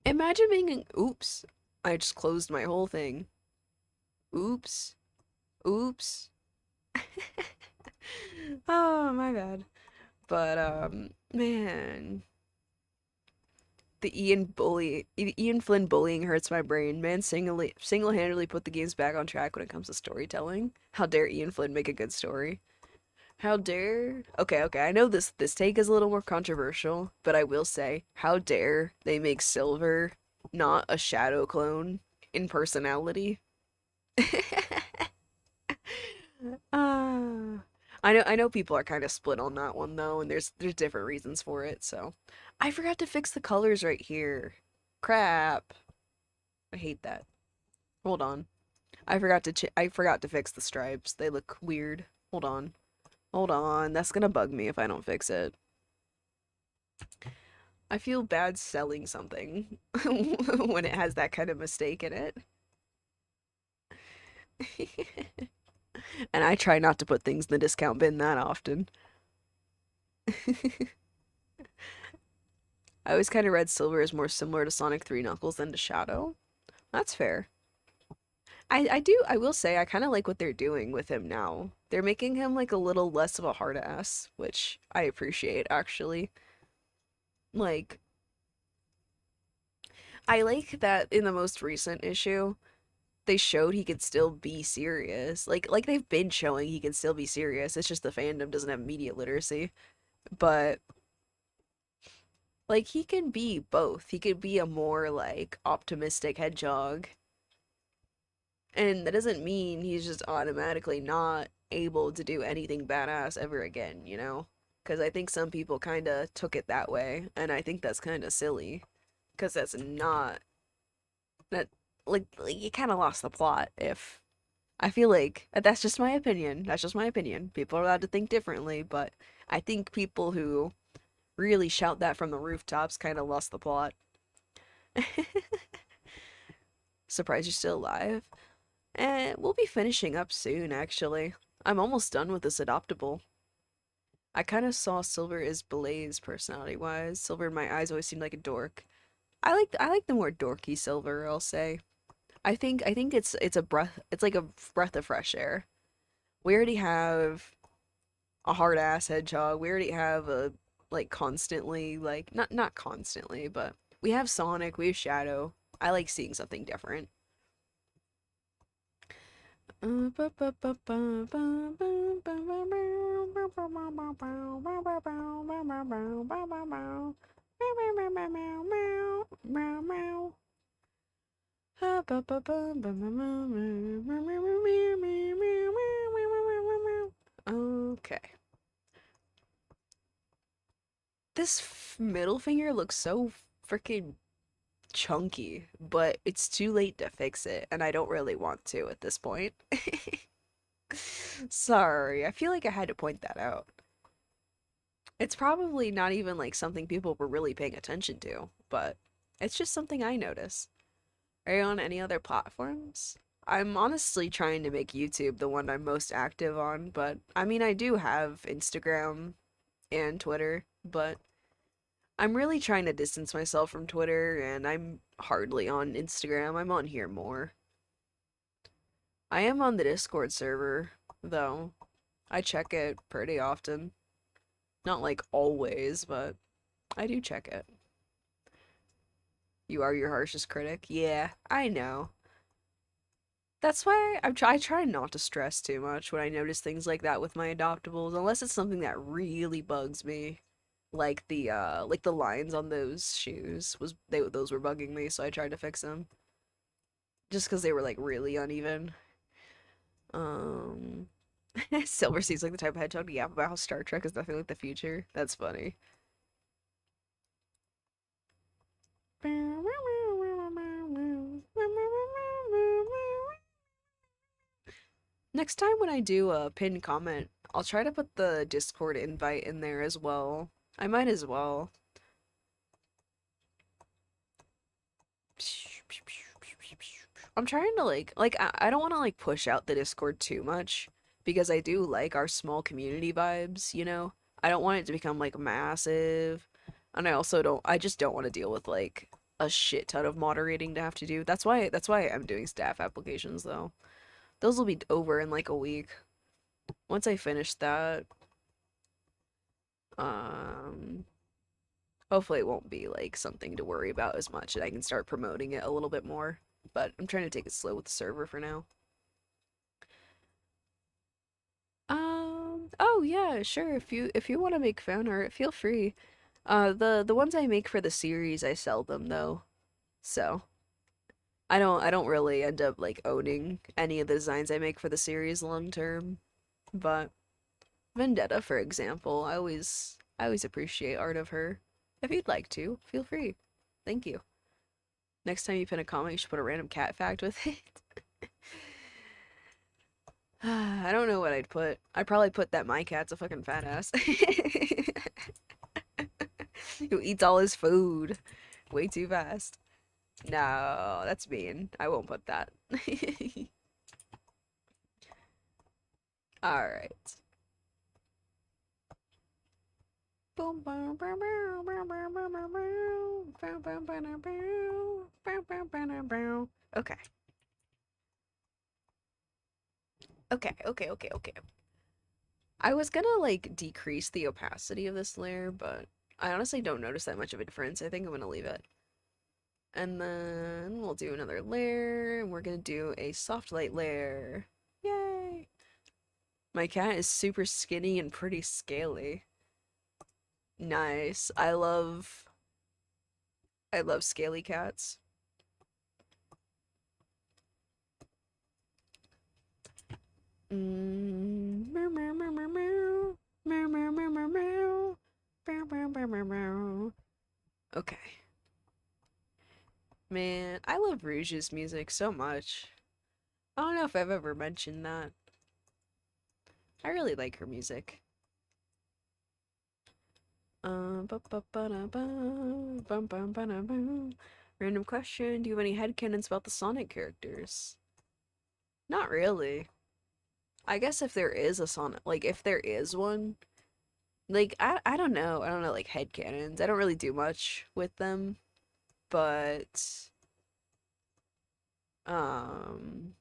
Imagine being an oops. I just closed my whole thing. Oops. Oops. Oh, my bad. But man, The Ian Flynn bullying hurts my brain. Man single-handedly put the games back on track when it comes to storytelling. How dare Ian Flynn make a good story? How dare? Okay, okay. I know this take is a little more controversial, but I will say, how dare they make Silver not a shadow clone in personality? Ah. I know people are kind of split on that one though, and there's different reasons for it, so I forgot to fix the colors right here. Crap. I hate that. Hold on. I forgot to fix the stripes. They look weird. Hold on. Hold on. That's gonna bug me if I don't fix it. I feel bad selling something when it has that kind of mistake in it. And I try not to put things in the discount bin that often. I always kind of read Silver as more similar to Sonic 3 Knuckles than to Shadow. That's fair. I will say I kind of like what they're doing with him now. They're making him like a little less of a hard ass, which I appreciate actually. Like I like that in the most recent issue, they showed he could still be serious. Like they've been showing he can still be serious. It's just the fandom doesn't have media literacy. But like he can be both. He could be a more like optimistic hedgehog. And that doesn't mean he's just automatically not able to do anything badass ever again, you know? Because I think some people kind of took it that way, and I think that's kind of silly. Because that's not that like you kind of lost the plot if I feel like that's just my opinion. That's just my opinion. People are allowed to think differently, but I think people who really shout that from the rooftops kind of lost the plot. Surprised you're still alive. And we'll be finishing up soon, actually. I'm almost done with this adoptable. I kind of saw Silver as Blaze personality-wise. Silver in my eyes always seemed like a dork. I like the more dorky Silver, I'll say. I think it's a breath it's like a breath of fresh air. We already have a hard ass hedgehog. We already have a like constantly like not constantly, but we have Sonic, we have Shadow. I like seeing something different. Okay. This middle finger looks so freaking chunky, but it's too late to fix it, and I don't really want to at this point. Sorry, I feel like I had to point that out. It's probably not even like something people were really paying attention to, but it's just something I notice. Are you on any other platforms? I'm honestly trying to make YouTube the one I'm most active on, but I mean, I do have Instagram and Twitter, but I'm really trying to distance myself from Twitter, and I'm hardly on Instagram. I'm on here more. I am on the Discord server, though. I check it pretty often. Not like always, but I do check it. You are your harshest critic? Yeah, I know. That's why I try not to stress too much when I notice things like that with my adoptables, unless it's something that really bugs me. Like the lines on those shoes those were bugging me, so I tried to fix them. Just because they were like really uneven. Um Silver seems like the type of hedgehog to yap about how Star Trek is nothing like the future. That's funny. Next time when I do a pinned comment, I'll try to put the Discord invite in there as well. I might as well. I'm trying to I don't want to like push out the Discord too much because I do like our small community vibes, you know? I don't want it to become like massive. And I just don't want to deal with like a shit ton of moderating to have to do. That's why I'm doing staff applications though. Those will be over in like a week. Once I finish that, um Hopefully it won't be like something to worry about as much and I can start promoting it a little bit more. But I'm trying to take it slow with the server for now. Oh yeah, sure. If you want to make fan art, feel free. The ones I make for the series, I sell them though. So, I don't really end up like owning any of the designs I make for the series long term. But Vendetta, for example, I always appreciate art of her. If you'd like to, feel free. Thank you. Next time you pin a comment, you should put a random cat fact with it. I don't know what I'd put. I'd probably put that my cat's a fucking fat ass. Who eats all his food way too fast. No, that's mean. I won't put that. Alright. Okay. Okay. I was gonna like decrease the opacity of this layer, but I honestly don't notice that much of a difference. I think I'm gonna leave it. And then we'll do another layer, and we're gonna do a soft light layer. Yay! My cat is super skinny and pretty scaly. Nice. I love scaly cats. Okay. Man, I love Rouge's music so much. I don't know if I've ever mentioned that. I really like her music. Random question, do you have any headcanons about the Sonic characters? Not really. I guess if there is a Sonic, like if there is one, like I don't know. I don't know like headcanons. I don't really do much with them, but um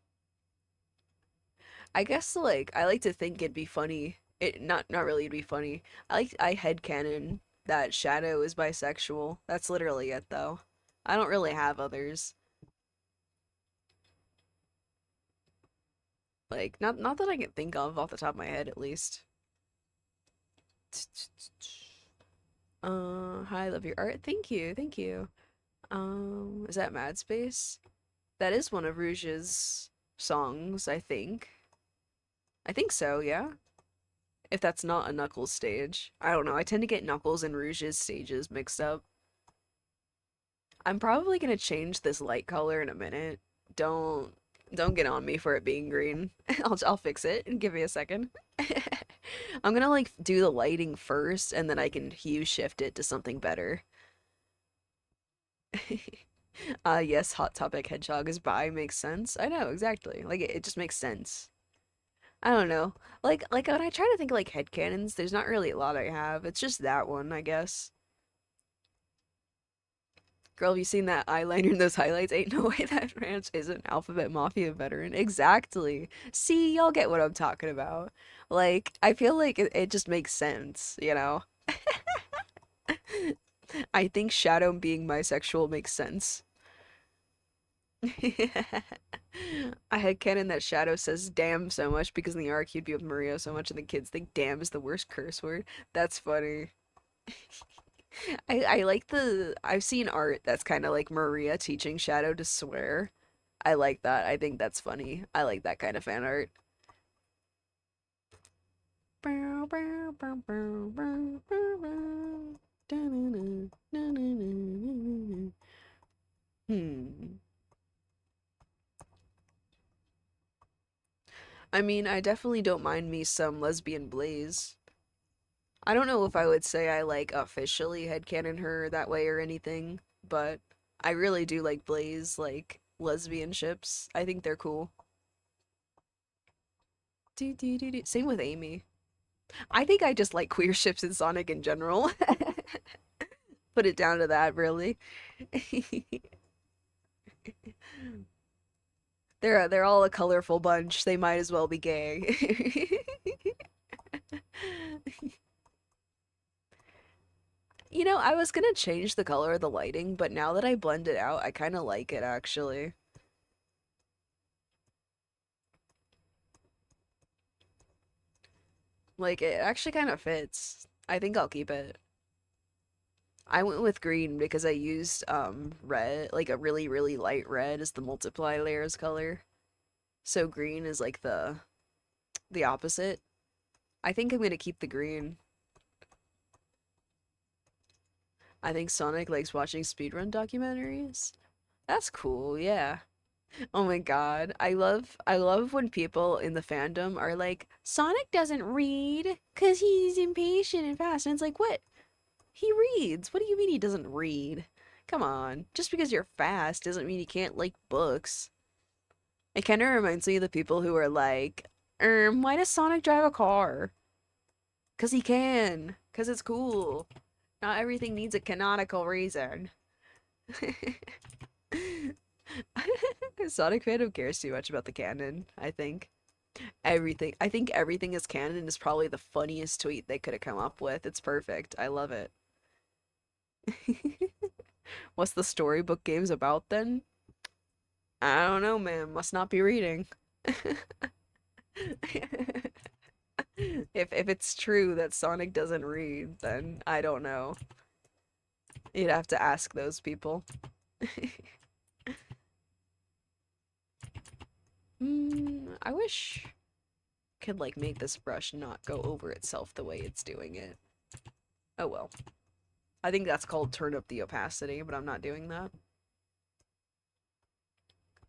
I guess like I like to think it'd be funny. Not really it'd be funny. I headcanon that Shadow is bisexual. That's literally it though. I don't really have others. Like not that I can think of off the top of my head at least. Hi, I love your art. Thank you, thank you. Is that Mad Space? That is one of Rouge's songs, I think. I think so, yeah. If that's not a Knuckles stage. I don't know, I tend to get Knuckles and Rouge's stages mixed up. I'm probably gonna change this light color in a minute. Don't get on me for it being green. I'll fix it and give me a second. I'm gonna like do the lighting first and then I can hue shift it to something better. Yes, Hot Topic Hedgehog is bi makes sense. I know, exactly. Like it just makes sense. I don't know. Like when I try to think of like headcanons, there's not really a lot I have. It's just that one, I guess. Girl, have you seen that eyeliner and those highlights? Ain't no way that Ranch is an Alphabet Mafia veteran. Exactly. See, y'all get what I'm talking about. Like, I feel like it just makes sense, you know? I think Shadow being bisexual makes sense. I had canon that Shadow says damn so much because in the arc he'd be with Mario so much and the kids think damn is the worst curse word. That's funny. I like I've seen art that's kind of like Maria teaching Shadow to swear. I like that. I think that's funny. I like that kind of fan art. Hmm. I mean, I definitely don't mind me some lesbian Blaze. I don't know if I would say I like officially headcanon her that way or anything, but I really do like Blaze, like lesbian ships. I think they're cool. Same with Amy. I think I just like queer ships in Sonic in general. Put it down to that, really. They're all a colorful bunch. They might as well be gay. You know, I was gonna change the color of the lighting, but now that I blend it out, I kind of like it actually. Like, it actually kind of fits. I think I'll keep it. I went with green because I used red, like a really, really light red as the multiply layers color. So green is like the opposite. I think I'm gonna keep the green. I think Sonic likes watching speedrun documentaries. That's cool, yeah. Oh my God. I love when people in the fandom are like, Sonic doesn't read 'cause he's impatient and fast. And it's like, what? He reads. What do you mean he doesn't read? Come on. Just because you're fast doesn't mean you can't like books. It kind of reminds me of the people who are like, why does Sonic drive a car? 'Cause he can. 'Cause it's cool. Not everything needs a canonical reason. Sonic fandom cares too much about the canon, I think. I think everything is canon is probably the funniest tweet they could have come up with. It's perfect. I love it. What's the storybook games about then? I don't know, man. Must not be reading. If it's true that Sonic doesn't read, then I don't know. You'd have to ask those people. I wish I could like make this brush not go over itself the way it's doing it. Oh well. I think that's called turn up the opacity, but I'm not doing that.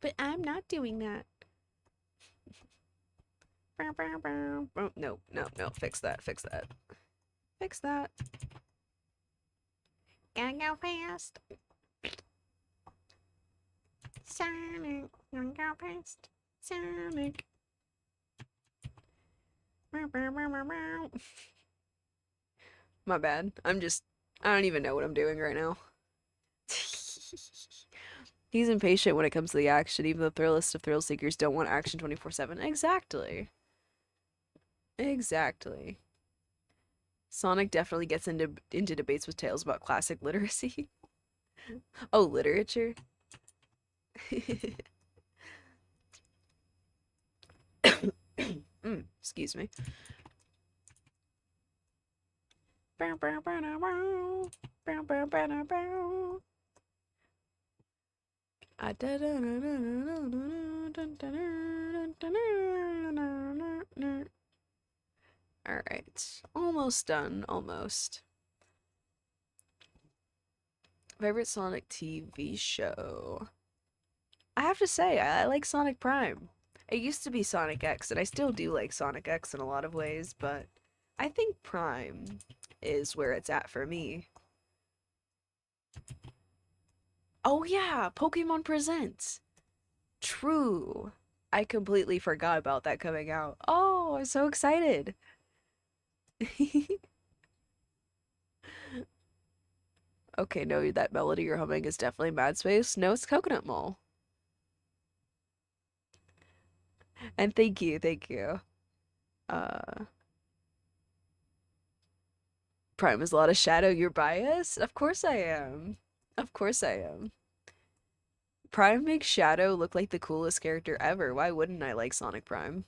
But I'm not doing that. Oh, no, no, no. Fix that, fix that. Fix that. Gotta go fast. Sonic, gotta go fast. Sonic. My bad. I don't even know what I'm doing right now. He's impatient when it comes to the action, even the thrillist of thrill seekers don't want action 24/7. Exactly. Exactly. Sonic definitely gets into debates with Tails about classic literacy. Oh, literature? Excuse me. Alright. Almost done. Almost. Favorite Sonic TV show? I have to say, I like Sonic Prime. It used to be Sonic X, and I still do like Sonic X in a lot of ways, but I think Prime is where it's at for me. Oh yeah, Pokemon Presents. True. I completely forgot about that coming out. Oh, I'm so excited. Okay, no, that melody you're humming is definitely Mad Space. No, it's Coconut Mall. And thank you, thank you. Uh, Prime is a lot of shadow. You're biased? Of course I am. Of course I am. Prime makes Shadow look like the coolest character ever. Why wouldn't I like Sonic Prime?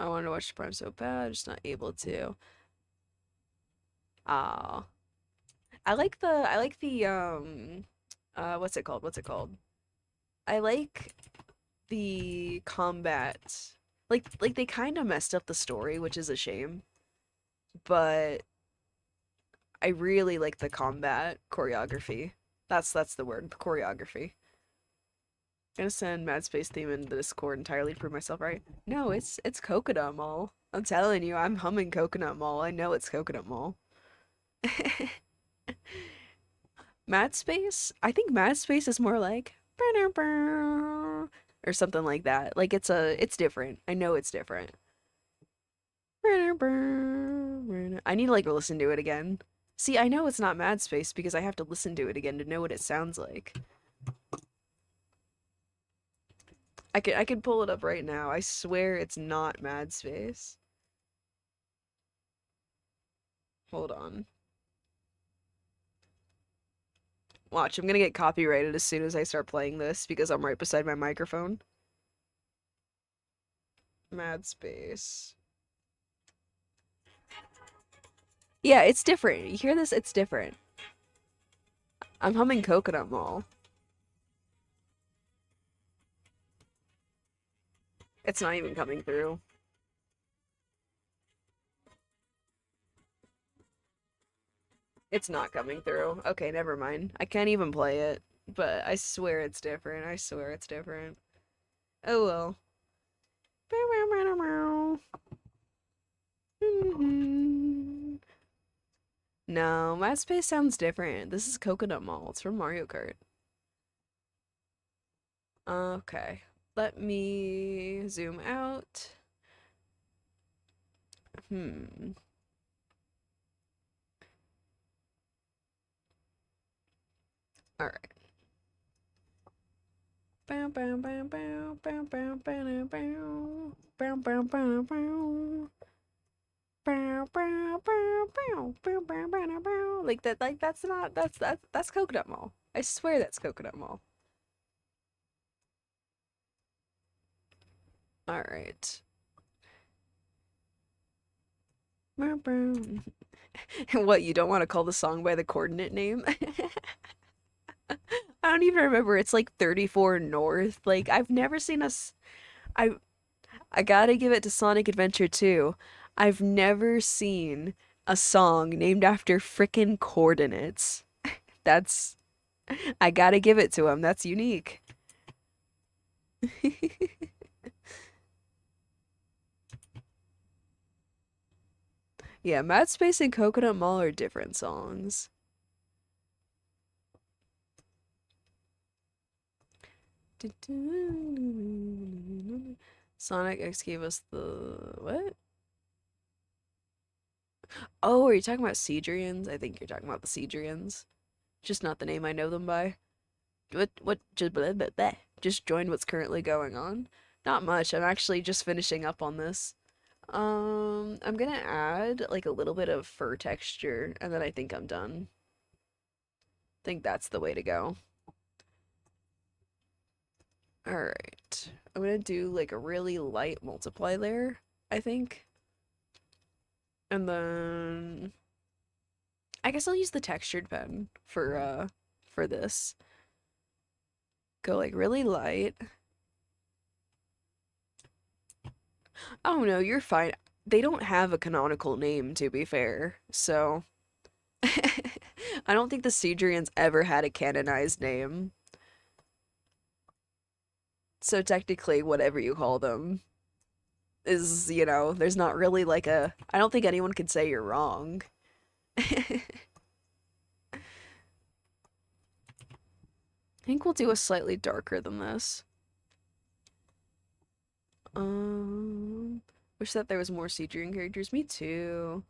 I want to watch Prime so bad, just not able to. Ah, I like the what's it called? What's it called? I like the combat. Like they kind of messed up the story, which is a shame. But I really like the combat choreography. That's the word, choreography. Gonna send Mad Space theme in the Discord entirely to prove myself right. No, it's Coconut Mall. I'm telling you, I'm humming Coconut Mall. I know it's Coconut Mall. Mad Space? I think Mad Space is more like or something like that. Like it's different. I know it's different. I need to like listen to it again. See, I know it's not Mad Space because I have to listen to it again to know what it sounds like. I can pull it up right now. I swear it's not Mad Space. Hold on. Watch, I'm gonna get copyrighted as soon as I start playing this because I'm right beside my microphone. Mad space. Yeah, it's different. You hear this? It's different. I'm humming Coconut Mall. It's not even coming through. It's not coming through. Okay, never mind. I can't even play it. But I swear it's different. I swear it's different. Oh well. No, Mad Space sounds different. This is Coconut Mall. It's from Mario Kart. Okay. Let me zoom out. Hmm. All right. Bow bow bow bow bow bow bow bow bow bow bow bow. Bow, bow, bow, bow, bow, bow, bow, bow. Like that, like that's not that's Coconut Mall. I swear that's Coconut Mall. All right. Bow, bow. What, you don't want to call the song by the coordinate name? I don't even remember. It's like 34 North. Like I've never seen us. I I gotta give it to Sonic Adventure 2. I've never seen a song named after frickin' coordinates. That's I gotta give it to him. That's unique. Yeah, Mad Space and Coconut Mall are different songs. Sonic X gave us the what? Oh, are you talking about Seedrians? I think you're talking about the Seedrians. Just not the name I know them by. What just blah, blah, blah. Just joined what's currently going on? Not much. I'm actually just finishing up on this. I'm gonna add like a little bit of fur texture and then I think I'm done. Think that's the way to go. All right. I'm gonna do like a really light multiply layer, I think. And then I guess I'll use the textured pen for this. Go like really light. Oh no, you're fine. They don't have a canonical name to be fair. So I don't think the Seedrians ever had a canonized name. So technically whatever you call them is, there's not really like a I don't think anyone could say you're wrong. I think we'll do a slightly darker than this. Wish that there was more Seedrian characters. Me too.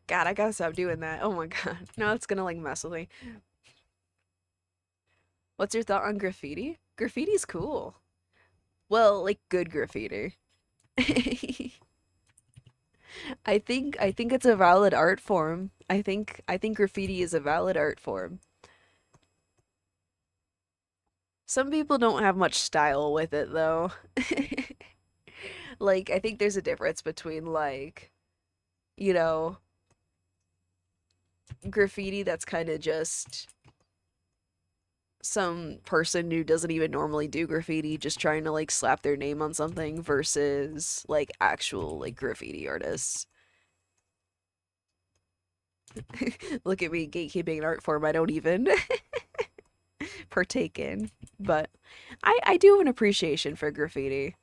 God, I gotta stop doing that. Oh my god. No, it's gonna like mess with me. What's your thought on graffiti? Graffiti's cool. Well, like good graffiti. I think it's a valid art form. I think graffiti is a valid art form. Some people don't have much style with it though. Like I think there's a difference between like, you know, graffiti that's kind of just some person who doesn't even normally do graffiti just trying to like slap their name on something versus like actual like graffiti artists. Look at me gatekeeping an art form I don't even partake in. But I do have an appreciation for graffiti.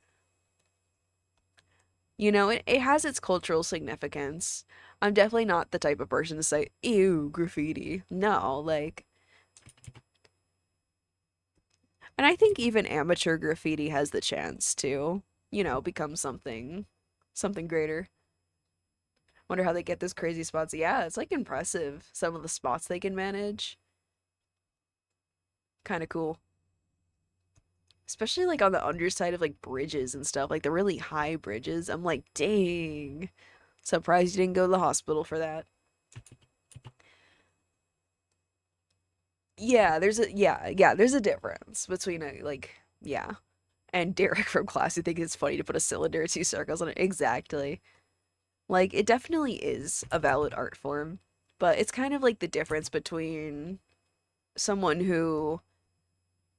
It has its cultural significance. I'm definitely not the type of person to say, ew, graffiti. No, like, and I think even amateur graffiti has the chance to, become something greater. Wonder how they get those crazy spots. Yeah, it's like impressive. Some of the spots they can manage. Kind of cool. Especially like on the underside of like bridges and stuff, like the really high bridges. I'm like, dang. Surprised you didn't go to the hospital for that. There's a difference between a like yeah. And Derek from class who thinks it's funny to put a cylinder or two circles on it. Exactly. Like it definitely is a valid art form, but it's kind of like the difference between someone who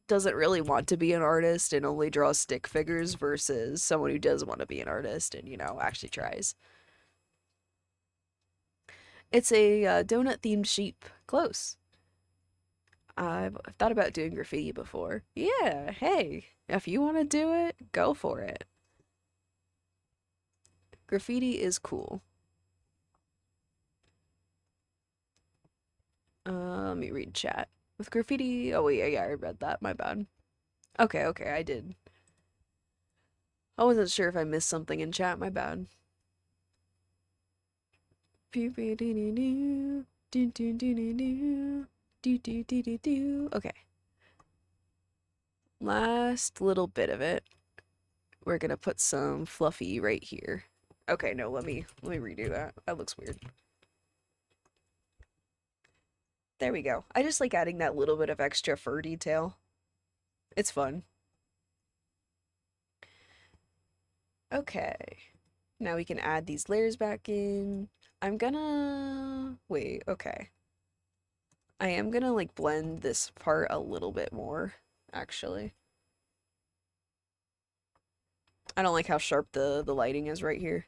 doesn't really want to be an artist and only draws stick figures versus someone who does want to be an artist and, actually tries. It's a donut themed sheep. Close. I've thought about doing graffiti before. Yeah, hey, if you want to do it, go for it. Graffiti is cool. Let me read chat. With graffiti, oh wait, yeah, I read that, my bad. Okay, I did. I wasn't sure if I missed something in chat, my bad. Okay. Last little bit of it. We're gonna put some fluffy right here. Okay, no, let me redo that. That looks weird. There we go. I just like adding that little bit of extra fur detail. It's fun. Okay. Now we can add these layers back in. I'm gonna... Wait, okay. I am gonna like blend this part a little bit more, actually. I don't like how sharp the lighting is right here.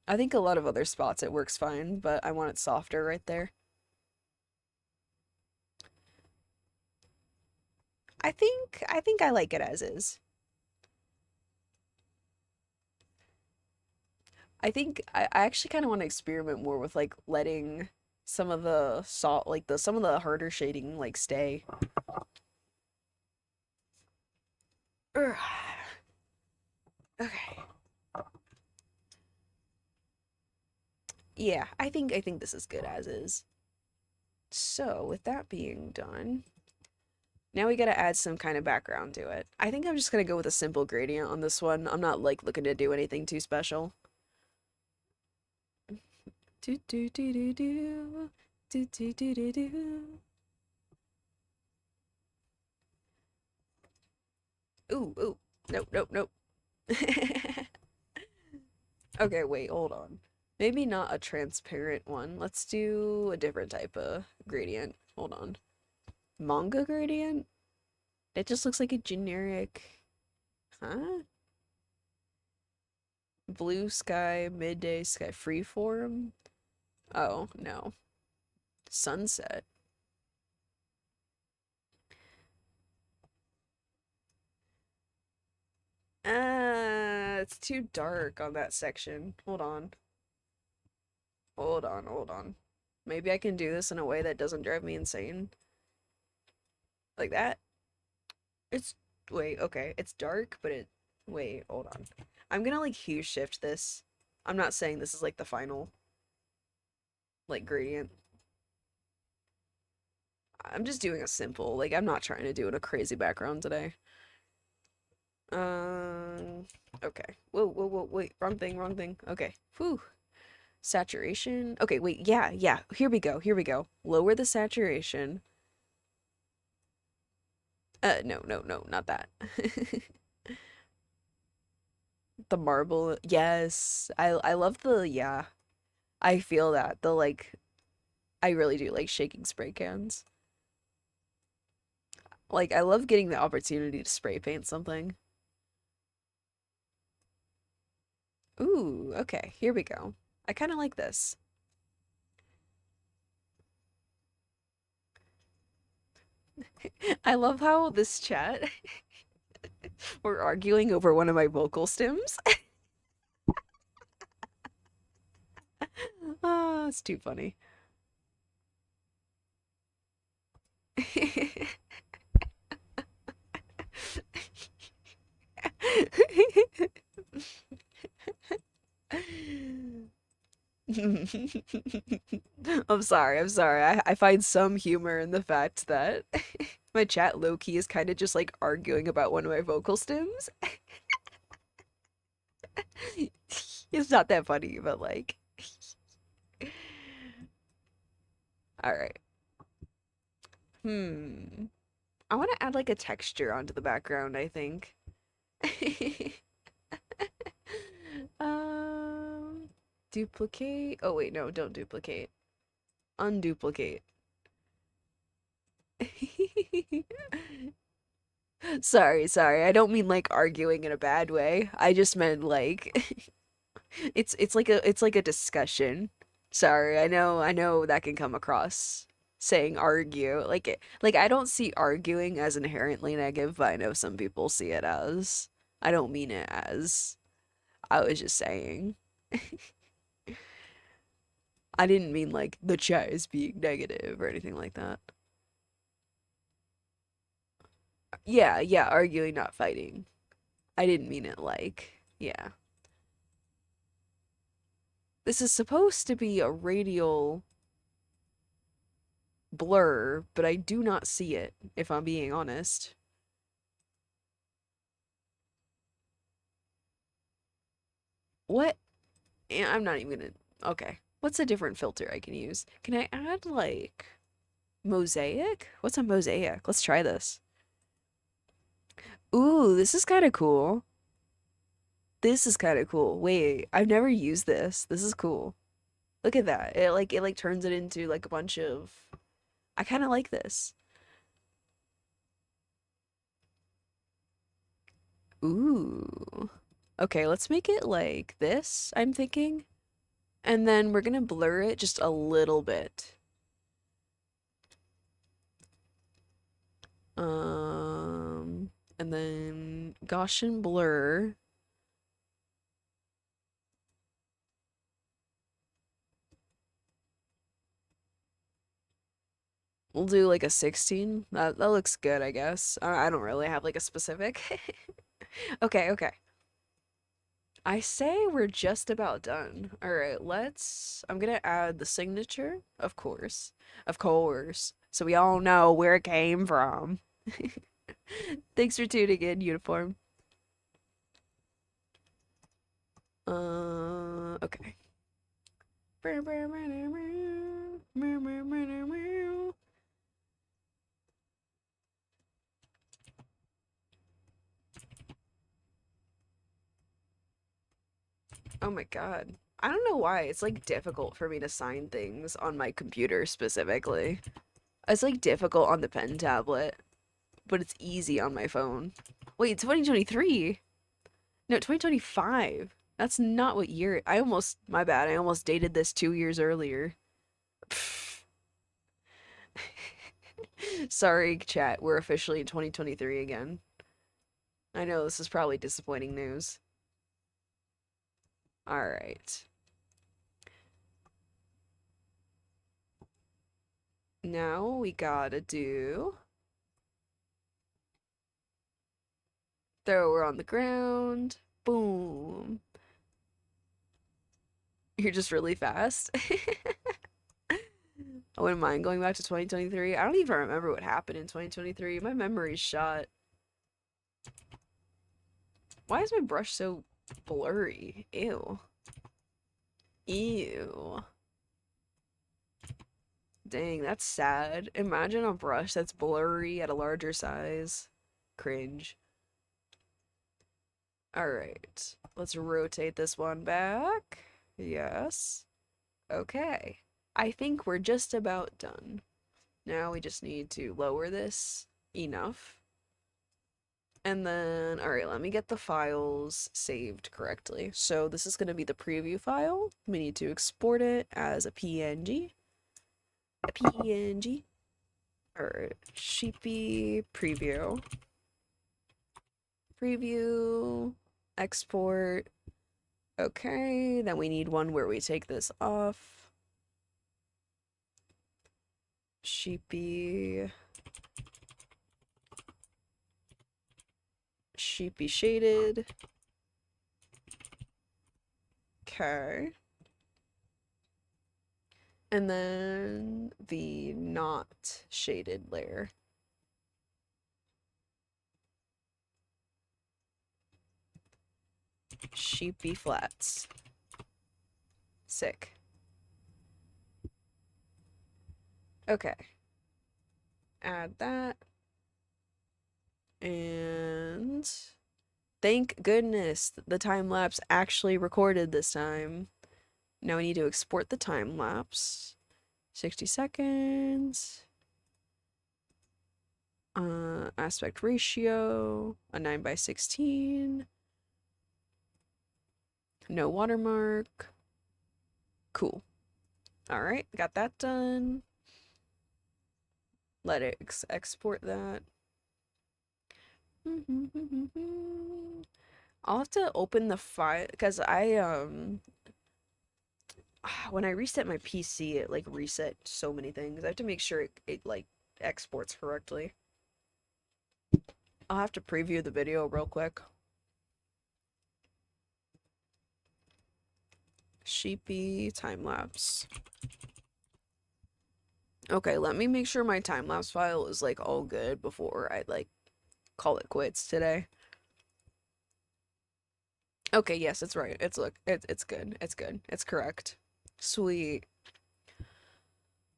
I think a lot of other spots it works fine, but I want it softer right there. I think I like it as is. I actually kind of want to experiment more with like letting some of the salt like the some of the harder shading like stay. Ugh. Okay. Yeah, I think this is good as is. So, with that being done, now we gotta add some kind of background to it. I think I'm just gonna go with a simple gradient on this one. I'm not like looking to do anything too special. Do do do do do do do do do do. Ooh. Nope. Okay, wait, hold on. Maybe not a transparent one. Let's do a different type of gradient. Hold on. Manga gradient? It just looks like a generic... Huh? Blue sky, midday sky, freeform? Oh, no. Sunset. It's too dark on that section. Hold on. Hold on. Maybe I can do this in a way that doesn't drive me insane. Like that? It's... Wait, okay. It's dark, but it... Wait, hold on. I'm gonna, like, hue shift this. I'm not saying this is, like, the final, like, gradient. I'm just doing a simple. Like, I'm not trying to do it a crazy background today. Okay. Whoa, wait. Wrong thing. Okay. Whew. Saturation. Okay, wait. Yeah. Here we go. Lower the saturation. No, not that. The marble. Yes. I love the, yeah. I feel that. The, like, I really do like shaking spray cans. Like, I love getting the opportunity to spray paint something. Ooh, okay, here we go. I kind of like this. I love how this chat, we're arguing over one of my vocal stems. Ah, it's too funny. I'm sorry, I'm sorry. I find some humor in the fact that my chat low-key is kind of just like arguing about one of my vocal stems. It's not that funny, but like, all right. Hmm. I want to add like a texture onto the background, I think. Um, duplicate. Oh wait, no, don't duplicate. Unduplicate. Sorry, sorry. I don't mean like arguing in a bad way. I just meant like it's like a discussion. Sorry, I know that can come across saying argue. Like I don't see arguing as inherently negative, but I know some people see it as. I don't mean it as. I was just saying. I didn't mean like the chat is being negative or anything like that. Yeah, yeah, arguing, not fighting. I didn't mean it like, yeah. This is supposed to be a radial blur, but I do not see it, if I'm being honest. What? I'm not even gonna. Okay. What's a different filter I can use? Can I add like mosaic? What's a mosaic? Let's try this. Ooh, this is kind of cool. This is kind of cool. Wait, I've never used this. This is cool. Look at that. It like turns it into like a bunch of I kind of like this. Ooh. Okay, let's make it like this, I'm thinking. And then we're gonna blur it just a little bit. And then Gaussian blur. We'll do like a 16. That looks good, I guess. I don't really have like a specific. Okay, okay. I say we're just about done. All right, I'm gonna add the signature, of course. Of course. So we all know where it came from. Thanks for tuning in, Uniform. Okay. Oh my God. I don't know why. It's like difficult for me to sign things on my computer specifically. It's like difficult on the pen tablet, but it's easy on my phone. Wait, 2023? No, 2025. That's not what year. My bad. I almost dated this 2 years earlier. Sorry, chat. We're officially in 2023 again. I know this is probably disappointing news. All right. Now we gotta throw her on the ground. Boom. You're just really fast. I wouldn't mind going back to 2023. I don't even remember what happened in 2023. My memory's shot. Why is my brush so blurry? Ew. Ew. Dang, that's sad. Imagine a brush that's blurry at a larger size. Cringe. Alright. Let's rotate this one back. Yes. Okay. I think we're just about done. Now we just need to lower this enough. And then, all right, let me get the files saved correctly. So this is going to be the preview file. We need to export it as a PNG. A PNG. All right, sheepy preview. Preview, export. Okay, then we need one where we take this off. Sheepy shaded. Okay. And then the not shaded layer. Sheepy flats. Sick. Okay. Add that. And thank goodness the time lapse actually recorded this time. Now we need to export the time lapse. 60 seconds. Aspect ratio, a 9:16. No watermark. Cool. All right, got that done. Let it export that. I'll have to open the file because when I reset my PC, it like reset so many things. I have to make sure it like exports correctly. I'll have to preview the video real quick. Sheepy time lapse. Okay, let me make sure my time lapse file is like all good before I like call it quits today. Okay, yes, it's right. It's it's good. It's good. It's correct. Sweet.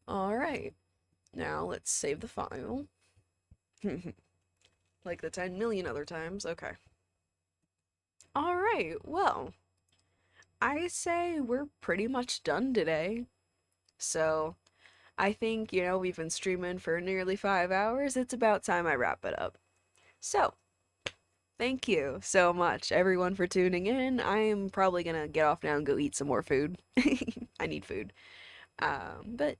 All right. Now let's save the file. Like the 10 million other times. Okay. All right. Well, I say we're pretty much done today. So, I think, we've been streaming for nearly 5 hours. It's about time I wrap it up. So, thank you so much, everyone, for tuning in. I am probably gonna get off now and go eat some more food. I need food. But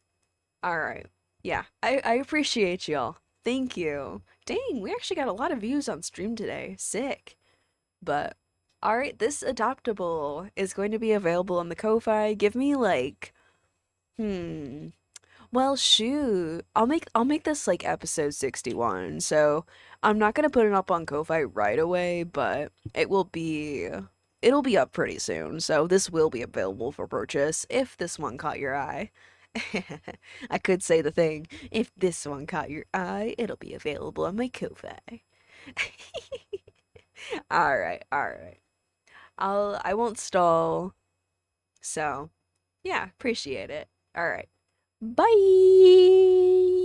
alright. Yeah, I appreciate y'all. Thank you. Dang, we actually got a lot of views on stream today. Sick. But alright, this adoptable is going to be available on the Ko-Fi. Give me like, hmm. Well, shoot. I'll make this like episode 61. So, I'm not gonna put it up on Ko-Fi right away, but it'll be up pretty soon. So, this will be available for purchase if this one caught your eye. I could say the thing. If this one caught your eye, it'll be available on my Ko-Fi. All right, all right. I won't stall. So, yeah, appreciate it. All right. Bye.